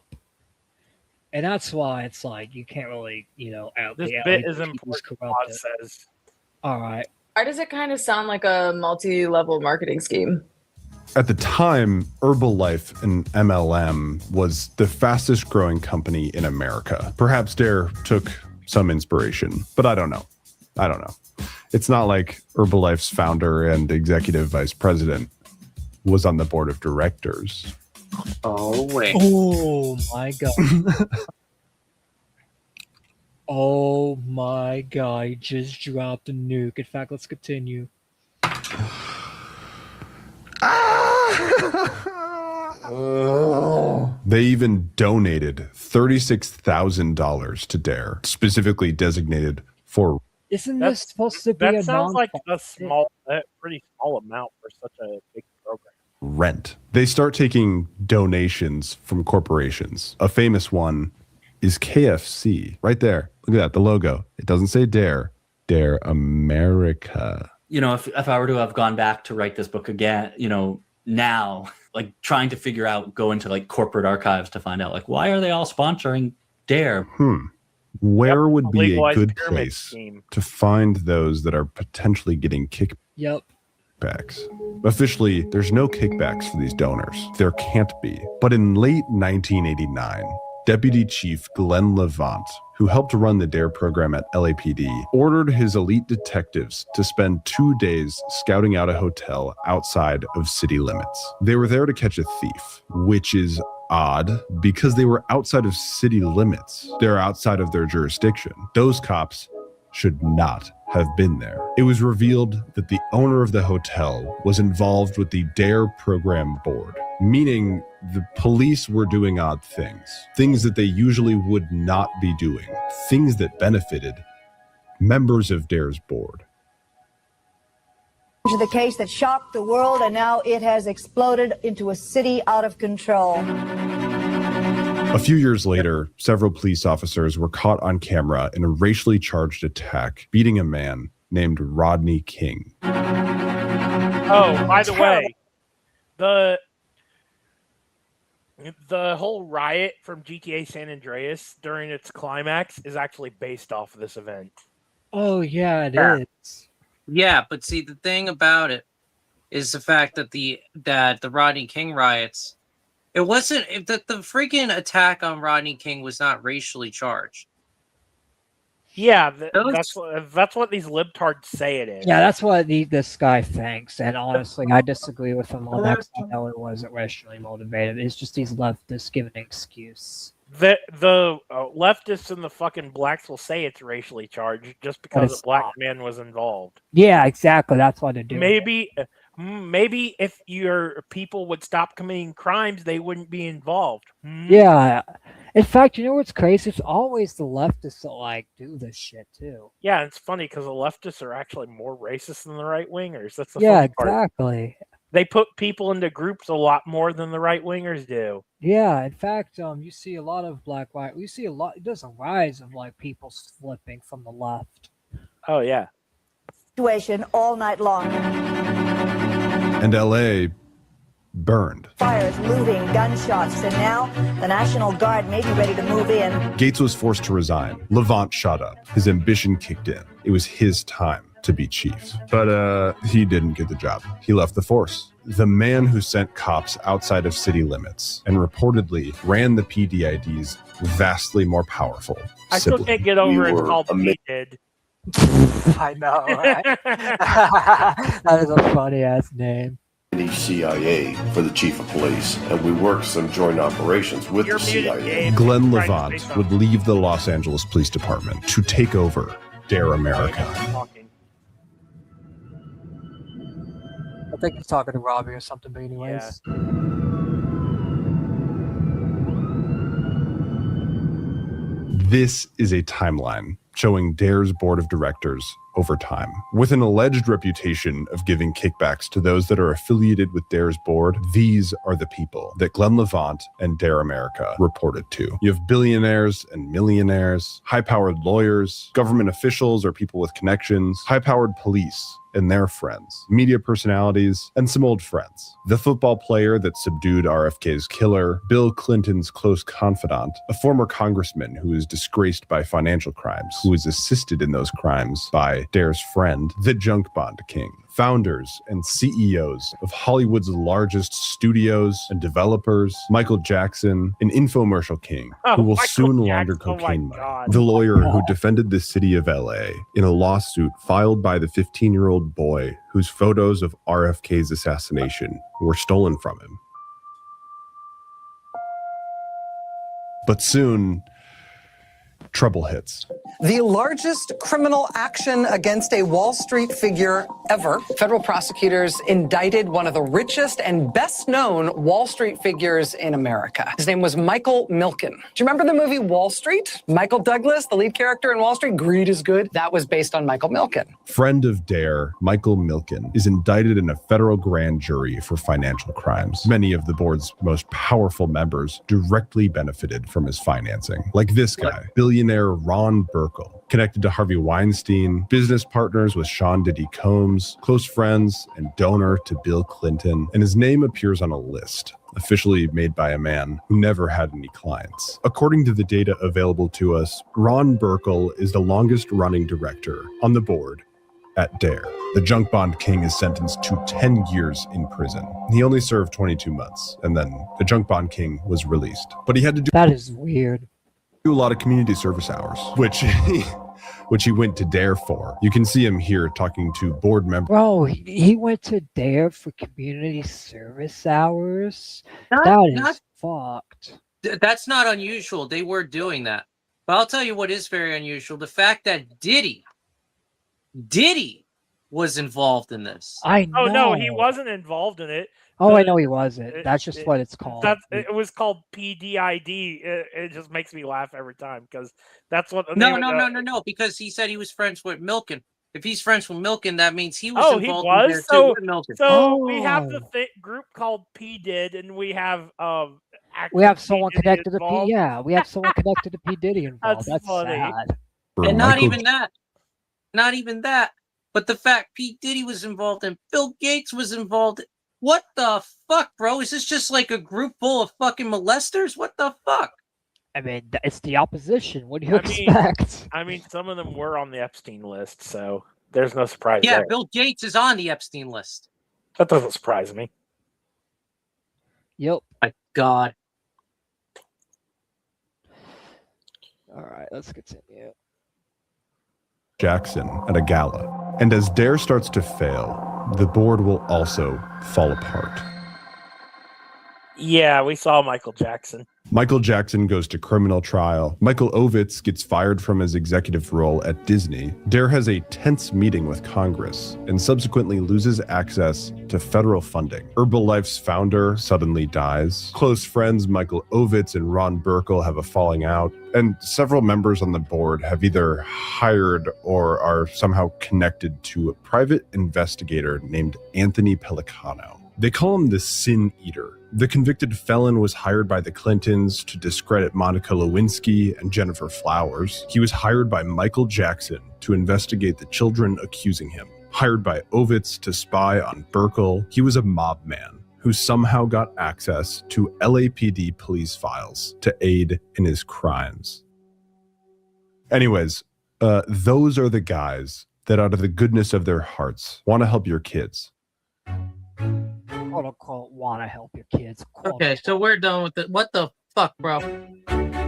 And that's why it's like, you can't really, out this bit is important, Oz says. All right. Why does it kind of sound like a multi-level marketing scheme? At the time, Herbalife and MLM was the fastest growing company in America. Perhaps Dare took some inspiration, but I don't know. It's not like Herbalife's founder and executive vice president was on the board of directors. Oh, wait. Oh, my God. Oh, my God. He just dropped a nuke. In fact, let's continue. They even donated $36,000 to Dare, specifically designated for... Isn't this supposed to be that a sounds like a pretty small amount for such a big program. Rent. They start taking donations from corporations. A famous one is KFC. Right there. Look at that, the logo. It doesn't say Dare. Dare America. If I were to have gone back to write this book again, now, like trying to figure out, go into like corporate archives to find out, like, why are they all sponsoring Dare? Where would be a legalized good pyramid place scheme. to find those that are potentially getting kickbacks? Officially, there's no kickbacks for these donors. There can't be. But in late 1989, Deputy Chief Glenn Levant, who helped run the DARE program at LAPD, ordered his elite detectives to spend 2 days scouting out a hotel outside of city limits. They were there to catch a thief, which is odd because they were outside of city limits. They're outside of their jurisdiction. Those cops should not have been there. It was revealed that the owner of the hotel was involved with the DARE program board, meaning the police were doing odd things that they usually would not be doing, things that benefited members of DARE's board. The case that shocked the world, and now it has exploded into a city out of control. A few years later, several police officers were caught on camera in a racially charged attack, beating a man named Rodney King. Oh, by the way, the whole riot from GTA San Andreas during its climax is actually based off of this event. Oh, yeah, it is. Yeah, but see, the thing about it is the fact that the Rodney King riots, it wasn't the freaking attack on Rodney King was not racially charged. Yeah, that's what these libtards say it is. Yeah, that's what this guy thinks, and honestly, I disagree with him on that. 'Cause I know it wasn't racially motivated. It's just these leftists giving an excuse. The leftists and the fucking blacks will say it's racially charged just because a black man was involved. Yeah, exactly. That's why they're doing. Maybe if your people would stop committing crimes, they wouldn't be involved. Yeah. In fact, you know what's crazy? It's always the leftists that do this shit too. Yeah, it's funny because the leftists are actually more racist than the right wingers. That's the funny part. They put people into groups a lot more than the right wingers do. Yeah, in fact, you see a lot of you see a lot. There's a rise of people flipping from the left. Oh yeah. Situation all night long. And LA burned. Fires, looting, gunshots, and now the National Guard may be ready to move in. Gates was forced to resign. Levant shot up. His ambition kicked in. It was his time to be chief. But he didn't get the job. He left the force. The man who sent cops outside of city limits and reportedly ran the PDID's vastly more powerful I still can't get over it's called Pete did. I know, right? That is a funny ass name. CIA for the chief of police, and we worked some joint operations with the CIA. Glenn Levant would leave the Los Angeles Police Department to take over DARE America. I think he's talking to Robbie or something, but anyways. Yeah. This is a timeline showing DARE's board of directors over time. With an alleged reputation of giving kickbacks to those that are affiliated with DARE's board, these are the people that Glenn Levant and DARE America reported to. You have billionaires and millionaires, high-powered lawyers, government officials or people with connections, high-powered police and their friends, media personalities, and some old friends. The football player that subdued RFK's killer, Bill Clinton's close confidant, a former congressman who is disgraced by financial crimes, who is assisted in those crimes by DARE's friend, the junk bond king, founders and CEOs of Hollywood's largest studios and developers, Michael Jackson, an infomercial king who will soon launder cocaine money, the lawyer who defended the city of LA in a lawsuit filed by the 15-year-old boy whose photos of RFK's assassination were stolen from him. But soon, trouble hits. The largest criminal action against a Wall Street figure ever. Federal prosecutors indicted one of the richest and best-known Wall Street figures in America. His name was Michael Milken. Do you remember the movie Wall Street? Michael Douglas, the lead character in Wall Street, Greed is Good. That was based on Michael Milken. Friend of DARE, Michael Milken, is indicted in a federal grand jury for financial crimes. Many of the board's most powerful members directly benefited from his financing. Like this guy, billionaire Ron Burkle, connected to Harvey Weinstein, business partners with Sean Diddy Combs, close friends and donor to Bill Clinton, and his name appears on a list officially made by a man who never had any clients. According to the data available to us, Ron Burkle is the longest running director on the board at DARE. The junk bond king is sentenced to 10 years in prison. He only served 22 months, and then the junk bond king was released. But he had to do That is weird. a lot of community service hours, which he went to DARE for. You can see him here talking to board members. Bro, he went to DARE for community service hours? Not- That is not- fucked. That's not unusual. They were doing that. But I'll tell you what is very unusual. The fact that Diddy was involved in this. I know. Oh no, he wasn't involved in it. Oh, I know he wasn't. That's just what it's called. It was called PDID. It just makes me laugh every time because that's what. the No, name of no. Because he said he was friends with Milken. If he's friends with Milken, that means he was Oh, he involved was. in there too So, with Milken. so we have the group called PDID, and we have We have actor someone P. Diddy connected to P. involved. Yeah, we have someone connected to P. Diddy involved. That's That's funny. sad. And not even that. Not even that. But the fact P. Diddy was involved and Bill Gates was involved. What the fuck, bro? Is this just like a group full of fucking molesters? What the fuck? I mean, it's the opposition. What do you I mean, expect? I mean, some of them were on the Epstein list, so there's no surprise Yeah, there. Bill Gates is on the Epstein list. That doesn't surprise me. Yep. My God. All right, let's continue. Jackson at a gala. And as DARE starts to fail, the board will also fall apart. Yeah, we saw Michael Jackson. Michael Jackson goes to criminal trial. Michael Ovitz gets fired from his executive role at Disney. DARE has a tense meeting with Congress and subsequently loses access to federal funding. Herbalife's founder suddenly dies. Close friends Michael Ovitz and Ron Burkle have a falling out. And several members on the board have either hired or are somehow connected to a private investigator named Anthony Pellicano. They call him the Sin Eater. The convicted felon was hired by the Clintons to discredit Monica Lewinsky and Jennifer Flowers. He was hired by Michael Jackson to investigate the children accusing him. Hired by Ovitz to spy on Burkle, he was a mob man who somehow got access to LAPD police files to aid in his crimes. Anyways, those are the guys that out of the goodness of their hearts want to help your kids. Quote unquote, want to help your kids. Quote Okay, so we're done with it. What the fuck, bro?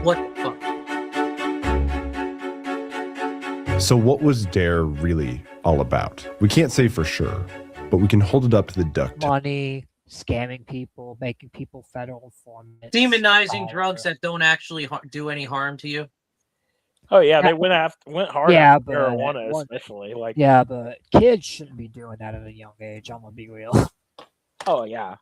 What the fuck? So what was DARE really all about? We can't say for sure, but we can hold it up to the duck. Money, scamming people, making people federal informants. Demonizing drugs that don't actually do any harm to you. Oh yeah, they went hard Yeah, after but marijuana, one- especially. Like, Yeah, but kids shouldn't be doing that at a young age. I'm gonna be real. oh yeah,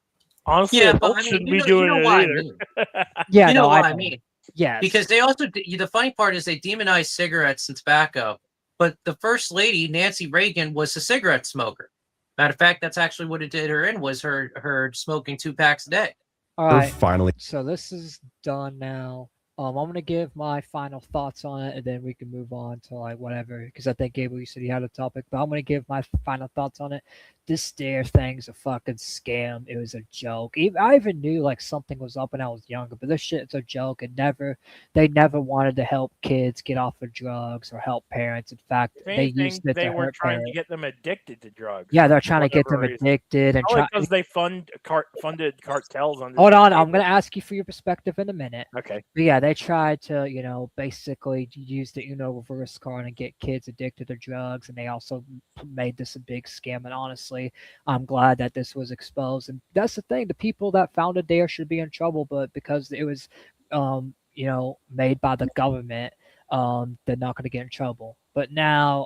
honestly, Yeah, but adults I mean, shouldn't you be know doing what I it mean. either. Yeah, You know no, what I I know. mean. Yes. Because they also, the funny part is they demonize cigarettes and tobacco, but the first lady, Nancy Reagan, was a cigarette smoker. Matter of fact, that's actually what it did her in, was her smoking 2 packs a day. All right. Finally. So this is done now. I'm gonna give my final thoughts on it, and then we can move on to like whatever. Because I think Gable, you said you had a topic, but I'm gonna give my final thoughts on it. This DARE thing's a fucking scam. It was a joke. I even knew like something was up when I was younger, but this shit's a joke. And they never wanted to help kids get off of drugs or help parents. In fact, If they anything, used it they to were hurt trying parents. to get them addicted to drugs. Yeah, they're for trying to get them whatever reason. addicted and Probably try. because they funded cartels under. Hold on, I'm gonna ask you for your perspective in a minute. Okay. But yeah, they tried to, basically use the reverse card and get kids addicted to drugs, and they also made this a big scam. And honestly, I'm glad that this was exposed. And that's the thing: the people that founded DARE should be in trouble, but because it was, made by the government, they're not going to get in trouble. But now,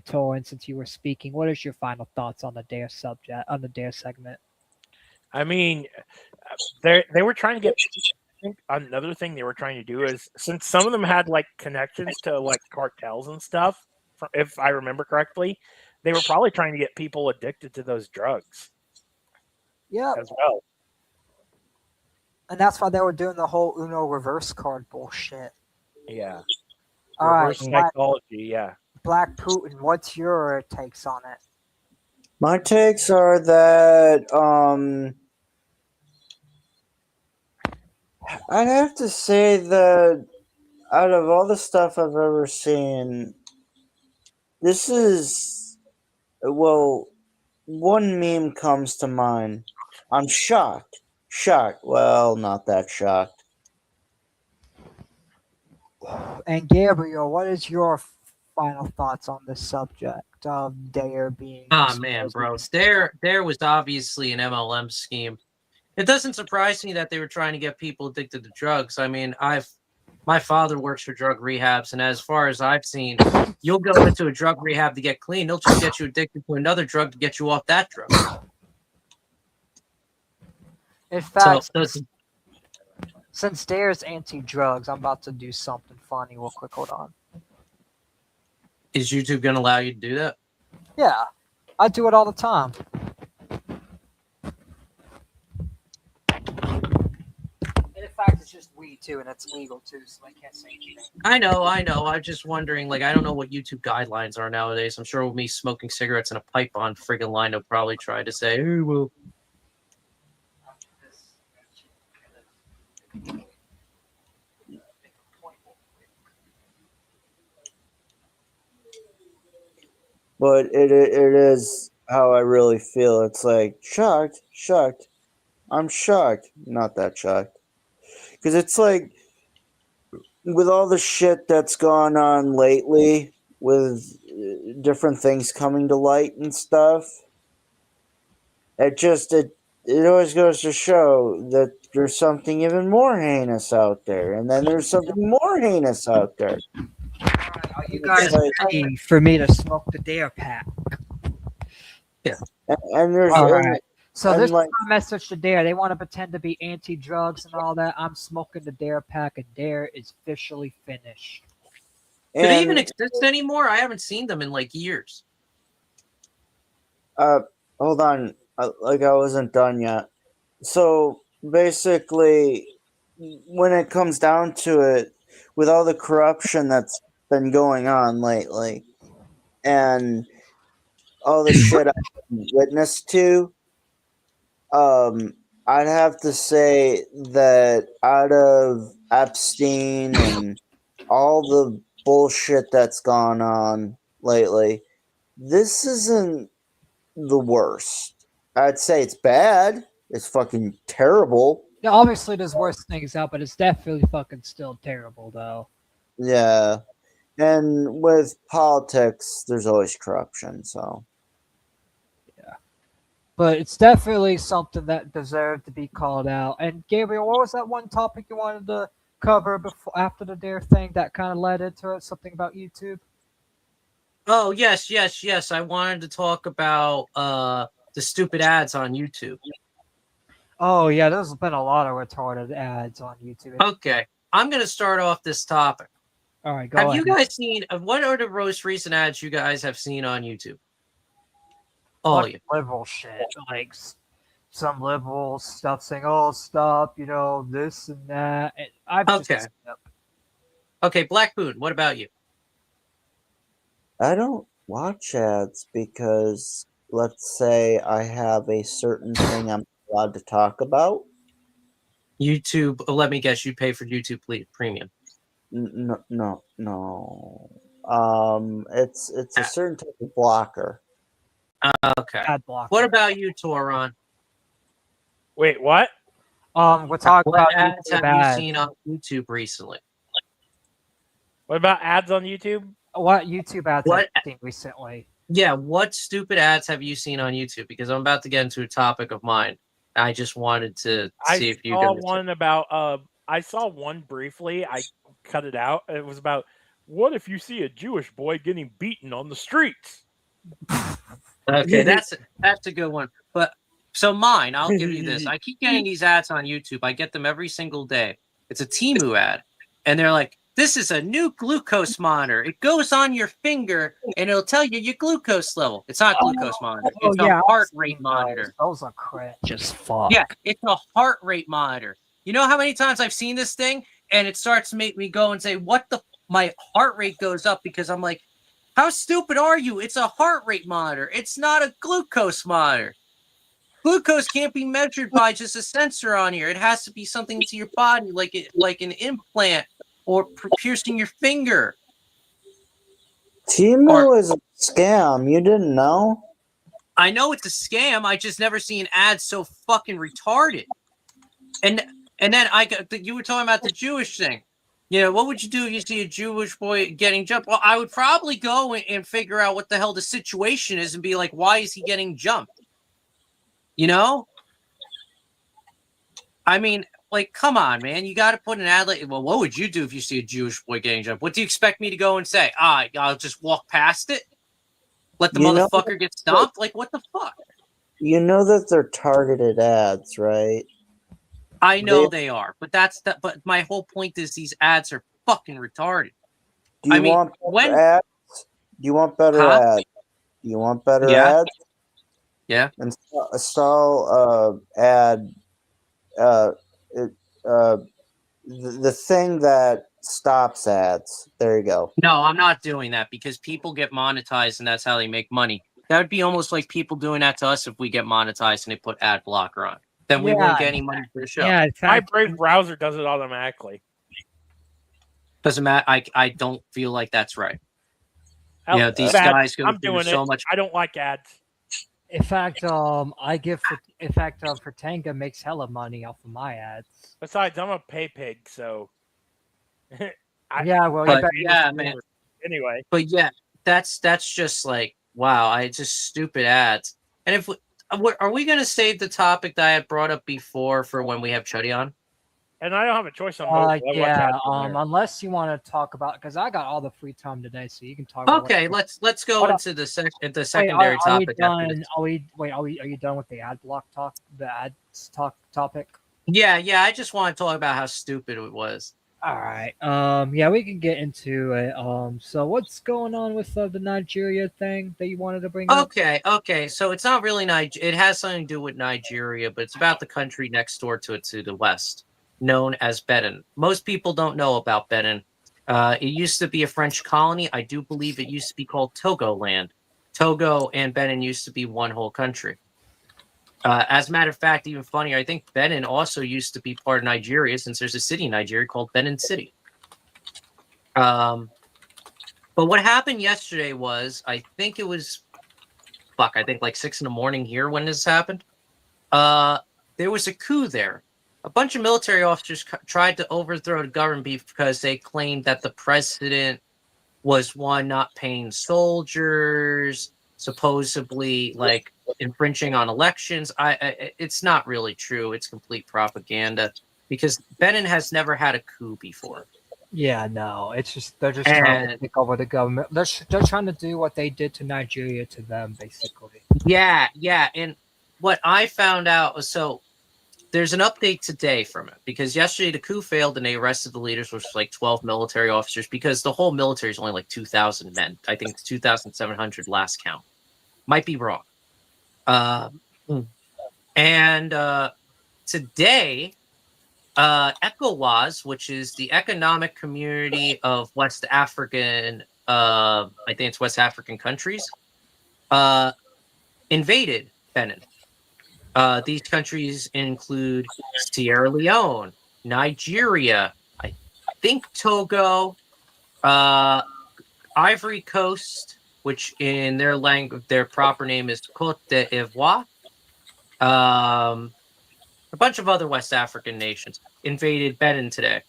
Torrin, since you were speaking, what is your final thoughts on the DARE subject, on the DARE segment? I mean, they were trying to get. I think another thing they were trying to do is, since some of them had like connections to like cartels and stuff, if I remember correctly, they were probably trying to get people addicted to those drugs. Yeah. As well. And that's why they were doing the whole Uno reverse card bullshit. Yeah. All right, Reverse psychology. Yeah. Black Putin, what's your takes on it? My takes are that I'd have to say that out of all the stuff I've ever seen, this is, well, one meme comes to mind. I'm shocked. Shocked. Well, not that shocked. And Gabriel, what is your final thoughts on this subject of Dare being? Ah man, bro, there was obviously an MLM scheme. It doesn't surprise me that they were trying to get people addicted to drugs. I mean, my father works for drug rehabs, and as far as I've seen, you'll go into a drug rehab to get clean. They'll just get you addicted to another drug to get you off that drug. In fact, So, since Dare's anti-drugs, I'm about to do something funny real quick. Hold on. is YouTube going to allow you to do that? Yeah, I do it all the time. And in fact, it's just weed too, and it's legal too, so I can't say anything. I know. I'm just wondering, like, I don't know what YouTube guidelines are nowadays. I'm sure with me smoking cigarettes and a pipe on friggin' line, they'll probably try to say, hey, well. But it is how I really feel. It's like, shocked. I'm shocked. Not that shocked. Because it's like, with all the shit that's gone on lately, with different things coming to light and stuff, it always goes to show that there's something even more heinous out there, and then there's something more heinous out there. Are you guys ready for me to smoke the Dare pack? Yeah. And there's all right. So and this like, is my message to Dare. They want to pretend to be anti-drugs and all that. I'm smoking the Dare pack, and Dare is officially finished. Do they even exist anymore? I haven't seen them in like years. Hold on. I wasn't done yet. So basically, when it comes down to it, with all the corruption that's been going on lately, and all the shit I've witnessed to, I'd have to say that out of Epstein and all the bullshit that's gone on lately, this isn't the worst. I'd say it's bad. It's fucking terrible. Yeah, obviously there's worse things out, but it's definitely fucking still terrible, though. Yeah. And with politics, there's always corruption, so. But it's definitely something that deserved to be called out. And Gabriel, what was that one topic you wanted to cover before after the Dare thing that kind of led into it? Something about YouTube? Oh, yes. I wanted to talk about the stupid ads on YouTube. Oh, yeah, there's been a lot of retarded ads on YouTube. Okay, I'm going to start off this topic. All right, go Have ahead. you guys seen, what are the most recent ads you guys have seen on YouTube? All of you. Liberal shit. Like some liberal stuff saying, oh, stop, this and that. And I've just, Okay, Black Boon, what about you? I don't watch ads because, let's say, I have a certain thing I'm allowed to talk about. YouTube, let me guess, you pay for YouTube Premium. No. It's a certain type of blocker. Okay. Ad blocker. What about you, Toron? Wait, what? We're talking What about ads YouTube have ads. you seen on YouTube recently? What about ads on YouTube? What YouTube ads have you seen recently? Yeah, what stupid ads have you seen on YouTube? Because I'm about to get into a topic of mine. I just wanted to see if you saw guys. one about. I saw one briefly. I cut it out. It was about what if you see a Jewish boy getting beaten on the streets? Okay, that's a good one. But so mine, I'll give you this. I keep getting these ads on YouTube. I get them every single day. It's a Temu ad, and they're like, "This is a new glucose monitor. It goes on your finger, and it'll tell you your glucose level." It's not a glucose monitor. It's a heart rate monitor. Those are cringe as fuck. Yeah, it's a heart rate monitor. You know how many times I've seen this thing, and it starts to make me go and say, "What the?" My heart rate goes up because I'm like, "How stupid are you? It's a heart rate monitor. It's not a glucose monitor. Glucose can't be measured by just a sensor on here. It has to be something to your body, like an implant or piercing your finger. Temu is a scam. You didn't know? I know it's a scam. I just never seen ads so fucking retarded. And then you were talking about the Jewish thing. You know, what would you do if you see a Jewish boy getting jumped? Well, I would probably go and figure out what the hell the situation is and be like, why is he getting jumped? You know? I mean, like, come on, man. You got to put an ad like, well, what would you do if you see a Jewish boy getting jumped? What do you expect me to go and say? I'll just walk past it? Let the motherfucker get stomped? Like, what the fuck? You know that they're targeted ads, right? I know they are, but but my whole point is these ads are fucking retarded. Do you want better ads? Do you want better ads? Do you want better ads? Yeah. Install ad. The thing that stops ads. There you go. No, I'm not doing that because people get monetized and that's how they make money. That would be almost like people doing that to us if we get monetized and they put ad blocker on. Then we won't get any money for the show. Yeah, in fact, my Brave browser does it automatically. Doesn't matter. I don't feel like that's right. Yeah, these guys go I'm through doing so it. much. I don't like ads. In fact, Tanga makes hella money off of my ads. Besides, I'm a pay pig, so. Yeah, well, man. Anyway, but yeah, that's just like wow. Just stupid ads. And if are we going to save the topic that I had brought up before for when we have Chuddy on? And I don't have a choice on both. Unless you want to talk about, because I got all the free time today, so you can talk. Okay, let's go into the secondary topic. Are you done with the ad block talk? The ads topic? Yeah. I just want to talk about how stupid it was. All right. Yeah, we can get into it. So what's going on with the Nigeria thing that you wanted to bring up? Okay. So it's not really Nigeria. It has something to do with Nigeria, but it's about the country next door to it, to the west, known as Benin. Most people don't know about Benin. It used to be a French colony. I do believe it used to be called Togoland. Togo and Benin used to be one whole country. As a matter of fact, even funnier, I think Benin also used to be part of Nigeria, since there's a city in Nigeria called Benin City. But what happened yesterday was, I think it was, like 6 a.m. here when this happened. There was a coup there. A bunch of military officers tried to overthrow the government because they claimed that the president was not paying soldiers, supposedly like infringing on elections. It's not really true. It's complete propaganda because Benin has never had a coup before. Yeah, no, it's just they're just trying to take over the government. They're trying to do what they did to Nigeria to them, basically. Yeah, and what I found out was there's an update today from it because yesterday the coup failed and they arrested the leaders, which was like 12 military officers, because the whole military is only like 2,000 men. I think it's 2,700 last count. Might be wrong. And today, ECOWAS, which is the Economic Community of West African, I think it's West African countries, invaded Benin. These countries include Sierra Leone, Nigeria, I think Togo, Ivory Coast, which in their language, their proper name is Côte d'Ivoire. A bunch of other West African nations invaded Benin today.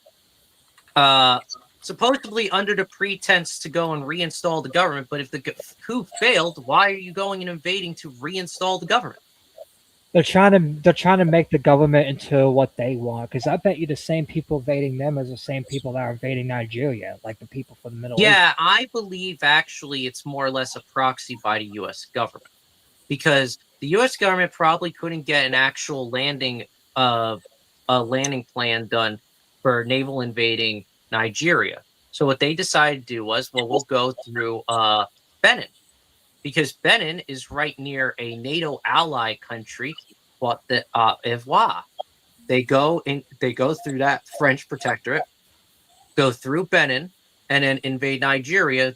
Supposedly under the pretense to go and reinstall the government, but if the coup failed, why are you going and invading to reinstall the government? They're trying to make the government into what they want, because I bet you the same people invading them as the same people that are invading Nigeria, like the people from the Middle East. Yeah, I believe actually it's more or less a proxy by the U.S. government, because the U.S. government probably couldn't get an actual landing plan done for naval invading Nigeria. So what they decided to do was, we'll go through Benin, because Benin is right near a NATO ally country, Côte d'Ivoire. They go through that French protectorate, go through Benin, and then invade Nigeria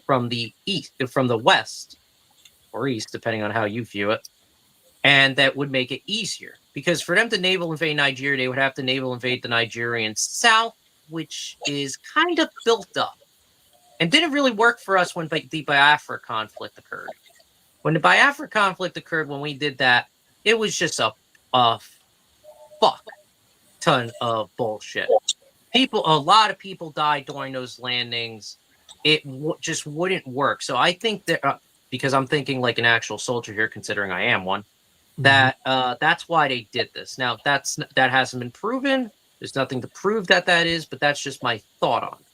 from the west or east, depending on how you view it. And that would make it easier. Because for them to naval invade Nigeria, they would have to naval invade the Nigerian south, which is kind of built up. And didn't really work for us when the Biafra conflict occurred. When the Biafra conflict occurred, when we did that, it was just a fuck ton of bullshit. A lot of people died during those landings. It just wouldn't work. So I think that, because I'm thinking like an actual soldier here, considering I am one, that that's why they did this. Now that hasn't been proven. There's nothing to prove that is, but that's just my thought on it.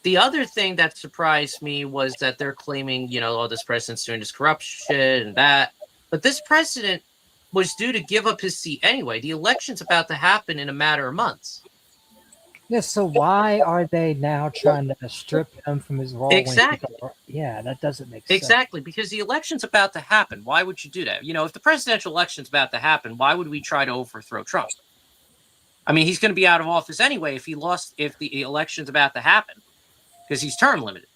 The other thing that surprised me was that they're claiming, oh, this president's doing this corruption and that. But this president was due to give up his seat anyway. The election's about to happen in a matter of months. Yeah, so why are they now trying to strip him from his role? Exactly. Yeah, that doesn't make sense. Exactly, because the election's about to happen. Why would you do that? If the presidential election's about to happen, why would we try to overthrow Trump? I mean, he's going to be out of office anyway if the election's about to happen, because he's term limited.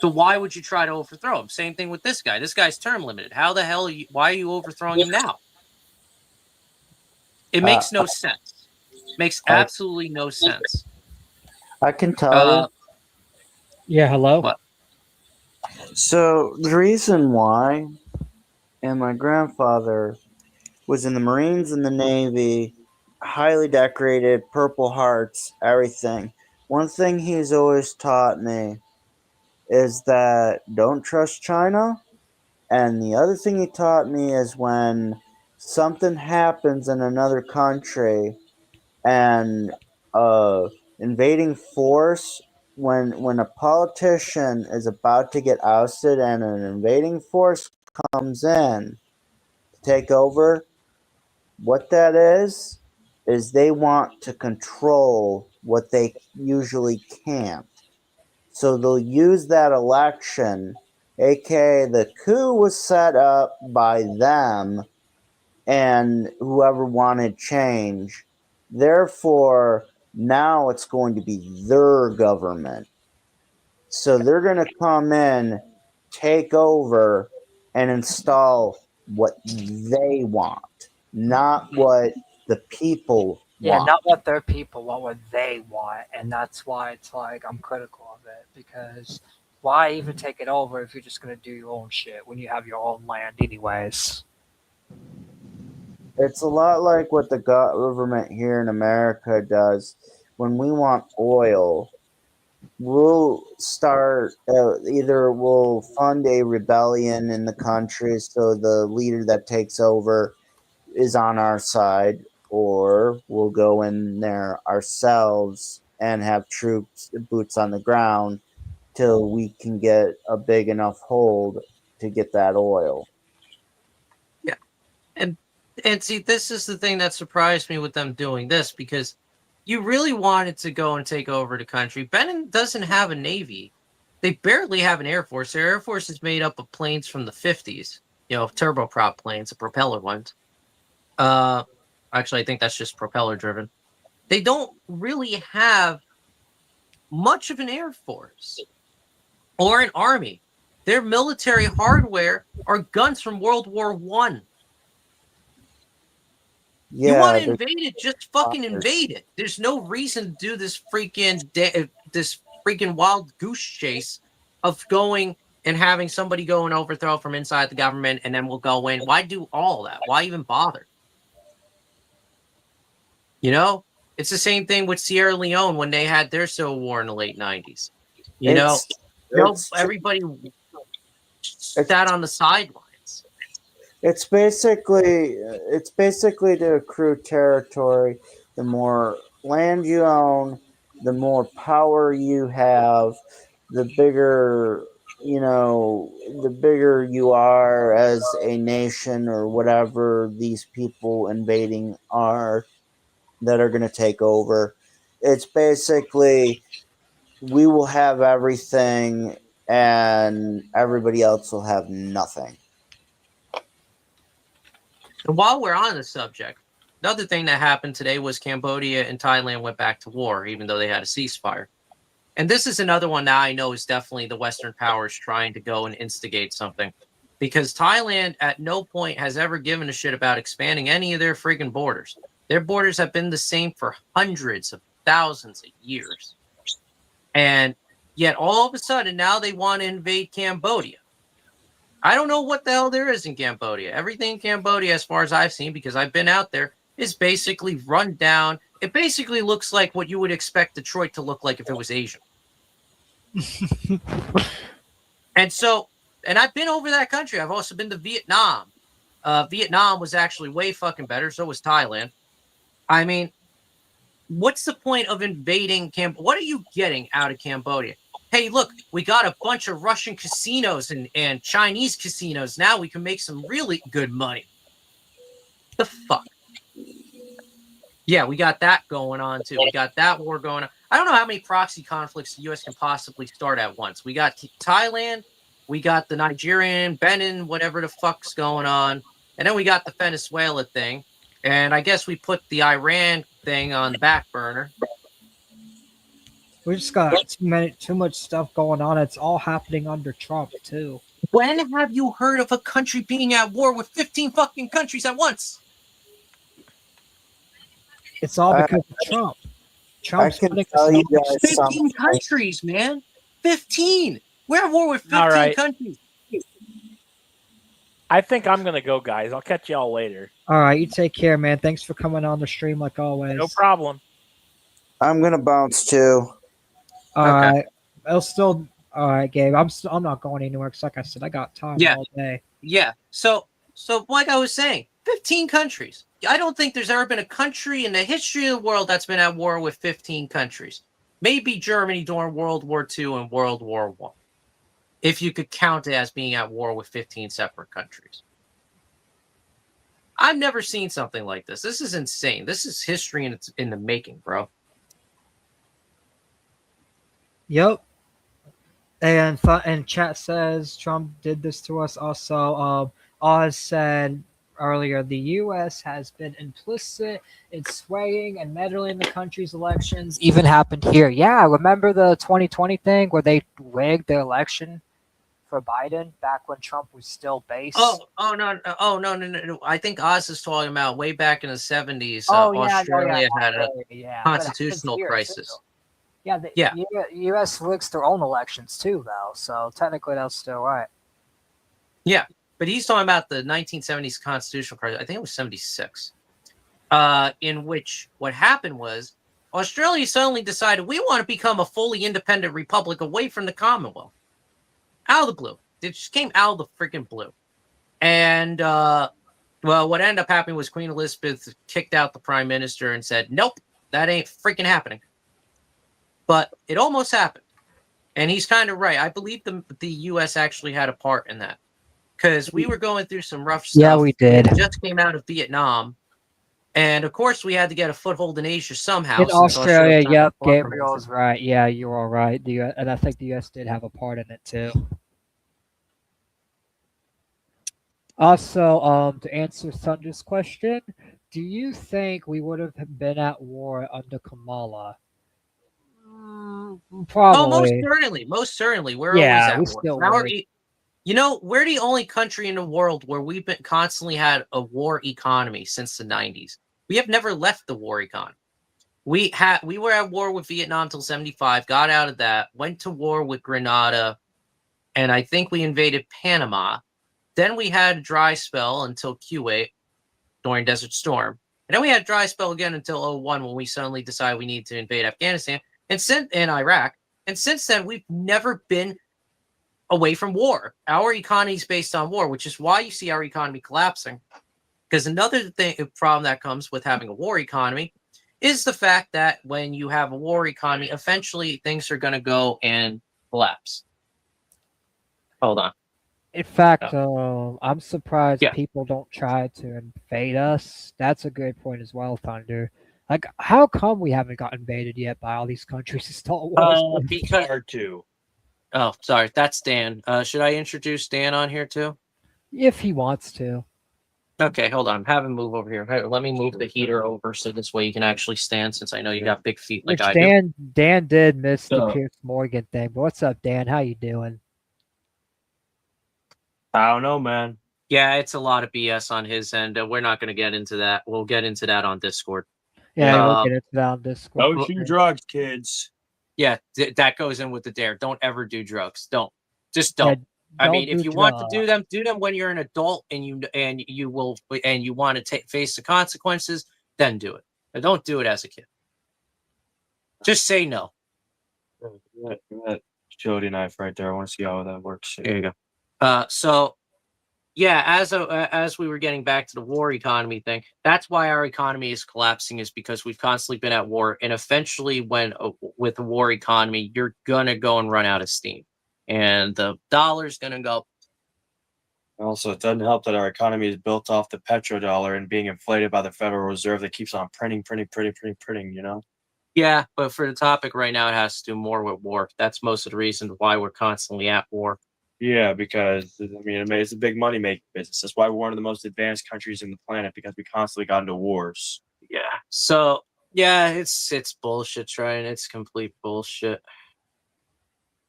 So why would you try to overthrow him? Same thing with this guy. This guy's term limited. How the hell why are you overthrowing him now? It makes no sense. Makes absolutely no sense. I can tell you. Yeah, hello? What? So the reason why, and my grandfather was in the Marines and the Navy, highly decorated, Purple Hearts, everything. One thing he's always taught me is that don't trust China. And the other thing he taught me is when something happens in another country and invading force, when a politician is about to get ousted and an invading force comes in to take over, what that is they want to control what they usually can't. So they'll use that election, aka the coup was set up by them and whoever wanted change. Therefore, now it's going to be their government. So they're going to come in, take over, and install what they want, not what the people Yeah, want. not what their people want, what they want. And that's why it's like I'm critical of it, because why even take it over if you're just going to do your own shit when you have your own land anyways? It's a lot like what the government here in America does. When we want oil, we'll start either we'll fund a rebellion in the country so the leader that takes over is on our side, or we'll go in there ourselves and have troops, boots on the ground, till we can get a big enough hold to get that oil. Yeah. And see, this is the thing that surprised me with them doing this, because you really wanted to go and take over the country. Benin doesn't have a navy. They barely have an air force. Their air force is made up of planes from the 50s, turboprop planes, the propeller ones. Actually, I think that's just propeller driven. They don't really have much of an air force or an army. Their military hardware are guns from World War One. Yeah, you want to invade it, just fucking invade it. There's no reason to do this freaking wild goose chase of going and having somebody go and overthrow from inside the government, and then we'll go in. Why do all that? Why even bother? It's the same thing with Sierra Leone when they had their civil war in the late 90s. Everybody sat on the sidelines. It's basically to accrue territory. The more land you own, the more power you have, the bigger you are as a nation or whatever these people invading are that are going to take over. It's basically we will have everything and everybody else will have nothing. And while we're on the subject, another thing that happened today was Cambodia and Thailand went back to war, even though they had a ceasefire. And this is another one that I know is definitely the Western powers trying to go and instigate something. because Thailand at no point has ever given a shit about expanding any of their friggin' borders. Their borders have been the same for hundreds of thousands of years. And yet all of a sudden now they want to invade Cambodia. I don't know what the hell there is in Cambodia. Everything in Cambodia, as far as I've seen, because I've been out there, is basically run down. It basically looks like what you would expect Detroit to look like if it was Asian. And I've been over that country. I've also been to Vietnam. Vietnam was actually way fucking better. So was Thailand. I mean, what's the point of invading Cambodia? What are you getting out of Cambodia? Hey, look, we got a bunch of Russian casinos and Chinese casinos. Now we can make some really good money. The fuck? Yeah, we got that going on too. We got that war going on. I don't know how many proxy conflicts the U.S. can possibly start at once. We got Thailand, we got the Nigerian, Benin, whatever the fuck's going on, and then we got the Venezuela thing. And I guess we put the Iran thing on the back burner. We just got too much stuff going on. It's all happening under Trump too. When have you heard of a country being at war with 15 fucking countries at once? It's all because of Trump. Trump's I can tell you guys 15 something. countries, man. 15. We're at war with 15 All right. countries. I think I'm gonna go, guys. I'll catch y'all later. All right, you take care, man. Thanks for coming on the stream like always. No problem. I'm gonna bounce too. All right. I'll still. All right, Gabe. I'm not going anywhere because, like I said, I got time all day. Yeah. So like I was saying, 15 countries. I don't think there's ever been a country in the history of the world that's been at war with 15 countries. Maybe Germany during World War II and World War I. If you could count it as being at war with 15 separate countries. I've never seen something like this. This is insane. This is history in the making, bro. Yep. And chat says Trump did this to us. Also, Oz said earlier the U.S. has been implicit in swaying and meddling in the country's elections. Even happened here. Yeah, remember the 2020 thing where they rigged the election for Biden back when Trump was still base? No. I think Oz is talking about way back in the 70s. Australia had a constitutional crisis. Too. Yeah, the U.S. rigs their own elections too, though. So technically, that's still right. Yeah, but he's talking about the 1970s constitutional crisis. I think it was 76, in which what happened was Australia suddenly decided we want to become a fully independent republic away from the Commonwealth. Out of the blue. It just came out of the freaking blue. And, well, what ended up happening was Queen Elizabeth kicked out the prime minister and said, nope, that ain't freaking happening. But it almost happened. And he's kind of right. I believe the U.S. actually had a part in that. Because we were going through some rough stuff. Yeah, we did. We just came out of Vietnam. And, of course, we had to get a foothold in Asia somehow. In Australia, yep, Gabriel's right. Yeah, you're all right. And I think the U.S. did have a part in it, too. Also, to answer Thunder's question, do you think we would have been at war under Kamala? Probably. Oh, most certainly. We're always at war. You know, we're the only country in the world where we've been constantly had a war economy since the 90s. We have never left the war economy. We were at war with Vietnam till 75, got out of that, went to war with Grenada, and I think we invaded Panama. Then we had a dry spell until Kuwait during Desert Storm. And then we had a dry spell again until 01 when we suddenly decided we needed to invade Afghanistan and Iraq. And since then, we've never been away from war. Our economy is based on war, which is why you see our economy collapsing. Because another problem that comes with having a war economy is the fact that when you have a war economy, eventually things are going to go and collapse. Hold on. In fact, I'm surprised people don't try to invade us. That's a good point as well, Thunder. Like, how come we haven't got invaded yet by all these countries? Star Wars. Because hard to. Oh, sorry, that's Dan. Should I introduce Dan on here too? If he wants to. Okay, hold on. Have him move over here. Hey, let me move the heater over so this way you can actually stand, since I know you got big feet like I do. Dan did miss the Piers Morgan thing, but what's up, Dan? How you doing? I don't know, man. Yeah, it's a lot of BS on his end. We're not going to get into that. We'll get into that on Discord. Yeah, we'll get into that on Discord. Don't shoot drugs, kids. Yeah, that goes in with the dare. Don't ever do drugs. Just don't. I mean, if you want to do them when you're an adult and you want to face the consequences, then do it. But don't do it as a kid. Just say no. That Jody knife right there. I want to see how that works. There you go. So, yeah, as we were getting back to the war economy thing, that's why our economy is collapsing, is because we've constantly been at war, and eventually, with the war economy, you're gonna go and run out of steam, and the dollar's gonna go. Also, it doesn't help that our economy is built off the petrodollar and being inflated by the Federal Reserve that keeps on printing. You know. Yeah, but for the topic right now, it has to do more with war. That's most of the reason why we're constantly at war. Yeah, because I mean, it's a big money making business. That's why we're one of the most advanced countries in the planet, because we constantly got into wars. Yeah. So yeah, it's bullshit, Ryan. It's complete bullshit.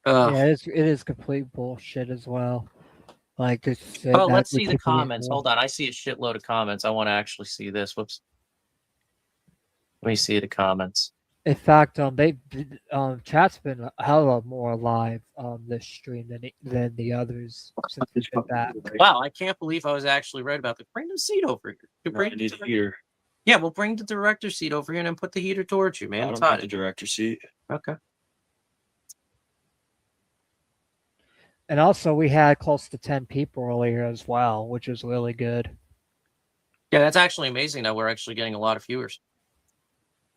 Yeah, it is complete bullshit as well. Like this. Let's see the comments. Hold on, I see a shitload of comments. I want to actually see this. Whoops. Let me see the comments. In fact, chat's been a hell of more alive on this stream than the others since it's been back. Wow, I can't believe I was actually right about that. Bring the seat over here. Bring the heater. Yeah, we'll bring the director's seat over here and then put the heater towards you, man. I don't want the director's seat. Okay. And also, we had close to 10 people earlier as well, which is really good. Yeah, that's actually amazing that we're actually getting a lot of viewers.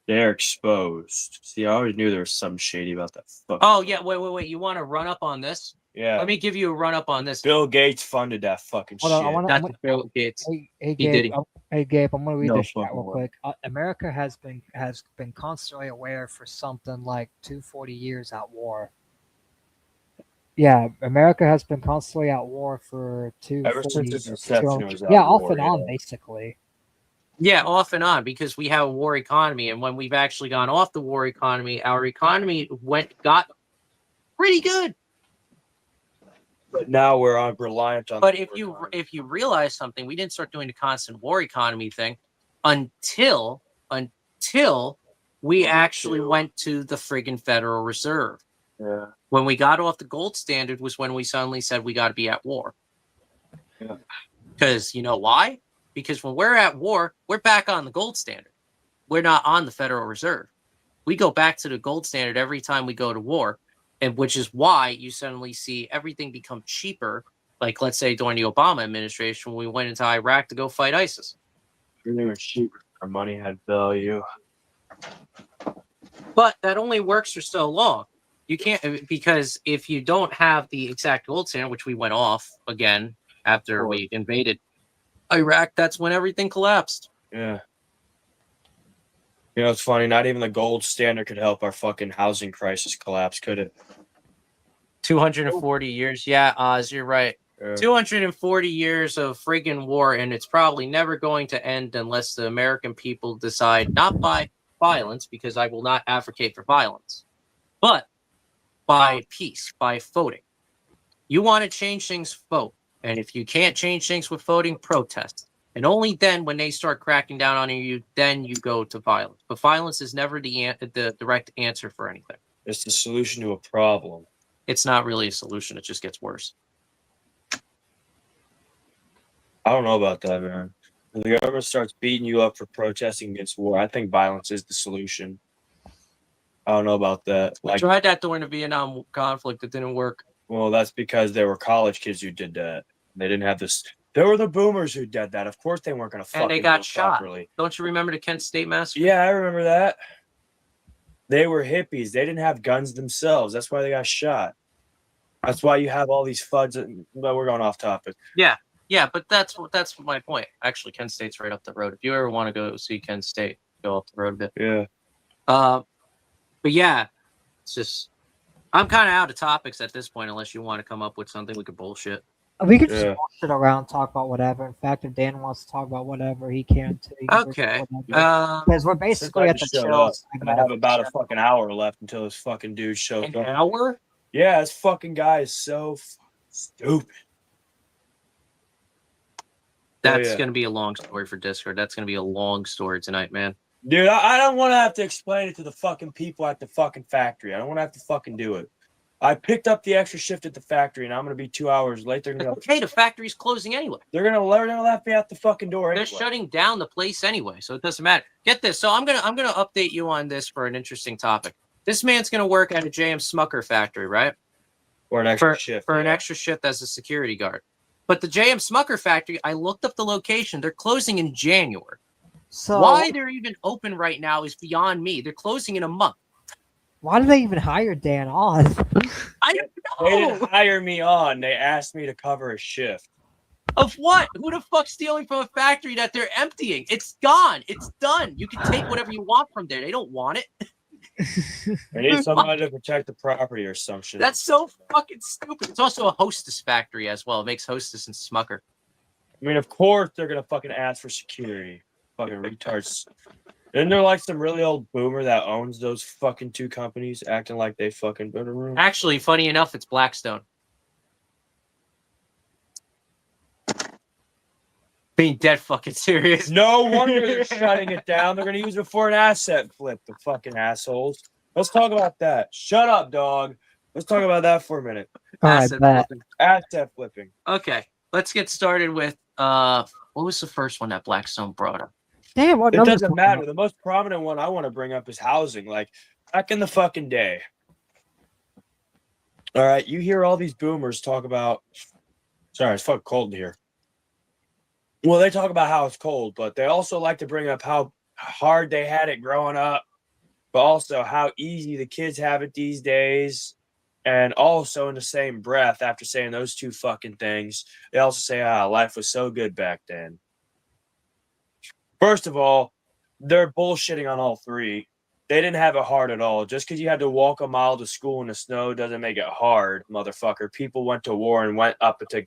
They're exposed. See, I always knew there was something shady about that. Oh, yeah. Wait. You want to run up on this? Yeah. Let me give you a run up on this. Bill Gates funded that fucking shit. That's Bill Gates. Hey, Gabe, I'm gonna read this chat real quick. America has been constantly aware for something like 240 years at war. Yeah, America has been constantly at war for 240 years. Yeah, off and on, basically. Yeah, off and on, because we have a war economy, and when we've actually gone off the war economy, our economy got pretty good. But now we're reliant on. But if you realize something, we didn't start doing the constant war economy thing until we actually went to the friggin' Federal Reserve. Yeah. When we got off the gold standard was when we suddenly said we got to be at war. Yeah. Because you know why? Because when we're at war, we're back on the gold standard. We're not on the Federal Reserve. We go back to the gold standard every time we go to war, and which is why you suddenly see everything become cheaper. Like, let's say during the Obama administration, when we went into Iraq to go fight ISIS. Everything was cheaper. Our money had value. But that only works for so long. You can't, because if you don't have the exact gold standard, which we went off again after we invaded Iraq, that's when everything collapsed. Yeah. You know, it's funny. Not even the gold standard could help our fucking housing crisis collapse, could it? 240 years. Yeah, Oz, you're right. Yeah. 240 years of friggin' war, and it's probably never going to end unless the American people decide, not by violence, because I will not advocate for violence, but by peace, by voting. You want to change things, vote. And if you can't change things with voting, protest. And only then, when they start cracking down on you, then you go to violence. But violence is never the direct answer for anything. It's the solution to a problem. It's not really a solution. It just gets worse. I don't know about that, man. If the government starts beating you up for protesting against war, I think violence is the solution. I don't know about that. We tried that during the Vietnam conflict. It didn't work. Well, that's because there were college kids who did that. They didn't have this. There were the boomers who did that. Of course, they weren't going to fucking. And they got shot. Properly. Don't you remember the Kent State massacre? Yeah, I remember that. They were hippies. They didn't have guns themselves. That's why they got shot. That's why you have all these FUDs. But we're going off topic. Yeah, but that's my point. Actually, Kent State's right up the road. If you ever want to go see Kent State, go up the road a bit. Yeah. But yeah, it's just I'm kind of out of topics at this point. Unless you want to come up with something we could bullshit. We could just bullshit around, talk about whatever. In fact, if Dan wants to talk about whatever, he can too. Okay. Because we're basically at the chill. I have about a fucking hour left until this fucking dude shows up. An hour? Yeah, this fucking guy is so stupid. That's going to be a long story for Discord. That's going to be a long story tonight, man. Dude, I don't want to have to explain it to the fucking people at the fucking factory. I don't want to have to fucking do it. I picked up the extra shift at the factory, and I'm going to be 2 hours late. They're going to Okay, the factory's closing anyway. They're going to let me out the fucking door anyway. They're shutting down the place anyway, so it doesn't matter. Get this. So I'm gonna update you on this for an interesting topic. This man's gonna work at a JM Smucker factory, right? Or an extra shift. For an extra shift as a security guard. But the JM Smucker factory, I looked up the location. They're closing in January. So why they're even open right now is beyond me. They're closing in a month. Why did they even hire Dan on? I don't know. They didn't hire me on. They asked me to cover a shift. Of what? Who the fuck's stealing from a factory that they're emptying? It's gone. It's done. You can take whatever you want from there. They don't want it. They need somebody to protect the property or some shit. That's so fucking stupid. It's also a Hostess factory as well. It makes Hostess and Smucker. I mean, of course they're gonna fucking ask for security. Fucking retards. Isn't there like some really old boomer that owns those fucking two companies acting like they fucking built a room? Actually, funny enough, it's Blackstone. Being dead fucking serious. No wonder they're shutting it down. They're gonna use it for an asset flip, the fucking assholes. Let's talk about that. Shut up, dog. Let's talk about that for a minute. Asset flipping. Asset flipping. Okay, let's get started with what was the first one that Blackstone brought up? Damn, what It numbers doesn't come matter. up? The most prominent one I want to bring up is housing. Like back in the fucking day. All right, you hear all these boomers talk about. Sorry, it's fucking cold in here. Well, they talk about how it's cold, but they also like to bring up how hard they had it growing up, but also how easy the kids have it these days. And also in the same breath, after saying those two fucking things, they also say, life was so good back then. First of all, they're bullshitting on all three. They didn't have it hard at all. Just because you had to walk a mile to school in the snow doesn't make it hard, motherfucker. People went to war and went up to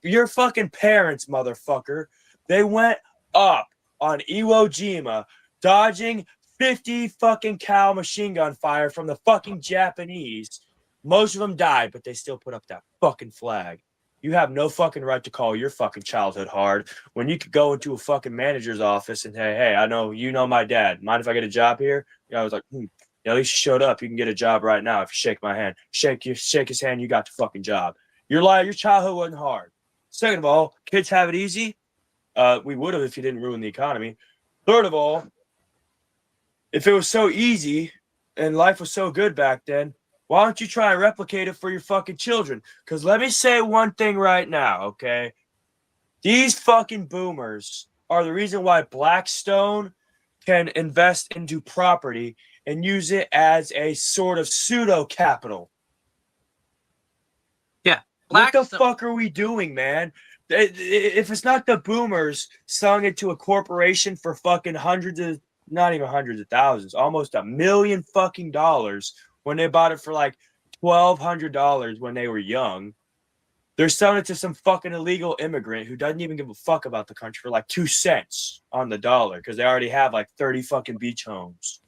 your fucking parents, motherfucker. They went up on Iwo Jima, dodging 50 fucking cal machine gun fire from the fucking Japanese. Most of them died, but they still put up that fucking flag. You have no fucking right to call your fucking childhood hard when you could go into a fucking manager's office and say, hey, I know you know my dad. Mind if I get a job here? I was like, at least you showed up. You can get a job right now if you shake my hand. Shake his hand, you got the fucking job. Your childhood wasn't hard. Second of all, kids have it easy. We would have if you didn't ruin the economy. Third of all, if it was so easy and life was so good back then, why don't you try and replicate it for your fucking children? Because let me say one thing right now, okay? These fucking boomers are the reason why Blackstone can invest into property and use it as a sort of pseudo capital. Yeah. What the fuck are we doing, man? If it's not the boomers selling it to a corporation for fucking not even hundreds of thousands, almost $1 million fucking dollars when they bought it for like $1,200 when they were young. They're selling it to some fucking illegal immigrant who doesn't even give a fuck about the country for like 2 cents on the dollar because they already have like 30 fucking beach homes.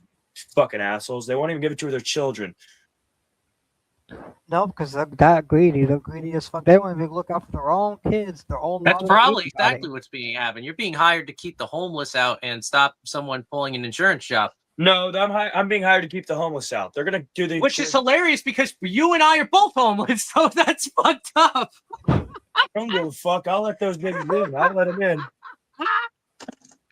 Fucking assholes. They won't even give it to their children. No, because they're that greedy. They're greedy as fuck. They won't even look out for their own kids, their own. That's mother, probably anybody. exactly what's being happened. You're being hired to keep the homeless out and stop someone pulling an insurance job. No, I'm being hired to keep the homeless out. They're gonna do the Which is hilarious because you and I are both homeless, so that's fucked up. I don't give a fuck. I'll let those niggas in. I'll let them in.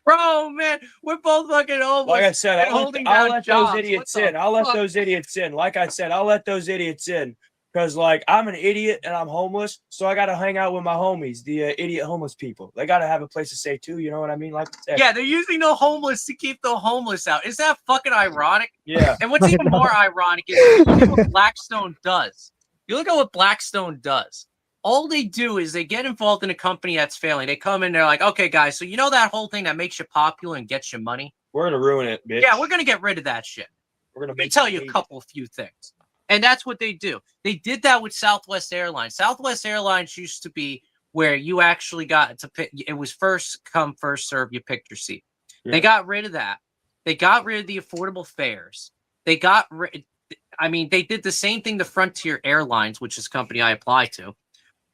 Bro, man, we're both fucking homeless. Like I said, and I'll holding let down those jobs. idiots What the in. I'll let fuck? those idiots in. Like I said, I'll let those idiots in. Because, like, I'm an idiot and I'm homeless, so I got to hang out with my homies, the idiot homeless people. They got to have a place to stay, too. You know what I mean? Like I said. Yeah, they're using the homeless to keep the homeless out. Is that fucking ironic? Yeah. And what's even more ironic is look at what Blackstone does. You look at what Blackstone does. All they do is they get involved in a company that's failing. They come in, they're like, okay, guys, so you know that whole thing that makes you popular and gets you money? We're going to ruin it, bitch. Yeah, we're going to get rid of that shit. We're going to Let me tell you a few things. And that's what they do. They did that with Southwest Airlines. Southwest Airlines used to be where you actually got to pick. It was first come, first serve. You picked your seat. Yeah. They got rid of that. They got rid of the affordable fares. They got rid. I mean, they did the same thing to Frontier Airlines, which is a company I apply to.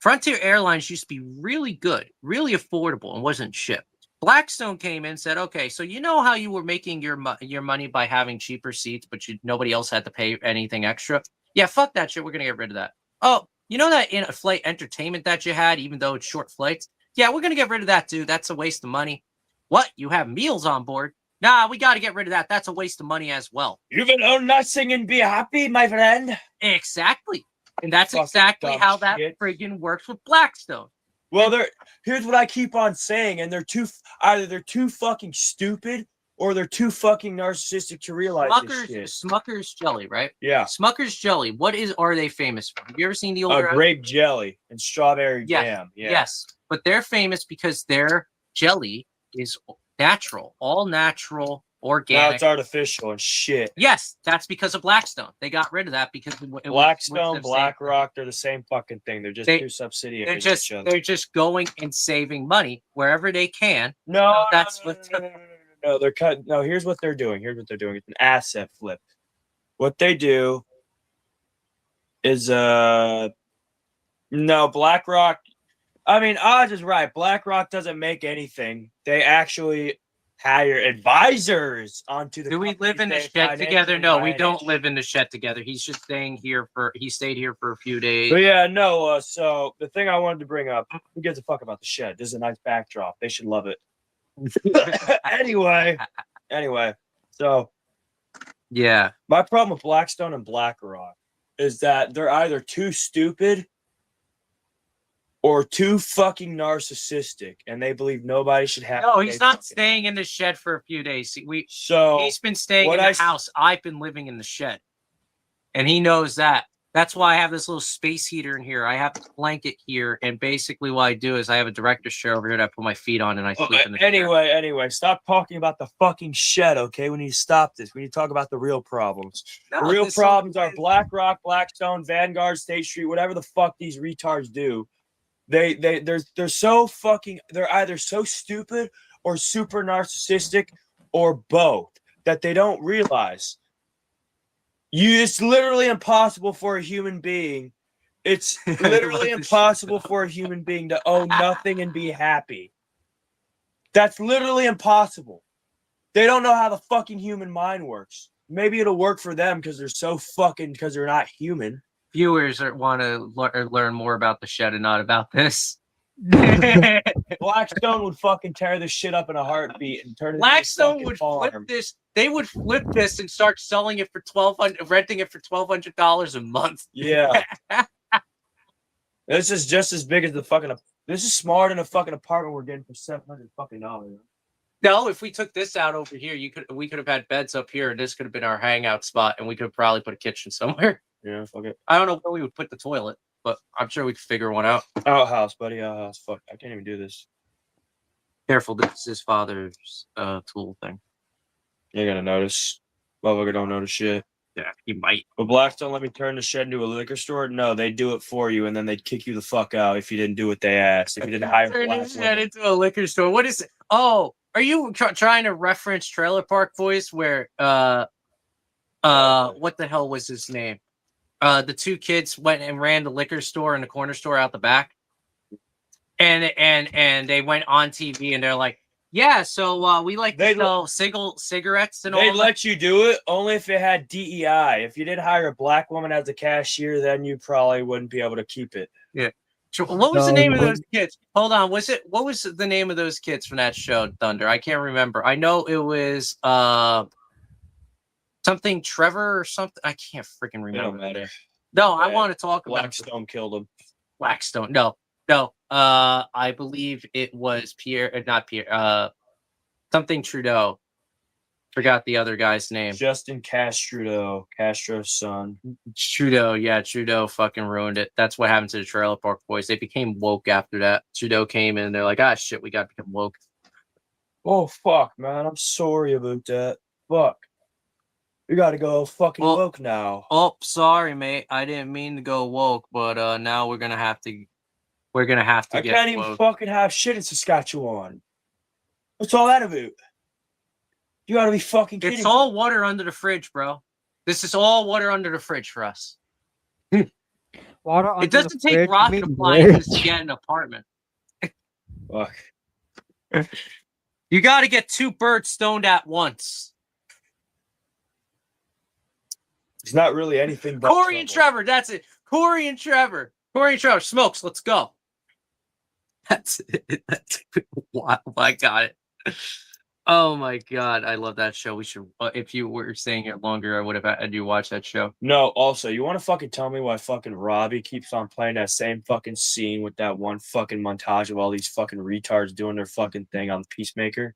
Frontier Airlines used to be really good, really affordable, and wasn't shit. Blackstone came in and said, okay, so you know how you were making your money by having cheaper seats, but nobody else had to pay anything extra? Yeah, fuck that shit. We're going to get rid of that. Oh, you know that in-flight entertainment that you had, even though it's short flights? Yeah, we're going to get rid of that, dude. That's a waste of money. What? You have meals on board? Nah, we got to get rid of that. That's a waste of money as well. You can own nothing and be happy, my friend. Exactly. And that's Fucking exactly dumb how that shit. friggin' works with Blackstone. Well, here's what I keep on saying, and either they're too fucking stupid or they're too fucking narcissistic to realize this shit. Smucker's jelly, right? Yeah. Smucker's jelly. What are they famous for? Have you ever seen the older Grape jelly and strawberry jam. Yeah. Yes, but they're famous because their jelly is natural, all natural, organic. Now it's artificial and shit. Yes, that's because of Blackstone. They got rid of that because Blackstone, BlackRock, they're the same fucking thing. They're just two subsidiaries of each other. They're just going and saving money wherever they can. No, that's no, they're cutting. No, here's what they're doing. It's an asset flip. What they do is no, BlackRock. I mean, Oz is right. BlackRock doesn't make anything. They actually hire advisors onto the. Do we live in the shed together? No, we don't live in the shed together. He's just staying here he stayed here for a few days. But yeah, no. So the thing I wanted to bring up, who gives a fuck about the shed? This is a nice backdrop. They should love it. anyway, so yeah, my problem with Blackstone and BlackRock is that they're either too stupid or too fucking narcissistic, and they believe nobody should have. No, he's not staying in the shed for a few days. He's been staying in the house. I've been living in the shed, and he knows that. That's why I have this little space heater in here. I have a blanket here, and basically what I do is I have a director's chair over here that I put my feet on, and I sleep in the chair. Anyway, stop talking about the fucking shed, okay? We need to stop this. We need to talk about the real problems. The real problems are BlackRock, Blackstone, Vanguard, State Street, whatever the fuck these retards do. They're so fucking. They're either so stupid or super narcissistic or both that they don't realize. It's literally impossible for a human being. It's literally impossible for a human being to own nothing and be happy. That's literally impossible. They don't know how the fucking human mind works. Maybe it'll work for them because they're not human. Viewers want to learn more about the shed and not about this. Blackstone would fucking tear this shit up in a heartbeat and turn it. Blackstone would flip this. They would flip this and start selling it for $1,200, renting it for $1,200 a month. Yeah. This is just as big as the fucking. This is smaller than a fucking apartment we're getting for $700 fucking dollars. No, if we took this out over here, we could have had beds up here, and this could have been our hangout spot, and we could have probably put a kitchen somewhere. Yeah, fuck it. I don't know where we would put the toilet, but I'm sure we could figure one out. Outhouse, buddy, outhouse. Fuck, I can't even do this. Careful, this is his father's tool thing. You're gonna notice. Motherfucker don't notice shit. Yeah, he might. But Blackstone let me turn the shed into a liquor store? No, they do it for you, and then they'd kick you the fuck out if you didn't do what they asked. If you didn't hire turn the shed into a liquor store. What is it? Oh, are you trying to reference Trailer Park Boys where what the hell was his name? The two kids went and ran the liquor store and the corner store out the back. And they went on TV and they're like, yeah, so we like to sell cigarettes and all. They'd let you do it only if it had DEI. If you didn't hire a black woman as a cashier, then you probably wouldn't be able to keep it. Yeah. What was the name of those kids? Hold on. What was the name of those kids from that show, Thunder? I can't remember. I know it was something Trevor or something. I can't freaking remember. No, I want to talk about Blackstone killed him. Blackstone. No. I believe it was not Pierre. Something Trudeau. Forgot the other guy's name. Justin Castro's son. Trudeau, yeah, Trudeau fucking ruined it. That's what happened to the Trailer Park Boys. They became woke after that. Trudeau came in and they're like, ah, shit, we got to become woke. Oh, fuck, man. I'm sorry about that. Fuck. We got to go fucking woke now. Oh, sorry, mate. I didn't mean to go woke, but now we're going to have to. We're going to have to I get can't even woke. fucking have shit in Saskatchewan. What's all that about? You gotta be fucking kidding It's all water under the fridge, bro. This is all water under the fridge for us. Water It under the doesn't take fridge, rocket you mean appliances to rich? get an apartment. Fuck. You got to get 2 birds stoned at once. It's not really anything but Corey and Trevor, that's it. Corey and Trevor. Smokes, let's go. That's it. Wow, I got it. Oh my god, I love that show. We should, if you were staying here longer, I would have had you watch that show. No, also, you want to fucking tell me why fucking Robbie keeps on playing that same fucking scene with that one fucking montage of all these fucking retards doing their fucking thing on Peacemaker?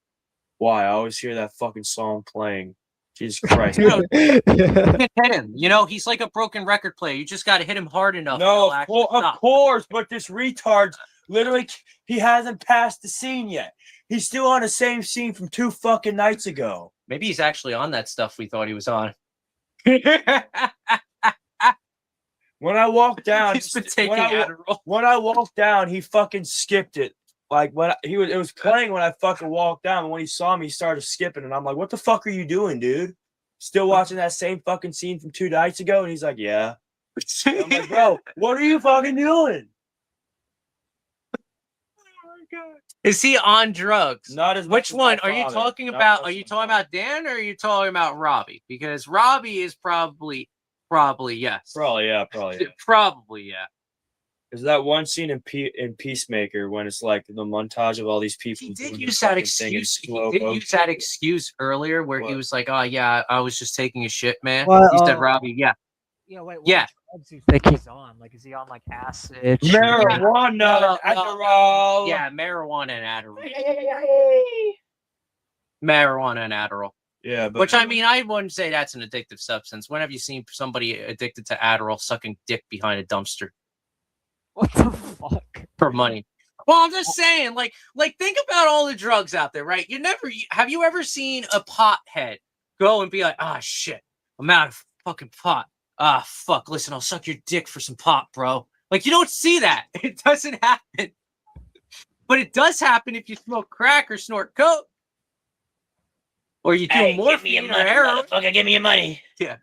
Why? I always hear that fucking song playing. Jesus Christ. You can't hit him. You know, he's like a broken record player. You just got to hit him hard enough. No, of course, but this retard, literally, he hasn't passed the scene yet. He's still on the same scene from 2 fucking nights ago. Maybe he's actually on that stuff we thought he was on. When I walked down, He's been taking Adderall. When I walked down, he fucking skipped it. Like it was playing when I fucking walked down. And when he saw me, he started skipping, and I'm like, "What the fuck are you doing, dude? Still watching that same fucking scene from 2 nights ago?" And he's like, "Yeah." And I'm like, "Bro, what are you fucking doing?" Is he on drugs? Not as Which much as one my are you father. talking Not about? as Are you talking about Dan or are you talking about Robbie? Because Robbie is probably yes. Probably yeah. Probably yeah. Is that one scene in Peacemaker when it's like the montage of all these people? He did use that excuse. He did use that excuse earlier where he was like, "Oh yeah, I was just taking a shit, man." What, He said, "Robbie, yeah." Yeah, wait, what Yeah. drugs do you think he's on? Like, is he on like acid? Marijuana, Adderall. Yeah, marijuana and Adderall. Marijuana and Adderall. Yeah, but Which I mean, I wouldn't say that's an addictive substance. When have you seen somebody addicted to Adderall sucking dick behind a dumpster? What the fuck? For money. Well, I'm just saying, like think about all the drugs out there, right? Have you ever seen a pothead go and be like, "Ah, shit, I'm out of fucking pot. Ah, fuck, listen, I'll suck your dick for some pot, bro." Like, you don't see that. It doesn't happen. But it does happen if you smoke crack or snort coke. Or you do morphine or heroin. Motherfucker, give me your money. Yeah.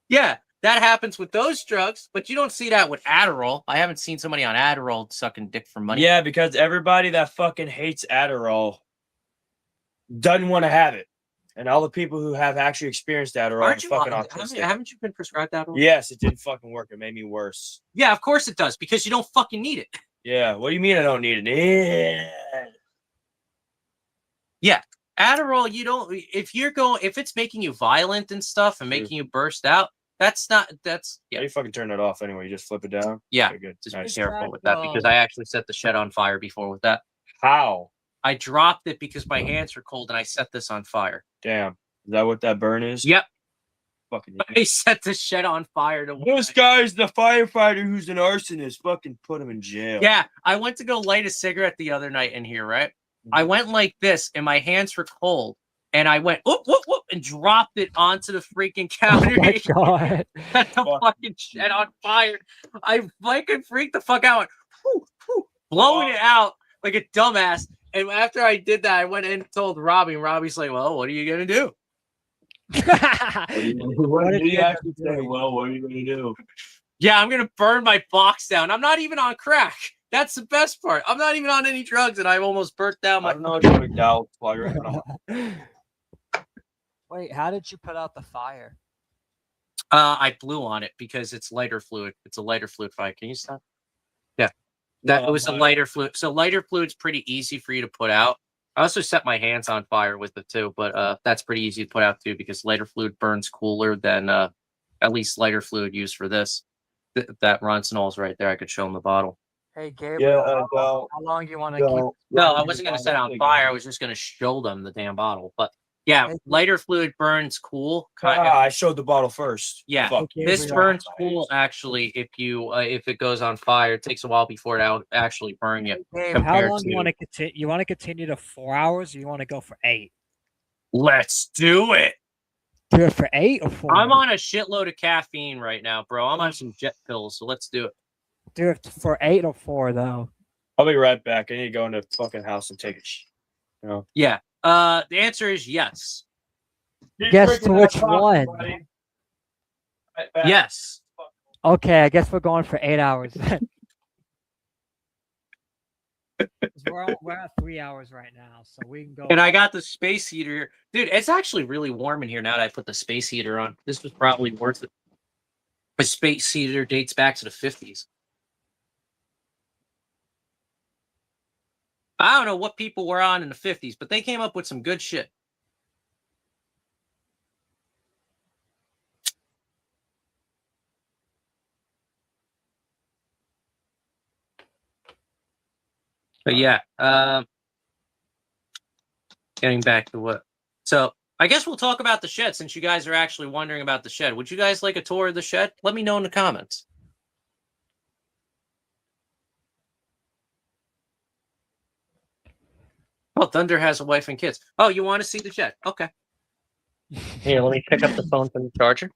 Yeah, that happens with those drugs, but you don't see that with Adderall. I haven't seen somebody on Adderall sucking dick for money. Yeah, because everybody that fucking hates Adderall doesn't want to have it. And all the people who have actually experienced Adderall are fucking autistic. Haven't you been prescribed Adderall? Yes, it didn't fucking work. It made me worse. Yeah, of course it does, because you don't fucking need it. Yeah, what do you mean I don't need it? Yeah, Adderall, you don't. If it's making you violent and stuff and making you burst out, that's How you fucking turn it off anyway? You just flip it down? Yeah, Okay, good. just Nice. be careful with that because I actually set the shed on fire before with that. How? I dropped it because my hands were cold and I set this on fire. Damn. Is that what that burn is? Yep. Fucking. I set the shed on fire to. This guy's the firefighter who's an arsonist. Fucking put him in jail. Yeah, I went to go light a cigarette the other night in here, right? I went like this, and my hands were cold, and I went whoop whoop whoop and dropped it onto the freaking counter. Oh my god! Set the fucking shed on fire. I fucking freaked the fuck out, whew, whew, blowing it out like a dumbass. And after I did that, I went in and told Robbie, and Robbie's like, "Well, what are you gonna do?" What did you actually say? Well, what are you gonna do? Yeah, I'm gonna burn my box down. I'm not even on crack. That's the best part. I'm not even on any drugs, and I almost burnt down my. I don't know what you're McDowell while you're Wait, how did you put out the fire? I blew on it because it's lighter fluid. It's a lighter fluid fire. Can you stop? Yeah, it was a lighter fluid. So lighter fluid's pretty easy for you to put out. I also set my hands on fire with it too, but that's pretty easy to put out too because lighter fluid burns cooler than at least lighter fluid used for this. That Ronsinol's right there. I could show him the bottle. Hey, Gabriel, how long do you want to keep? No, I wasn't going to set it on fire. I was just going to show them the damn bottle. But yeah, lighter fluid burns cool. I showed the bottle first. Yeah, Fuck. this burns cool actually. If it goes on fire, it takes a while before it actually burn you. Dave, how long do you want to continue? You want to continue to 4 hours, or you want to go for 8? Let's do it. Do it for 8 or 4? I'm on a shitload of caffeine right now, bro. I'm on some jet pills, so let's do it. Do it for 8 or 4, though. I'll be right back. I need to go in the fucking house and take a you know. Yeah. The answer is yes. Guess to which one? Yes. Okay, I guess we're going for 8 hours. We're at 3 hours right now, so we can go. And I got the space heater. Dude, it's actually really warm in here now that I put the space heater on. This was probably worth it. The space heater dates back to the 50s. I don't know what people were on in the 50s, but they came up with some good shit. But yeah, getting back to what. So I guess we'll talk about the shed since you guys are actually wondering about the shed. Would you guys like a tour of the shed? Let me know in the comments. Oh, Thunder has a wife and kids. Oh, you want to see the shed? Okay. Here, let me pick up the phone from the charger.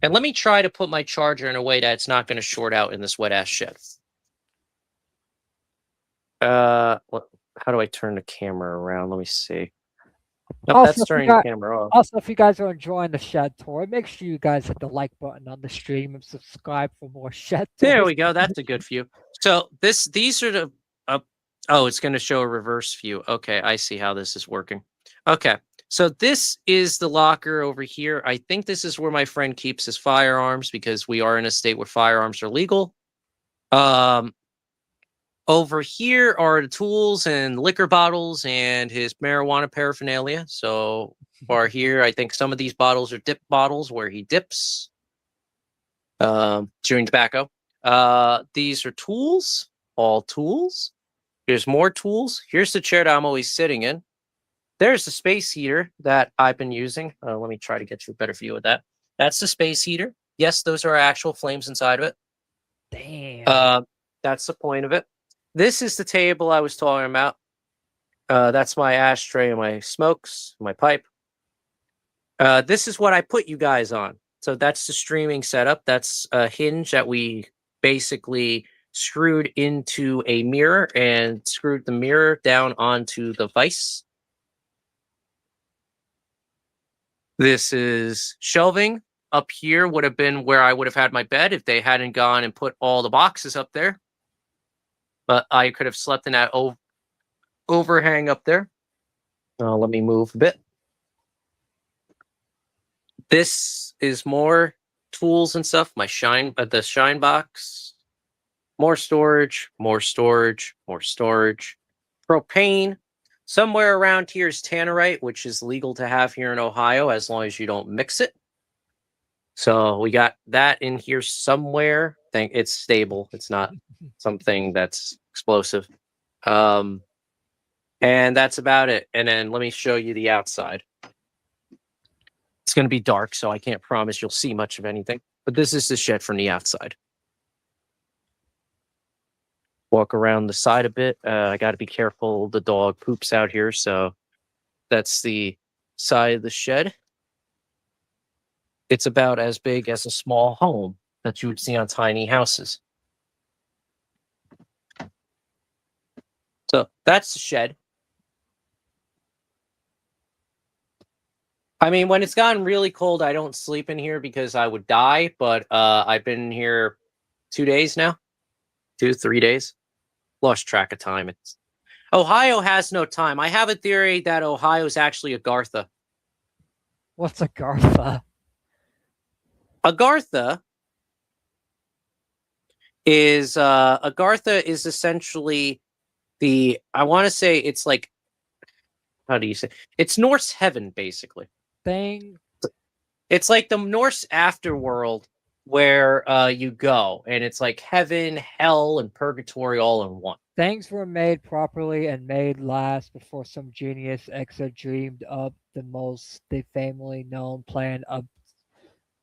And let me try to put my charger in a way that it's not going to short out in this wet ass shed. How do I turn the camera around? Let me see. Nope, that's turning the camera off. Also, if you guys are enjoying the shed tour, make sure you guys hit the like button on the stream and subscribe for more shed tours. There we go. That's a good view. So these are the oh, it's going to show a reverse view. Okay, I see how this is working. Okay, so this is the locker over here. I think this is where my friend keeps his firearms because we are in a state where firearms are legal. Over here are the tools and liquor bottles and his marijuana paraphernalia. So far here, I think some of these bottles are dip bottles where he dips chewing tobacco. These are tools, all tools. Here's more tools. Here's the chair that I'm always sitting in. There's the space heater that I've been using. Let me try to get you a better view of that. That's the space heater. Yes, those are actual flames inside of it. Damn. That's the point of it. This is the table I was talking about. That's my ashtray and my smokes, my pipe. This is what I put you guys on. So that's the streaming setup. That's a hinge that we basically screwed into a mirror and screwed the mirror down onto the vise. This is shelving. Up here would have been where I would have had my bed if they hadn't gone and put all the boxes up there. But I could have slept in that overhang up there. Let me move a bit. This is more tools and stuff. My the shine box. More storage, more storage, more storage. Propane. Somewhere around here is tannerite, which is legal to have here in Ohio as long as you don't mix it. So we got that in here somewhere. Think it's stable. It's not something that's explosive. And that's about it. And then let me show you the outside. It's going to be dark, so I can't promise you'll see much of anything. But this is the shed from the outside. Walk around the side a bit. I got to be careful. The dog poops out here, so that's the side of the shed. It's about as big as a small home that you would see on tiny houses. So that's the shed. I mean, when it's gotten really cold, I don't sleep in here because I would die, but I've been here 2 days now. 3 days. Lost track of time. Ohio has no time. I have a theory that Ohio is actually Agartha. What's Agartha? Agartha is essentially I want to say it's like, how do you say? It's Norse heaven, basically. It's like the Norse afterworld where you go, and it's like heaven, hell, and purgatory all in one. Things were made properly and made last before some genius exo dreamed up the family known plan of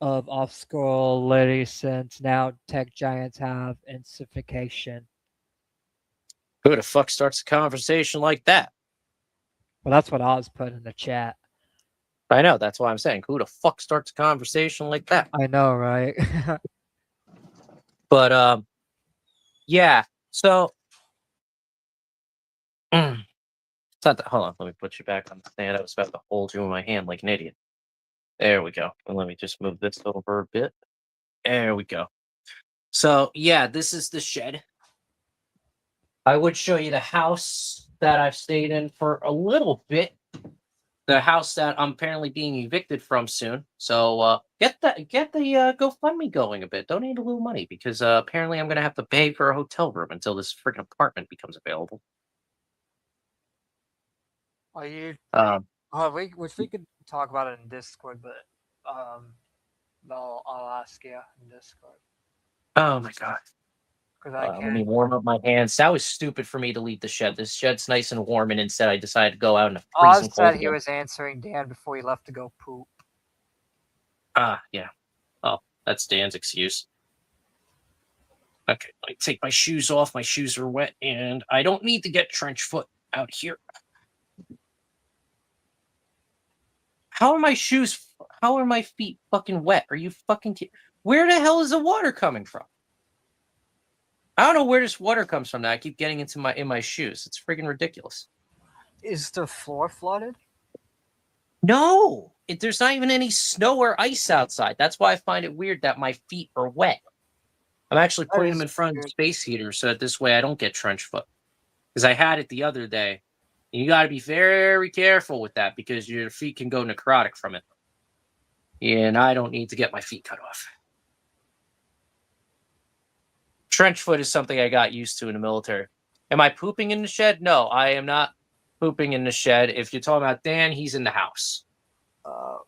off-scroll since now tech giants have intensification. Who the fuck starts a conversation like that? Well, that's what I was putting in the chat. I know, that's why I'm saying, who the fuck starts a conversation like that? I know, right? But yeah. So it's not that. Hold on, let me put you back on the stand. I was about to hold you in my hand like an idiot. There we go. And let me just move this over a bit. There we go. So yeah, this is the shed. I would show you the house that I've stayed in for a little bit. The house that I'm apparently being evicted from soon. So get the GoFundMe going a bit. Donate a little money because apparently I'm gonna have to pay for a hotel room until this freaking apartment becomes available. Are you? Um, Which we could talk about it in Discord, but I'll ask you in Discord oh my god. because I Let can't. me warm up my hands. That was stupid for me to leave the shed. This shed's nice and warm, and instead I decided to go out in the Oz freezing said cold. he was answering Dan before he left to go poop. Yeah. Oh, that's Dan's excuse. Okay, I take my shoes off. My shoes are wet, and I don't need to get trench foot out here. How are my shoes? How are my feet fucking wet? Are you fucking where the hell is the water coming from? I don't know where this water comes from. Now I keep getting into my shoes. It's freaking ridiculous. Is the floor flooded? No, there's not even any snow or ice outside. That's why I find it weird that my feet are wet. I'm actually putting them in front of the space heater so that this way I don't get trench foot. Because I had it the other day. And you got to be very careful with that because your feet can go necrotic from it. And I don't need to get my feet cut off. Trench foot is something I got used to in the military. Am I pooping in the shed? No, I am not pooping in the shed. If you're talking about Dan, he's in the house.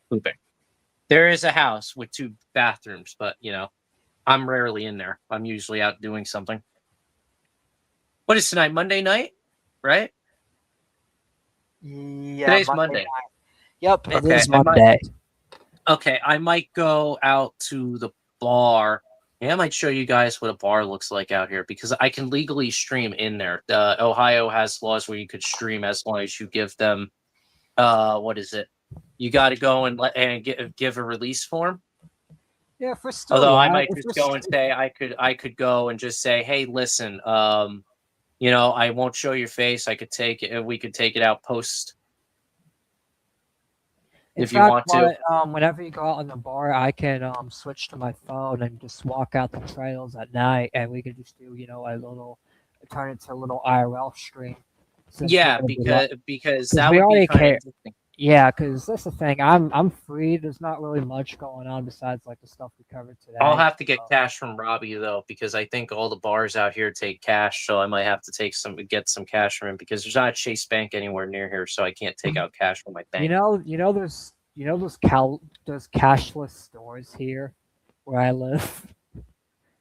Pooping. There is a house with 2 bathrooms, but, I'm rarely in there. I'm usually out doing something. What is tonight? Monday night? Right? Yeah. Today's Monday. Yep, it is Monday. I might go out to the bar. Yeah, I might show you guys what a bar looks like out here because I can legally stream in there. Ohio has laws where you could stream as long as you give them, what is it? You got to go and give a release form. Yeah, for still. Although yeah, I might just go and say I could go and just say, hey, listen, I won't show your face. I could take it. We could take it out post. If you want to. Whenever you go out in the bar, I can switch to my phone and just walk out the trails at night, and we could just do turn it to a little IRL stream. Yeah, because that we would already be kind of care. interesting. Yeah, because that's the thing. I'm free. There's not really much going on besides like the stuff we covered today. I'll have to get cash from Robbie though, because I think all the bars out here take cash, so I might have to get some cash from him because there's not a Chase Bank anywhere near here, so I can't take out cash from my bank. There's those cashless stores here where I live.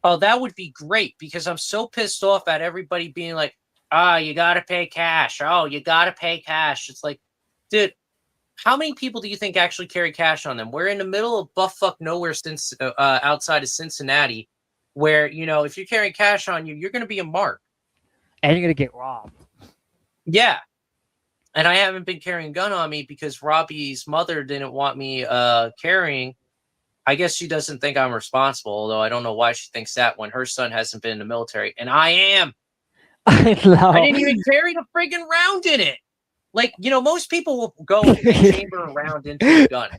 Oh, that would be great because I'm so pissed off at everybody being like, you gotta pay cash. Oh, you gotta pay cash. It's like, dude, how many people do you think actually carry cash on them? We're in the middle of buttfuck nowhere since outside of Cincinnati, where if you're carrying cash on you, you're gonna be a mark. And you're gonna get robbed. Yeah. And I haven't been carrying a gun on me because Robbie's mother didn't want me carrying. I guess she doesn't think I'm responsible, although I don't know why she thinks that when her son hasn't been in the military. And I am. I know. I didn't even carry the friggin' round in it. Like, most people will go and chamber around into the gun.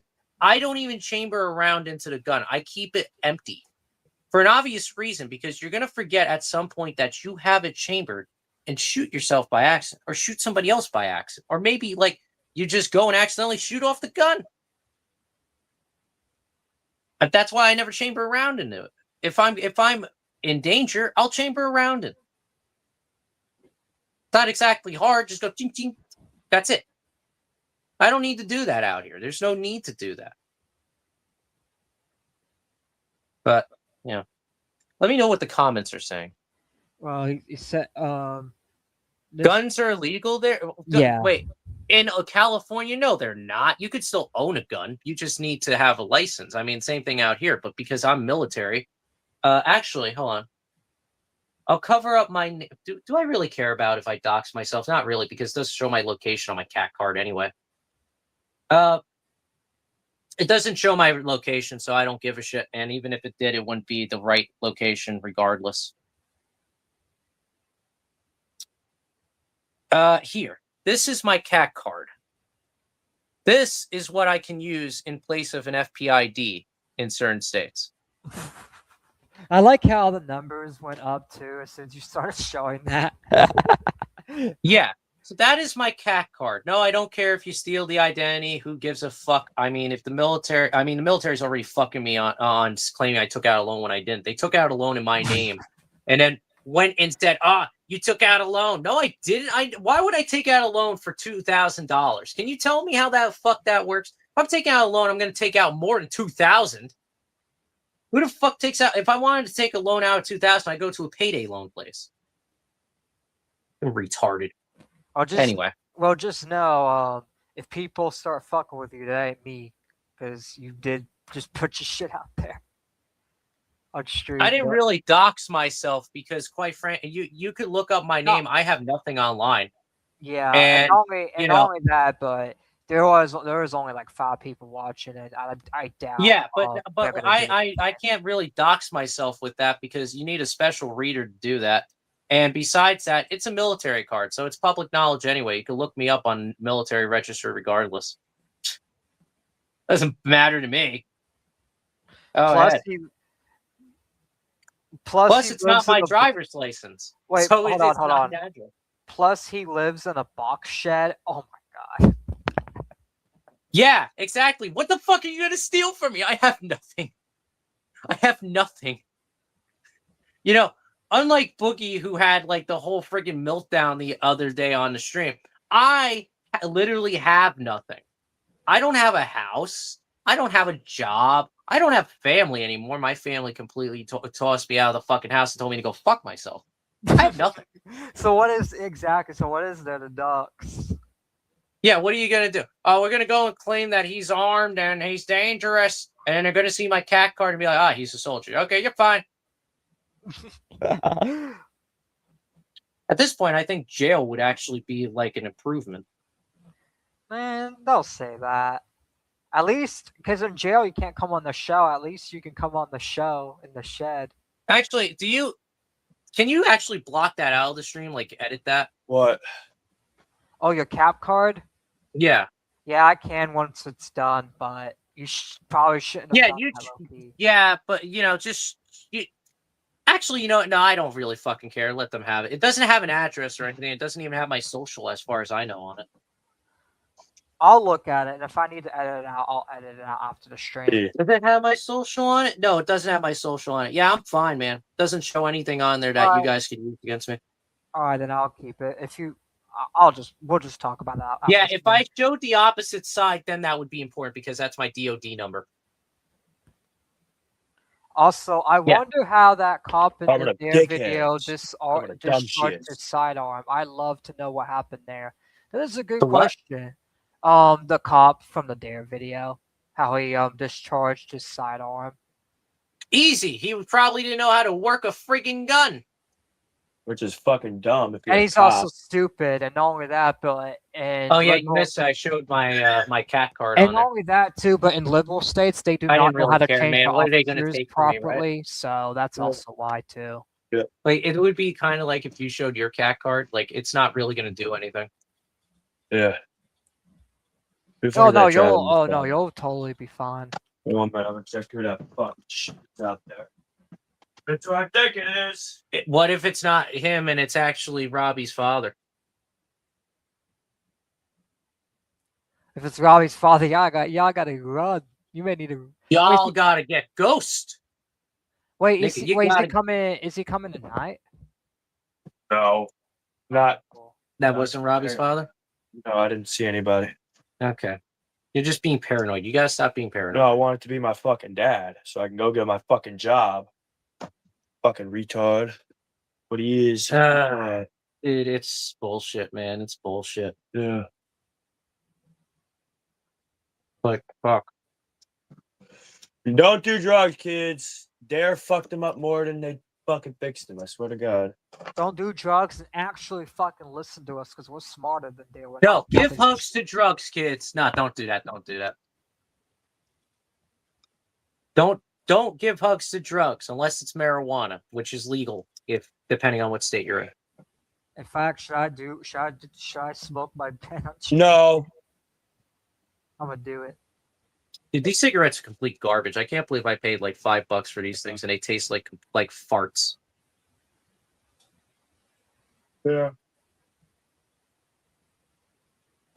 I don't even chamber around into the gun. I keep it empty for an obvious reason, because you're going to forget at some point that you have it chambered and shoot yourself by accident or shoot somebody else by accident. Or maybe like you just go and accidentally shoot off the gun. And that's why I never chamber around into it. If I'm in danger, I'll chamber around it. It's not exactly hard. Just go ching ching. That's it. I don't need to do that out here. There's no need to do that. But, let me know what the comments are saying. Well, he said, guns are illegal there? Yeah. Wait, in California, no, they're not. You could still own a gun. You just need to have a license. I mean, same thing out here, but because I'm military, actually, hold on. I'll cover up my... Do I really care about if I dox myself? Not really, because it does show my location on my cat card anyway. It doesn't show my location, so I don't give a shit. And even if it did, it wouldn't be the right location regardless. Here. This is my cat card. This is what I can use in place of an FPID in certain states. I like how the numbers went up too as soon as you started showing that. Yeah. So that is my cat card. No, I don't care if you steal the identity. Who gives a fuck? I mean, if the military, I mean, the military's already fucking me on claiming I took out a loan when I didn't. They took out a loan in my name, and then went and said, you took out a loan. No, I didn't. Why would I take out a loan for $2,000? Can you tell me how that works? If I'm taking out a loan, I'm going to take out more than 2,000. Who the fuck takes out? If I wanted to take a loan out of 2,000, I go to a payday loan place. I'm retarded. Anyway. Well, just know if people start fucking with you, that ain't me, because you did just put your shit out there. I didn't really dox myself because, quite frankly, you could look up my name. I have nothing online. Yeah, and not only that, but there was only like 5 people watching it. I doubt. Yeah, but I can't really dox myself with that because you need a special reader to do that. And besides that, it's a military card, so it's public knowledge anyway. You can look me up on military register regardless. Doesn't matter to me. Plus, it's not my driver's license. Wait, so hold on. Plus, he lives in a box shed. Oh my god. Yeah, exactly. What the fuck are you gonna steal from me? I have nothing. You know, unlike Boogie, who had like the whole friggin' meltdown the other day on the stream, I literally have nothing. I don't have a house. I don't have a job. I don't have family anymore. My family completely tossed me out of the fucking house and told me to go fuck myself. I have nothing. So what is there to dox? Yeah, what are you going to do? Oh, we're going to go and claim that he's armed and he's dangerous. And then they're going to see my cat card and be like, he's a soldier. Okay, you're fine. At this point, I think jail would actually be like an improvement. Man, don't say that. At least, because in jail you can't come on the show. At least you can come on the show in the shed. Actually, can you actually block that out of the stream? Like edit that? What? Oh, your cap card? Yeah. Yeah, I can once it's done, but you probably shouldn't have done that, low-key. Yeah, but actually, no, I don't really fucking care. Let them have it. It doesn't have an address or anything. It doesn't even have my social as far as I know on it. I'll look at it, and if I need to edit it out, I'll edit it out after the stream. Does it have my social on it? No, it doesn't have my social on it. Yeah, I'm fine, man. It doesn't show anything on there that you guys can use against me. All right, then I'll keep it. We'll just talk about that. Yeah, if I showed the opposite side, then that would be important because that's my DOD number. Also, I wonder how that cop in the Dare video discharged his sidearm. I'd love to know what happened there. That is a good question. The cop from the Dare video, how he discharged his sidearm. Easy. He probably didn't know how to work a freaking gun. Which is fucking dumb. If you're And he's also stupid, and not only that, but you missed it. I showed my my cat card. And not only that too, but in liberal states, they do not know how to change the officers properly. So that's also why too. Yeah. Like it would be kind of like if you showed your cat card. Like it's not really going to do anything. Yeah. Oh no, you'll totally be fine. One minute, I'm gonna check who that fuck shit's out there. It's who I think it is. What if it's not him and it's actually Robbie's father? If it's Robbie's father, y'all gotta run. You may need to. Y'all gotta get Ghost. Wait, is he coming? Is he coming tonight? No, not. That wasn't Robbie's father. No, I didn't see anybody. Okay, you're just being paranoid. You gotta stop being paranoid. No, I want it to be my fucking dad, so I can go get my fucking job. Fucking retard. What he is. Dude, it's bullshit, man. It's bullshit. Yeah. Like, fuck. Don't do drugs, kids. Dare fucked them up more than they fucking fixed them. I swear to God. Don't do drugs and actually fucking listen to us because we're smarter than they were. No, give hugs to drugs, kids. No, don't do that. Don't do that. Don't give hugs to drugs unless it's marijuana, which is legal if depending on what state you're in. In fact, should I smoke my pen? No. I'm gonna do it. Dude, these cigarettes are complete garbage. I can't believe I paid like $5 for these things and they taste like farts. Yeah.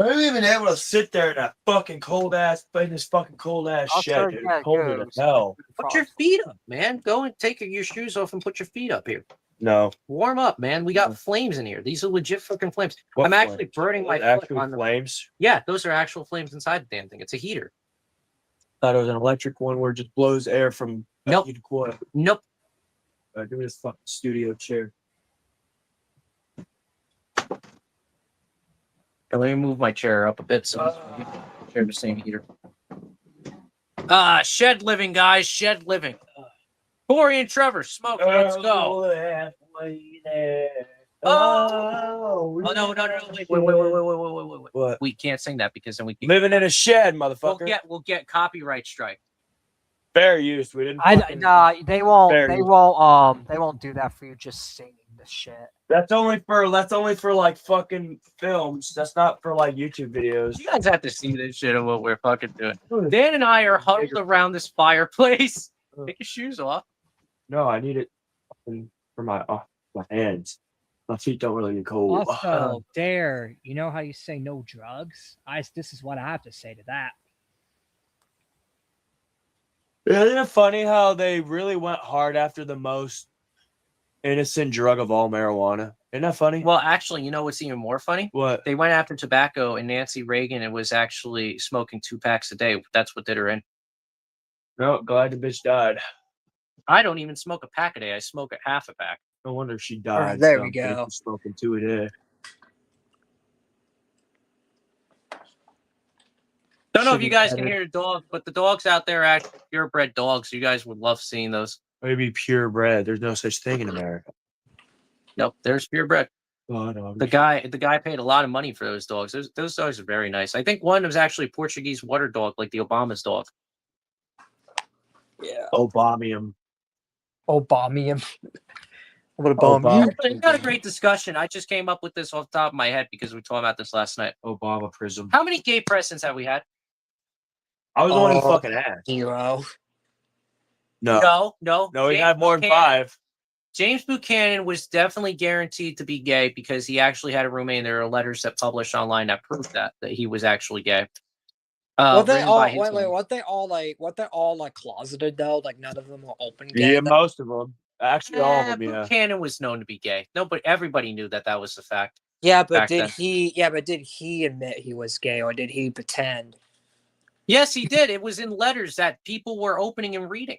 I ain't even able to sit there in that fucking cold ass, in this fucking cold ass I'll shed, tell dude. you that It's colder than goes. hell. Put your feet up, man. Go and take your shoes off and put your feet up here. No. Warm up, man. We got flames in here. These are legit fucking flames. What I'm actually flames? burning my foot Actual on the flames? Yeah, those are actual flames inside the damn thing. It's a heater. Thought it was an electric one where it just blows air from Nope. heated coil. Nope. Give me this fucking studio chair. Let me move my chair up a bit so we can share the same heater. Shed living, guys. Shed living. Corey and Trevor, smoke. Let's go. Halfway there. Oh no! Wait. What? We can't sing that because then we can Living in a shed, motherfucker. we'll get copyright strike. Fair use. We didn't. Nah, they won't. Fair They use. won't. They won't do that for you. Just singing the shit. That's only for like fucking films. That's not for like YouTube videos. You guys have to see this shit of what we're fucking doing. Dan and I are huddled around this fireplace. Take your shoes off. No, I need it for my hands. My feet don't really get cold. Also, Dare, you know how you say no drugs? This is what I have to say to that. Isn't it funny how they really went hard after the most innocent drug of all, marijuana? Isn't that funny? Well, actually, you know what's even more funny? What? They went after tobacco, and Nancy Reagan and was actually smoking 2 packs a day. That's what did her in. No, glad the bitch died. I don't even smoke a pack a day. I smoke a half a pack. No wonder she died. there we go. Smoking 2 a day. Don't know if you guys can hear the dog, but the dogs out there are actually purebred dogs. You guys would love seeing those. Maybe purebred. There's no such thing in America. Nope, there's purebred. Oh, no, The guy paid a lot of money for those dogs. Those dogs are very nice. I think one was actually a Portuguese water dog, like the Obama's dog. Yeah. Obamium. Obamium. I'm gonna bomb you. It's not a great discussion. I just came up with this off the top of my head because we were talking about this last night. Obama prism. How many gay presidents have we had? I was the one who fucking asked. 0. No, we have more than 5. James Buchanan was definitely guaranteed to be gay because he actually had a roommate, and there are letters that published online that proved that he was actually gay. What they written all by his wait, name. what they all like closeted though? Like none of them were open gay. Yeah, most of them. Actually, all of them. Yeah. Buchanan was known to be gay. No, but everybody knew that was the fact. Yeah, but back did then. he? Yeah, but did he admit he was gay, or did he pretend? Yes, he did. It was in letters that people were opening and reading.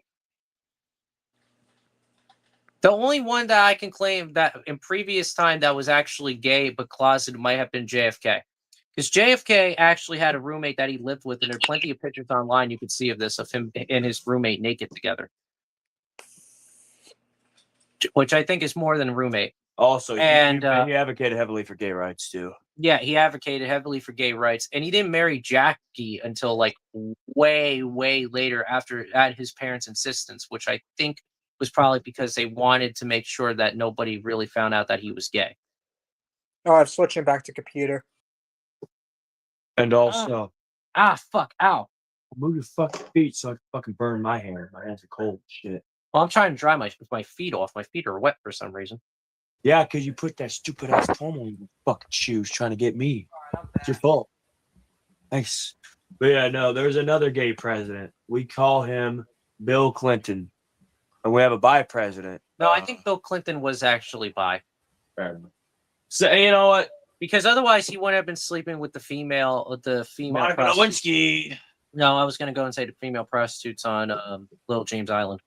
The only one that I can claim that in previous time that was actually gay but closeted might have been JFK. Because JFK actually had a roommate that he lived with, and there are plenty of pictures online you could see of this, of him and his roommate naked together. Which I think is more than a roommate. Also, And, he advocated heavily for gay rights too. Yeah, he advocated heavily for gay rights, and he didn't marry Jackie until like way later at his parents' insistence, which I think was probably because they wanted to make sure that nobody really found out that he was gay. Oh, I'm switching back to computer. And also, fuck, ow. move your fucking feet so I can fucking burn my hair. My hands are cold. Shit. Well, I'm trying to dry my feet off. My feet are wet for some reason. Yeah, because you put that stupid ass comb on your fucking shoes trying to get me. It's your fault. Nice. But yeah, no, there's another gay president. We call him Bill Clinton. And we have a bi president. No, I think Bill Clinton was actually bi. Fair enough. So, you know what? Because otherwise he wouldn't have been sleeping with the female Monica prostitutes. Lewinsky. No, I was going to go and say the female prostitutes on Little James Island.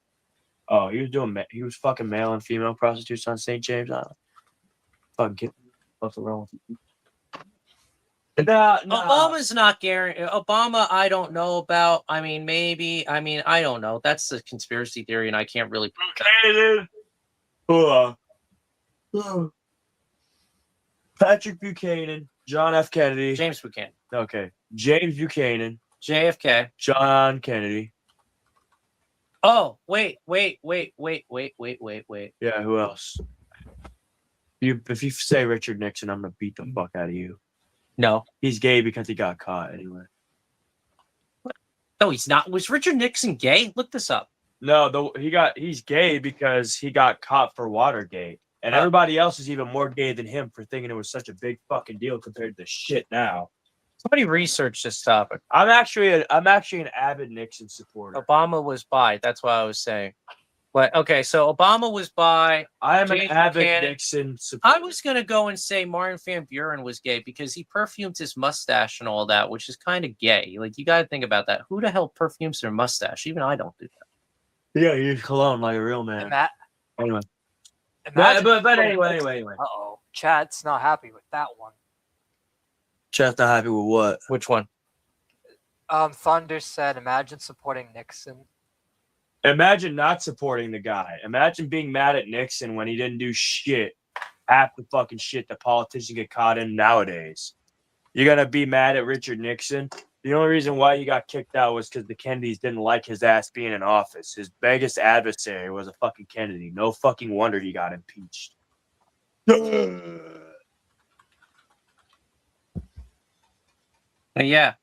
Oh, he was fucking male and female prostitutes on St. James Island. Fucking get what's wrong with you? Nah. Obama's not guaranteed. Obama, I don't know about. I mean, maybe. I mean, I don't know. That's a conspiracy theory, and I can't really. Patrick Buchanan, John F. Kennedy, James Buchanan. Okay, James Buchanan, JFK, John Kennedy. Oh, wait. Yeah, who else? If you say Richard Nixon, I'm gonna beat the fuck out of you. No, he's gay because he got caught anyway. No, he's not. Was Richard Nixon gay? Look this up. No, he's gay because he got caught for Watergate. And everybody else is even more gay than him for thinking it was such a big fucking deal compared to the shit now. Somebody research this topic. I'm actually an avid Nixon supporter. Obama was bi. That's what I was saying. But okay, so Obama was bi. I am an James avid Buchanan- Nixon supporter. I was gonna go and say Martin Van Buren was gay because he perfumed his mustache and all that, which is kind of gay. Like you got to think about that. Who the hell perfumes their mustache? Even I don't do that. Yeah, you use cologne like a real man. Anyway. Imagine But anyway. Uh-oh. Chat's not happy with that one. Chat's not happy with what? Which one? Thunder said, imagine supporting Nixon. Imagine not supporting the guy. Imagine being mad at Nixon when he didn't do shit. Half the fucking shit that politicians get caught in nowadays. You're going to be mad at Richard Nixon? The only reason why he got kicked out was because the Kennedys didn't like his ass being in office. His biggest adversary was a fucking Kennedy. No fucking wonder he got impeached. Yeah.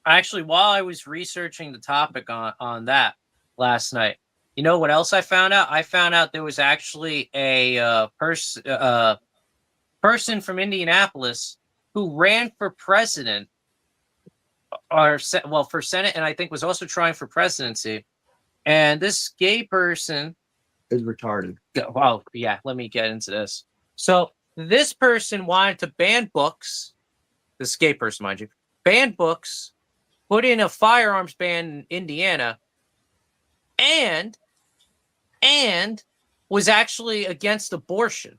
Actually, while I was researching the topic on that last night, you know what else I found out? I found out there was actually a person from Indianapolis who ran for president, for Senate, and I think was also trying for presidency. And this gay person is retarded. Well, yeah, let me get into this. So this person wanted to ban books. This gay person, mind you, ban books, put in a firearms ban in Indiana, and was actually against abortion.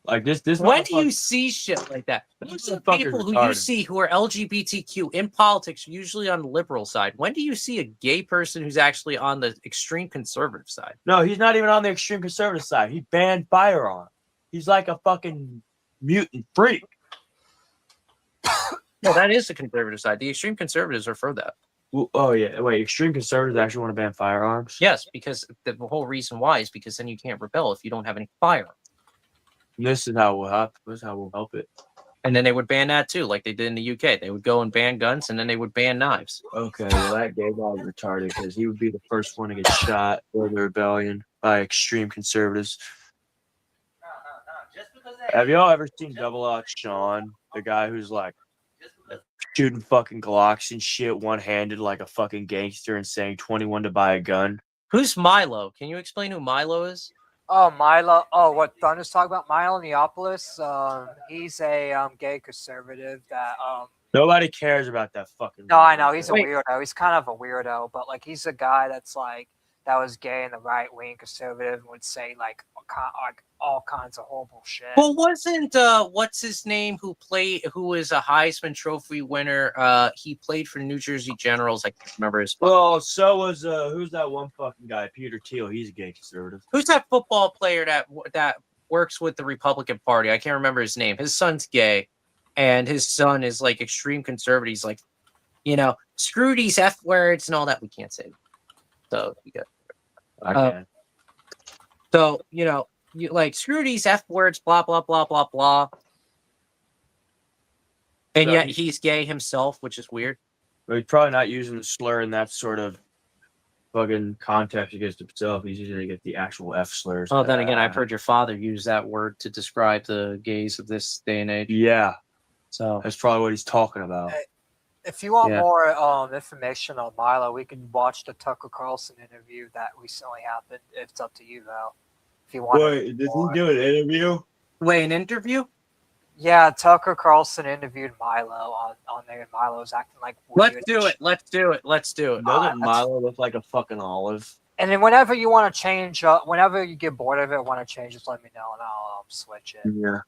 Like this When do you see shit like that? Most of the people who you see who are LGBTQ in politics are usually on the liberal side. When do you see a gay person who's actually on the extreme conservative side? No, he's not even on the extreme conservative side. He banned firearms. He's like a fucking mutant freak. No, that is the conservative side. The extreme conservatives are for that. Well, oh yeah, wait. Extreme conservatives actually want to ban firearms? Yes, because the whole reason why is because then you can't rebel if you don't have any firearms. This is how we'll help. This is how we'll help it. And then they would ban that too, like they did in the UK. They would go and ban guns, and then they would ban knives. Okay, well that gay guy is retarded because he would be the first one to get shot for the rebellion by extreme conservatives. Have y'all ever seen Double Out Sean, the guy who's like shooting fucking Glocks and shit one-handed like a fucking gangster and saying 21 to buy a gun? Who's Milo? Can you explain who Milo is? Oh, Milo. Oh, what Thunder's talking about? Milo Neapolis. He's a gay conservative that Nobody cares about that fucking. No, I know he's a weirdo. He's kind of a weirdo, but like he's a guy that's like that was gay in the right wing conservative and would say like all kinds of horrible shit. Well, wasn't what's his name who was a Heisman Trophy winner? He played for New Jersey Generals. I can't remember his. Well, so was who's that one fucking guy? Peter Thiel. He's a gay conservative. Who's that football player that works with the Republican Party? I can't remember his name. His son's gay, and his son is like extreme conservative. He's like, screw these F words and all that. We can't say. So you got. I can. So you like screw these F words, blah blah blah blah blah. And So yet he's gay himself, which is weird. But he's probably not using the slur in that sort of fucking context against himself. He's using it against the actual F slurs. Oh, then again, I've heard your father use that word to describe the gays of this day and age. Yeah. So that's probably what he's talking about. If you want Yeah. more information on Milo, we can watch the Tucker Carlson interview that recently happened. It's up to you though. If you want. Wait, did he do an interview? Wait, an interview? Yeah, Tucker Carlson interviewed Milo on there, and Milo's acting like weird. Let's do it. Let's do it. Let's do it. Doesn't Milo look like a fucking olive? And then whenever you want to change, whenever you get bored of it, want to change, just let me know and I'll switch it. Yeah.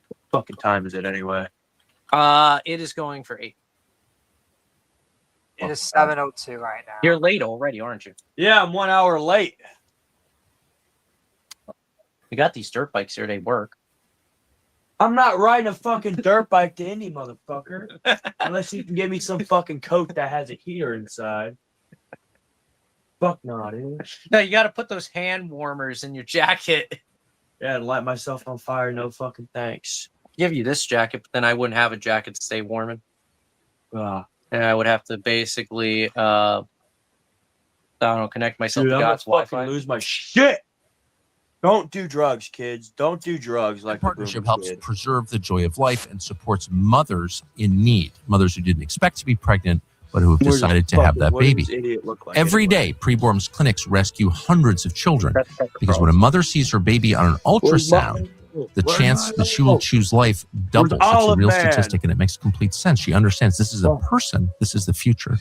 What fucking time is it anyway? It is going for 8. It is 7:02 right now. You're late already, aren't you? Yeah, I'm 1 hour late. We got these dirt bikes here. They work. I'm not riding a fucking dirt bike to any motherfucker. Unless you can give me some fucking coat that has a heater inside. Fuck no, dude. No, you got to put those hand warmers in your jacket. Yeah, and light myself on fire. No fucking thanks. Give you this jacket, but then I wouldn't have a jacket to stay warm in. And I would have to basically, I don't know, connect myself Dude, to I'm gonna God's Wi-Fi. fucking lose my shit. Don't do drugs, kids. Don't do drugs like the Partnership boomer helps kid. preserve the joy of life and supports mothers in need, mothers who didn't expect to be pregnant but who have decided to have that baby. Every day, Preborn's clinics rescue hundreds of children because when a mother sees her baby on an ultrasound, the chance that she will choose life doubles. It's a real statistic, and it makes complete sense. She understands this is a person, this is the future.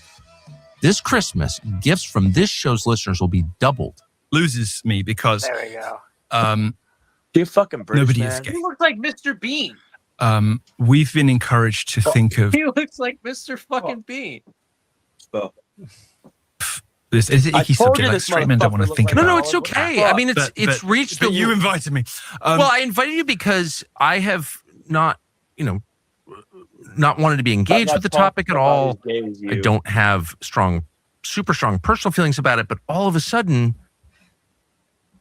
This Christmas, gifts from this show's listeners will be doubled. Loses me because there we go. You fucking British, nobody man. is gay. He looks like Mr. Bean. We've been encouraged to think of He looks like Mr. fucking Bean. this. It's an I icky told you subject. Like this straight men don't want to motherfucker think looked about. No, it's okay. I mean, it's reached. But you invited me. Well, I invited you because I have not, not wanted to be engaged with the topic at all. I don't have super strong personal feelings about it, but all of a sudden,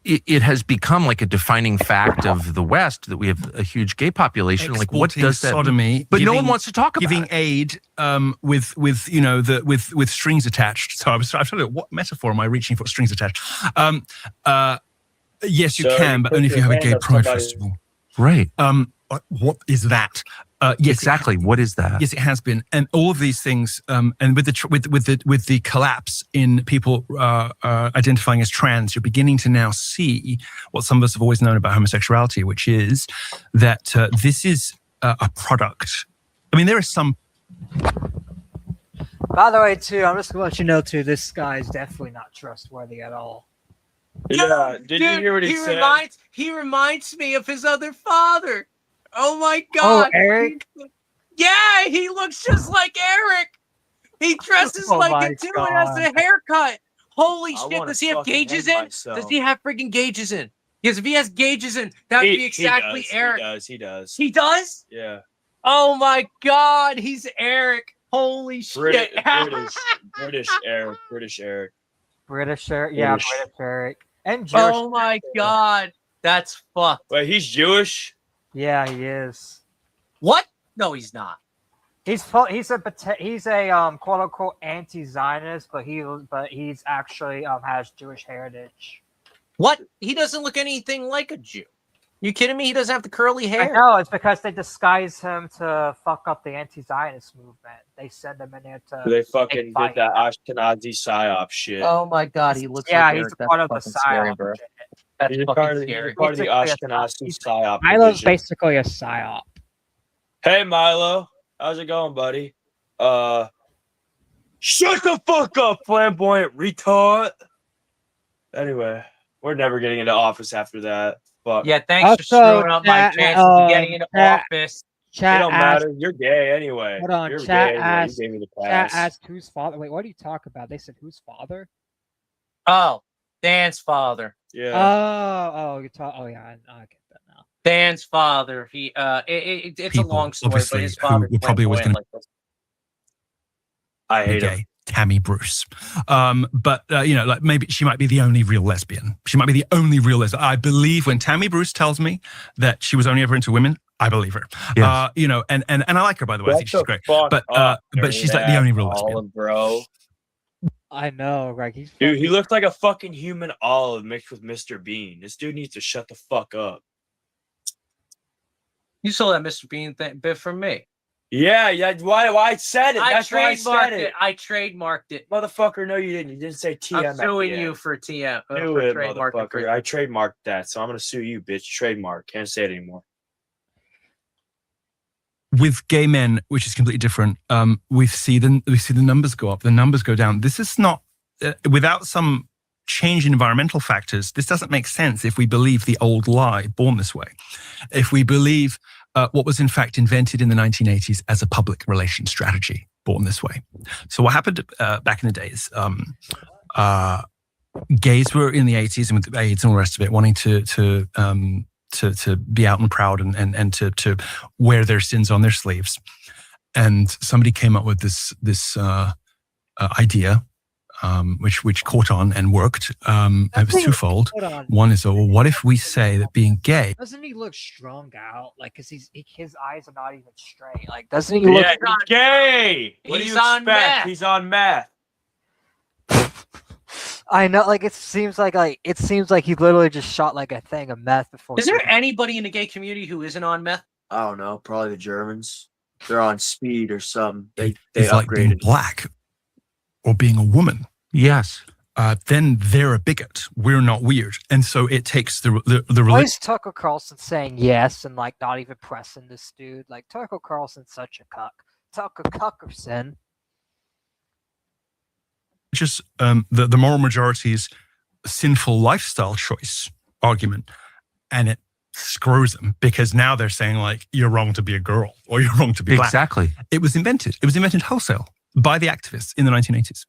it has become like a defining fact of the West that we have a huge gay population. Like, what does that sodomy? But no one wants to talk about giving aid with strings attached. So I'm trying to, what metaphor am I reaching for? Strings attached. Yes, you can, but only if you have a gay pride festival. Right. What is that? Yes, exactly. What is that? Yes, it has been, and all of these things, and with the collapse in people identifying as trans, you're beginning to now see what some of us have always known about homosexuality, which is that this is a product. I mean, there are some. By the way, too, I'm just gonna let you know too. This guy is definitely not trustworthy at all. Yeah, did you hear what he said? He reminds me of his other father. Oh my God. Oh, Eric? Yeah, he looks just like Eric. He dresses Oh like my it too and has a haircut. Holy shit. wanna Does he have fucking gauges hang in? myself. Does he have freaking gauges in? Because if he has gauges in, that would be exactly Eric. He does. He does? Yeah. Oh my God, he's Eric. Holy shit. British Eric. British Eric. British Eric, yeah, British. British Eric, and Jewish. Oh my God, that's fucked. Wait, he's Jewish? Yeah, he is. What? No, he's not. He's a quote unquote anti-Zionist, but he's actually has Jewish heritage. What? He doesn't look anything like a Jew. You kidding me? He doesn't have the curly hair. No, it's because they disguise him to fuck up the anti-Zionist movement. They send him in there to. They fucking did that Ashkenazi psyop shit. Oh my God, he looks. Yeah, like he's Eric. a part of the That's fucking scary, psyop. bro. That's He's fucking part of scary. the Ashkenazi psyop. Milo's division. basically a psyop. Hey Milo, how's it going, buddy? Shut the fuck up, flamboyant retard. Anyway, we're never getting into office after that. Fuck. Yeah, thanks for screwing up my chances of getting into office. It don't matter. You're gay anyway. Hold on, You're chat gay anyway. asked. You gave me the Chat pass. asked whose father. Wait, what do you talk about? They said whose father? Oh, Dan's father. Yeah. Oh, you talk. Oh, yeah, I get that now. Dan's father. He. It's a long story, but obviously, his father. who were probably always going to I hate be him. gay. Tammy Bruce. But like maybe she might be the only real lesbian. She might be the only real lesbian. I believe when Tammy Bruce tells me that she was only ever into women, I believe her. Yes. And I like her, by the way. I think she's great. But she's like the Dirty only real ass lesbian. olive, bro. I know, Greg. Dude, he looked like a fucking human olive mixed with Mr. Bean. This dude needs to shut the fuck up. You saw that Mr. Bean bit from me. Yeah. Why I said it? That's why I said it. I trademarked it. Motherfucker, no, you didn't. You didn't say TM. I'm suing you for TM. Do for it, trademark motherfucker. infringement. I trademarked that, so I'm gonna sue you, bitch. Trademark. Can't say it anymore. With gay men, which is completely different, we see the numbers go up, the numbers go down. This is not without some change in environmental factors. This doesn't make sense if we believe the old lie, born this way. If we believe what was in fact invented in the 1980s as a public relations strategy, born this way. So what happened back in the days? Gays were in the 80s and with AIDS and all the rest of it, wanting to be out and proud and to wear their sins on their sleeves. And somebody came up with this idea which caught on and worked. It was twofold. One is, well, what if we say that being gay? Doesn't he look strung out? Like, cause his eyes are not even straight. Like, doesn't he look? Yeah, he's gay. What do He's you on expect? meth. He's on meth. I know. Like, it seems like he literally just shot like a thing of meth before. Is there anybody in the gay community who isn't on meth? I don't know. Probably the Germans. They're on speed or something. They It's like being upgraded. black or being a woman. Yes. Then they're a bigot. We're not weird, and so it takes the Why religion. is Tucker Carlson saying yes and like not even pressing this dude? Like, Tucker Carlson's such a cuck. Tucker Cuckerson. Just the moral majority's sinful lifestyle choice argument, and it screws them because now they're saying like you're wrong to be a girl or you're wrong to be black. Exactly. It was invented wholesale by the activists in the 1980s.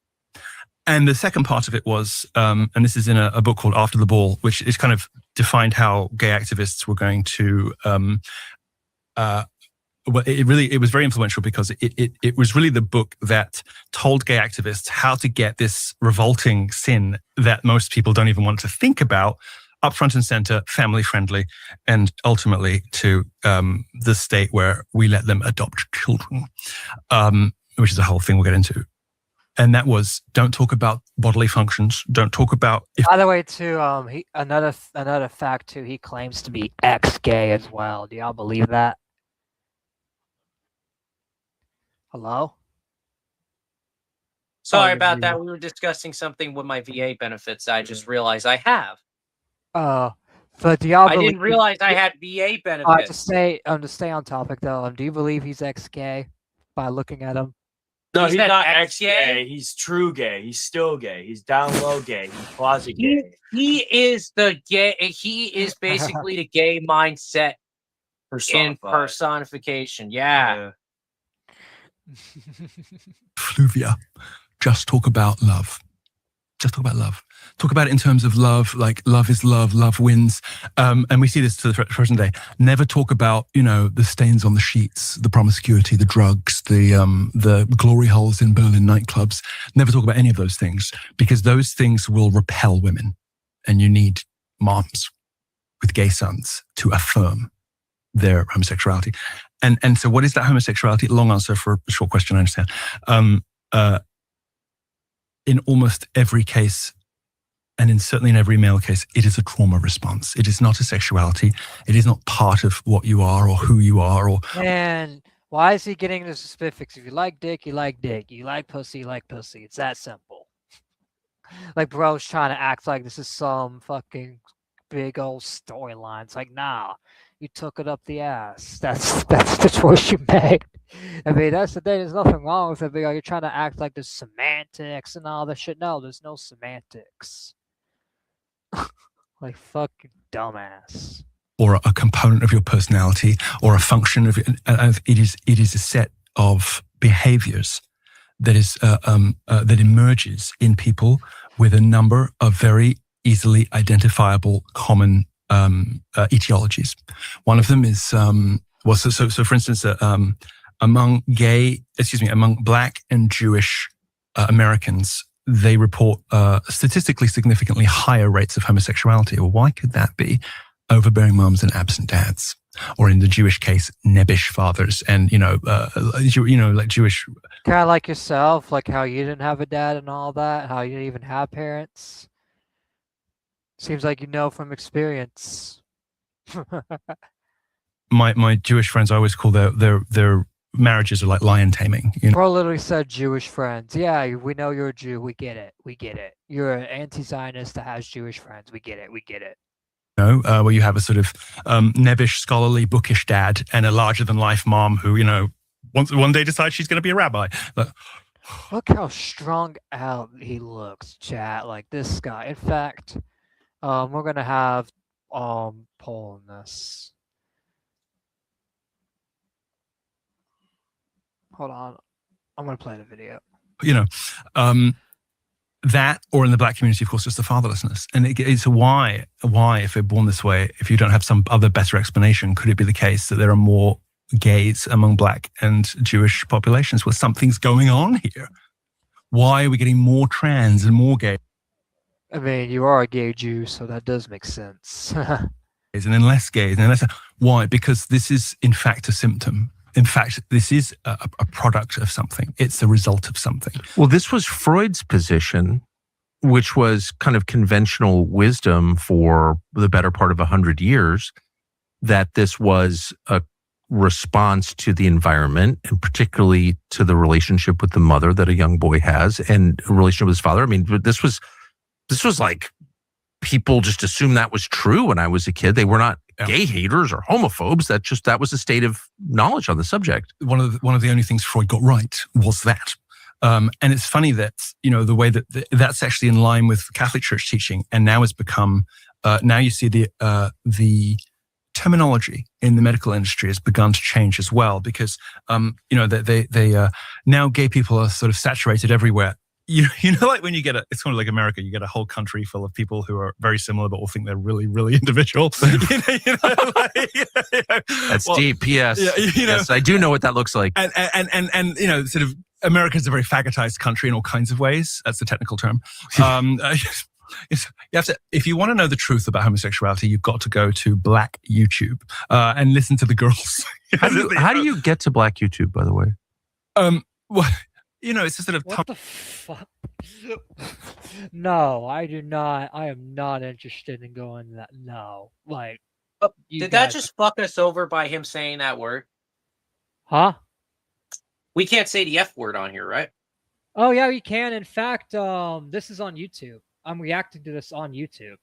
And the second part of it was, and this is in a book called After the Ball, which is kind of defined how gay activists were going to. Well, it was very influential because it was really the book that told gay activists how to get this revolting sin that most people don't even want to think about up front and center, family friendly, and ultimately to the state where we let them adopt children, which is a whole thing we'll get into. And that was, don't talk about bodily functions. Don't talk about. By the way, too, another fact too. He claims to be ex-gay as well. Do y'all believe that? Hello. Sorry you're about that. muted. We were discussing something with my VA benefits. I just realized I have. But do y'all? I didn't realize I had VA benefits. To stay on topic though. Do you believe he's ex-gay by looking at him? No, he's not not ex-gay? ex-gay. He's true gay. He's still gay. He's down low gay. He's closet gay. He is the gay. He is basically the gay mindset in personification. Yeah. Fluvia, just talk about love. Just talk about love. Talk about it in terms of love, like love is love, love wins. And we see this to the present day. Never talk about, the stains on the sheets, the promiscuity, the drugs, the glory holes in Berlin nightclubs. Never talk about any of those things because those things will repel women. And you need moms with gay sons to affirm their homosexuality. And so what is that homosexuality? Long answer for a short question, I understand. In almost every case, and certainly in every male case, it is a trauma response. It is not a sexuality. It is not part of what you are or who you are. And why is he getting into specifics? If you like dick, you like dick. You like pussy, you like pussy. It's that simple. Like, bro's trying to act like this is some fucking big old storyline. It's like, nah, you took it up the ass. That's the choice you made. I mean, that's the thing. There's nothing wrong with it. But you're trying to act like there's semantics and all that shit. No, there's no semantics. Like, fucking dumbass. Or a component of your personality, or a function of it. It is a set of behaviors that is that emerges in people with a number of very easily identifiable common etiologies. One of them is so for instance, among Black and Jewish Americans, they report statistically significantly higher rates of homosexuality. Well, why could that be? Overbearing moms and absent dads, or in the Jewish case, nebbish fathers, and like Jewish. Kind of like yourself, like how you didn't have a dad and all that, how you didn't even have parents. Seems like you know from experience. My Jewish friends, I always call their marriages are like lion taming. Bro literally said Jewish friends. Yeah, we know you're a Jew. We get it. We get it. You're an anti-Zionist that has Jewish friends. We get it. We get it. Where you have a sort of nebbish, scholarly, bookish dad and a larger-than-life mom who, one day decides she's going to be a rabbi. But, look how strung out he looks, chat. Like this guy. In fact, we're gonna have poll on this. Hold on, I'm gonna play the video. That, or in the Black community, of course, it's the fatherlessness. And it's why, if they're born this way, if you don't have some other better explanation, could it be the case that there are more gays among Black and Jewish populations where something's going on here? Why are we getting more trans and more gay? I mean, you are a gay Jew, so that does make sense. And then less gays, and then less. Why? Because this is, in fact, a symptom. In fact, this is a product of something. It's a result of something. Well, this was Freud's position, which was kind of conventional wisdom for the better part of 100 years, that this was a response to the environment, and particularly to the relationship with the mother that a young boy has, and a relationship with his father. I mean, this was like, people just assumed that was true when I was a kid. They were not gay haters or homophobes. That was a state of knowledge on the subject. One of the only things Freud got right was that. And it's funny that, the way that that's actually in line with Catholic Church teaching, and now has become, now you see the terminology in the medical industry has begun to change as well, because, they now gay people are sort of saturated everywhere. Like when you get it's kind of like America, you get a whole country full of people who are very similar, but all think they're really, really individual. That's deep. Yes. Yes, I do know what that looks like. And sort of America's a very fagotized country in all kinds of ways. That's the technical term. You have to, if you want to know the truth about homosexuality, you've got to go to Black YouTube and listen to the girls. How do you get to Black YouTube, by the way? Well, it's a sort of. What the fuck? No, I do not. I am not interested in going that. No, like. Did that just fuck us over by him saying that word? Huh? We can't say the F word on here, right? Oh yeah, we can. In fact, this is on YouTube. I'm reacting to this on YouTube.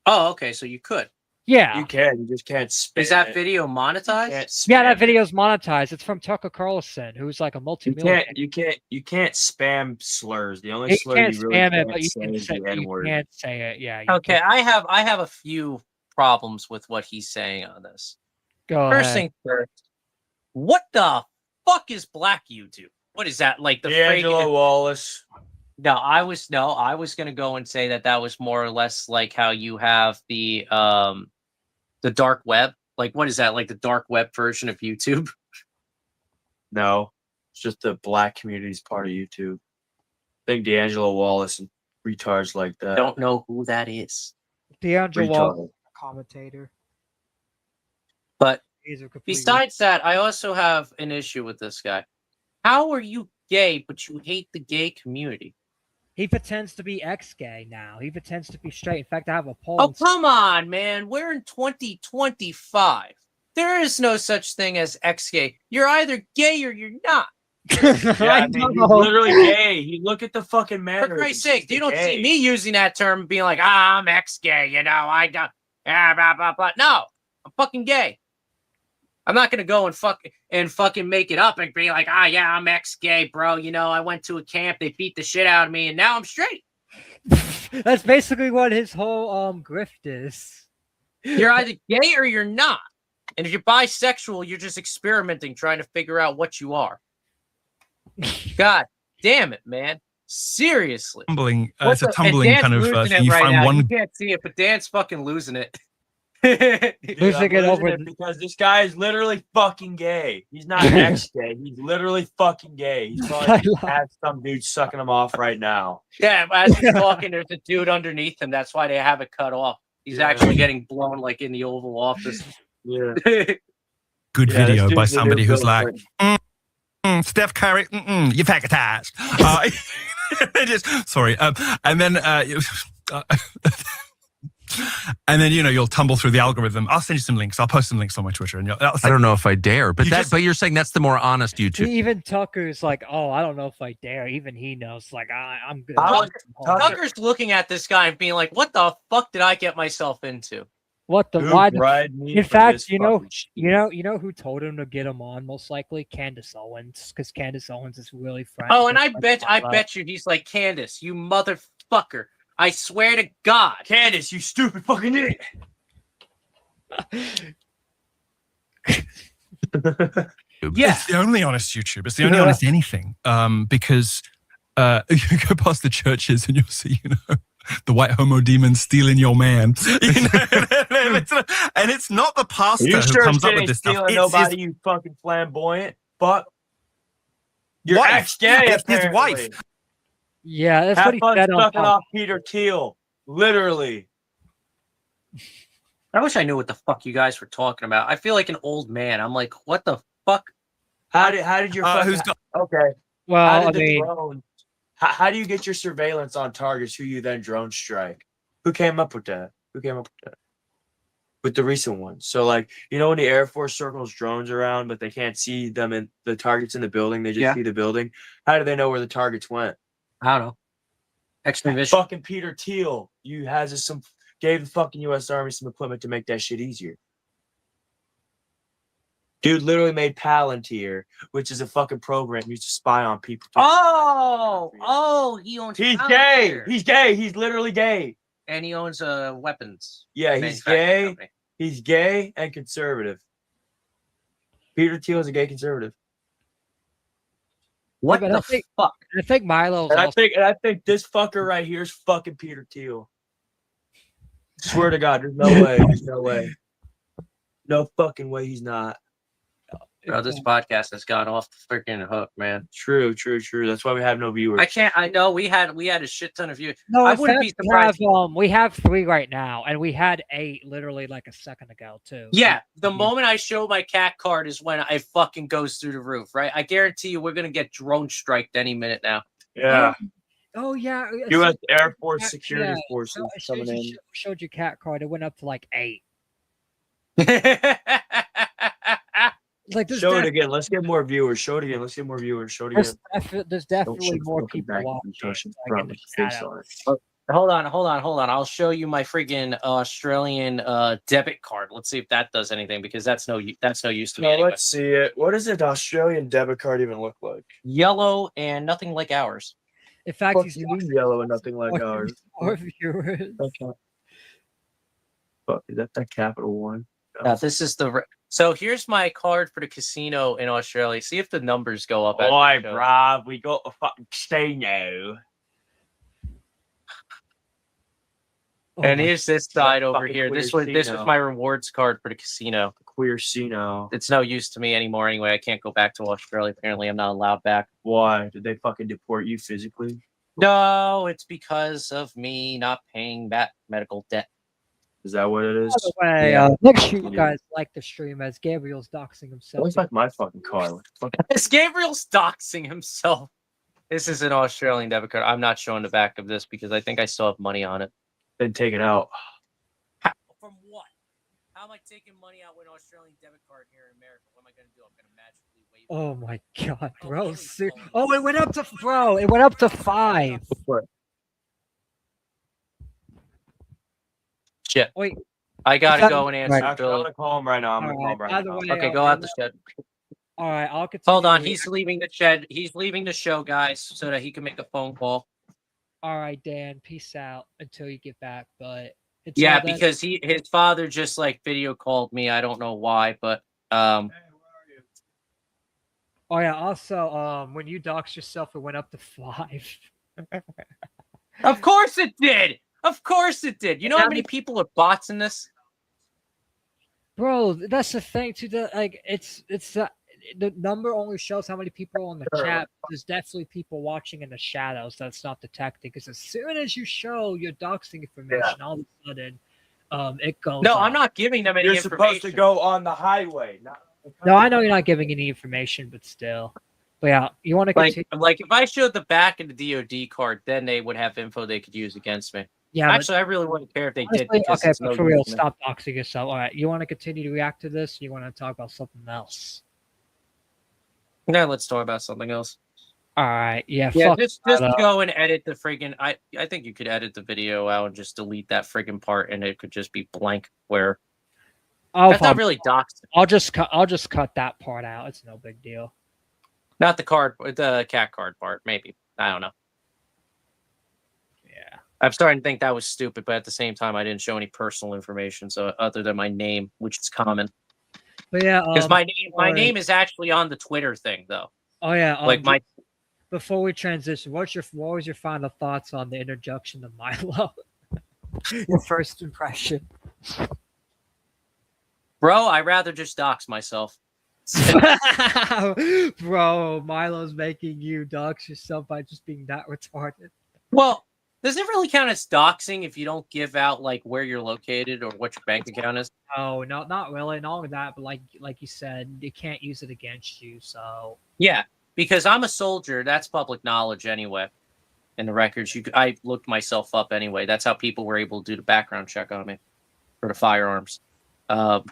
Oh, okay. So you could. Yeah. You can. You just can't spam. Is that video monetized? Yeah, that video's monetized. It's from Tucker Carlson, who's like a multi-millionaire. You can't spam slurs. The only You slur can't you really spam can't it, but you say can is say, the N-word. you can't say it. Yeah. Okay, I have a few problems with what he's saying on this. Go First ahead. thing first, what the fuck is Black YouTube? What is that, like the D'Angelo Wallace? No, I was gonna go and say that was more or less like how you have the dark web. Like, what is that? Like the dark web version of YouTube? No, it's just the Black community's part of YouTube. I think D'Angelo Wallace and retards like that. Don't know who that is. D'Angelo Retard. Wallace, commentator. But These are completely- besides that, I also have an issue with this guy. How are you gay, but you hate the gay community? He pretends to be ex-gay now. He pretends to be straight. In fact, I have a poll. Oh, come on, man. We're in 2025. There is no such thing as ex-gay. You're either gay or you're not. Yeah, he's literally gay. You look at the fucking man. For Christ's sake, you don't see me using that term and being like, I'm ex-gay, I don't, blah, blah, blah. No, I'm fucking gay. I'm not going to go and fucking make it up and be like, yeah, I'm ex-gay, bro. I went to a camp, they beat the shit out of me, and now I'm straight. That's basically what his whole grift is. You're either gay or you're not. And if you're bisexual, you're just experimenting, trying to figure out what you are. God damn it, man. Seriously. It's a tumbling kind of thing. You right find now. one. You can't see it, but Dan's fucking losing it. Losing it over because this guy is literally fucking gay. He's not ex-gay. He's literally fucking gay. He's probably has some dude sucking him off right now. Yeah, as he's talking, there's a dude underneath him. That's why they have it cut off. He's actually getting blown like in the Oval Office. Yeah. Good video by somebody who's like, like, Steph Curry, you faggotized. Sorry. And then, and then you'll tumble through the algorithm. I'll send you some links. I'll post some links on my Twitter. And I don't know if I dare, but but you're saying that's the more honest YouTube. Even Tucker's like, oh, I don't know if I dare. Even he knows, like, I'm good. Tucker's looking at this guy and being like, what the fuck did I get myself into? What the Who why? bribed me In for fact, this you know fucking who told him to get him on? Most likely, Candace Owens, because Candace Owens is really friendly. Oh, and I bet you he's like, Candace, you motherfucker. I swear to God. Candace, you stupid fucking idiot. It's the only honest YouTube. It's the only honest anything. Because you go past the churches and you'll see, the white homo demon stealing your man. And it's not the pastor who comes up with this stuff. Stealing nobody, you fucking flamboyant fuck. You're wife. ex-gay, It's his apparently. wife. Yeah, that's Have what he fun said on sucking off Peter Thiel. Literally. I wish I knew what the fuck you guys were talking about. I feel like an old man. I'm like, what the fuck? How did your fucking who's got? okay? Well, How did the drone? How do you get your surveillance on targets who you then drone strike? Who came up with that? Who came up with that? With the recent ones. So like, you know when the Air Force circles drones around, but they can't see them in the targets in the building, they just see the building. How do they know where the targets went? I don't know. Extra vision. Fucking Peter Thiel, you has some gave the fucking US Army some equipment to make that shit easier. Dude literally made Palantir, which is a fucking program used to spy on people. Oh, he owns. He's Palantir. gay. He's gay. He's literally gay. And he owns weapons. Yeah, he's manufacturing gay. company. He's gay and conservative. Peter Thiel is a gay conservative. What Yeah, the fuck? I think Milo's And also I think this fucker right here is fucking Peter Thiel. Swear to God, there's no way. There's no way. No fucking way he's not. Bro, this podcast has gone off the freaking hook, man. True. That's why we have no viewers. I can't. I know we had a shit ton of viewers. No, I in wouldn't fact, be surprised. we have 3 right now, and we had 8 literally like a second ago too. Yeah, the moment I show my cat card is when I fucking goes through the roof, right? I guarantee you, we're gonna get drone striked any minute now. Yeah. Oh yeah. U.S. so- Air Force Security yeah, Forces so as soon coming as in. you showed your cat card, it went up to like 8. Like there's Show it again. Let's get more viewers. Show it again. Let's get more viewers. Show it again. There's definitely shit more fucking people back watching. and touch it like, front in the with the face shadows. on it. Hold on. I'll show you my freaking Australian debit card. Let's see if that does anything because that's no use to me. No, Anyway. let's see it. What does an Australian debit card even look like? Yellow and nothing like ours. In fact, Fuck he's you mean yellow and nothing like ours. more viewers. Okay. Fuck, is that Capital One? Now, this is so here's my card for the casino in Australia. See if the numbers go up. Oi, bruv, we got a fucking casino. And here's this side over fucking here. This was queer-cino. my rewards card for the casino. Queer-cino. It's no use to me anymore anyway. I can't go back to Australia. Apparently, I'm not allowed back. Why? Did they fucking deport you physically? No, it's because of me not paying that medical debt. Is that what it is? By the way, Yeah. make sure you guys like the stream as Gabriel's doxing himself. Looks like my fucking car. What the fuck? It's Gabriel's doxing himself. This is an Australian debit card. I'm not showing the back of this because I think I still have money on it. Then take it out. From what? How am I taking money out with an Australian debit card here in America? What am I going to do? I'm going to magically wave. Oh my god, bro! Oh, it went up to It went up to 5. Shit. Wait. I gotta go and answer. Right. I'm gonna call him right now. I'm gonna All call him right, right by the now. way, Okay, go out the shed. All right, I'll continue. Hold on, he's leaving the shed. He's leaving the show, guys, so that he can make a phone call. All right, Dan. Peace out until you get back. But Yeah, then- because his father just like video called me. I don't know why, but Oh yeah. Also, when you doxed yourself, it went up to 5. Of course it did. Of course it did. You know how many people are bots in this? Bro, that's the thing too. It's the number only shows how many people are on the chat. There's definitely people watching in the shadows that's not detected. Because as soon as you show your doxing information, all of a sudden, it goes. No, up. I'm not giving them any You're information. supposed to go on the highway. Not No, I know you're not giving any information, but still. But yeah, you want to continue? Like if I showed the back of the DoD card, then they would have info they could use against me. Yeah, but- actually, I really wouldn't care if they did. Honestly, Because okay, it's but no for real, use to me. stop doxing yourself. All right, you want to continue to react to this? Or you want to talk about something else? No, let's talk about something else. All right, yeah, Yeah, fuck just that up. go and edit the friggin' I think you could edit the video out and just delete that friggin' part, and it could just be blank. Where that's not really doxed. I'll just cut that part out. It's no big deal. Not the cat card part. Maybe I don't know. Yeah, I'm starting to think that was stupid, but at the same time, I didn't show any personal information, so other than my name, which is common. But yeah, Because my alright. name is actually on the Twitter thing, though. Oh yeah, like my. Before we transition, what was your final thoughts on the introduction of Milo? Your first impression. Bro, I'd rather just dox myself. Bro, Milo's making you dox yourself by just being that retarded. Well, does it really count as doxing if you don't give out like where you're located or what your bank account is? Oh, no, not really. Not only that, but like you said, you can't use it against you. So Yeah, because I'm a soldier. That's public knowledge anyway. In the records, I looked myself up anyway. That's how people were able to do the background check on me for the firearms. That's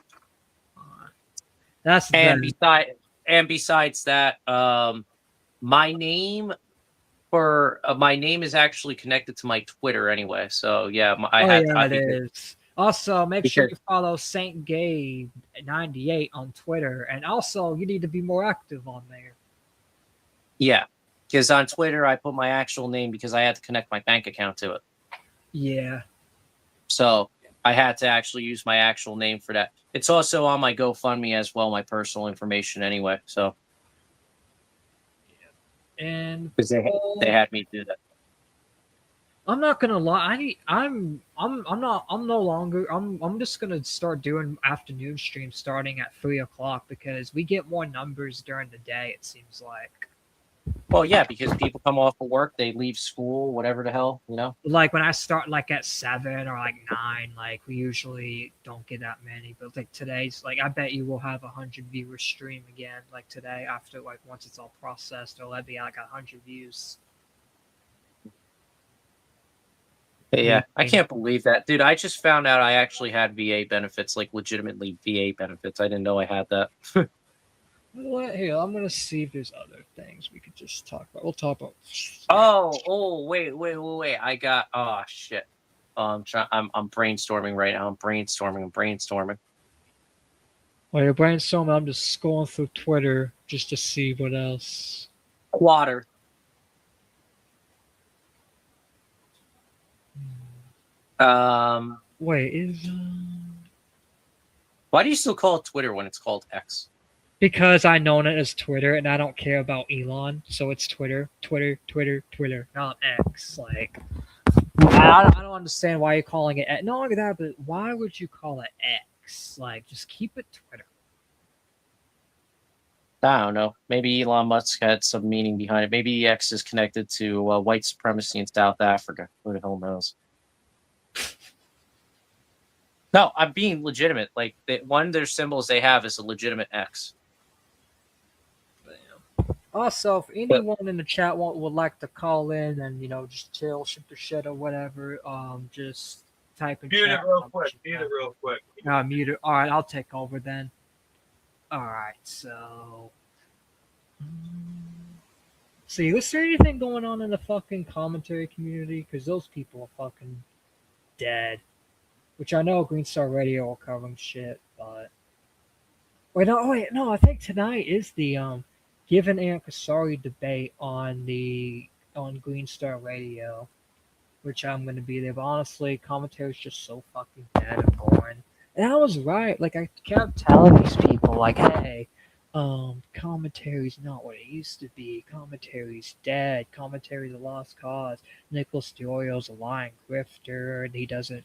besides that, my name my name is actually connected to my Twitter anyway. So yeah, it is. Also, make sure you follow Saint Gabe 98 on Twitter, and also you need to be more active on there. Yeah, because on Twitter I put my actual name because I had to connect my bank account to it. Yeah. So I had to actually use my actual name for that. It's also on my GoFundMe as well, my personal information anyway. So, and because they had me do that. I'm not gonna lie. I'm no longer. I'm just gonna start doing afternoon streams starting at 3:00 because we get more numbers during the day. It seems like. Well, yeah, because people come off of work, they leave school, whatever the hell, you know. Like when I start like at 7 or like 9, like we usually don't get that many. But like today's, like I bet you will have 100 viewers stream again. Like today, after like once it's all processed, it'll be like 100 views. Yeah, I can't believe that, dude. I just found out I actually had VA benefits, like legitimately VA benefits. I didn't know I had that. Here, I'm gonna see if there's other things we could just talk about. We'll talk about. Wait. I got. Oh shit. I'm brainstorming right now. I'm brainstorming. While you're brainstorming, I'm just scrolling through Twitter just to see what else. Water. Wait, is why do you still call it Twitter when it's called X? Because I know it as Twitter, and I don't care about Elon, so it's Twitter, not X. Like, I don't understand why you're calling it. Not only that, but why would you call it X? Like, just keep it Twitter. I don't know. Maybe Elon Musk had some meaning behind it. Maybe X is connected to white supremacy in South Africa. Who the hell knows? No, I'm being legitimate. Like, one of their symbols they have is a legitimate X. Also, if anyone in the chat would like to call in and just chill, shoot the shit or whatever, just type in Mute chat. it real quick. Mute it. All right, I'll take over then. All right, so see, is there anything going on in the fucking commentary community? Because those people are fucking dead. Which I know Green Star Radio are covering shit, but wait, no, I think tonight is the Given Aunt Kasari debate on Green Star Radio, which I'm going to be there. But honestly, commentary is just so fucking dead and boring. And I was right. Like I kept telling these people, like, hey, commentary's not what it used to be. Commentary's dead. Commentary's a lost cause. Nicholas DeOrio's a lying grifter, and he doesn't,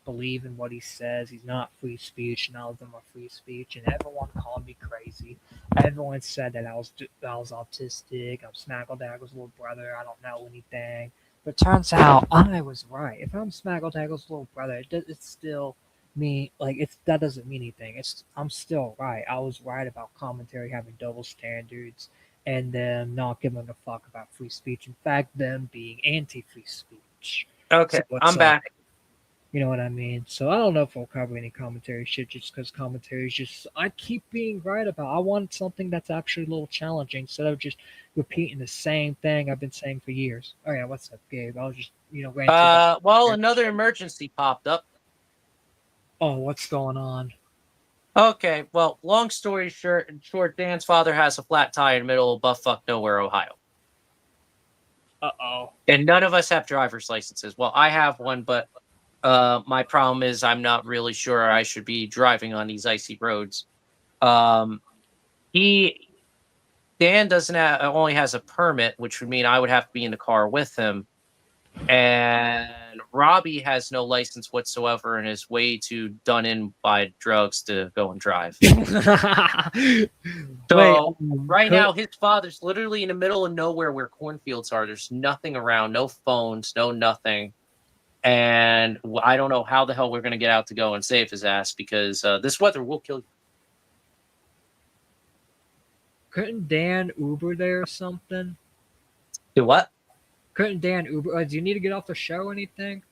believe in what he says. He's not free speech. None of them are free speech, and everyone called me crazy. Everyone said that I was autistic. I'm Smackledaggle's little brother. I don't know anything. But turns out I was right. If I'm Smackledaggle's little brother, it's still me. Like that doesn't mean anything. I'm still right. I was right about commentary having double standards and them not giving a fuck about free speech. In fact, them being anti-free speech. Okay, So I'm back. You know what I mean? So I don't know if we'll cover any commentary shit just because commentary is just, I keep being right about. I want something that's actually a little challenging instead of just repeating the same thing I've been saying for years. Oh yeah, what's up, Gabe? I was just, ranting about. Well, another emergency popped up. Oh, what's going on? Okay, well, long story short, Dan's father has a flat tire in the middle of buttfuck nowhere, Ohio. Uh-oh. And none of us have driver's licenses. Well, I have one, but my problem is I'm not really sure I should be driving on these icy roads. Dan only has a permit, which would mean I would have to be in the car with him. And Robbie has no license whatsoever and is way too done in by drugs to go and drive. So right now, his father's literally in the middle of nowhere where cornfields are. There's nothing around, no phones, no nothing. And I don't know how the hell we're going to get out to go and save his ass because this weather will kill you. Couldn't Dan Uber there or something? Do what? Couldn't Dan Uber? Do you need to get off the show or anything?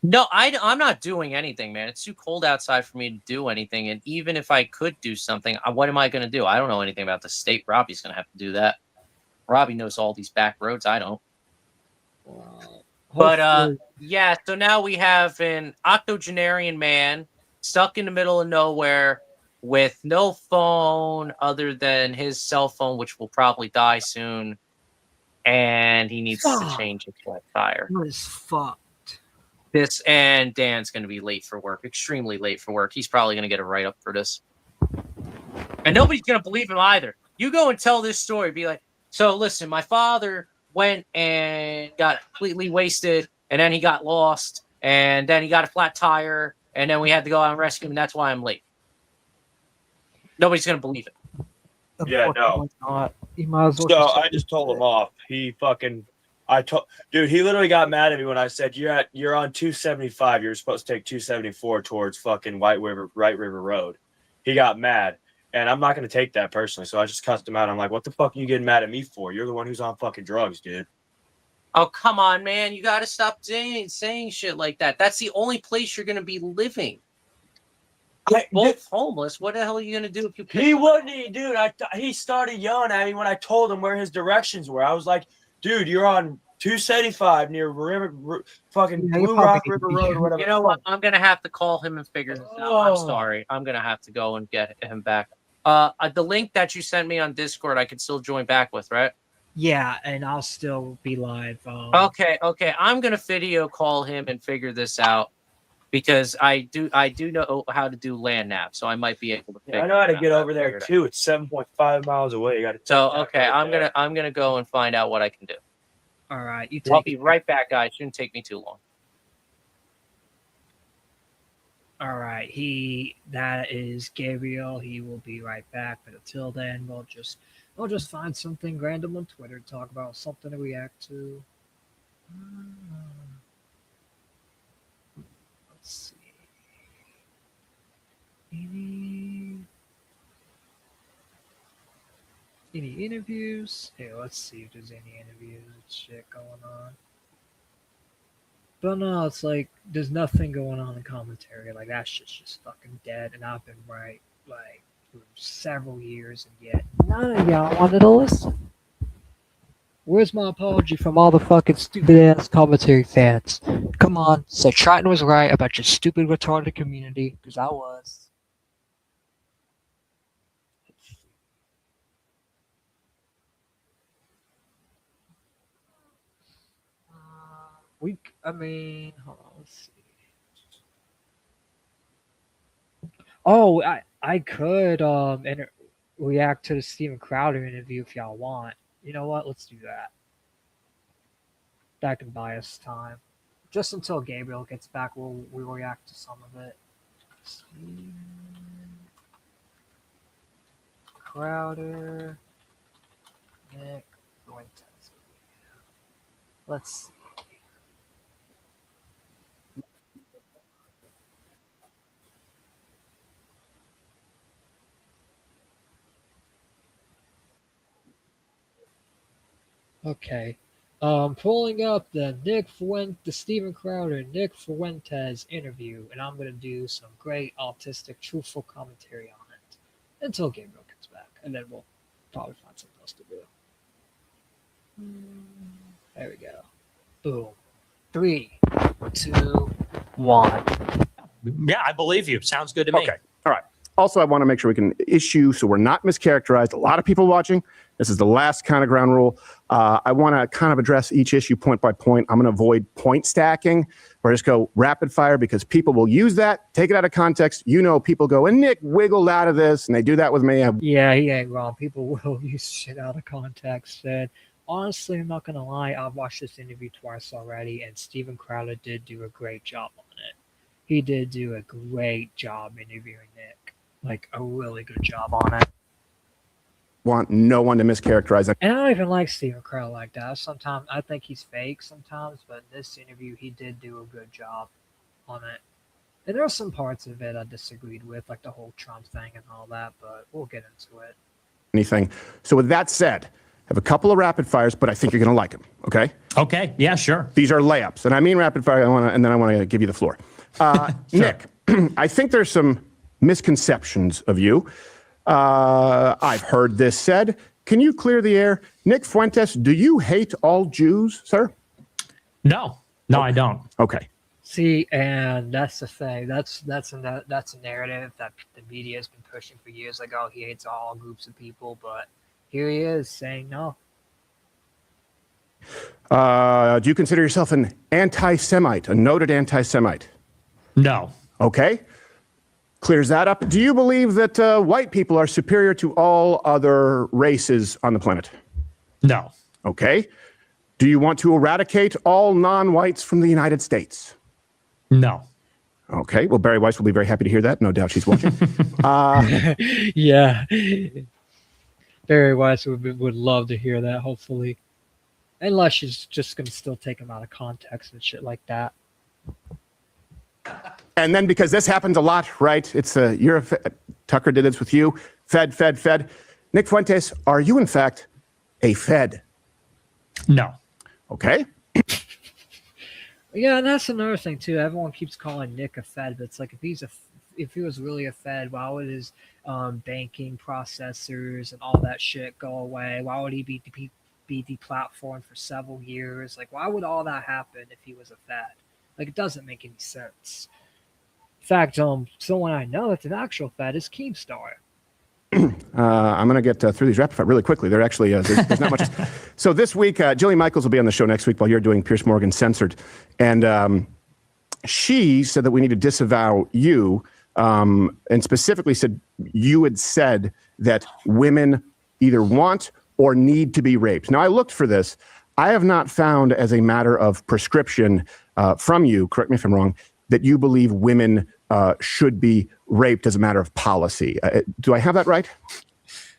No, I'm not doing anything, man. It's too cold outside for me to do anything. And even if I could do something, what am I going to do? I don't know anything about the state. Robbie's going to have to do that. Robbie knows all these back roads. I don't. But yeah, so now we have an octogenarian man stuck in the middle of nowhere with no phone other than his cell phone, which will probably die soon. And he needs to change his flat tire. That is fucked. And Dan's going to be late for work, extremely late for work. He's probably going to get a write-up for this. And nobody's going to believe him either. You go and tell this story. Be like, so listen, my father went and got completely wasted, and then he got lost, and then he got a flat tire, and then we had to go out and rescue him, and that's why I'm late. Nobody's going to believe it. Yeah, no. Not. You might as well So I just told him off. He fucking, dude, he literally got mad at me when I said, you're on 275. You're supposed to take 274 towards fucking White River Road. He got mad. And I'm not going to take that personally. So I just cussed him out. I'm like, what the fuck are you getting mad at me for? You're the one who's on fucking drugs, dude. Oh, come on, man. You got to stop saying shit like that. That's the only place you're going to be living. You're both homeless. What the hell are you going to do if you pick He wouldn't, dude. He started yelling at me when I told him where his directions were. I was like, dude, you're on 275 near Blue Rock River Road or whatever. You know what? I'm going to have to call him and figure this out. I'm sorry. I'm going to have to go and get him back. The link that you sent me on Discord, I can still join back with, right? Yeah, and I'll still be live. Okay. I'm going to video call him and figure this out because I do know how to do land nav, so I might be able to figure I know how to it get out. over there too. It's 7.5 miles away. You got to. So okay, I'm gonna go and find out what I can do. All right, I'll be right back, guys. Shouldn't take me too long. All right, that is Gabriel. He will be right back. But until then, we'll just find something random on Twitter, talk about something to react to. Let's see. Any interviews? Hey, let's see if there's any interviews and shit going on. But no, it's like there's nothing going on in commentary. Like that shit's just fucking dead, and I've been right like for several years, and yet none of y'all wanted to listen. Where's my apology from all the fucking stupid ass commentary fans? Come on, say Triton was right about your stupid retarded community, because I was. Hold on, let's see. Oh, I could react to the Steven Crowder interview if y'all want. You know what? Let's do that. That can buy us time. Just until Gabriel gets back, we'll react to some of it. Steven Crowder, Nick Fuentes. Let's see. Okay. Pulling up the Steven Crowder, Nick Fuentes interview, and I'm gonna do some great autistic, truthful commentary on it until Gabriel comes back, and then we'll probably find something else to do. There we go. Boom. 3, 2, 1. Yeah, I believe you. Sounds good to me. Okay. All right. Also, I want to make sure we can issue so we're not mischaracterized. A lot of people watching. This is the last kind of ground rule. I want to kind of address each issue point by point. I'm going to avoid point stacking or just go rapid fire because people will use that, take it out of context. You know, people go, and Nick wiggled out of this, and they do that with me. Yeah, he ain't wrong. People will use shit out of context. And honestly, I'm not gonna lie. I've watched this interview twice already, and Steven Crowder did do a great job on it. He did do a great job interviewing Nick, like a really good job on it. Want no one to mischaracterize it. And I don't even like Steven Crowder like that. Sometimes I think he's fake sometimes, but in this interview, he did do a good job on it. And there are some parts of it I disagreed with, like the whole Trump thing and all that, but we'll get into it. Anything. So with that said, I have a couple of rapid fires, but I think you're going to like them. Okay. Okay. Yeah. Sure. These are layups, and I mean rapid fire. And then I want to give you the floor. Nick, I think there's some misconceptions of you. I've heard this said. Can you clear the air? Nick Fuentes, do you hate all Jews, sir? No, I don't. Okay. See, and that's the thing. That's a narrative that the media has been pushing for years. Like, oh, he hates all groups of people, but here he is saying no. Do you consider yourself an anti-Semite, a noted anti-Semite? No. Okay. Clears that up. Do you believe that white people are superior to all other races on the planet? No. Okay. Do you want to eradicate all non-whites from the United States? No. Okay. Well, Barry Weiss will be very happy to hear that. No doubt she's watching. Yeah. Barry Weiss would love to hear that, hopefully. Unless she's just going to still take him out of context and shit like that. And then because this happens a lot, right? It's Tucker did this with you. Fed. Nick Fuentes, are you in fact a Fed? No. Okay. Yeah, and that's another thing too. Everyone keeps calling Nick a Fed, but it's like if he was really a Fed, why would his banking processors and all that shit go away? Why would he be deplatformed for several years? Like, why would all that happen if he was a Fed? Like, it doesn't make any sense. In fact, someone I know that's an actual Fed is Keemstar. I'm going to get through these rapid fire really quickly. They're actually, there's not much. So this week, Jillian Michaels will be on the show next week while you're doing Piers Morgan Censored. And she said that we need to disavow you, and specifically said you had said that women either want or need to be raped. Now, I looked for this. I have not found as a matter of prescription from you, correct me if I'm wrong, that you believe women should be raped as a matter of policy. Do I have that right?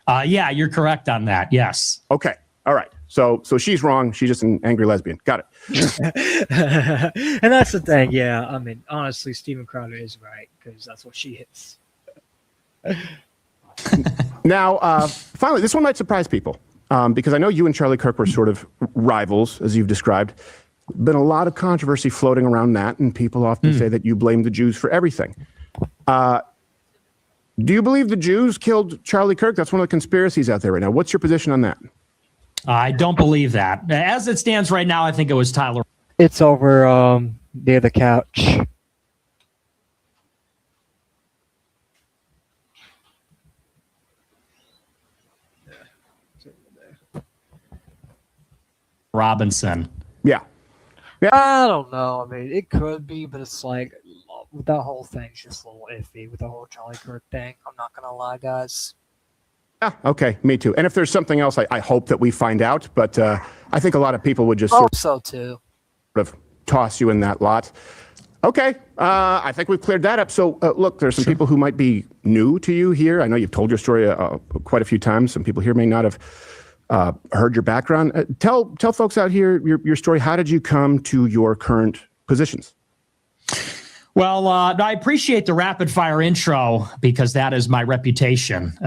Yeah, you're correct on that. Yes. Okay. All right. So she's wrong. She's just an angry lesbian. Got it. And that's the thing. Yeah. I mean, honestly, Steven Crowder is right because that's what she is. Now, finally, this one might surprise people because I know you and Charlie Kirk were sort of rivals, as you've described. Been a lot of controversy floating around that, and people often say that you blame the Jews for everything. Do you believe the Jews killed Charlie Kirk? That's one of the conspiracies out there right now. What's your position on that? I don't believe that. As it stands right now, I think it was Tyler. It's over near the couch. Robinson. Yeah. I don't know. I mean, it could be, but it's like that whole thing's just a little iffy with the whole Charlie Kirk thing. I'm not gonna lie, guys. Yeah, okay, me too. And if there's something else, I hope that we find out. But I think a lot of people would just hope so too. Sort of toss you in that lot. Okay, I think we've cleared that up. So look, there's some people who might be new to you here. I know you've told your story quite a few times. Some people here may not have heard your background. Tell folks out here your story. How did you come to your current positions? Well, I appreciate the rapid fire intro because that is my reputation.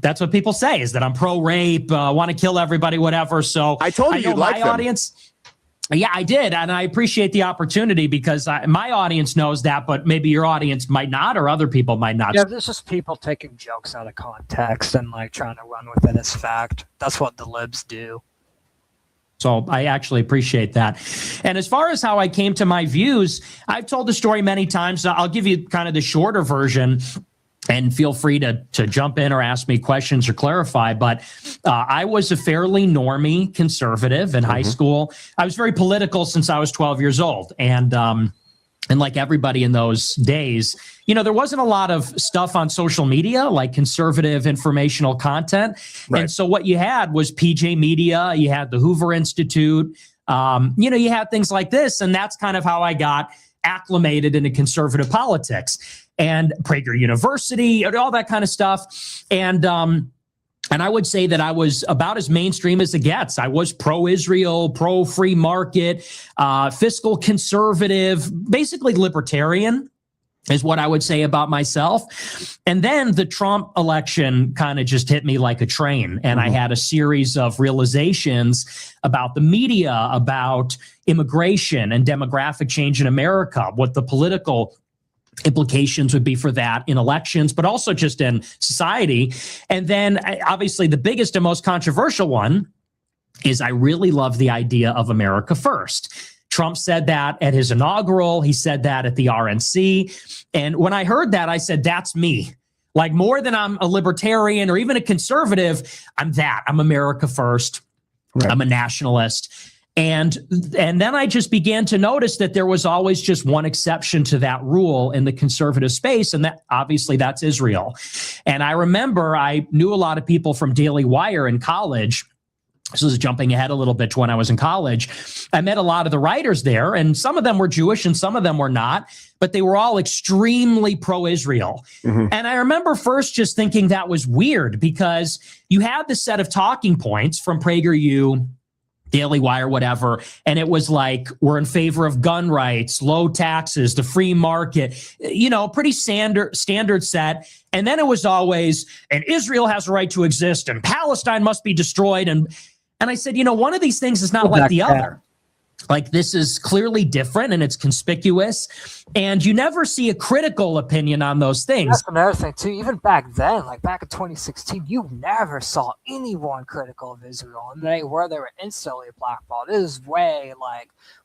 That's what people say is that I'm pro-rape, want to kill everybody, whatever. So I told you you'd like them. Audience. Yeah, I did. And I appreciate the opportunity because my audience knows that, but maybe your audience might not or other people might not. Yeah, there's just people taking jokes out of context and like trying to run with it as fact. That's what the libs do. So I actually appreciate that. And as far as how I came to my views, I've told the story many times. I'll give you kind of the shorter version and feel free to jump in or ask me questions or clarify. But I was a fairly normie conservative in high school. I was very political since I was 12 years old. And And like everybody in those days, there wasn't a lot of stuff on social media, like conservative informational content. Right. And so what you had was PJ Media, you had the Hoover Institute, you had things like this. And that's kind of how I got acclimated into conservative politics, and Prager University, all that kind of stuff. And I would say that I was about as mainstream as it gets. I was pro-Israel, pro-free market, fiscal conservative, basically libertarian is what I would say about myself. And then the Trump election kind of just hit me like a train. And I had a series of realizations about the media, about immigration and demographic change in America, what the political implications would be for that in elections, but also just in society. And then obviously the biggest and most controversial one is I really love the idea of America first. Trump said that at his inaugural. He said that at the RNC. And when I heard that, I said, that's me. Like, more than I'm a libertarian or even a conservative, I'm that. I'm America first. Right. I'm a nationalist. And then I just began to notice that there was always just one exception to that rule in the conservative space, and that obviously that's Israel. And I remember I knew a lot of people from Daily Wire in college. This is jumping ahead a little bit to when I was in college. I met a lot of the writers there, and some of them were Jewish and some of them were not, but they were all extremely pro-Israel. And I remember first just thinking that was weird, because you had this set of talking points from PragerU, Daily Wire, whatever. And it was like, we're in favor of gun rights, low taxes, the free market, pretty standard set. And then it was always, and Israel has a right to exist and Palestine must be destroyed. And I said, one of these things is not like the other. Like, this is clearly different and it's conspicuous, and you never see a critical opinion on those things. That's another thing too. Even back then, like back in 2016, you never saw anyone critical of Israel, and they were instantly blackballed. It is way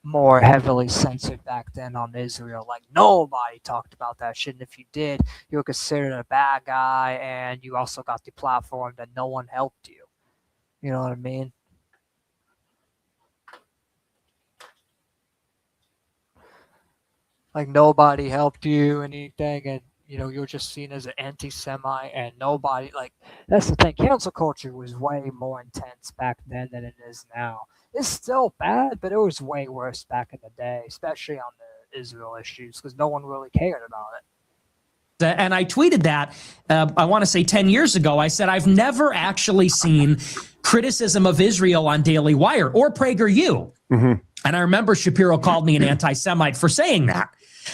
more heavily censored back then on Israel. Like, nobody talked about that shit, and if you did, you were considered a bad guy, and you also got the platform that no one helped you. You know what I mean? Like, nobody helped you anything, and you're just seen as an anti-Semite, and nobody, that's the thing. Cancel culture was way more intense back then than it is now. It's still bad, but it was way worse back in the day, especially on the Israel issues, because no one really cared about it. And I tweeted that, I want to say 10 years ago. I said, I've never actually seen criticism of Israel on Daily Wire or PragerU. And I remember Shapiro called me an anti-Semite for saying that.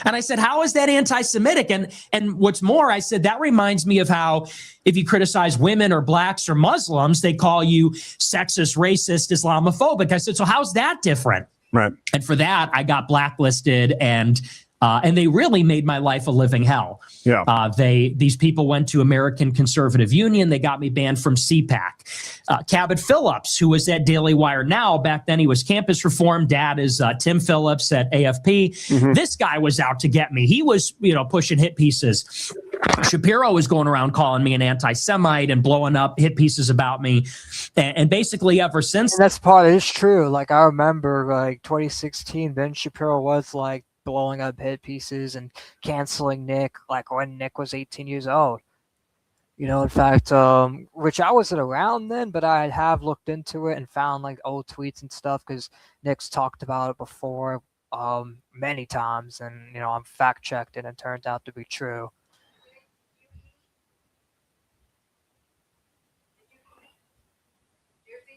And I said, how is that anti-Semitic? And what's more, I said, that reminds me of how if you criticize women or blacks or Muslims, they call you sexist, racist, Islamophobic. I said, so how's that different? Right. And for that, I got blacklisted, and they really made my life a living hell. Yeah. These people went to American Conservative Union. They got me banned from CPAC. Cabot Phillips, who was at Daily Wire now, back then he was Campus Reform. Dad is Tim Phillips at AFP. This guy was out to get me. He was, pushing hit pieces. Shapiro was going around calling me an anti-Semite and blowing up hit pieces about me. And basically ever since. And that's part of it's true. Like, I remember 2016, Ben Shapiro was blowing up hit pieces and canceling Nick when Nick was 18 years old. In fact, which I wasn't around then, but I have looked into it and found old tweets and stuff, because Nick's talked about it before many times, and I'm fact checked and it turned out to be true.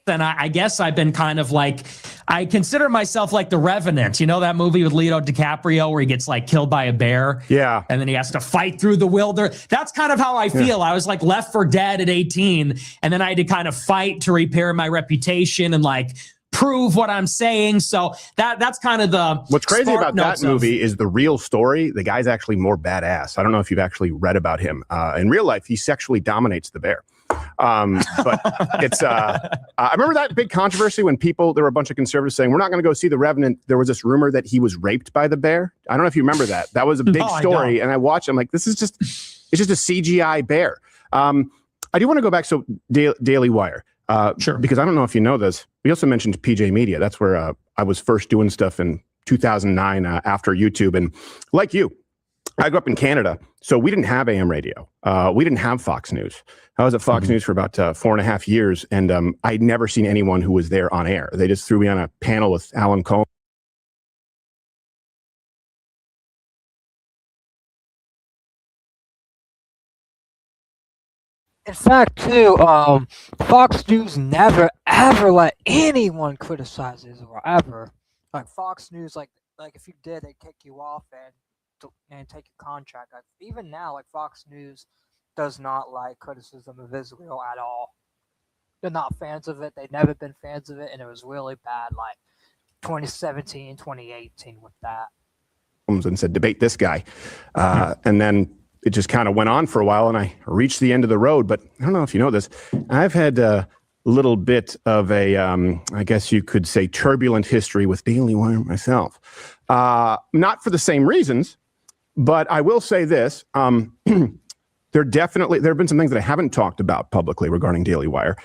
And I guess I've been kind of I consider myself like the Revenant. You know that movie with Leonardo DiCaprio where he gets killed by a bear? Yeah. And then he has to fight through the wilderness. That's kind of how I feel. I was Left for Dead at 18, and then I had to kind of fight to repair my reputation and prove what I'm saying. So that's kind of the what's crazy about that movie is the real story. The guy's actually more badass. I don't know if you've actually read about him. In real life, he sexually dominates the bear. But it's I remember that big controversy when there were a bunch of conservatives saying we're not going to go see The Revenant. There was this rumor that he was raped by the bear. I don't know if you remember that. That was a big story, and I watched. I'm like, it's just a CGI bear. I do want to go back. So Daily Wire, sure, because I don't know if you know this. We also mentioned PJ Media. That's where I was first doing stuff in 2009 after YouTube. And like you, I grew up in Canada, so we didn't have AM radio. We didn't have Fox News. I was at Fox News for about 4.5 years, and I'd never seen anyone who was there on air. They just threw me on a panel with Alan Cohen. In fact, too, Fox News never ever let anyone criticize Israel ever. Like Fox News, like if you did, they'd kick you off and take your contract. Like, even now, like Fox News does not like criticism of Israel at all. They're not fans of it. They've never been fans of it, and it was really bad. Like 2017, 2018 with that. And said, debate this guy. And then it just kind of went on for a while, and I reached the end of the road. But I don't know if you know this. I've had a little bit of a, I guess you could say, turbulent history with Daily Wire myself. Not for the same reasons, but I will say this. There have been some things that I haven't talked about publicly regarding Daily Wire.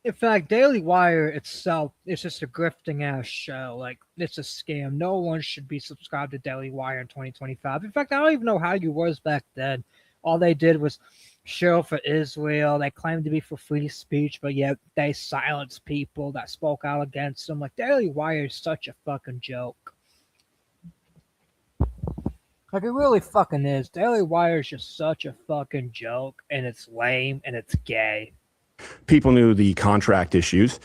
In fact, Daily Wire itself is just a grifting ass show. Like, it's a scam. No one should be subscribed to Daily Wire in 2025. In fact, I don't even know how you was back then. All they did was show for Israel. They claimed to be for free speech, but yet they silenced people that spoke out against them. Like, Daily Wire is such a fucking joke. Like, it really fucking is. Daily Wire is just such a fucking joke, and it's lame, and it's gay. People knew the contract issues,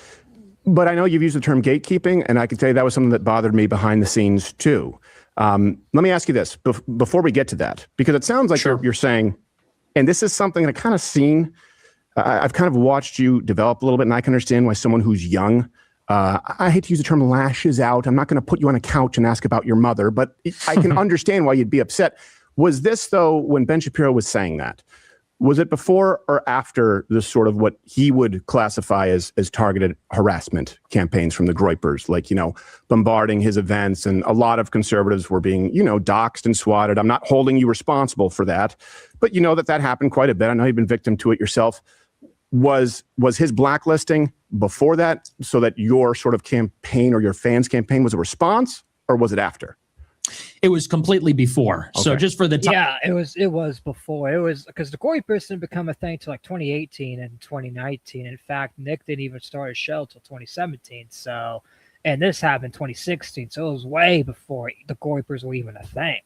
but I know you've used the term gatekeeping, and I can tell you that was something that bothered me behind the scenes too. Let me ask you this before we get to that, because it sounds like you're saying, and this is something that I kind of seen, I've kind of watched you develop a little bit, and I can understand why someone who's young, I hate to use the term lashes out. I'm not going to put you on a couch and ask about your mother, but I can understand why you'd be upset. Was this, though, when Ben Shapiro was saying that, was it before or after the sort of what he would classify as targeted harassment campaigns from the Groypers, like, bombarding his events, and a lot of conservatives were being, doxxed and swatted? I'm not holding you responsible for that, but you know that happened quite a bit. I know you've been victim to it yourself. Was his blacklisting before that, so that your sort of campaign or your fans' campaign was a response, or was it after? It was completely before. Okay. So just for the time. Yeah, it was before. It was because the Groypers didn't become a thing till like 2018 and 2019. In fact, Nick didn't even start his show till 2017. So, and this happened 2016. So it was way before the Groypers were even a thing.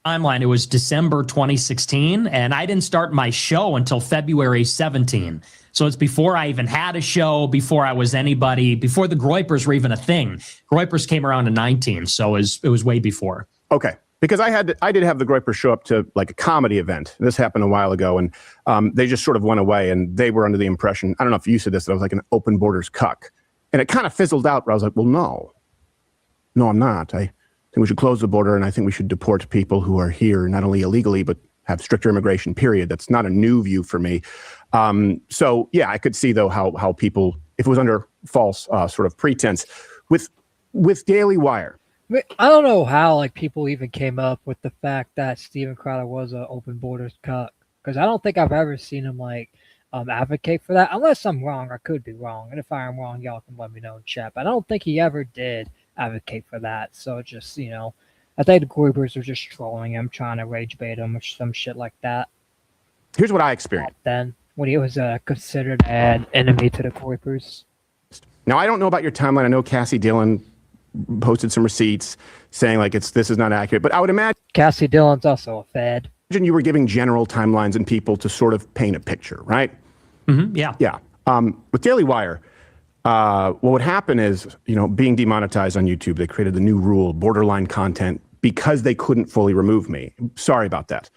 Timeline, it was December 2016, and I didn't start my show until February 17. So it's before I even had a show, before I was anybody, before the Groypers were even a thing. Groypers came around in 19, so it was way before. Okay, because I did have the Groypers show up to like a comedy event. This happened a while ago, and they just sort of went away, and they were under the impression, I don't know if you said this, that I was like an open borders cuck. And it kind of fizzled out where I was like, well, no, I'm not. I think we should close the border, and I think we should deport people who are here, not only illegally, but have stricter immigration, period. That's not a new view for me. So yeah, I could see though how people, if it was under false sort of pretense, with Daily Wire. I don't know how like people even came up with the fact that Steven Crowder was an open borders cuck, because I don't think I've ever seen him like advocate for that, unless I'm wrong. I could be wrong, and if I am wrong, y'all can let me know in chat. But I don't think he ever did advocate for that. So just, I think the Groypers are just trolling him, trying to rage bait him or some shit like that. Here's what I experienced then when he was considered an enemy to the Groypers. Now, I don't know about your timeline. I know Cassie Dillon posted some receipts saying like this is not accurate, but I would imagine Cassie Dillon's also a fed. Imagine you were giving general timelines and people to sort of paint a picture, right? Mm-hmm, yeah. Yeah. With Daily Wire, what would happen is, being demonetized on YouTube, they created the new rule, borderline content, because they couldn't fully remove me. Sorry about that.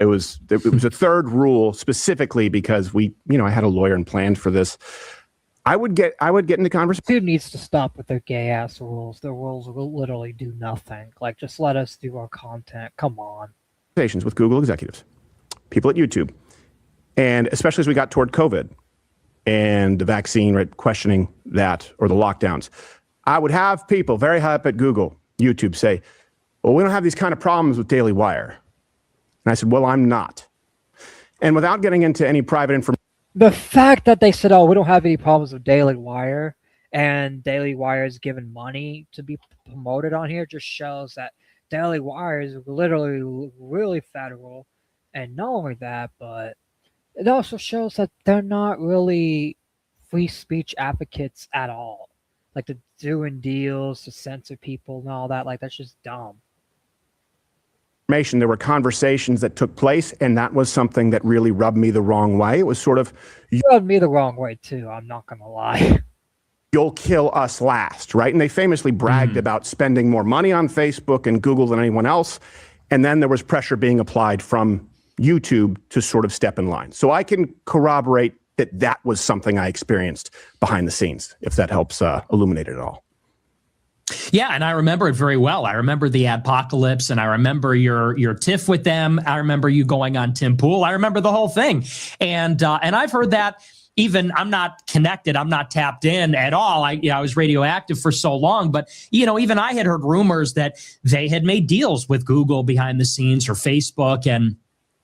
It was a third rule specifically because I had a lawyer and planned for this. I would get into conversation. Dude needs to stop with their gay ass rules. Their rules will literally do nothing. Like, just let us do our content. Come on. With Google executives, people at YouTube, and especially as we got toward COVID and the vaccine, right, questioning that or the lockdowns, I would have people very high up at Google, YouTube say, well, we don't have these kind of problems with Daily Wire. And I said, well, I'm not. And without getting into any private information. The fact that they said, oh, we don't have any problems with Daily Wire, and Daily Wire is given money to be promoted on here just shows that Daily Wire is literally really federal. And not only that, but it also shows that they're not really free speech advocates at all. Like they're doing deals to censor people and all that. Like that's just dumb. There were conversations that took place, and that was something that really rubbed me the wrong way. It was sort of, rubbed me the wrong way too. I'm not gonna lie. You'll kill us last, right? And they famously bragged about spending more money on Facebook and Google than anyone else. And then there was pressure being applied from YouTube to sort of step in line. So I can corroborate that that was something I experienced behind the scenes, if that helps illuminate it at all. Yeah, and I remember it very well. I remember the adpocalypse, and I remember your tiff with them. I remember you going on Tim Pool. I remember the whole thing, and I've heard that. Even I'm not connected, I'm not tapped in at all. I was radioactive for so long, but even I had heard rumors that they had made deals with Google behind the scenes or Facebook, and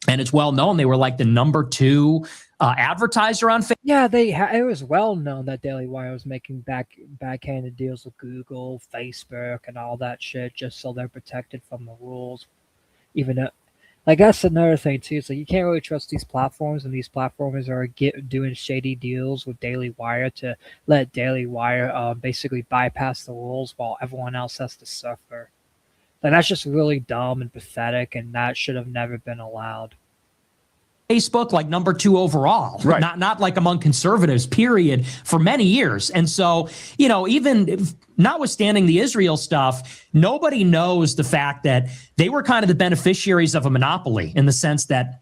it's well known they were like the number 2 advertiser on Facebook. Yeah, it was well known that Daily Wire was making backhanded deals with Google, Facebook, and all that shit just so they're protected from the rules. Even like that's another thing too. So you can't really trust these platforms, and these platforms are doing shady deals with Daily Wire to let Daily Wire basically bypass the rules while everyone else has to suffer. Like that's just really dumb and pathetic, and that should have never been allowed. Facebook like number 2 overall, right? Not like among conservatives, period, for many years. And so, even notwithstanding the Israel stuff, nobody knows the fact that they were kind of the beneficiaries of a monopoly in the sense that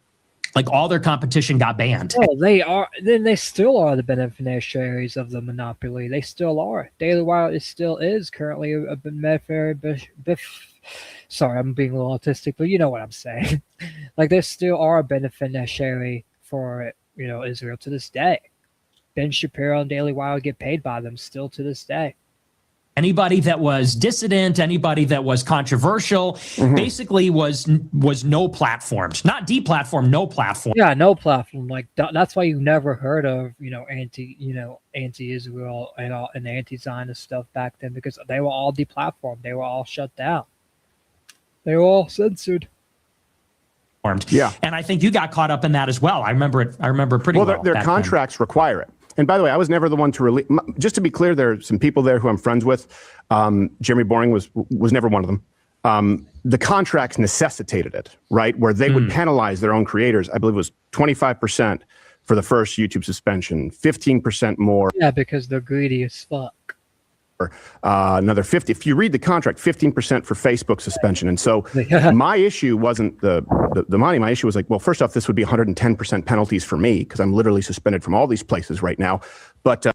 like all their competition got banned. Oh, they are. Then they still are the beneficiaries of the monopoly. They still are. Daily Wire still is currently a beneficiary. Sorry, I'm being a little autistic, but you know what I'm saying. Like they still are a beneficiary for Israel to this day. Ben Shapiro and Daily Wire get paid by them still to this day. Anybody that was dissident, anybody that was controversial, basically was no platforms, not deplatform, no platform. Yeah, no platform. Like that's why you never heard of anti-Israel and anti-Zionist stuff back then, because they were all deplatformed. They were all shut down. They were all censored. Yeah, and I think you got caught up in that as well. I remember it pretty well. Well, their contracts require it. And by the way, I was never the one to release. Just to be clear, there are some people there who I'm friends with. Jeremy Boring was never one of them. The contracts necessitated it, right? Where they would penalize their own creators. I believe it was 25% for the first YouTube suspension, 15% more. Yeah, because they're greedy as fuck. Another 50. If you read the contract, 15% for Facebook suspension. And so my issue wasn't the money. My issue was like, well, first off, this would be 110% penalties for me because I'm literally suspended from all these places right now. But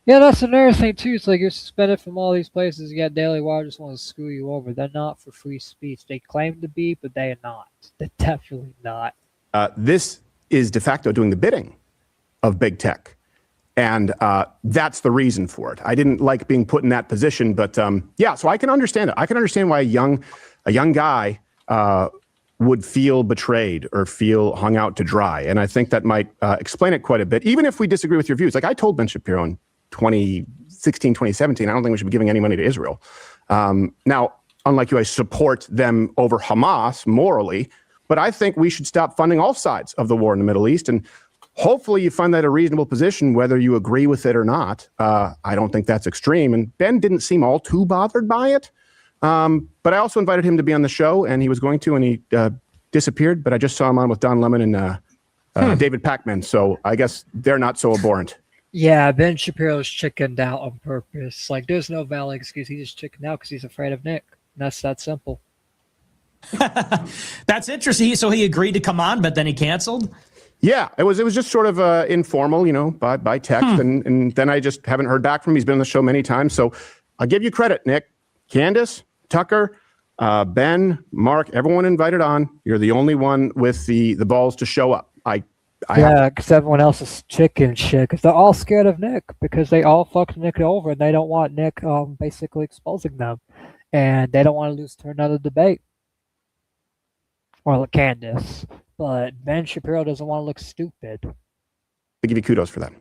yeah, that's another thing too. It's like you're suspended from all these places. You got Daily Wire just want to screw you over. They're not for free speech. They claim to be, but they are not. They're definitely not. This is de facto doing the bidding of big tech. And that's the reason for it. I didn't like being put in that position, but yeah, so I can understand it. I can understand why a young guy would feel betrayed or feel hung out to dry. And I think that might explain it quite a bit, even if we disagree with your views. Like I told Ben Shapiro in 2016, 2017, I don't think we should be giving any money to Israel. Now, unlike you, I support them over Hamas morally, but I think we should stop funding all sides of the war in the Middle East. And hopefully you find that a reasonable position, whether you agree with it or not. I don't think that's extreme. And Ben didn't seem all too bothered by it. But I also invited him to be on the show, and he was going to, and he disappeared. But I just saw him on with Don Lemon and David Pakman. So I guess they're not so abhorrent. Yeah, Ben Shapiro's chickened out on purpose. Like, there's no valid excuse. He just chickened out because he's afraid of Nick. And that's that simple. That's interesting. So he agreed to come on, but then he canceled? Yeah, it was just sort of informal, by text. And then I just haven't heard back from him. He's been on the show many times. So I'll give you credit, Nick. Candace, Tucker, Ben, Mark, everyone invited on. You're the only one with the balls to show up. Yeah, because everyone else is chicken shit. Because they're all scared of Nick. Because they all fucked Nick over, and they don't want Nick basically exposing them. And they don't want to lose to another debate. Or Candace. But Ben Shapiro doesn't want to look stupid. I give you kudos for that.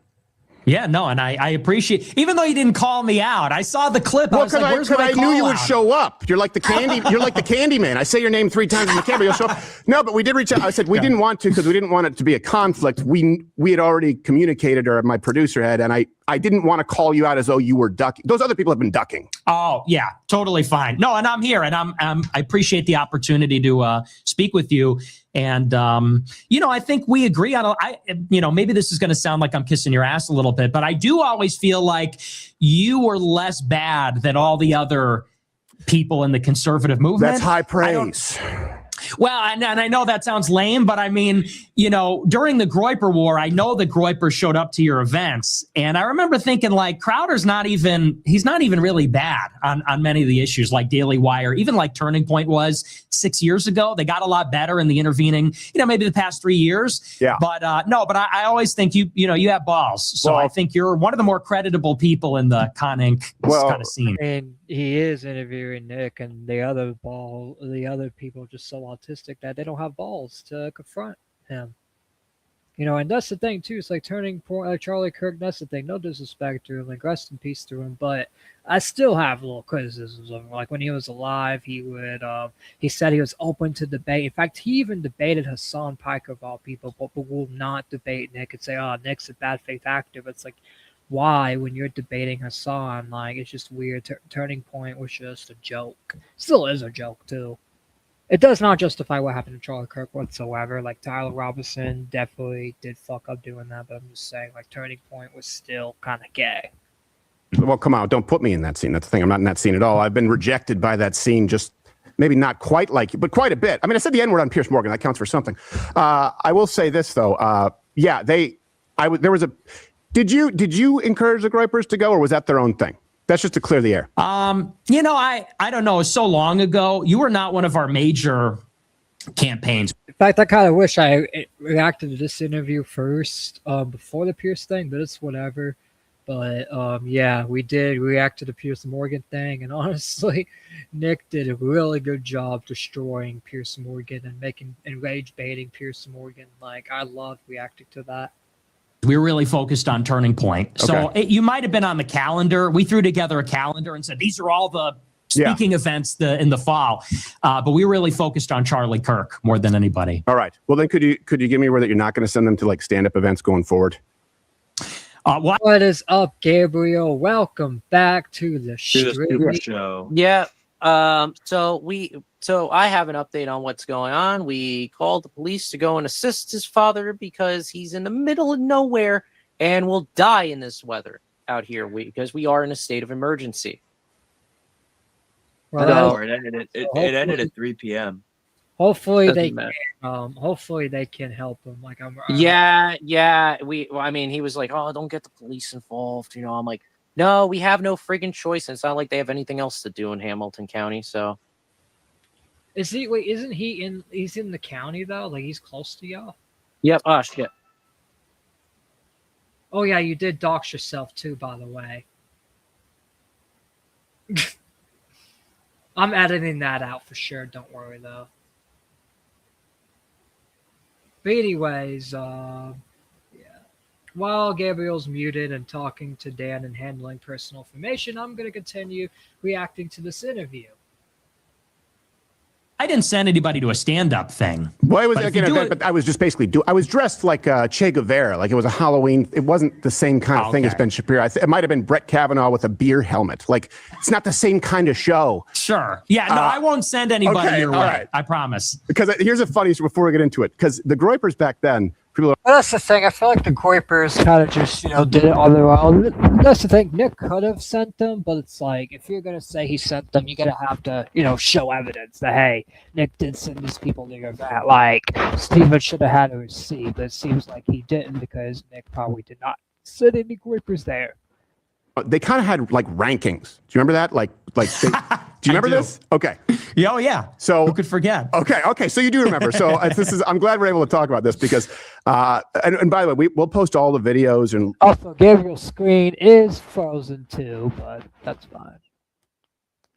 Yeah, no, and I appreciate, even though you didn't call me out, I saw the clip. Well, I was like, where's my I knew you would call-out? show up. You're like the candy. You're like the candy man. I say your name 3 times in the camera, you'll show up. No, but we did reach out. I said we didn't want to because we didn't want it to be a conflict. We had already communicated, or my producer had, and I didn't want to call you out as though you were ducking. Those other people have been ducking. Oh yeah, totally fine. No, and I'm here, and I appreciate the opportunity to speak with you. And I think we agree on. Maybe this is going to sound like I'm kissing your ass a little bit, but I do always feel like you were less bad than all the other people in the conservative movement. That's high praise. Well, and I know that sounds lame, but I mean, during the Groyper War, I know that Groyper showed up to your events. And I remember thinking, like, Crowder's he's not even really bad on many of the issues, like Daily Wire, even like Turning Point was 6 years ago. They got a lot better in the intervening, maybe the past 3 years. Yeah. But I always think you have balls. So I think you're one of the more creditable people in the Con Inc. kind of scene. And he is interviewing Nick, and the other people are just so autistic that they don't have balls to confront him. And that's the thing too. It's like Turning Point, like Charlie Kirk. That's the thing. No disrespect to him, like rest in peace to him. But I still have little criticisms of him. Like when he was alive, he said he was open to debate. In fact, he even debated Hassan Piker of all people, but will not debate Nick and say, "Oh, Nick's a bad faith actor." But it's like, why, when you're debating Hassan? Like, it's just weird. Turning Point was just a joke. Still is a joke too. It does not justify what happened to Charlie Kirk whatsoever. Like, Tyler Robinson definitely did fuck up doing that, but I'm just saying, like, Turning Point was still kind of gay. Well, come on, don't put me in that scene. That's the thing. I'm not in that scene at all. I've been rejected by that scene, just maybe not quite like you, but quite a bit. I mean, I said the N-word on Piers Morgan. That counts for something. I will say this though. Did you encourage the Groypers to go, or was that their own thing? That's just to clear the air. I don't know. It was so long ago. You were not one of our major campaigns. In fact, I kind of wish I reacted to this interview first before the Pierce thing, but it's whatever. But yeah, we did react to the Piers Morgan thing, and honestly, Nick did a really good job destroying Piers Morgan and rage baiting Piers Morgan. Like, I loved reacting to that. We were really focused on Turning Point. So Okay. you might have been on the calendar. We threw together a calendar and said, these are all the speaking events in the fall. But we were really focused on Charlie Kirk more than anybody. All right. Well, then could you give me word that you're not going to send them to like stand-up events going forward? What is up, Gabriel? Welcome back to the show. Yeah. So I have an update on what's going on. We called the police to go and assist his father because he's in the middle of nowhere and will die in this weather out here because we are in a state of emergency. Well, it ended at 3 p.m. Hopefully Doesn't they matter. can. Hopefully they can help him. Like Yeah. He was like, "Oh, don't get the police involved." I'm like, "No, we have no friggin' choice." And it's not like they have anything else to do in Hamilton County. So, isn't he in? He's in the county though. Like, he's close to y'all. yep. Oh shit. Oh yeah, you did dox yourself too, by the way. I'm editing that out for sure. Don't worry though. But anyways, yeah. While Gabriel's muted and talking to Dan and handling personal information, I'm going to continue reacting to this interview. I didn't send anybody to a stand-up thing. Well, it was like an event, but I was just basically I was dressed like Che Guevara, like it was a Halloween. It wasn't the same kind of thing as Ben Shapiro. It might have been Brett Kavanaugh with a beer helmet. Like, it's not the same kind of show. Sure. Yeah, no, I won't send anybody your way. Right. I promise. Because here's a funny story before we get into it. Because the Groypers back then, people are, Well, that's the thing. I feel like the Groypers kind of just, did it on their own. That's the thing. Nick could have sent them, but it's like, if you're going to say he sent them, you got to have to, show evidence that, hey, Nick did send these people to your event. Like, Steven should have had a receipt, but it seems like he didn't because Nick probably did not send any Groypers there. they kind of had like rankings. Do you remember that? Do you remember this? Okay. Yeah, oh yeah. So who could forget? Okay. So you do remember. So I'm glad we're able to talk about this because, and by the way, we'll post all the videos and. Also, Gabriel's screen is frozen too, but that's fine.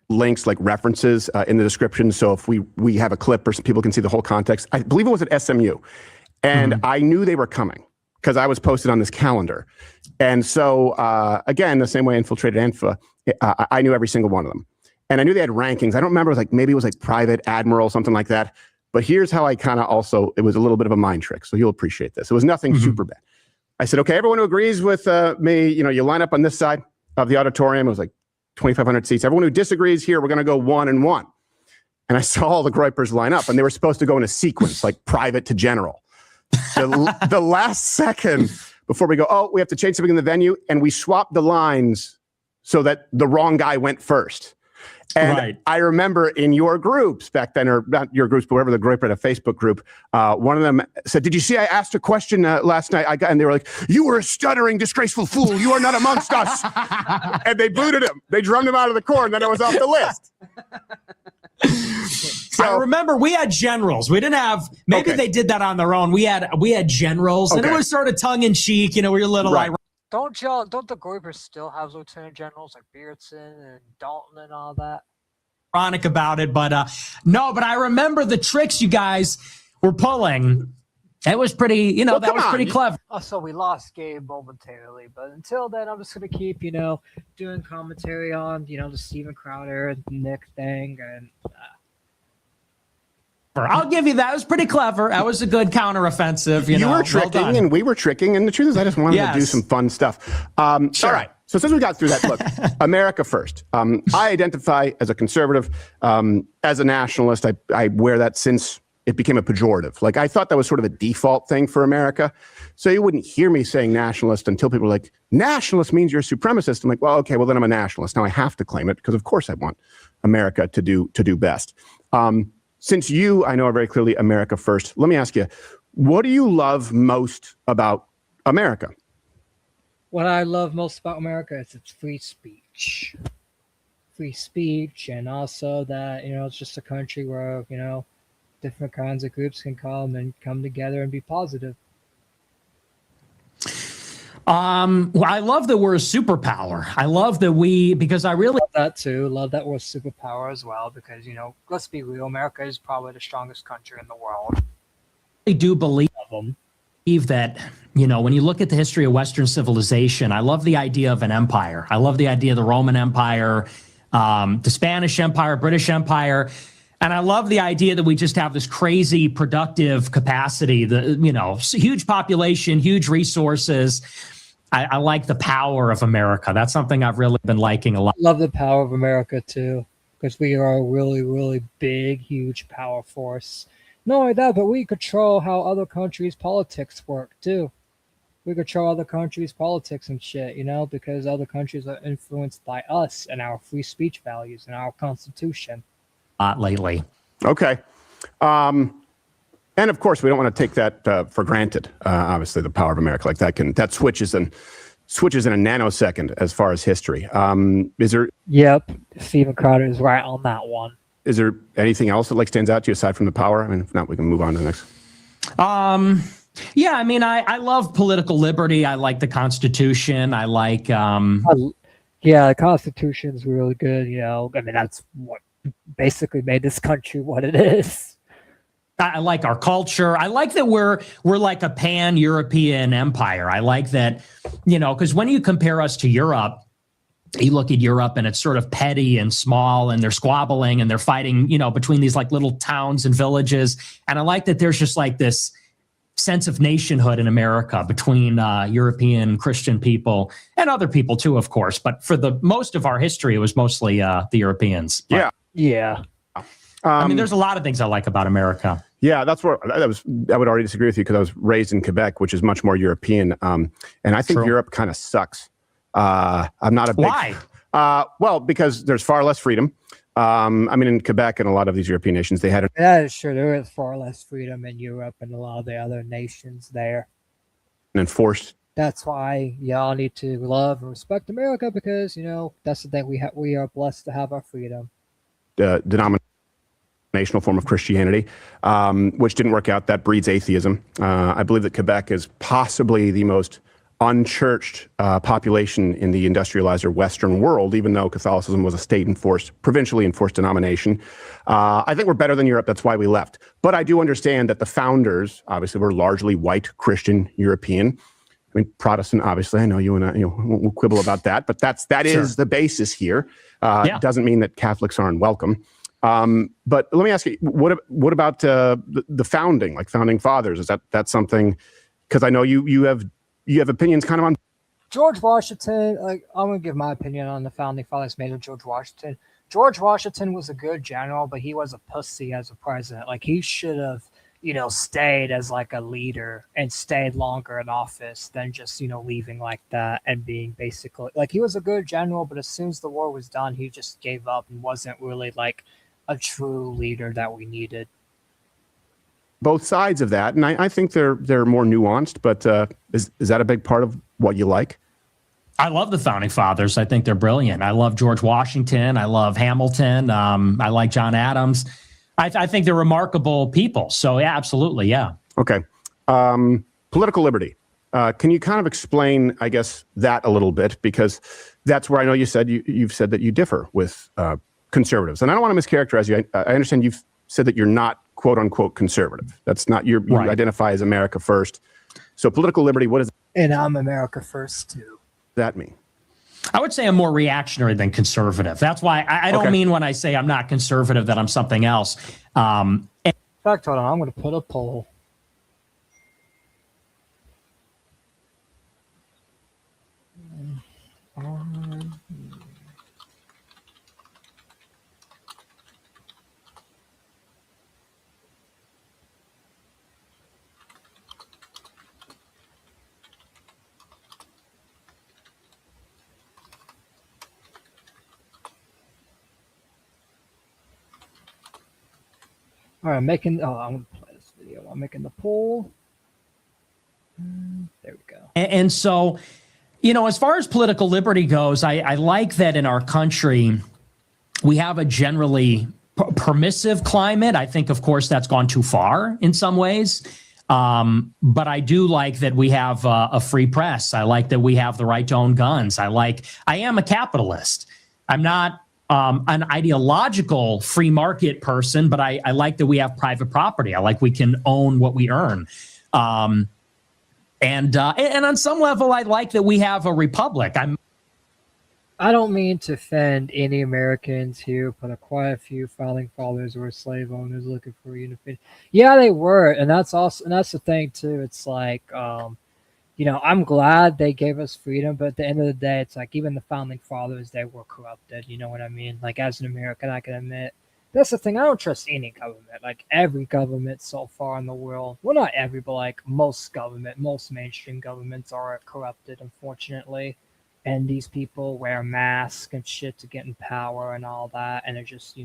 Links like references in the description. So if we have a clip or some people can see the whole context. I believe it was at SMU, and I knew they were coming because I was posted on this calendar. And so, again, the same way I infiltrated ANFA, I knew every single one of them. And I knew they had rankings. I don't remember, maybe it was like private admiral, something like that. But here's how I kind of also, it was a little bit of a mind trick. So you'll appreciate this. It was nothing super bad. I said, okay, everyone who agrees with me, you line up on this side of the auditorium. It was like 2,500 seats. Everyone who disagrees here, we're going to go 1 and 1. And I saw all the Groypers line up, and they were supposed to go in a sequence, like private to general. The last second before we go, we have to change something in the venue, and we swapped the lines so that the wrong guy went first. And I remember in your groups back then, or not your groups, but whatever the group at a Facebook group, one of them said, "Did you see I asked a question last night?" And they were like, "You were a stuttering, disgraceful fool. You are not amongst us." And they booted him. They drummed him out of the corps, and then it was off the list. So, I remember we had generals. We didn't have. Maybe they did that on their own. We had generals, and it was sort of tongue in cheek. We were a little ironic. Don't the Groypers still have lieutenant generals like Beardson and Dalton and all that? Ironic about it, but no. But I remember the tricks you guys were pulling. It was pretty, that was pretty clever. So we lost Gabe momentarily, but until then, I'm just gonna keep, doing commentary on, the Steven Crowder and Nick thing, and. I'll give you that. It was pretty clever. That was a good counteroffensive. You were tricking, and we were tricking, and the truth is, I just wanted to do some fun stuff. All right. So since we got through that, look, America first. I identify as a conservative, as a nationalist. I wear that since it became a pejorative. I thought that was sort of a default thing for America. So you wouldn't hear me saying nationalist until people were like, nationalist means you're a supremacist. I'm like, well, okay, well then I'm a nationalist. Now I have to claim it because of course I want America to do best. Since you, I know, are very clearly America first, let me ask you, what do you love most about America? What I love most about America is its free speech. Free speech, and also that, it's just a country where, different kinds of groups can come together and be positive. Well, I love that we're a superpower. I love that because I really love that too. Love that we're a superpower as well, because let's be real, America is probably the strongest country in the world. I do believe that, when you look at the history of Western civilization, I love the idea of an empire. I love the idea of the Roman Empire, the Spanish Empire, British Empire. And I love the idea that we just have this crazy productive capacity, huge population, huge resources. I like the power of America. That's something I've really been liking a lot. Love the power of America too, because we are a really, really big, huge power force. Not only that, but we control how other countries' politics work too. We control other countries' politics and shit, because other countries are influenced by us and our free speech values and our Constitution. Lately. Okay. And of course, we don't want to take that for granted. Obviously, the power of America, that switches in a nanosecond as far as history. Is there? Yep, Steven Crowder is right on that one. Is there anything else that stands out to you aside from the power? I mean, if not, we can move on to the next. Yeah, I mean, I love political liberty. I like the Constitution. I like. Yeah, the Constitution is really good. I mean, that's what basically made this country what it is. I like our culture. I like that we're like a pan-European empire. I like that, because when you compare us to Europe, you look at Europe and it's sort of petty and small, and they're squabbling and they're fighting, between these little towns and villages. And I like that there's just this sense of nationhood in America between European Christian people and other people too, of course. But for the most of our history, it was mostly the Europeans. But, yeah. I mean, there's a lot of things I like about America. Yeah, that's where I would already disagree with you, because I was raised in Quebec, which is much more European. And I think Europe kind of sucks. I'm not a big... Why? Well, because there's far less freedom. I mean, in Quebec and a lot of these European nations, they had... That is true. There is far less freedom in Europe and a lot of the other nations there. Enforced. That's why y'all need to love and respect America, because, that's the thing. We are blessed to have our freedom. Denominational form of Christianity, which didn't work out. That breeds atheism. I believe that Quebec is possibly the most unchurched population in the industrialized or Western world, even though Catholicism was a provincially enforced denomination. I think we're better than Europe. That's why we left. But I do understand that the founders, obviously, were largely white Christian European. mean, Protestant, obviously, I know you and I, we'll quibble about that, but that is the basis here. Doesn't mean that Catholics aren't welcome. But let me ask you, what about the founding, like founding fathers? Is that something? Because I know you have opinions kind of on George Washington. Like, I'm gonna give my opinion on the founding fathers made of George Washington. George Washington was a good general, but he was a pussy as a president. Like, he should have, stayed as like a leader and stayed longer in office than just, leaving like that and being basically like, he was a good general, but as soon as the war was done, he just gave up and wasn't really like a true leader that we needed. both sides of that, and I think they're more nuanced. But is that a big part of what you like? I love the founding fathers. I think they're brilliant. I love George Washington. I love Hamilton. I like John Adams. I think they're remarkable people. So yeah, absolutely, yeah. Okay. Political liberty. Can you kind of explain, I guess, that a little bit? Because that's where I know you've said that you differ with conservatives. And I don't want to mischaracterize you. I understand you've said that you're not quote unquote conservative. That's not you identify as America first. So political liberty, what does And I'm America first too. that mean? I would say I'm more reactionary than conservative. That's why I don't mean when I say I'm not conservative that I'm something else. In fact, hold on, I'm going to put a poll. All right, I'm going to play this video. I'm making the poll. There we go. And so, as far as political liberty goes, I like that in our country, we have a generally permissive climate. I think, of course, that's gone too far in some ways. But I do like that we have a free press. I like that we have the right to own guns. I am a capitalist. I'm not an ideological free market person, but I like that we have private property. I like we can own what we earn. And on some level, I like that we have a republic. I don't mean to offend any Americans here, but quite a few founding fathers were slave owners looking for unification. Yeah, they were, and that's the thing too. It's like, I'm glad they gave us freedom, but at the end of the day, it's like even the founding fathers, they were corrupted. You know what I mean? Like, as an American, I can admit that's the thing. I don't trust any government. Like, every government so far in the world, well, not every, but like most mainstream governments are corrupted, unfortunately. And these people wear masks and shit to get in power and all that, and they're just,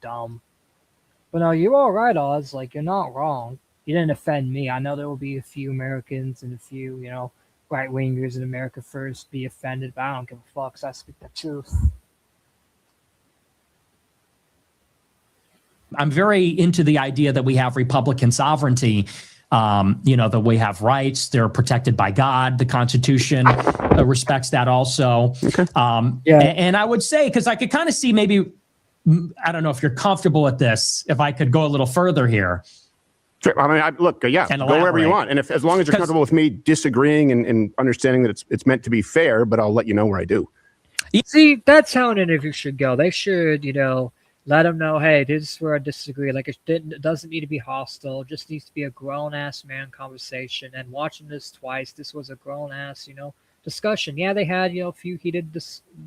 dumb. But no, you're all right, Oz. Like, you're not wrong. You didn't offend me. I know there will be a few Americans and a few, right-wingers in America first be offended, but I don't give a fuck, 'cause I speak the truth. I'm very into the idea that we have Republican sovereignty, that we have rights. They're protected by God. The Constitution respects that also. Okay. And I would say, because I could kind of see maybe, I don't know if you're comfortable with this, if I could go a little further here. Sure. I mean, go wherever you want. And as long as you're comfortable with me disagreeing and understanding that it's meant to be fair, but I'll let you know where I do. See, that's how an interview should go. They should, let them know, hey, this is where I disagree. Like, it doesn't need to be hostile. It just needs to be a grown-ass man conversation. And watching this twice, this was a grown-ass, discussion. Yeah, they had, a few heated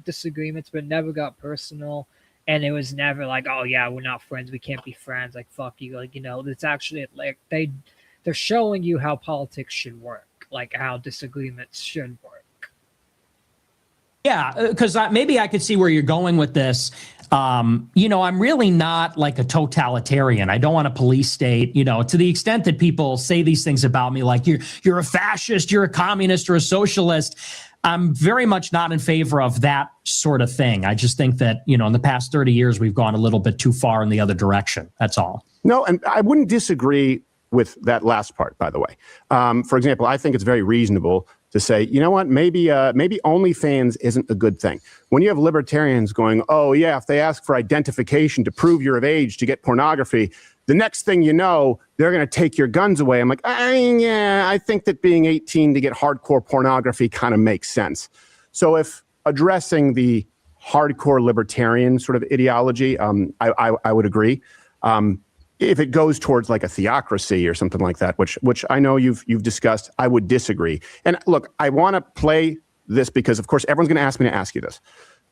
disagreements, but never got personal. And it was never like, oh, yeah, we're not friends. We can't be friends. Like, fuck you. Like, it's actually, like, they're showing you how politics should work. Like, how disagreements should work. Yeah, because maybe I could see where you're going with this. I'm really not like a totalitarian. I don't want a police state, to the extent that people say these things about me, like you're a fascist, you're a communist, or a socialist. I'm very much not in favor of that sort of thing. I just think that, in the past 30 years, we've gone a little bit too far in the other direction. That's all. No, and I wouldn't disagree with that last part, by the way. For example, I think it's very reasonable to say, you know what, maybe OnlyFans isn't a good thing. When you have libertarians going, oh yeah, if they ask for identification to prove you're of age to get pornography, the next thing you know, they're going to take your guns away. I'm like, yeah, I think that being 18 to get hardcore pornography kind of makes sense. So if addressing the hardcore libertarian sort of ideology, I would agree. If it goes towards like a theocracy or something like that, which I know you've discussed, I would disagree. And look, I want to play this because, of course, everyone's going to ask me to ask you this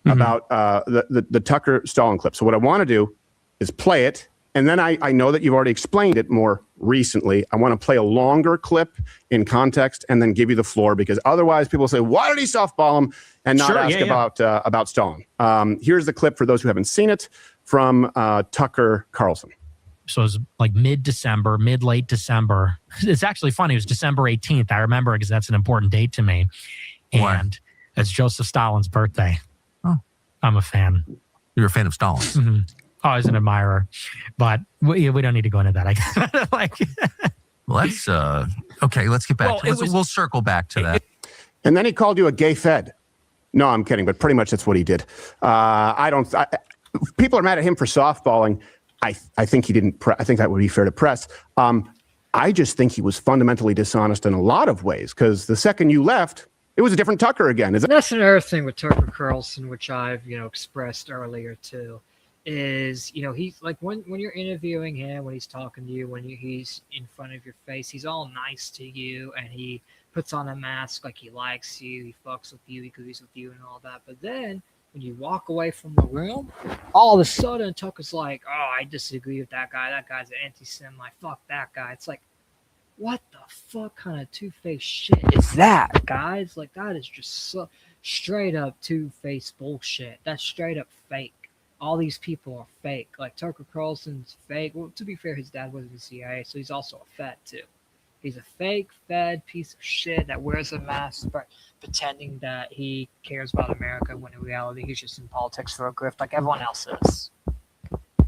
about the Tucker Stalin clip. So what I want to do is play it, and then I know that you've already explained it more recently. I want to play a longer clip in context and then give you the floor, because otherwise people say, why did he softball him and not ask about Stalin? Here's the clip for those who haven't seen it from Tucker Carlson. So it was like late December. It's actually funny. It was December 18th. I remember because that's an important date to me. And it's Joseph Stalin's birthday. Oh. I'm a fan. You're a fan of Stalin? Mm-hmm. Always an admirer. But we don't need to go into that. Well, that's okay. Let's get back. We'll circle back to that. And then he called you a gay fed. No, I'm kidding, but pretty much that's what he did. People are mad at him for softballing. I think he didn't. I think that would be fair to press. I just think he was fundamentally dishonest in a lot of ways, because the second you left, it was a different Tucker again. That's another thing with Tucker Carlson, which I've expressed earlier too, is he's like when you're interviewing him, when he's talking to you, when he's in front of your face, he's all nice to you, and he puts on a mask like he likes you, he fucks with you, he agrees with you, and all that. But then when you walk away from the room, all of a sudden Tucker's like, oh, I disagree with that guy. That guy's an anti-Semite. Fuck that guy. It's like, what the fuck kind of two-faced shit is that, guys? Like, that is just so straight up two-faced bullshit. That's straight up fake. All these people are fake. Like, Tucker Carlson's fake. Well, to be fair, his dad was in the CIA, so he's also a Fed, too. He's a fake Fed piece of shit that wears a mask, pretending that he cares about America, when in reality he's just in politics for a grift like everyone else is.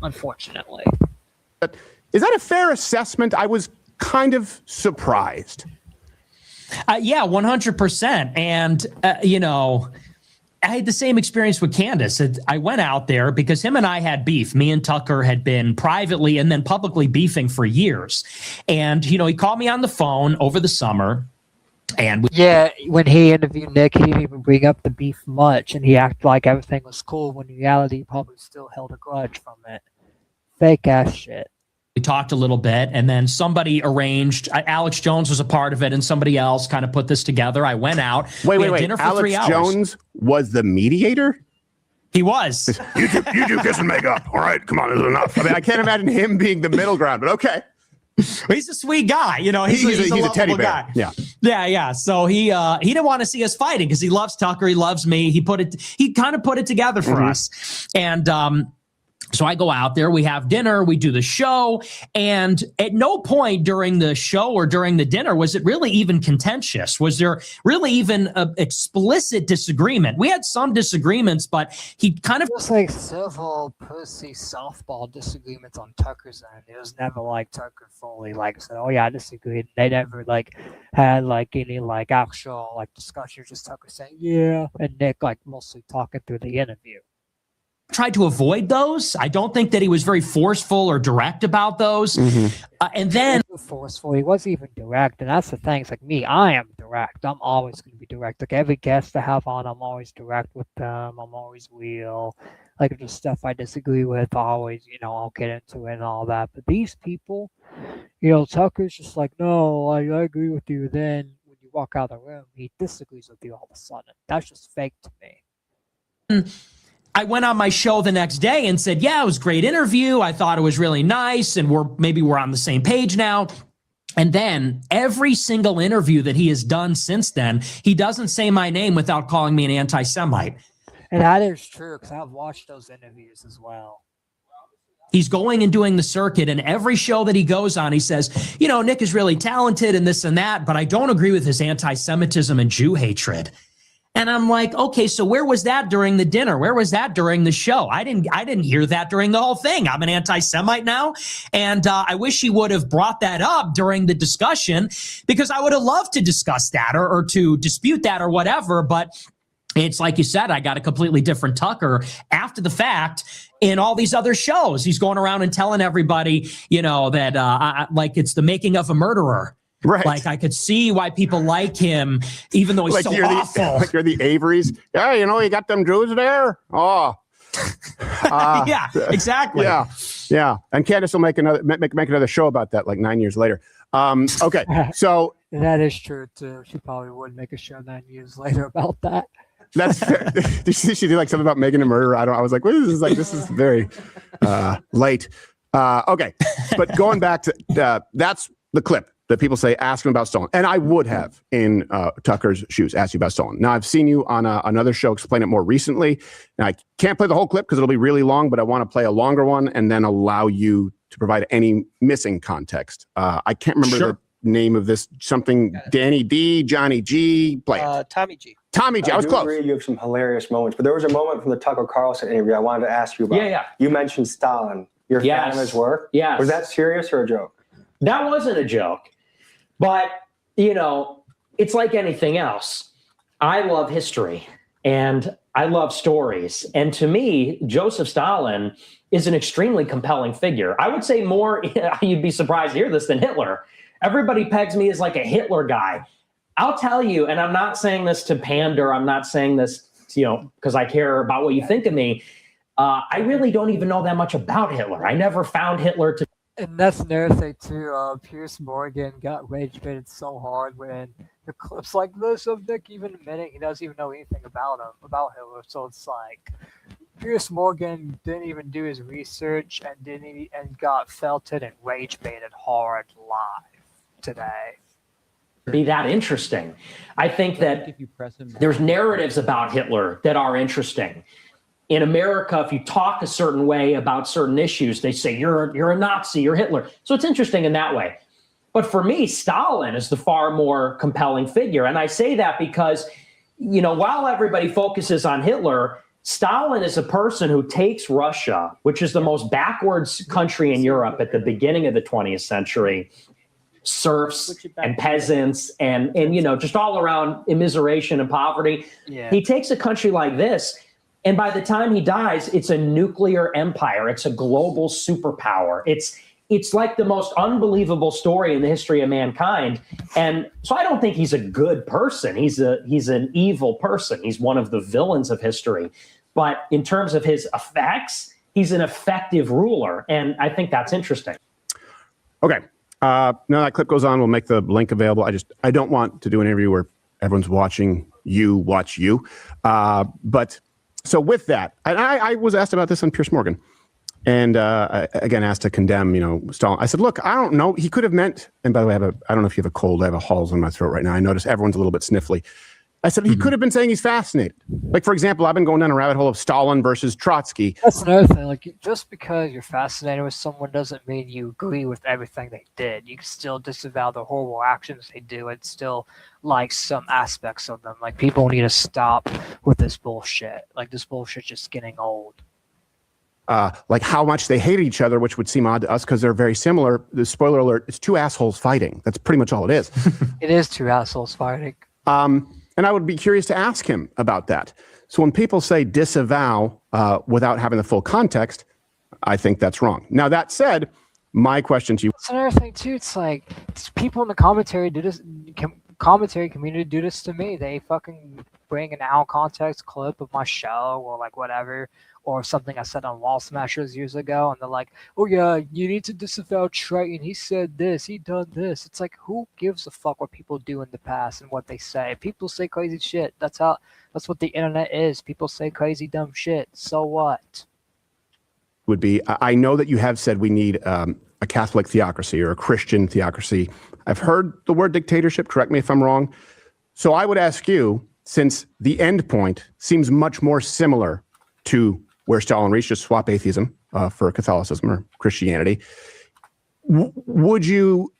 Unfortunately. Is that a fair assessment? I was kind of surprised. Yeah, 100%. And, I had the same experience with Candace. I went out there because him and I had beef. Me and Tucker had been privately and then publicly beefing for years. And, he called me on the phone over the summer. And when he interviewed Nick, he didn't even bring up the beef much, and he acted like everything was cool, when in reality he probably still held a grudge from it. Fake ass shit. We talked a little bit, and then somebody arranged, Alex Jones was a part of it, and somebody else kind of put this together. I went out. Wait. Dinner for Alex 3 hours. Jones was the mediator? He was. You two kiss and make up. All right, come on, this is enough. I mean, I can't imagine him being the middle ground, but okay. He's a sweet guy, He's a teddy bear. Guy. Yeah. So he didn't want to see us fighting because he loves Tucker, he loves me. He kind of put it together for us, and so I go out there, we have dinner, we do the show, and at no point during the show or during the dinner was it really even contentious. Was there really even an explicit disagreement? We had some disagreements, but he kind of... Just like civil pussy softball disagreements on Tucker's end. It was never like Tucker fully said, oh yeah, I disagreed. They never had any actual discussion, just Tucker saying, yeah, and Nick mostly talking through the interview. Tried to avoid those. I don't think that he was very forceful or direct about those. And then forceful, he wasn't even direct, and that's the thing. It's like me, I am direct. I'm always going to be direct. Like every guest I have on, I'm always direct with them. I'm always real. Like if there's stuff I disagree with, I'll always, I'll get into it and all that. But these people, Tucker's just like, no, I agree with you. Then when you walk out of the room, he disagrees with you all of a sudden. That's just fake to me. I went on my show the next day and said, yeah, it was a great interview. I thought it was really nice. And we're on the same page now. And then every single interview that he has done since then, he doesn't say my name without calling me an anti-Semite. And that is true, because I've watched those interviews as well. He's going and doing the circuit, and every show that he goes on, he says, Nick is really talented and this and that, but I don't agree with his anti-Semitism and Jew hatred. And I'm like, okay, so where was that during the dinner? Where was that during the show? I didn't hear that during the whole thing. I'm an anti-Semite now. And I wish he would have brought that up during the discussion, because I would have loved to discuss that or to dispute that or whatever. But it's like you said, I got a completely different Tucker after the fact in all these other shows. He's going around and telling everybody, that like it's the making of a murderer. Right. Like I could see why people like him, even though he's like so you're awful. Like you're the Averys. Yeah, you got them Jews there. Oh, yeah, exactly. Yeah. And Candace will make another show about that like 9 years later. Okay, so that is true too. She probably would make a show 9 years later about that. That's fair. She did like something about making a murderer. I was like, what is this? Like, this is very late. Okay, but going back to that's the clip that people say, ask him about Stalin. And I would have, in Tucker's shoes, asked you about Stalin. Now, I've seen you on another show explain it more recently. And I can't play the whole clip because it'll be really long, but I want to play a longer one and then allow you to provide any missing context. I can't remember the name of this, something Danny D, Johnny G, play it. Tommy G. Tommy G, I was close. Agree, you have some hilarious moments, but there was a moment from the Tucker Carlson interview I wanted to ask you about. Yeah. You mentioned Stalin. You're a fan of his work? Yes. Was that serious or a joke? That wasn't a joke. But, it's like anything else. I love history and I love stories. And to me, Joseph Stalin is an extremely compelling figure. I would say more, you'd be surprised to hear this, than Hitler. Everybody pegs me as like a Hitler guy. I'll tell you, and I'm not saying this to pander, I'm not saying this, because I care about what you think of me. I really don't even know that much about Hitler. I never found Hitler to. And that's another thing too. Piers Morgan got rage baited so hard when the clips like this of Nick even admitting he doesn't even know anything about Hitler. So it's like Piers Morgan didn't even do his research and got felted and rage baited hard live today. Be that interesting. I think that there's narratives about Hitler that are interesting. In America, if you talk a certain way about certain issues, they say you're a Nazi, you're Hitler. So it's interesting in that way. But for me, Stalin is the far more compelling figure. And I say that because, while everybody focuses on Hitler, Stalin is a person who takes Russia, which is the most backwards country in Europe at the beginning of the 20th century, serfs and peasants and just all around immiseration and poverty. Yeah. He takes a country like this, and by the time he dies, it's a nuclear empire. It's a global superpower. It's like the most unbelievable story in the history of mankind. And so I don't think he's a good person. He's an evil person. He's one of the villains of history. But in terms of his effects, he's an effective ruler. And I think that's interesting. Okay. Now that clip goes on, we'll make the link available. I don't want to do an interview where everyone's watching you watch you. But so with that, and I was asked about this on Piers Morgan, and I, again, asked to condemn, Stalin. I said, look, I don't know. He could have meant, and by the way, I don't know if you have a cold. I have a halls in my throat right now. I notice everyone's a little bit sniffly. I said, he could have been saying he's fascinated. Like, for example, I've been going down a rabbit hole of Stalin versus Trotsky. That's another thing. Like, just because you're fascinated with someone doesn't mean you agree with everything they did. You can still disavow the horrible actions they do and still like some aspects of them. Like, people need to stop with this bullshit. Like, this bullshit's just getting old. Like how much they hated each other, which would seem odd to us because they're very similar. The spoiler alert, it's two assholes fighting. That's pretty much all it is. It is two assholes fighting. And I would be curious to ask him about that. So when people say disavow without having the full context, I think that's wrong. Now, that said, my question to you. That's another thing, too. It's like people in the commentary community do this to me. They fucking bring an out of context clip of my show or like whatever, or something I said on Wall Smashers years ago, and they're like, oh yeah, you need to disavow Triton. He said this, he done this. It's like, who gives a fuck what people do in the past and what they say? People say crazy shit. That's what the internet is. People say crazy dumb shit. So what? Would be, I know that you have said we need a Catholic theocracy or a Christian theocracy. I've heard the word dictatorship, correct me if I'm wrong. So I would ask you, since the end point seems much more similar to where Stalin reached, just swap atheism for Catholicism or Christianity, would you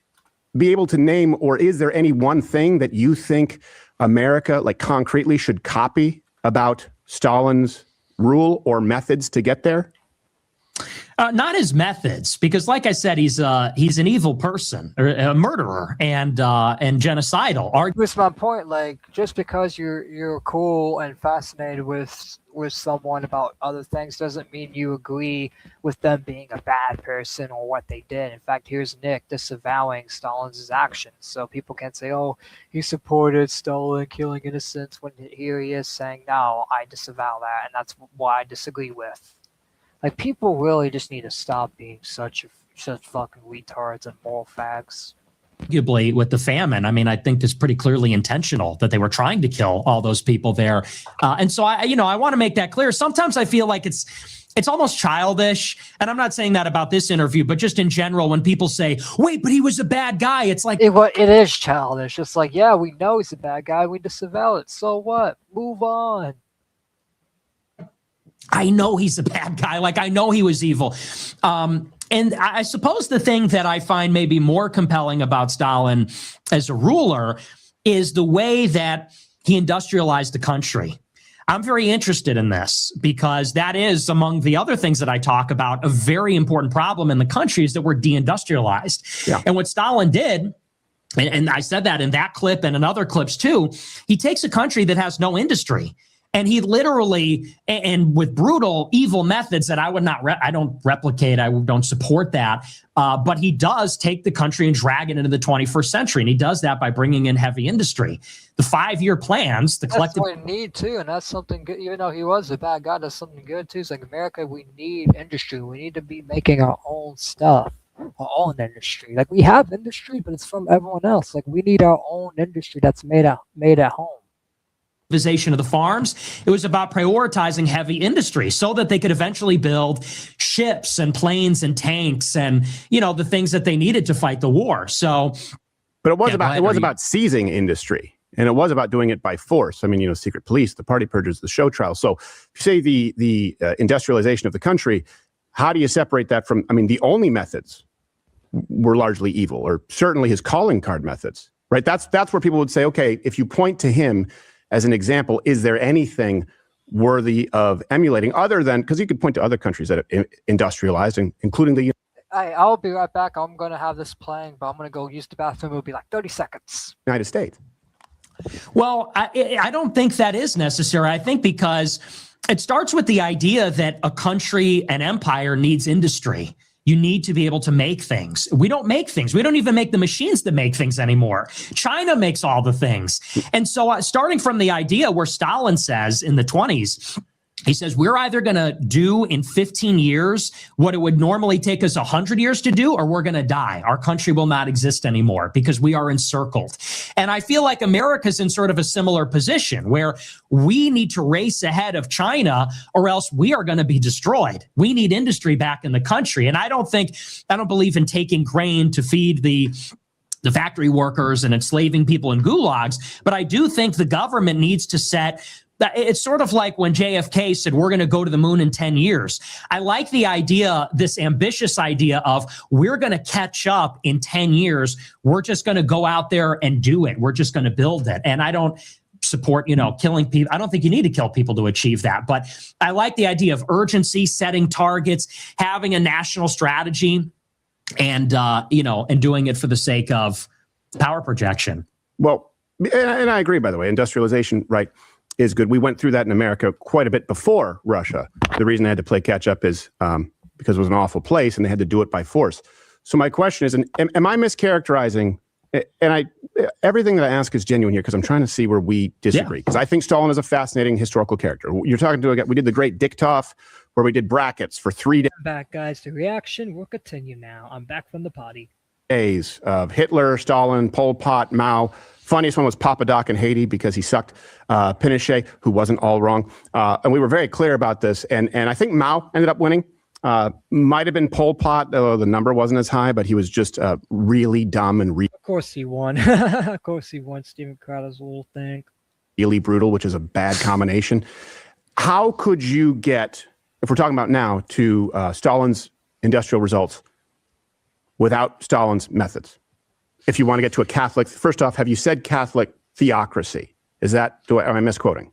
be able to name, or is there any one thing that you think America, like concretely, should copy about Stalin's rule or methods to get there? Not his methods, because, like I said, he's an evil person, or a murderer, and genocidal. That's my point. Like, just because you're cool and fascinated with someone about other things doesn't mean you agree with them being a bad person or what they did. In fact, here's Nick disavowing Stalin's actions, so people can say, "Oh, he supported Stalin killing innocents," when here he is saying, "No, I disavow that, and that's what I disagree with." Like, people really just need to stop being such fucking retards and moral fags. Arguably, with the famine, I mean, I think it's pretty clearly intentional that they were trying to kill all those people there. And so I want to make that clear. Sometimes I feel like it's almost childish. And I'm not saying that about this interview, but just in general, when people say, wait, but he was a bad guy, it's like, it is childish. It's like, yeah, we know he's a bad guy. We disavow it. So what? Move on. I know he's a bad guy. Like, I know he was evil. And I suppose the thing that I find maybe more compelling about Stalin as a ruler is the way that he industrialized the country. I'm very interested in this because that is, among the other things that I talk about, a very important problem in the country is that we're deindustrialized. Yeah. And what Stalin did, and I said that in that clip and in other clips too, he takes a country that has no industry. And he literally, and with brutal, evil methods that I would not, I don't replicate, I don't support that. But he does take the country and drag it into the 21st century. And he does that by bringing in heavy industry. The 5-year plans, the collective. That's what we need too. And that's something good. Even though he was a bad guy, that's something good too. It's like, America, we need industry. We need to be making our own stuff, our own industry. Like, we have industry, but it's from everyone else. Like, we need our own industry that's made at home. Of the farms. It was about prioritizing heavy industry so that they could eventually build ships and planes and tanks and, the things that they needed to fight the war. So, but it was about seizing industry, and it was about doing it by force. I mean, secret police, the party purges, the show trial. So if you say the industrialization of the country, how do you separate that from, the only methods were largely evil, or certainly his calling card methods, right? That's where people would say, okay, if you point to him as an example, is there anything worthy of emulating other than, because you could point to other countries that have industrialized, including the. I'll be right back. I'm going to have this playing, but I'm going to go use the bathroom. It'll be like 30 seconds. United States. Well, I don't think that is necessary. I think because it starts with the idea that a country, an empire, needs industry. You need to be able to make things. We don't make things. We don't even make the machines that make things anymore. China makes all the things. And so starting from the idea where Stalin says in the 20s, he says, we're either going to do in 15 years what it would normally take us 100 years to do, or we're going to die. Our country will not exist anymore because we are encircled. And I feel like America's in sort of a similar position where we need to race ahead of China or else we are going to be destroyed. We need industry back in the country. And I don't believe in taking grain to feed the factory workers and enslaving people in gulags. But I do think the government needs to set. It's sort of like when JFK said, we're going to go to the moon in 10 years. I like the idea, this ambitious idea of we're going to catch up in 10 years. We're just going to go out there and do it. We're just going to build it. And I don't support, killing people. I don't think you need to kill people to achieve that. But I like the idea of urgency, setting targets, having a national strategy, and doing it for the sake of power projection. Well, and I agree, by the way, industrialization, right, is good. We went through that in America quite a bit before Russia. The reason they had to play catch up is because it was an awful place and they had to do it by force. So my question is, am I mischaracterizing? And everything that I ask is genuine here because I'm trying to see where we disagree. Because I think Stalin is a fascinating historical character. You're talking to a guy, we did the great Diktoff, where we did brackets for 3 days. I'm back, guys. The reaction will continue now. I'm back from the potty. Days of Hitler, Stalin, Pol Pot, Mao. Funniest one was Papadoc in Haiti because he sucked Pinochet, who wasn't all wrong. And we were very clear about this. And I think Mao ended up winning. Might have been Pol Pot, though the number wasn't as high, but he was just really dumb and Of course he won. Of course he won. Steven Crowder's little thing. Really brutal, which is a bad combination. How could you get, if we're talking about now, to Stalin's industrial results without Stalin's methods? If you want to get to a Catholic, first off, have you said Catholic theocracy? Am I misquoting?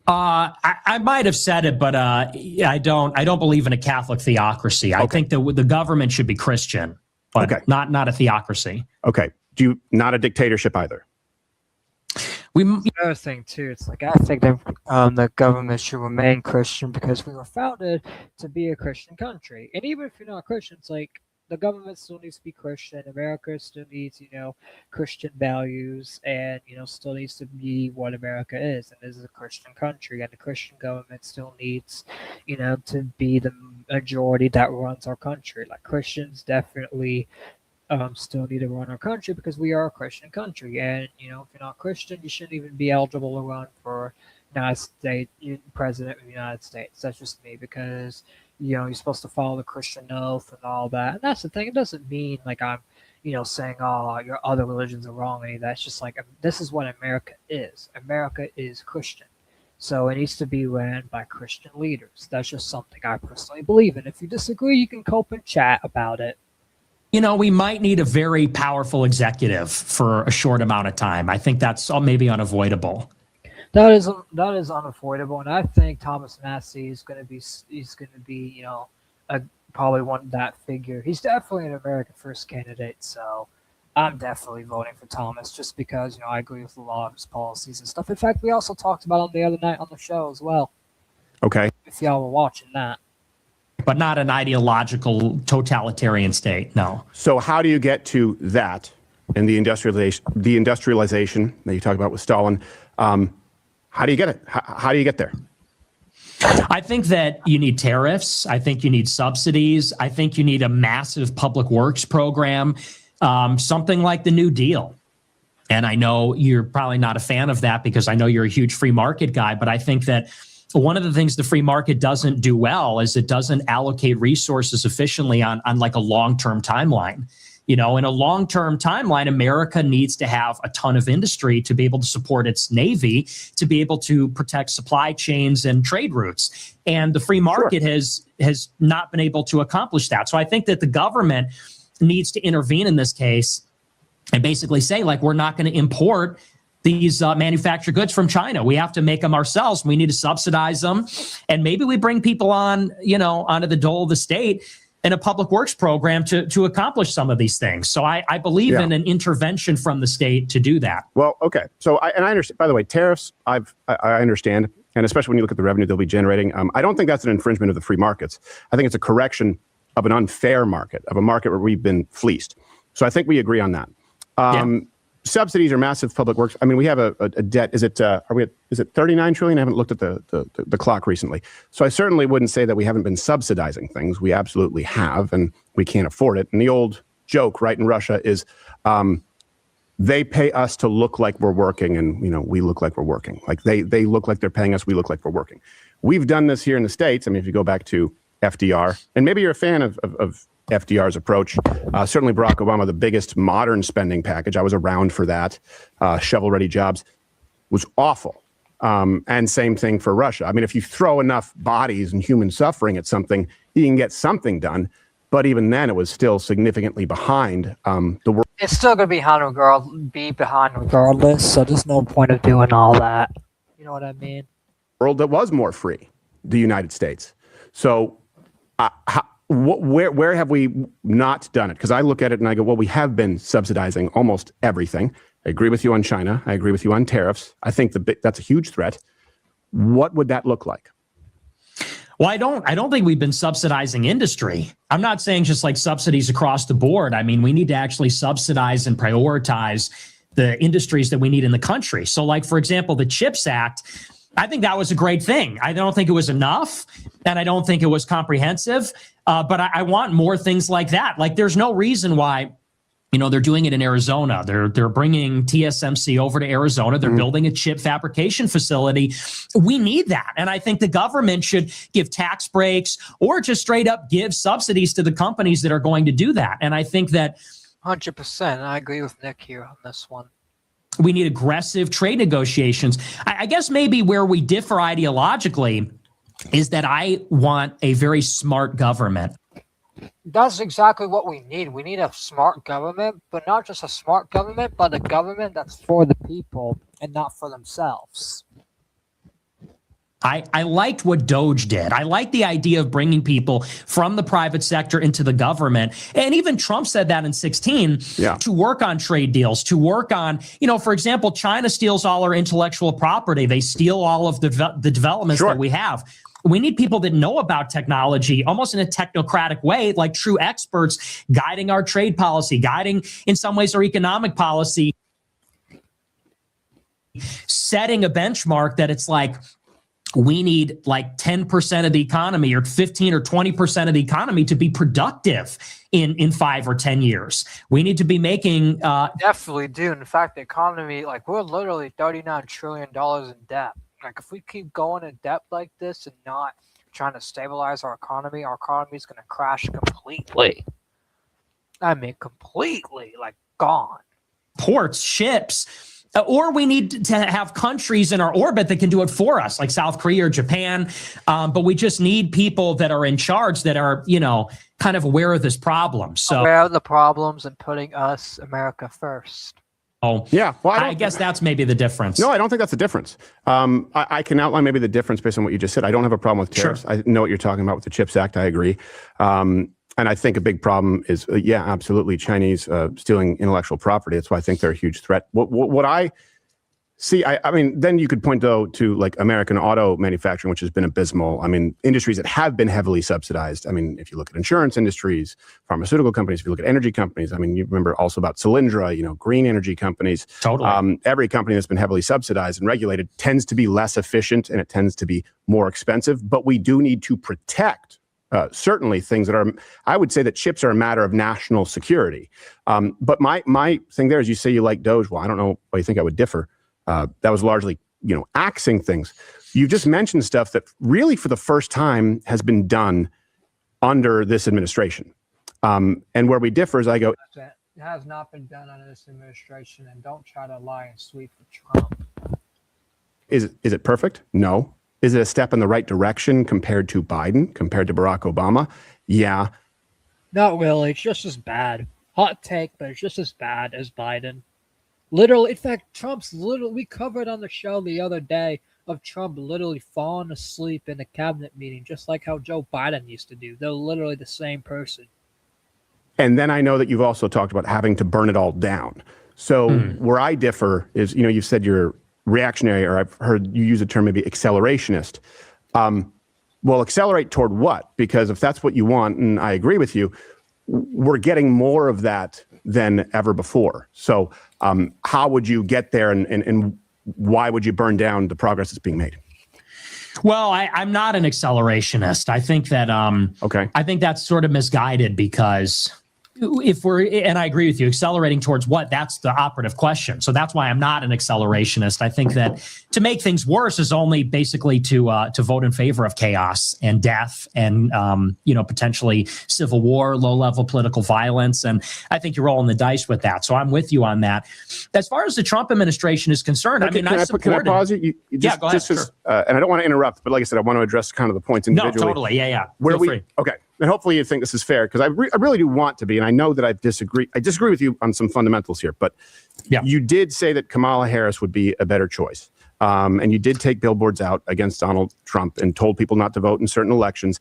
I might have said it, but I don't believe in a Catholic theocracy. I think that the government should be Christian, but not a theocracy. Okay. Not a dictatorship either? Another thing too, it's like I think that the government should remain Christian because we were founded to be a Christian country, and even if you're not Christian, it's like the government still needs to be Christian. America still needs, Christian values, and still needs to be what America is, and this is a Christian country, and the Christian government still needs, to be the majority that runs our country. Like Christians definitely still need to run our country because we are a Christian country. And, if you're not Christian, you shouldn't even be eligible to run for United States, President of the United States. That's just me because, you're supposed to follow the Christian oath and all that. And that's the thing. It doesn't mean like I'm, saying, oh, your other religions are wrong. Any that's just like, this is what America is. America is Christian. So it needs to be ran by Christian leaders. That's just something I personally believe in. If you disagree, you can cope and chat about it. We might need a very powerful executive for a short amount of time. I think that's maybe unavoidable. That is unavoidable, and I think Thomas Massey is going to be probably one that figure. He's definitely an American first candidate, so I'm definitely voting for Thomas just because I agree with a lot of his policies and stuff. In fact, we also talked about him the other night on the show as well. Okay. If y'all were watching that. But not an ideological totalitarian state, no. So how do you get to that in the industrialization that you talk about with Stalin? How do you get it? How do you get there? I think that you need tariffs. I think you need subsidies. I think you need a massive public works program, something like the New Deal. And I know you're probably not a fan of that because I know you're a huge free market guy, but I think that one of the things the free market doesn't do well is it doesn't allocate resources efficiently on like a long-term timeline. In a long-term timeline, America needs to have a ton of industry to be able to support its Navy, to be able to protect supply chains and trade routes. And the free market has not been able to accomplish that. So I think that the government needs to intervene in this case and basically say, like, we're not going to import these manufactured goods from China. We have to make them ourselves. We need to subsidize them. And maybe we bring people on, onto the dole of the state in a public works program to accomplish some of these things. So I believe in an intervention from the state to do that. Well, okay. So I understand, by the way, tariffs, I understand. And especially when you look at the revenue they'll be generating, I don't think that's an infringement of the free markets. I think it's a correction of an unfair market, of a market where we've been fleeced. So I think we agree on that. Subsidies are massive public works. I mean, we have a debt. Is it 39 trillion? I haven't looked at the clock recently. So I certainly wouldn't say that we haven't been subsidizing things. We absolutely have, and we can't afford it. And the old joke, right, in Russia is they pay us to look like we're working, and we look like we're working. Like they look like they're paying us. We look like we're working. We've done this here in the States. I mean, if you go back to FDR, and maybe you're a fan of FDR's approach. Certainly Barack Obama, the biggest modern spending package. I was around for that. Shovel-ready jobs was awful. And same thing for Russia. I mean, if you throw enough bodies and human suffering at something, you can get something done. But even then, it was still significantly behind the world. It's still going to be behind regardless, so there's no point of doing all that. You know what I mean? World that was more free, the United States. So where have we not done it? Because I look at it and I go, well, we have been subsidizing almost everything. I agree with you on China. I agree with you on tariffs. I think that's a huge threat. What would that look like? Well, I don't think we've been subsidizing industry. I'm not saying just like subsidies across the board. I mean, we need to actually subsidize and prioritize the industries that we need in the country. So like, for example, the CHIPS Act, I think that was a great thing. I don't think it was enough, and I don't think it was comprehensive. But I want more things like that. Like, there's no reason why, they're doing it in Arizona. They're bringing TSMC over to Arizona. They're building a chip fabrication facility. We need that. And I think the government should give tax breaks or just straight up give subsidies to the companies that are going to do that. And I think that 100%. I agree with Nick here on this one. We need aggressive trade negotiations. I guess maybe where we differ ideologically is that I want a very smart government. That's exactly what we need. We need a smart government, but not just a smart government, but a government that's for the people and not for themselves. I liked what Doge did. I like the idea of bringing people from the private sector into the government. And even Trump said that in 2016 to work on trade deals, to work on, for example, China steals all our intellectual property. They steal all of the developments that we have. We need people that know about technology almost in a technocratic way, like true experts guiding our trade policy, guiding in some ways our economic policy, setting a benchmark that it's like, we need like 10% of the economy or 15 or 20% of the economy to be productive in 5 or 10 years. We need to be making... Definitely do. In fact, the economy, like we're literally $39 trillion in debt. Like if we keep going in debt like this and not trying to stabilize our economy is going to crash completely. I mean, completely, like gone. Ports, ships... Or we need to have countries in our orbit that can do it for us, like South Korea or Japan. But we just need people that are in charge that are, kind of aware of this problem. So aware of the problems and putting us, America, first. Oh, yeah. Well, I guess that's maybe the difference. No, I don't think that's the difference. I can outline maybe the difference based on what you just said. I don't have a problem with tariffs. Sure. I know what you're talking about with the CHIPS Act. I agree. And I think a big problem is, absolutely, Chinese stealing intellectual property. That's why I think they're a huge threat. What I see, I mean, then you could point, though, to like American auto manufacturing, which has been abysmal. I mean, industries that have been heavily subsidized. I mean, if you look at insurance industries, pharmaceutical companies, if you look at energy companies, I mean, you remember also about Solyndra, green energy companies. Totally. Every company that's been heavily subsidized and regulated tends to be less efficient and it tends to be more expensive. But we do need to protect certainly things that are, I would say that chips are a matter of national security. But my thing there is you say you like Doge. Well, I don't know why you think I would differ. That was largely, axing things. You just mentioned stuff that really for the first time has been done under this administration. And where we differ is I go, It has not been done under this administration, and don't try to lie and sweep for Trump. Is it perfect? No. Is it a step in the right direction compared to Biden, compared to Barack Obama? Yeah. Not really. It's just as bad. Hot take, but it's just as bad as Biden. Literally, in fact, we covered on the show the other day of Trump literally falling asleep in a cabinet meeting, just like how Joe Biden used to do. They're literally the same person. And then I know that you've also talked about having to burn it all down. So where I differ is, you've said you're reactionary, or I've heard you use the term maybe accelerationist. Well, accelerate toward what? Because if that's what you want, and I agree with you, we're getting more of that than ever before. So how would you get there, and why would you burn down the progress that's being made? Well, I'm not an accelerationist. I think that I think that's sort of misguided, because and I agree with you, accelerating towards what? That's the operative question. So that's why I'm not an accelerationist. I think that to make things worse is only basically to vote in favor of chaos and death and, potentially civil war, low-level political violence. And I think you're rolling the dice with that. So I'm with you on that. As far as the Trump administration is concerned, Okay, can I pause you? Yeah, go ahead. Sure. And I don't want to interrupt, but like I said, I want to address kind of the points individually. No, totally. Yeah. Feel free. Okay. And hopefully you think this is fair, because I really do want to be, and I know that I disagree with you on some fundamentals here, but you did say that Kamala Harris would be a better choice. And you did take billboards out against Donald Trump and told people not to vote in certain elections.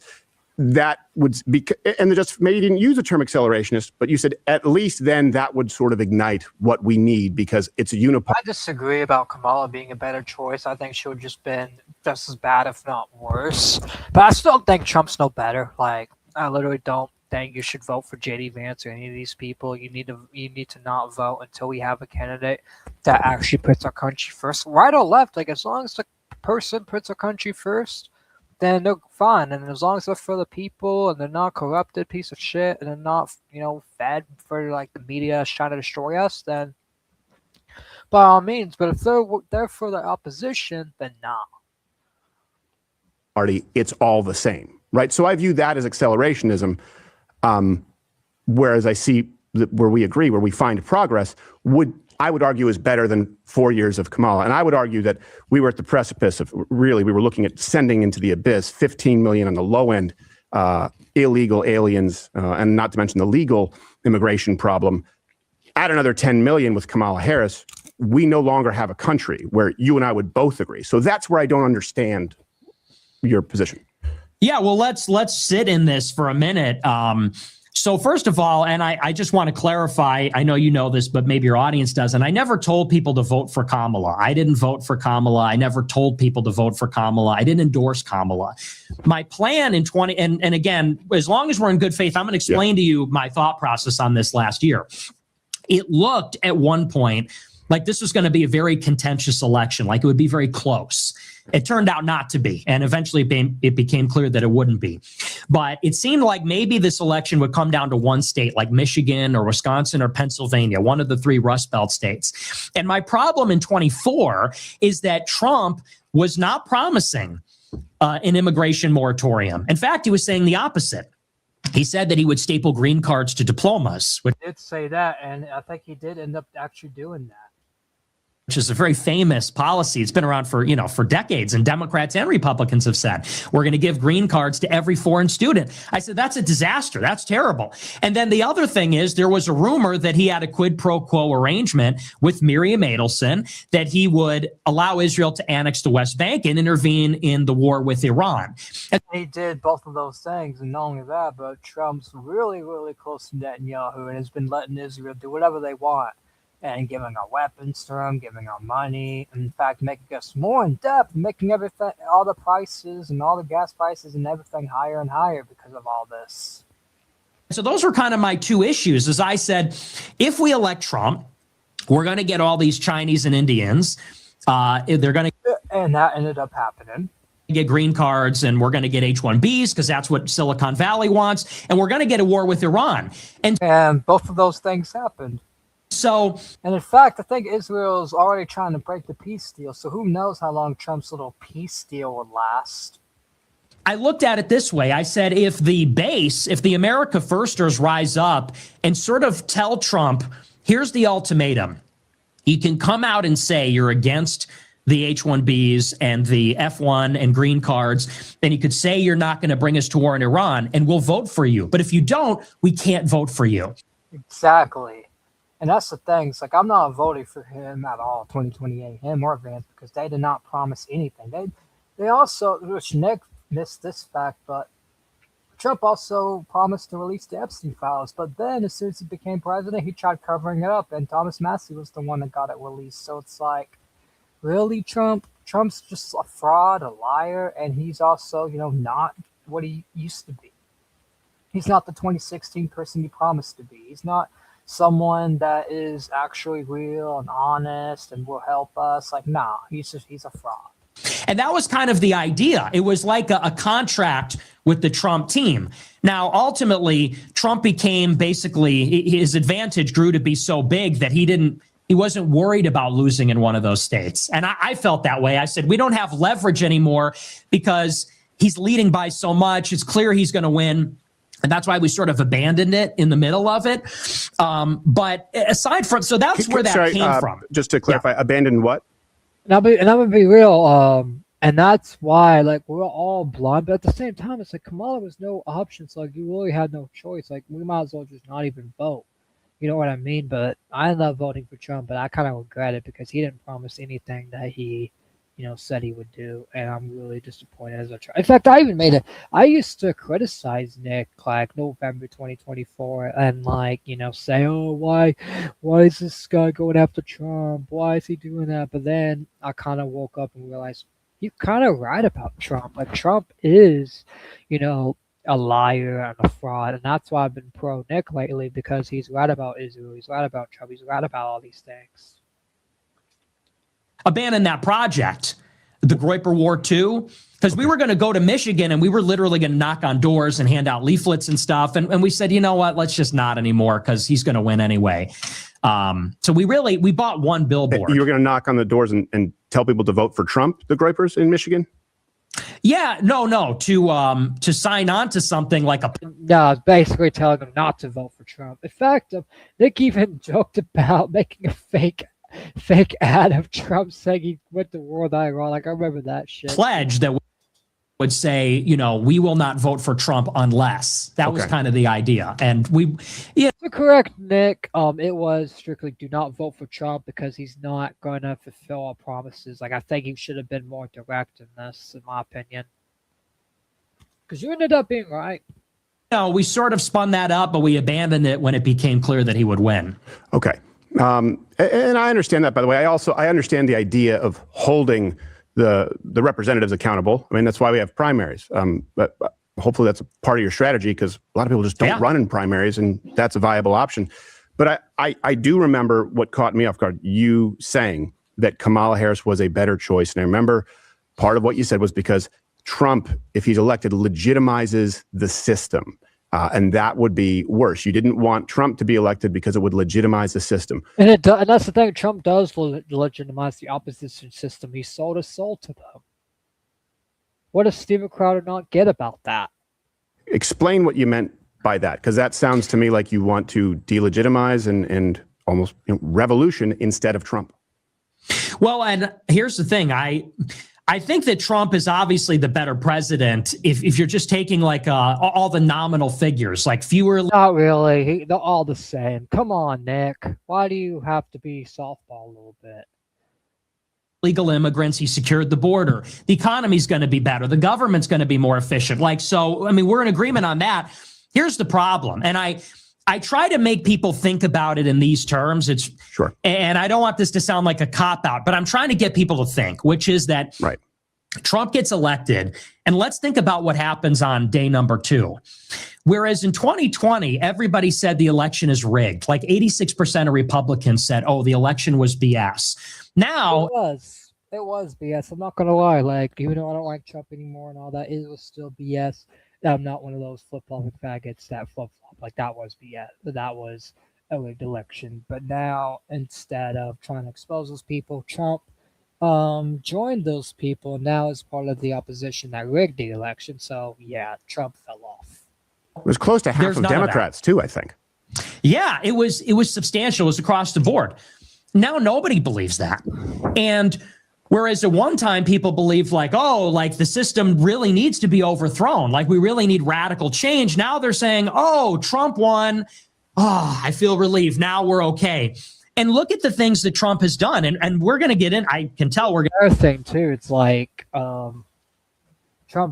That would be, and maybe you didn't use the term accelerationist, but you said at least then that would sort of ignite what we need, because it's a uniparty. I disagree about Kamala being a better choice. I think she would just been just as bad, if not worse. But I still think Trump's no better. Like, I literally don't think you should vote for JD Vance or any of these people. You need to not vote until we have a candidate that actually puts our country first, right or left. Like, as long as the person puts our country first, then they're fine. And as long as they're for the people and they're not corrupted piece of shit and they're not, fed for like the media is trying to destroy us, then by all means. But if they're for the opposition, then nah. It's all the same. Right. So I view that as accelerationism, whereas I see where we agree, where we find progress, I would argue is better than 4 years of Kamala. And I would argue that we were at the precipice of we were looking at sending into the abyss 15 million on the low end illegal aliens, and not to mention the legal immigration problem. Add another 10 million with Kamala Harris. we no longer have a country where you and I would both agree. So that's where I don't understand your position. Yeah, well, let's sit in this for a minute. So first of all, and I just want to clarify, I know you know this, but maybe your audience doesn't. I never told people to vote for Kamala. I didn't vote for Kamala. I never told people to vote for Kamala. I didn't endorse Kamala. My plan in and again, as long as we're in good faith, I'm going to explain to you my thought process on this last year. It looked at one point like this was going to be a very contentious election, like it would be very close. It turned out not to be, and eventually it became clear that it wouldn't be. But it seemed like maybe this election would come down to one state, like Michigan or Wisconsin or Pennsylvania, one of the 3 Rust Belt states. And my problem in 24 is that Trump was not promising an immigration moratorium. In fact, he was saying the opposite. He said that he would staple green cards to diplomas, He did say that, and I think he did end up actually doing that. which is a very famous policy. It's been around for decades, and Democrats and Republicans have said, we're going to give green cards to every foreign student. I said, that's a disaster. That's terrible. And then the other thing is there was a rumor that he had a quid pro quo arrangement with Miriam Adelson that he would allow Israel to annex the West Bank and intervene in the war with Iran. And he did both of those things, and not only that, but Trump's really, really close to Netanyahu and has been letting Israel do whatever they want. And giving our weapons to them, giving our money, in fact, making us more in debt, making everything, all the prices and all the gas prices and everything higher and higher because of all this. So those were kind of my 2 issues. As I said, if we elect Trump, we're going to get all these Chinese and Indians. They're going to, and that ended up happening. Get green cards, and we're going to get H-1Bs because that's what Silicon Valley wants, and we're going to get a war with Iran. And both of those things happened. So, and in fact, I think Israel's already trying to break the peace deal. So who knows how long Trump's little peace deal will last? I looked at it this way. I said, if the America Firsters rise up and sort of tell Trump, here's the ultimatum. You can come out and say you're against the H-1Bs and the F-1 and green cards, and you could say you're not going to bring us to war in Iran, and we'll vote for you. But if you don't, we can't vote for you. Exactly. And that's the thing. It's like, I'm not voting for him at all, 2028, him or Vance, because they did not promise anything. They also, which Nick missed this fact, but Trump also promised to release the Epstein files. But then as soon as he became president, he tried covering it up, and Thomas Massie was the one that got it released. So it's like, really, Trump? Trump's just a fraud, a liar, and he's also, not what he used to be. He's not the 2016 person he promised to be. He's not someone that is actually real and honest and will help us. Like, nah, he's a fraud. And that was kind of the idea. It was like a contract with the Trump team. Now, ultimately, Trump became basically, his advantage grew to be so big that he wasn't worried about losing in one of those states. And I felt that way. I said, we don't have leverage anymore because he's leading by so much. It's clear he's going to win. And that's why we sort of abandoned it in the middle of it. But aside from, so that's where that came from. Just to clarify, abandoned what? And I'm gonna be real. And that's why, like, we're all blind. But at the same time, it's like Kamala was no option. So, like, you really had no choice. Like, we might as well just not even vote. You know what I mean? But I love voting for Trump, but I kind of regret it because he didn't promise anything that he said he would do, and I'm really disappointed as a try. In fact, I used to criticize Nick like November 2024 and say, oh, why is this guy going after Trump? Why is he doing that? But then I kind of woke up and realized you're kind of right about Trump. Like, Trump is, a liar and a fraud, and that's why I've been pro Nick lately, because he's right about Israel, he's right about Trump, he's right about all these things. Abandon that project, the Groyper War II, because we were going to go to Michigan and we were literally going to knock on doors and hand out leaflets and stuff. And we said, you know what, let's just not anymore because he's going to win anyway. So we bought one billboard. You were going to knock on the doors and tell people to vote for Trump, the Groypers in Michigan? Yeah, no, to sign on to something like a... No, I was basically telling them not to vote for Trump. In fact, Nick even joked about making a fake ad of Trump saying he went to war with Iran. Like, I remember that shit. Pledge that would say, we will not vote for Trump unless. That was kind of the idea. And To correct Nick, it was strictly do not vote for Trump because he's not going to fulfill our promises. Like, I think he should have been more direct in this, in my opinion. Because you ended up being right. No, we sort of spun that up, but we abandoned it when it became clear that he would win. Okay. And I understand that, by the way. I understand the idea of holding the representatives accountable. I mean, that's why we have primaries. But hopefully that's a part of your strategy, because a lot of people just don't run in primaries, and that's a viable option. But I do remember what caught me off guard, you saying that Kamala Harris was a better choice. And I remember part of what you said was because Trump, if he's elected, legitimizes the system. And that would be worse. You didn't want Trump to be elected because it would legitimize the system. And and that's the thing. Trump does legitimize the opposition system. He sold his soul to them. What does Steven Crowder not get about that? Explain what you meant by that, because that sounds to me like you want to delegitimize and almost revolution instead of Trump. Well, and here's the thing. I think that Trump is obviously the better president if you're just taking like all the nominal figures, like fewer. Not really. They're all the same. Come on, Nick. Why do you have to be softball a little bit? Legal immigrants. He secured the border. The economy's going to be better. The government's going to be more efficient. So, I mean, we're in agreement on that. Here's the problem. And I try to make people think about it in these terms. It's sure. And I don't want this to sound like a cop-out, but I'm trying to get people to think, which is that Trump gets elected, and let's think about what happens on day number 2. Whereas in 2020, everybody said the election is rigged. Like 86% of Republicans said, oh, the election was BS. Now... It was BS. I'm not going to lie. Like, even though I don't like Trump anymore and all that, it was still BS. I'm not one of those flip-flopping faggots that flip-flop. Like, that was BS. That was a rigged election. But now, instead of trying to expose those people, Trump joined those people, and now is part of the opposition that rigged the election. So, yeah, Trump fell off. It was close to half of Democrats, too, I think. Yeah, it was substantial. It was across the board. Now nobody believes that. And whereas at one time people believed like the system really needs to be overthrown, like we really need radical change. Now they're saying, oh, Trump won. Oh, I feel relieved. Now we're okay. And look at the things that Trump has done. And we're going to get in. I can tell we're going Another thing, too, it's like Trump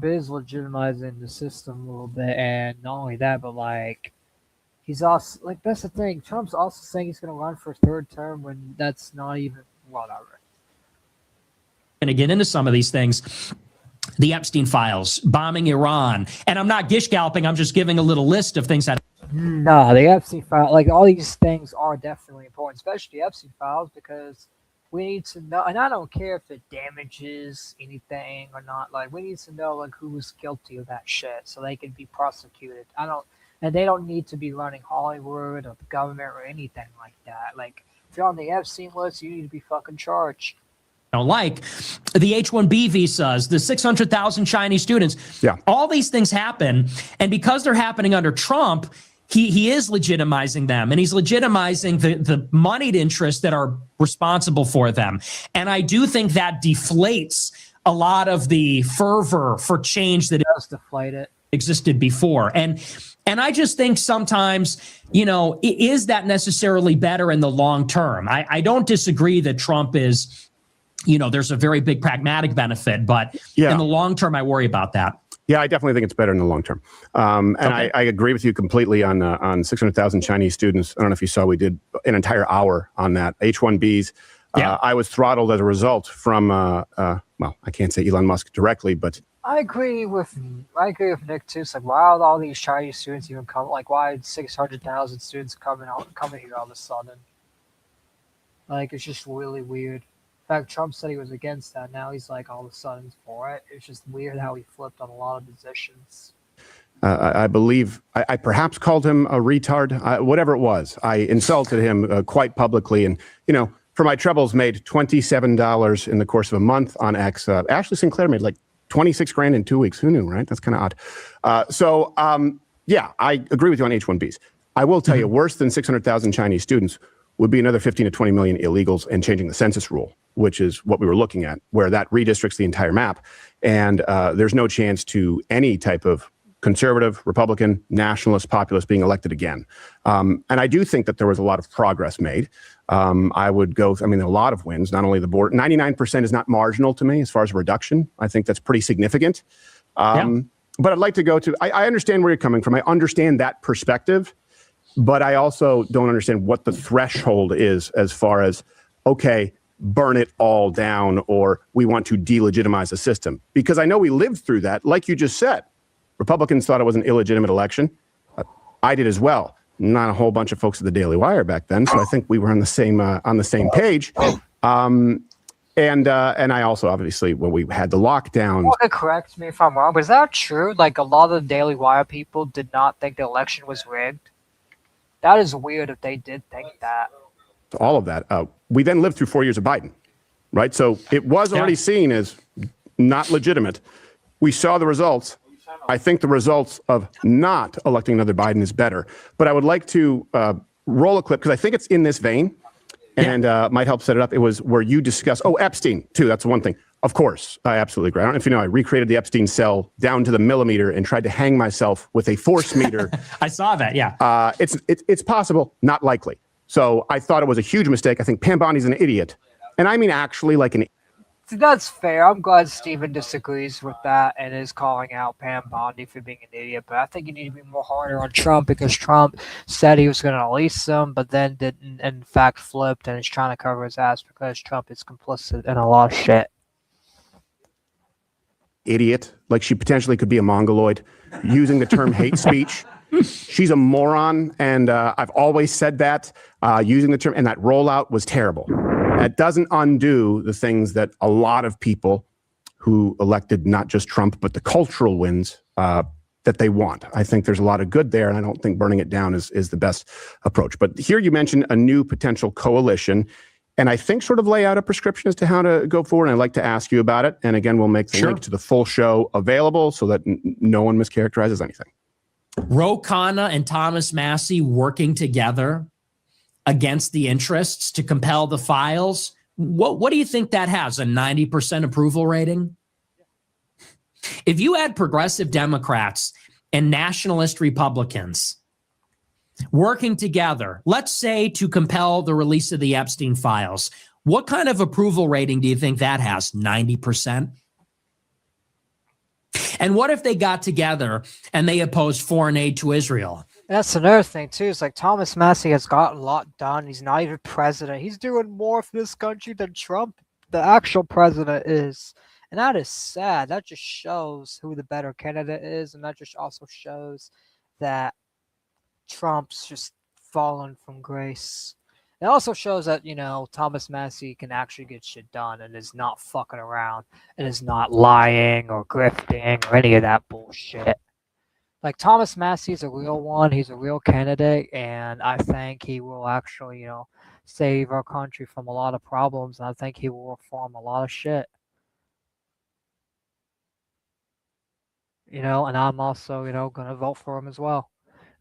is legitimizing the system a little bit. And not only that, but like he's also, like, that's the thing. Trump's also saying he's going to run for a 3rd term when that's not even, whatever. Going to get into some of these things. The Epstein files, bombing Iran. And I'm not gish galloping. I'm just giving a little list of things that. No, the Epstein files, like all these things are definitely important, especially the Epstein files, because we need to know, and I don't care if it damages anything or not. Like, we need to know like who was guilty of that shit so they can be prosecuted. And they don't need to be running Hollywood or the government or anything like that. Like, if you're on the Epstein list, you need to be fucking charged. Like the H-1B visas, the 600,000 Chinese students. Yeah. All these things happen. And because they're happening under Trump, he is legitimizing them. And he's legitimizing the moneyed interests that are responsible for them. And I do think that deflates a lot of the fervor for change that does deflate it. Existed before. And I just think sometimes, is that necessarily better in the long term? I don't disagree that Trump is, there's a very big pragmatic benefit, but in the long term, I worry about that. Yeah, I definitely think it's better in the long term. And I agree with you completely on 600,000 Chinese students. I don't know if you saw, we did an entire hour on that. H-1Bs. I was throttled as a result from, well, I can't say Elon Musk directly, but I agree with Nick too. It's like, why are all these Chinese students even coming? Like, why 600,000 students coming here all of a sudden? Like, it's just really weird. In fact, Trump said he was against that. Now he's like, all of a sudden he's for it. It's just weird how he flipped on a lot of positions. I believe I perhaps called him a retard, whatever it was. I insulted him quite publicly. And, for my troubles, made $27 in the course of a month on X. Ashley Sinclair made like 26 grand in 2 weeks. Who knew, right? That's kind of odd. Yeah, I agree with you on H-1Bs. I will tell you, worse than 600,000 Chinese students would be another 15 to 20 million illegals and changing the census rule. which is what we were looking at, where that redistricts the entire map. And there's no chance to any type of conservative, Republican, nationalist, populist being elected again. And I do think that there was a lot of progress made. I would go, a lot of wins, not only the board. 99% is not marginal to me as far as reduction. I think that's pretty significant. But I'd like to go to, I understand where you're coming from. I understand that perspective, but I also don't understand what the threshold is as far as, okay, burn it all down, or we want to delegitimize the system. Because I know we lived through that, like you just said. Republicans thought it was an illegitimate election. I did as well. Not a whole bunch of folks at the Daily Wire back then, so I think we were on the same page. And I also, obviously, when we had the lockdown. Correct me if I'm wrong, but is that true? Like, a lot of the Daily Wire people did not think the election was rigged? That is weird if they did think that. All of that. We then lived through 4 years of Biden, right? So it was already seen as not legitimate. We saw the results. I think the results of not electing another Biden is better. But I would like to roll a clip, because I think it's in this vein and might help set it up. It was where you discuss, Epstein, too. That's one thing. Of course, I absolutely agree. I don't know if you know, I recreated the Epstein cell down to the millimeter and tried to hang myself with a force meter. I saw that, yeah. It's possible, not likely. So I thought it was a huge mistake. I think Pam Bondi's an idiot. And I mean actually like an See, that's fair. I'm glad Steven disagrees with that and is calling out Pam Bondi for being an idiot. But I think you need to be more harder on Trump, because Trump said he was going to release them, but then didn't, in fact flipped, and is trying to cover his ass because Trump is complicit in a lot of shit. Idiot. Like, she potentially could be a mongoloid, using the term hate speech. She's a moron, and I've always said that, using the term, and that rollout was terrible. That doesn't undo the things that a lot of people who elected not just Trump, but the cultural wins that they want. I think there's a lot of good there, and I don't think burning it down is the best approach. But here you mentioned a new potential coalition, and I think sort of lay out a prescription as to how to go forward, and I'd like to ask you about it. And again, we'll make the link to the full show available so that no one mischaracterizes anything. Ro Khanna and Thomas Massie working together against the interests to compel the files. What do you think that has? A 90% approval rating? If you had progressive Democrats and nationalist Republicans working together, let's say to compel the release of the Epstein files, what kind of approval rating do you think that has? 90%? And what if they got together and they opposed foreign aid to Israel? That's another thing, too. It's like Thomas Massie has gotten a lot done. He's not even president. He's doing more for this country than Trump, the actual president, is. And that is sad. That just shows who the better candidate is. And that just also shows that Trump's just fallen from grace. It also shows that, Thomas Massie can actually get shit done and is not fucking around and is not lying or grifting or any of that bullshit. Like, Thomas Massie's a real one. He's a real candidate, and I think he will actually, save our country from a lot of problems, and I think he will reform a lot of shit. And I'm also, going to vote for him as well.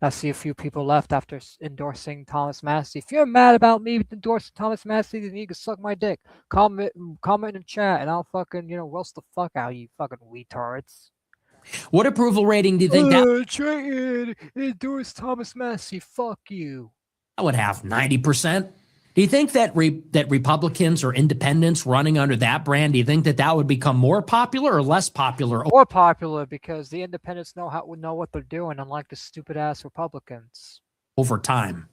I see a few people left after endorsing Thomas Massie. If you're mad about me endorsing Thomas Massie, then you can suck my dick. Comment in the chat, and I'll fucking, roast the fuck out of you fucking retards. What approval rating do you think that Traitor, endorse Thomas Massie? Fuck you. would have? 90%? Do you think that that Republicans or independents running under that brand, do you think that would become more popular or less popular? More popular, because the independents know what they're doing, unlike the stupid ass Republicans. Over time.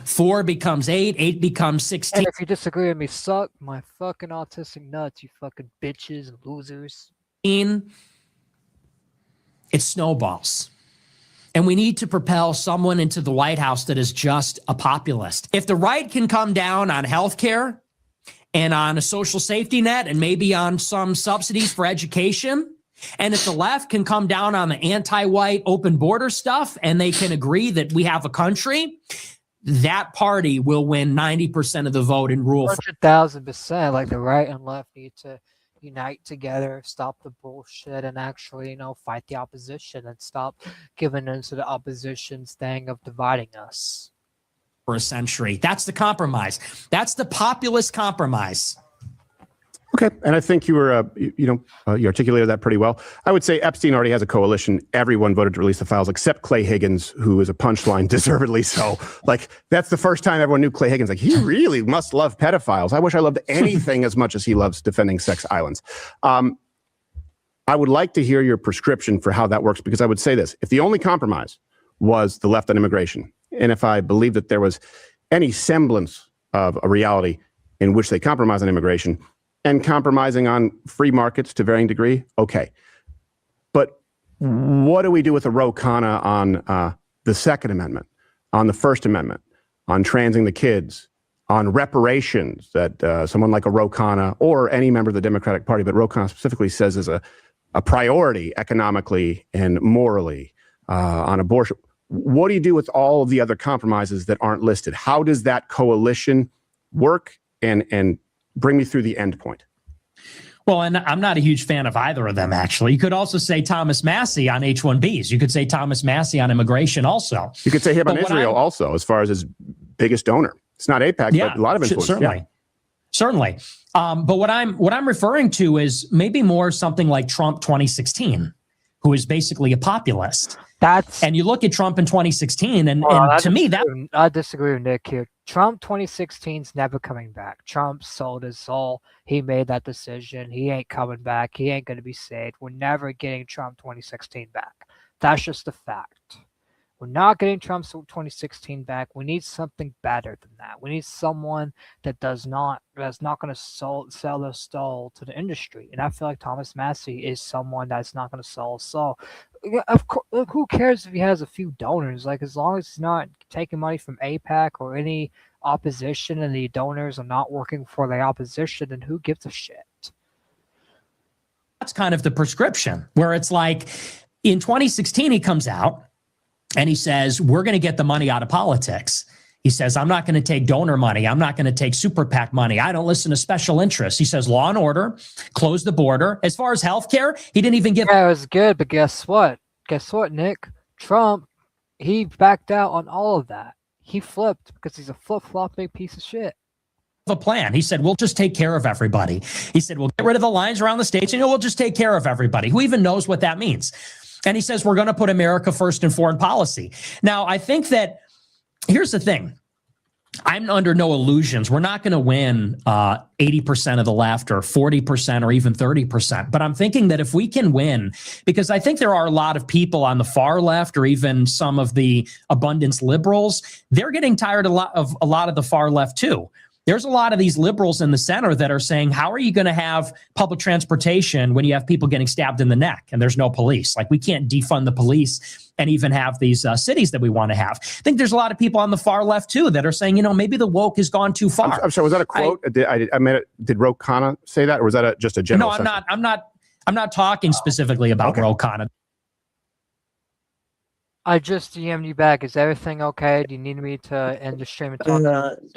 4 becomes 8, 8 becomes 16. And if you disagree with me, suck my fucking autistic nuts, you fucking bitches and losers. It snowballs. And we need to propel someone into the White House that is just a populist. If the right can come down on healthcare and on a social safety net and maybe on some subsidies for education, and if the left can come down on the anti-white open border stuff and they can agree that we have a country, that party will win 90% of the vote and rule. 100,000%. Like, the right and left need to unite together, stop the bullshit, and actually, fight the opposition and stop giving into the opposition's thing of dividing us. for a century. That's the compromise. That's the populist compromise. Okay, and I think you were, you articulated that pretty well. I would say Epstein already has a coalition. Everyone voted to release the files except Clay Higgins, who is a punchline, deservedly so. Like, that's the first time everyone knew Clay Higgins. Like, he really must love pedophiles. I wish I loved anything as much as he loves defending sex islands. I would like to hear your prescription for how that works, because I would say this: if the only compromise was the left on immigration, and if I believe that there was any semblance of a reality in which they compromise on immigration, and compromising on free markets to varying degree, okay. But what do we do with a Ro Khanna on the Second Amendment, on the First Amendment, on transing the kids, on reparations that someone like a Ro Khanna or any member of the Democratic Party, but Ro Khanna specifically says is a priority economically and morally, on abortion? What do you do with all of the other compromises that aren't listed? How does that coalition work, and bring me through the end point? Well, and I'm not a huge fan of either of them, actually. You could also say Thomas Massey on H-1Bs. You could say Thomas Massey on immigration also. You could say him on Israel also, as far as his biggest donor. It's not AIPAC, but a lot of influence. Certainly. Certainly. But what I'm referring to is maybe more something like Trump 2016, who is basically a populist. And you look at Trump in 2016, and to me, I disagree with Nick here. Trump 2016 is never coming back. Trump sold his soul. He made that decision. He ain't coming back. He ain't going to be saved. We're never getting Trump 2016 back. That's just a fact. We're not getting Trump 2016 back. We need something better than that. We need someone that's not going to sell their soul to the industry. And I feel like Thomas Massey is someone that's not going to sell his soul. Of course, who cares if he has a few donors? Like, as long as he's not taking money from AIPAC or any opposition, and the donors are not working for the opposition, then who gives a shit? That's kind of the prescription, where it's like in 2016 he comes out and he says, we're going to get the money out of politics. He says, I'm not going to take donor money. I'm not going to take super PAC money. I don't listen to special interests. He says, law and order, close the border. As far as healthcare, he didn't even give. Yeah, it was good, but guess what? Guess what, Nick? Trump, he backed out on all of that. He flipped because he's a flip-flopping piece of shit. A plan. He said, we'll just take care of everybody. He said, we'll get rid of the lines around the states, and we'll just take care of everybody. Who even knows what that means? And he says, we're going to put America first in foreign policy. Now, I think that here's the thing. I'm under no illusions. We're not going to win 80% of the left or 40% or even 30%. But I'm thinking that if we can win, because I think there are a lot of people on the far left or even some of the abundance liberals, they're getting tired of a lot of the far left too. There's a lot of these liberals in the center that are saying, how are you going to have public transportation when you have people getting stabbed in the neck and there's no police? Like, we can't defund the police and even have these cities that we want to have. I think there's a lot of people on the far left too that are saying, maybe the woke has gone too far. I'm sorry, was that a quote? Did Ro Khanna say that, or was that just a general? No, I'm not talking specifically about Ro Khanna. I just DM'd you back. Is everything okay? Do you need me to end the stream and talk?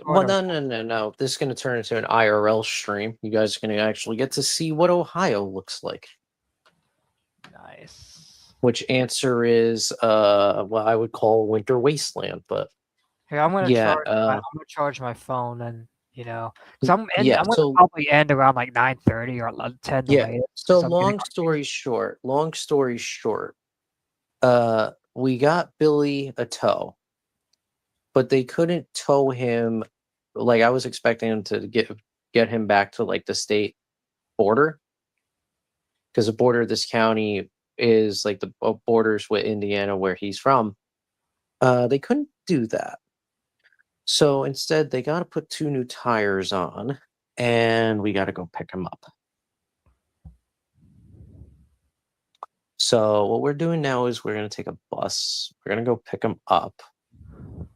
Well, no. This is going to turn into an IRL stream. You guys are going to actually get to see what Ohio looks like. Nice. Which answer is what I would call winter wasteland, but here, I'm going to charge my phone, and because I'm going to probably end around like 9:30 or 10. Yeah. So long story short, we got Billy a tow, but they couldn't tow him. Like, I was expecting him to get him back to like the state border, because the border of this county is like the borders with Indiana where he's from. They couldn't do that. So instead they got to put 2 new tires on, and we got to go pick him up. So what we're doing now is we're going to take a bus. We're going to go pick him up.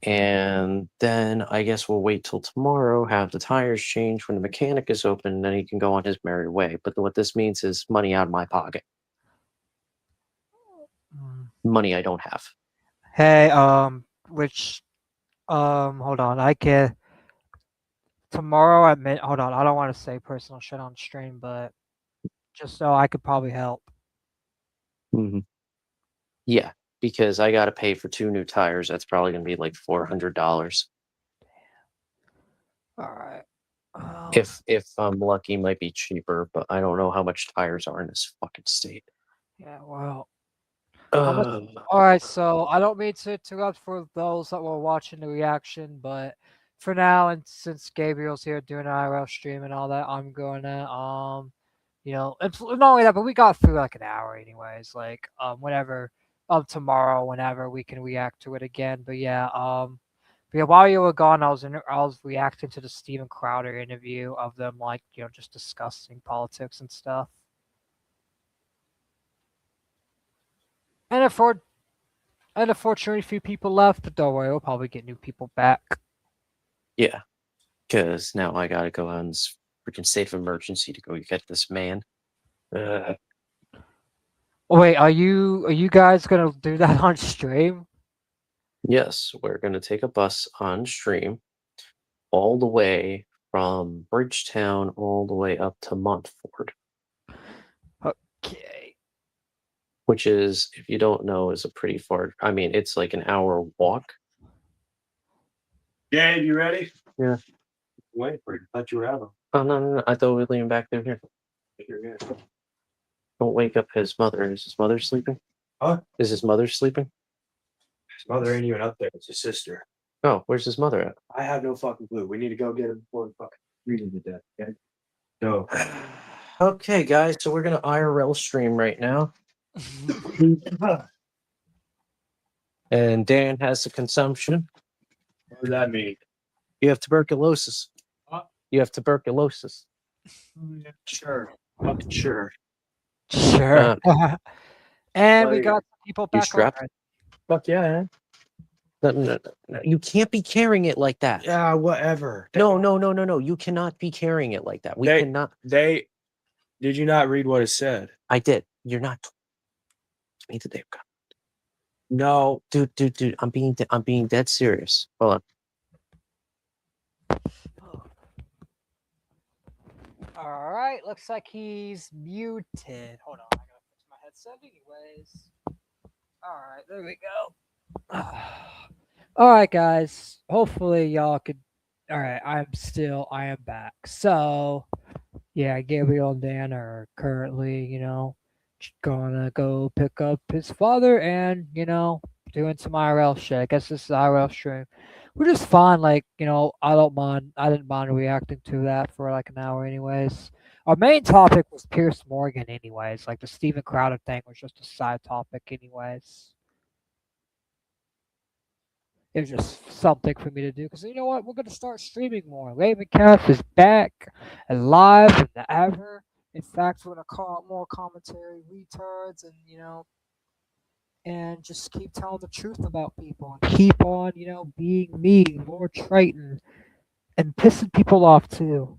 And then I guess we'll wait till tomorrow, have the tires changed when the mechanic is open, and then he can go on his merry way. But what this means is money out of my pocket. Money I don't have. Hey, hold on. I can tomorrow at hold on. I don't want to say personal shit on stream, but just so I could probably help. Mm-hmm. Yeah, because I got to pay for 2 new tires. That's probably going to be like $400. All right. If I'm lucky, might be cheaper, but I don't know how much tires are in this fucking state. Yeah, well. Uh, All right, so I don't mean to interrupt for those that were watching the reaction, but for now, and since Gabriel's here doing IRL stream and all that, I'm gonna it's not only that, but we got through like an hour anyways. Like whenever tomorrow, whenever we can react to it again. But yeah, while you were gone, I was reacting to the Steven Crowder interview of them like just discussing politics and stuff. And unfortunately, a few people left, but don't worry, we'll probably get new people back. yeah, because now I gotta go on this freaking state of emergency to go get this man. Oh, wait, are you guys gonna do that on stream? Yes, we're gonna take a bus on stream all the way from Bridgetown all the way up to Montford. Okay. Which is, if you don't know, is a pretty far. I mean, it's like an hour walk. Gabe, you ready? Yeah. Wait for you. Thought you were out. Oh no! I thought we were leaving back there. Here. You're good. Don't wake up his mother. Is his mother sleeping? Huh? Is his mother sleeping? His mother ain't even up there. It's his sister. Oh, where's his mother at? I have no fucking clue. We need to go get him before we fucking freeze him to death. Okay. So. Okay, guys. So we're gonna IRL stream right now. And Dan has the consumption. What does that mean? You have tuberculosis. What? You have tuberculosis. Yeah, sure. Fucking sure. Sure. And we got people You back strapped? already. Fuck yeah, man. No. You can't be carrying it like that. Yeah, whatever. No. You cannot be carrying it like that. We cannot. Did you not read what it said? I did. You're not. Me that they've got. No, dude. I'm being dead serious. Hold on. All right, looks like he's muted. Hold on, I gotta fix my headset anyways. All right, there we go. All right, guys. Hopefully y'all could. All right, I am back. So, yeah, Gabriel and Dan are currently, gonna go pick up his father and, doing some IRL shit. I guess this is IRL stream. We're just fine. Like, I don't mind. I didn't mind reacting to that for like an hour, anyways. Our main topic was Piers Morgan, anyways. Like the Steven Crowder thing was just a side topic, anyways. It was just something for me to do because you know what? We're gonna start streaming more. Ravencast is back and live than ever. In fact, we're gonna call out more commentary retards and just keep telling the truth about people and keep on, being mean, more Triton, and pissing people off too.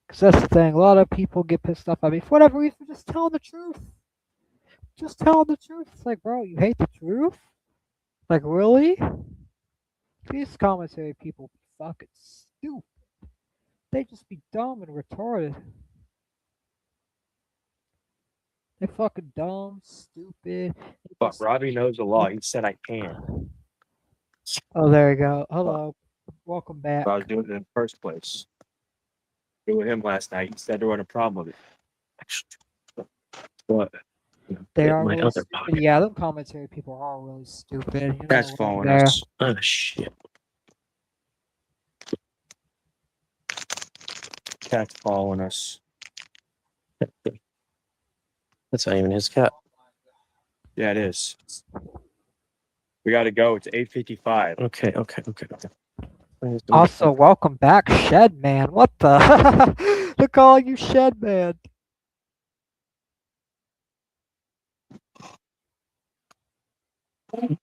Because that's the thing, a lot of people get pissed off at me for whatever reason, just telling the truth. Just telling the truth. It's like, bro, you hate the truth? Like, really? These commentary people be fucking stupid. They just be dumb and retarded. They're fucking dumb, stupid. Fuck, Robbie knows the law. He said I can. Oh, there you go. Hello. Welcome back. I was doing it in the first place. With him last night. He said there wasn't a problem with it. What? They are really stupid. Yeah, them commentary people are all really stupid. That's following us. Oh, shit. Cat's following us. That's not even his cat. Yeah, it is. We got to go. It's 8:55. Okay. Also, welcome back, Shed Man. What the? They're calling you Shed Man. I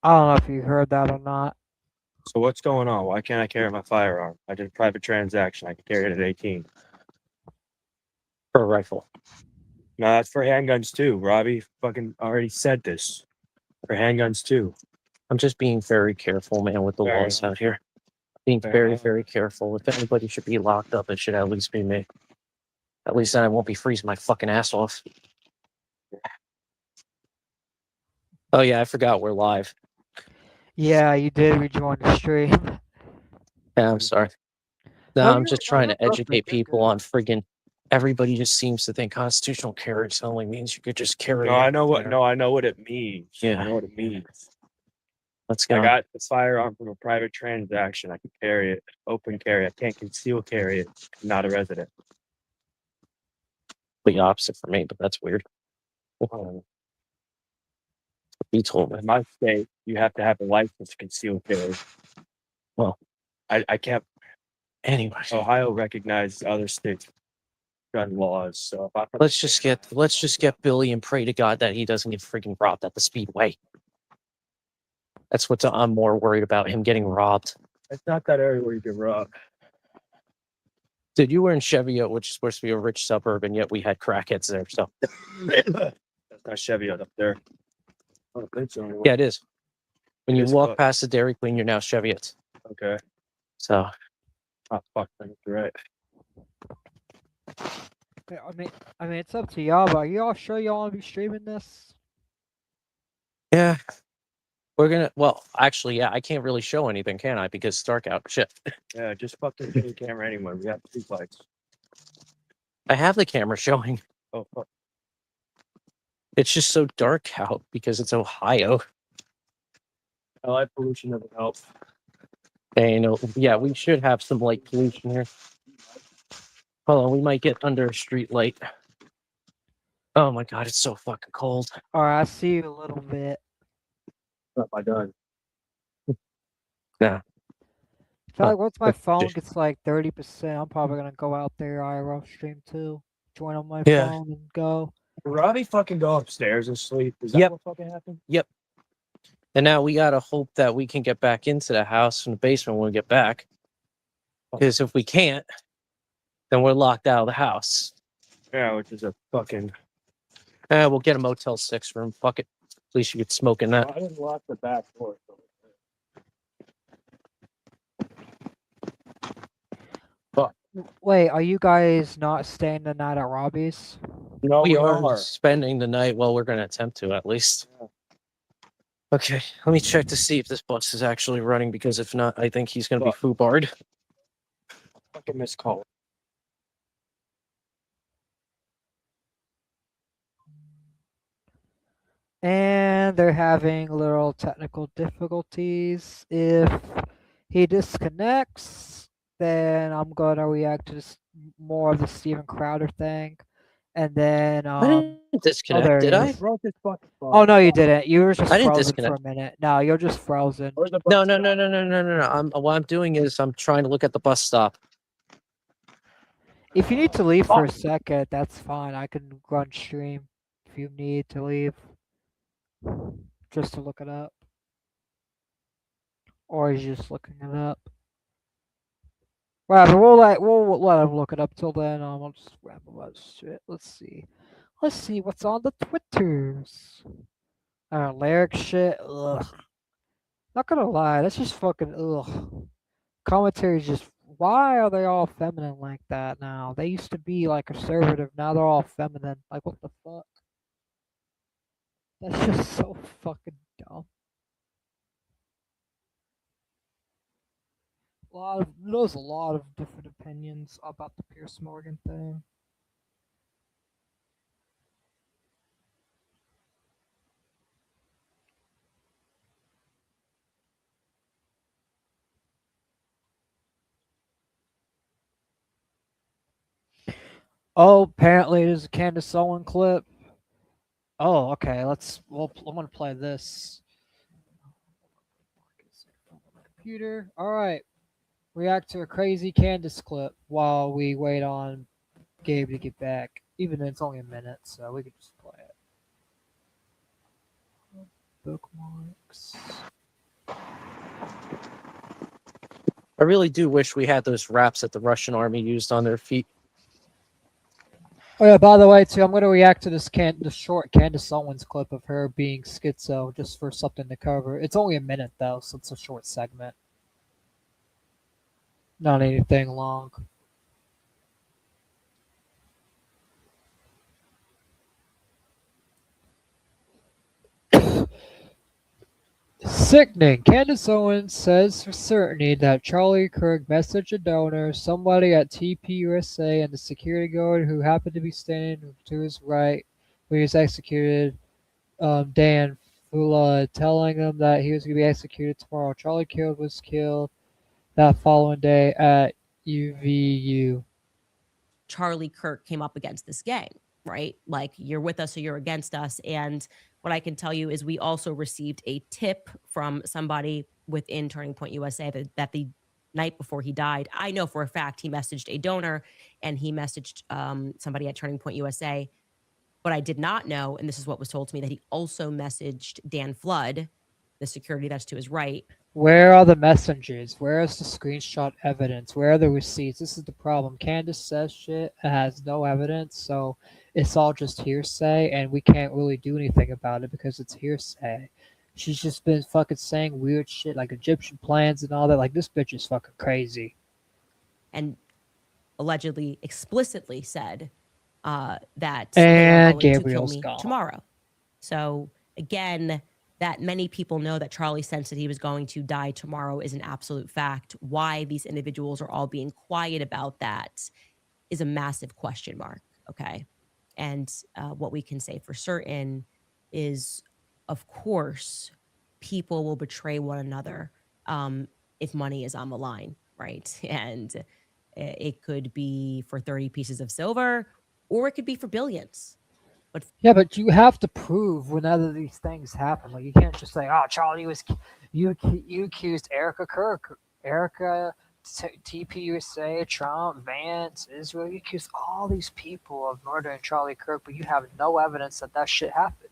don't know if you heard that or not. So what's going on? Why can't I carry my firearm? I did a private transaction. I can carry it at 18. For a rifle. No, that's for handguns too. Robbie fucking already said this. For handguns too. I'm just being very careful, man, with the laws out here. Being very careful. If anybody should be locked up, it should at least be me. At least then I won't be freezing my fucking ass off. Oh yeah, I forgot we're live. Yeah, you did rejoin the stream. Yeah, I'm sorry. No, No, I'm you're just no, trying you're to educate perfect. You're people good. on friggin' everybody just seems to think constitutional carriage only means you could just carry No, it. I know what. there. No, I know what it means. Yeah. I know what it means. Let's I go. got the firearm from a private transaction. I can carry it, open carry. I can't conceal carry it. I'm not a resident. The opposite for me, but that's weird. He told me. In my state, you have to have a license to conceal carry. Well, I can't. Anyway, Ohio recognizes other states' gun laws. So if I let's just get Billy and pray to God that he doesn't get freaking robbed at the speedway. That's what I'm more worried about, him getting robbed. it's not that area where you get robbed. Dude, you were in Cheviot, which is supposed to be a rich suburb, and yet we had crackheads there. So That's not Cheviot up there. I don't think so anyway. yeah, it is. When It you is walk close. past the Dairy Queen, you're now Cheviot. Okay. So Oh fuck, you're right. Yeah, I mean, it's up to y'all, but are y'all sure y'all want to be streaming this? yeah, we're gonna. Well, actually, yeah, I can't really show anything, can I? Because it's dark out. Shit. Yeah, just fucking get the camera anyway. We have 2 lights. I have the camera showing. Oh fuck. It's just so dark out because it's Ohio. Light pollution doesn't help. And yeah, we should have some light pollution here. Hold on, we might get under a street light. Oh my god, it's so fucking cold. Alright, I see you a little bit. Not my gun. Yeah. In fact, once my phone gets like 30%, I'm probably gonna go out there IRL stream too. Join on my Yeah. phone and go. Did Robbie fucking go upstairs and sleep? Is that Yep. what fucking happened? Yep. And now we gotta hope that we can get back into the house from the basement when we get back. Because if we can't, then we're locked out of the house. Yeah, which is a fucking. We'll get a Motel 6 room. Fuck it. At least you could smoke in that. I didn't lock the back door. Wait, are you guys not staying the night at Robbie's? No, we are spending the night. Well, we're gonna attempt to at least. Okay, let me check to see if this bus is actually running, because if not, I think he's gonna be foobarred. Fucking missed call. And they're having little technical difficulties. If he disconnects, then I'm gonna react to this, more of the Steven Crowder thing. And then I didn't disconnect, there did he I? is. Oh no, you didn't. You were just I didn't frozen for disconnect. a minute. No, you're just frozen. No. What I'm doing is I'm trying to look at the bus stop. If you need to leave for a second, that's fine. I can run stream if you need to leave. Just to look it up. Or he's just looking it up. Whatever, we'll let him look it up till then. I'll just grab a bunch of shit. Let's see. Let's see what's on the Twitters. Lyric shit. Ugh. Not gonna lie, that's just fucking ugh. Commentary's just, why are they all feminine like that now? They used to be like conservative, now they're all feminine. Like what the fuck? That's just so fucking dumb. There's a lot of different opinions about the Piers Morgan thing. Oh, apparently there's a Candace Owen clip. Oh, okay. I'm gonna play this. Computer. All right. React to a crazy Candace clip while we wait on Gabe to get back. Even though it's only a minute, so we can just play it. Bookmarks. I really do wish we had those wraps that the Russian army used on their feet. Oh yeah, by the way, too, I'm gonna react to the short Candace Owens clip of her being schizo, just for something to cover. It's only a minute though, so it's a short segment. Not anything long. Sickening. Candace Owens says for certainty that Charlie Kirk messaged a donor, somebody at TPUSA, and the security guard who happened to be standing to his right when he was executed, Dan Fula, telling him that he was going to be executed tomorrow. Charlie Kirk was killed that following day at UVU. Charlie Kirk came up against this gang, right? Like, you're with us or you're against us. And what I can tell you is we also received a tip from somebody within Turning Point USA that the night before he died, I know for a fact he messaged a donor and he messaged somebody at Turning Point USA. But I did not know, and this is what was told to me, that he also messaged Dan Flood, the security that's to his right. Where are the messengers? Where is the screenshot evidence? Where are the receipts? This is the problem. Candace says shit, it has no evidence, so it's all just hearsay, and we can't really do anything about it because it's hearsay. She's just been fucking saying weird shit like Egyptian plans and all that. Like, this bitch is fucking crazy. And allegedly, explicitly said that And they are going Gabriel's to kill me gone. tomorrow. So again, that many people know that Charlie sensed that he was going to die tomorrow is an absolute fact. Why these individuals are all being quiet about that is a massive question mark, okay? And what we can say for certain is, of course, people will betray one another if money is on the line, right? And it could be for 30 pieces of silver, or it could be for billions. Yeah, but you have to prove whenever these things happen. Like, you can't just say, "Oh, Charlie was you accused Erica Kirk, TPUSA, Trump, Vance, Israel. You accused all these people of murdering Charlie Kirk, but you have no evidence that that shit happened."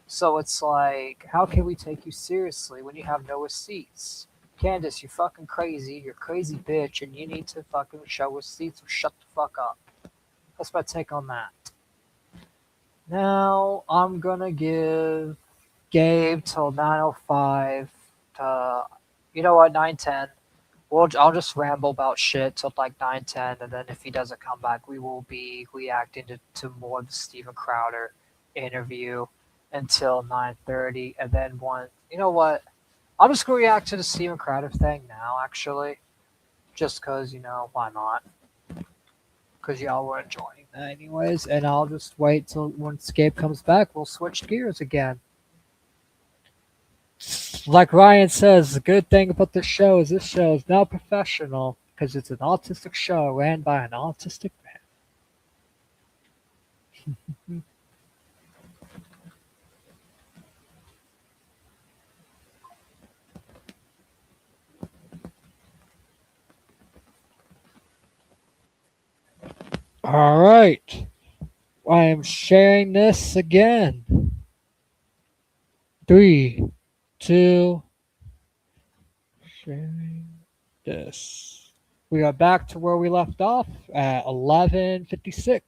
So it's like, how can we take you seriously when you have no receipts? Candace, you're fucking crazy. You're a crazy bitch, and you need to fucking show receipts or shut the fuck up. That's my take on that. Now I'm gonna give Gabe till 9:05 to, you know what, 9:10. I'll just ramble about shit till like 9:10, and then if he doesn't come back, we will be reacting to more of the Steven Crowder interview until 9:30, and then you know what? I'll just go react to the Steven Crowder thing now, actually, just cause, you know, why not? Because y'all were enjoying that anyways, and I'll just wait till once Gabe comes back, we'll switch gears again. Like Ryan says, the good thing about this show is now professional because it's an autistic show ran by an autistic man. All right. I am sharing this again. 3, 2, sharing this. We are back to where we left off at 11:56.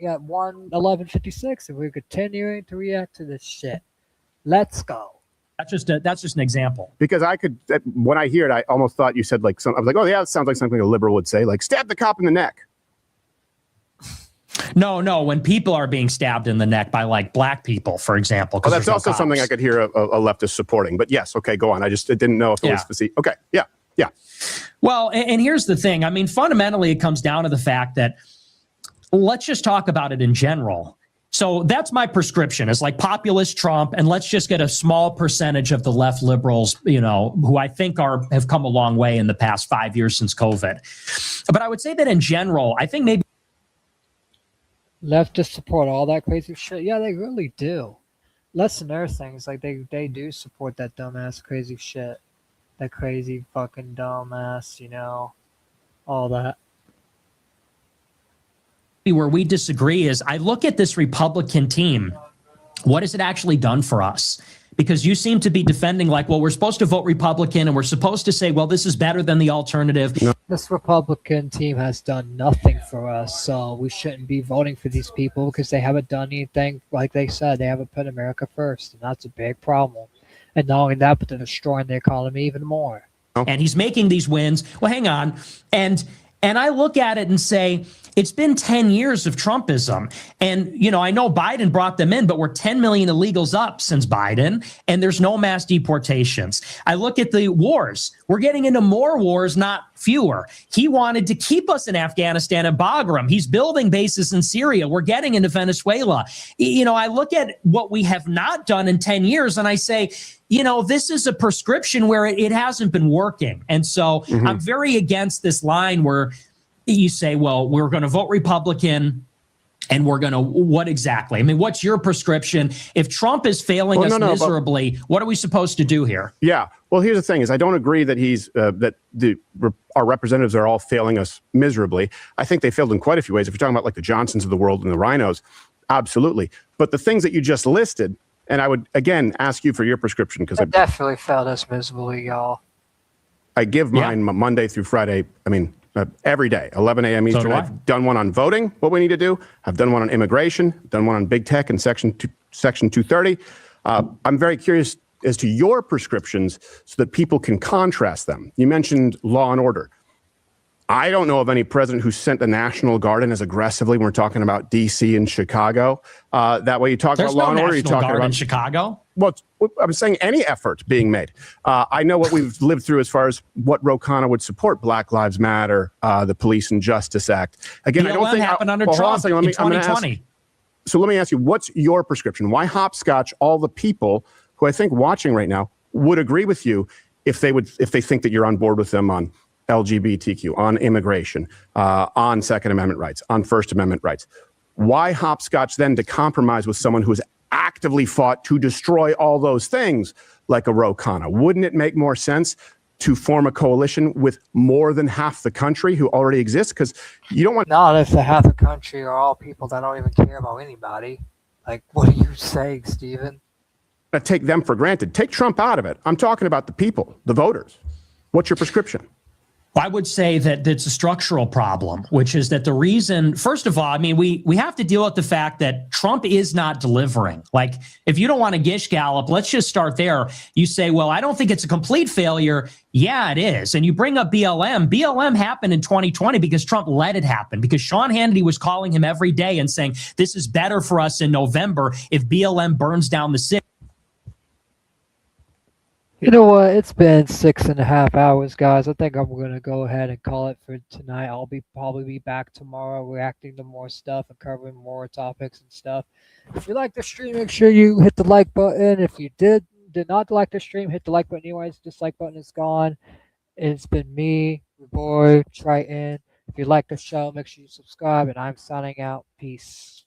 We got 11:56, and we're continuing to react to this shit. Let's go. That's just an example. Because when I hear it, I almost thought you said like I was like, oh yeah, it sounds like something a liberal would say, like stab the cop in the neck. No, when people are being stabbed in the neck by like black people, for example. Oh, that's also something I could hear a leftist supporting. But yes, okay, go on. I just didn't know if it was specific. Okay, yeah. Well, and here's the thing. I mean, fundamentally, it comes down to the fact that let's just talk about it in general. So that's my prescription. It's like populist Trump, and let's just get a small percentage of the left liberals, you know, who I think have come a long way in the past 5 years since COVID. But I would say that in general, I think maybe leftists support all that crazy shit. Yeah, they really do. Less than their things, like they do support that dumbass crazy shit. That crazy fucking dumbass, you know, all that. Where we disagree is I look at this Republican team. What has it actually done for us? Because you seem to be defending like, well, we're supposed to vote Republican and we're supposed to say, well, this is better than the alternative. This Republican team has done nothing for us, so we shouldn't be voting for these people because they haven't done anything. Like they said, they haven't put America first, and that's a big problem. And not only that, but they're destroying the economy even more. And he's making these wins. Well, hang on. And And I look at it and say, it's been 10 years of Trumpism. And, I know Biden brought them in, but we're 10 million illegals up since Biden, and there's no mass deportations. I look at the wars. We're getting into more wars, not fewer. He wanted to keep us in Afghanistan and Bagram. He's building bases in Syria. We're getting into Venezuela. I look at what we have not done in 10 years, and I say, this is a prescription where it hasn't been working. And so I'm very against this line where you say, well, we're going to vote Republican and we're going to, what exactly? I mean, what's your prescription? If Trump is failing us miserably, what are we supposed to do here? Yeah. Well, here's the thing is I don't agree that our representatives are all failing us miserably. I think they failed in quite a few ways. If you're talking about like the Johnsons of the world and the Rhinos, absolutely. But the things that you just listed, and I would, again, ask you for your prescription because I definitely failed us miserably, y'all. I give mine Monday through Friday. I mean, every day, 11 a.m. Eastern. I've done one on voting, what we need to do. I've done one on immigration, done one on big tech and Section 230. I'm very curious as to your prescriptions so that people can contrast them. You mentioned law and order. I don't know of any president who sent the National Guard in as aggressively when we're talking about D.C. and Chicago. That way you talk about law and order. You're talking about in Chicago. Well, I'm saying any effort being made. I know what we've lived through as far as what Ro Khanna would support: Black Lives Matter, the Police and Justice Act. Again, BLM I don't think happened under Trump in 2020. So let me ask you, what's your prescription? Why hopscotch all the people who I think watching right now would agree with you if they think that you're on board with them on LGBTQ, on immigration, on Second Amendment rights, on First Amendment rights? Why hopscotch then to compromise with someone who has actively fought to destroy all those things like a Ro Khanna? Wouldn't it make more sense to form a coalition with more than half the country who already exists? Because you don't want... Not if the half the country are all people that don't even care about anybody. Like, what are you saying, Stephen? Take them for granted. Take Trump out of it. I'm talking about the people, the voters. What's your prescription? I would say that it's a structural problem, which is that the reason, first of all, I mean, we have to deal with the fact that Trump is not delivering. Like, if you don't want to gish gallop, let's just start there. You say, well, I don't think it's a complete failure. Yeah, it is. And you bring up BLM. BLM happened in 2020 because Trump let it happen, because Sean Hannity was calling him every day and saying, this is better for us in November if BLM burns down the city. You know what? It's been 6.5 hours, guys. I think I'm gonna go ahead and call it for tonight. I'll probably be back tomorrow, reacting to more stuff and covering more topics and stuff. If you like the stream, make sure you hit the like button. If you did not like the stream, hit the like button. Anyways, dislike button is gone. It's been me, your boy Triton. If you like the show, make sure you subscribe. And I'm signing out. Peace.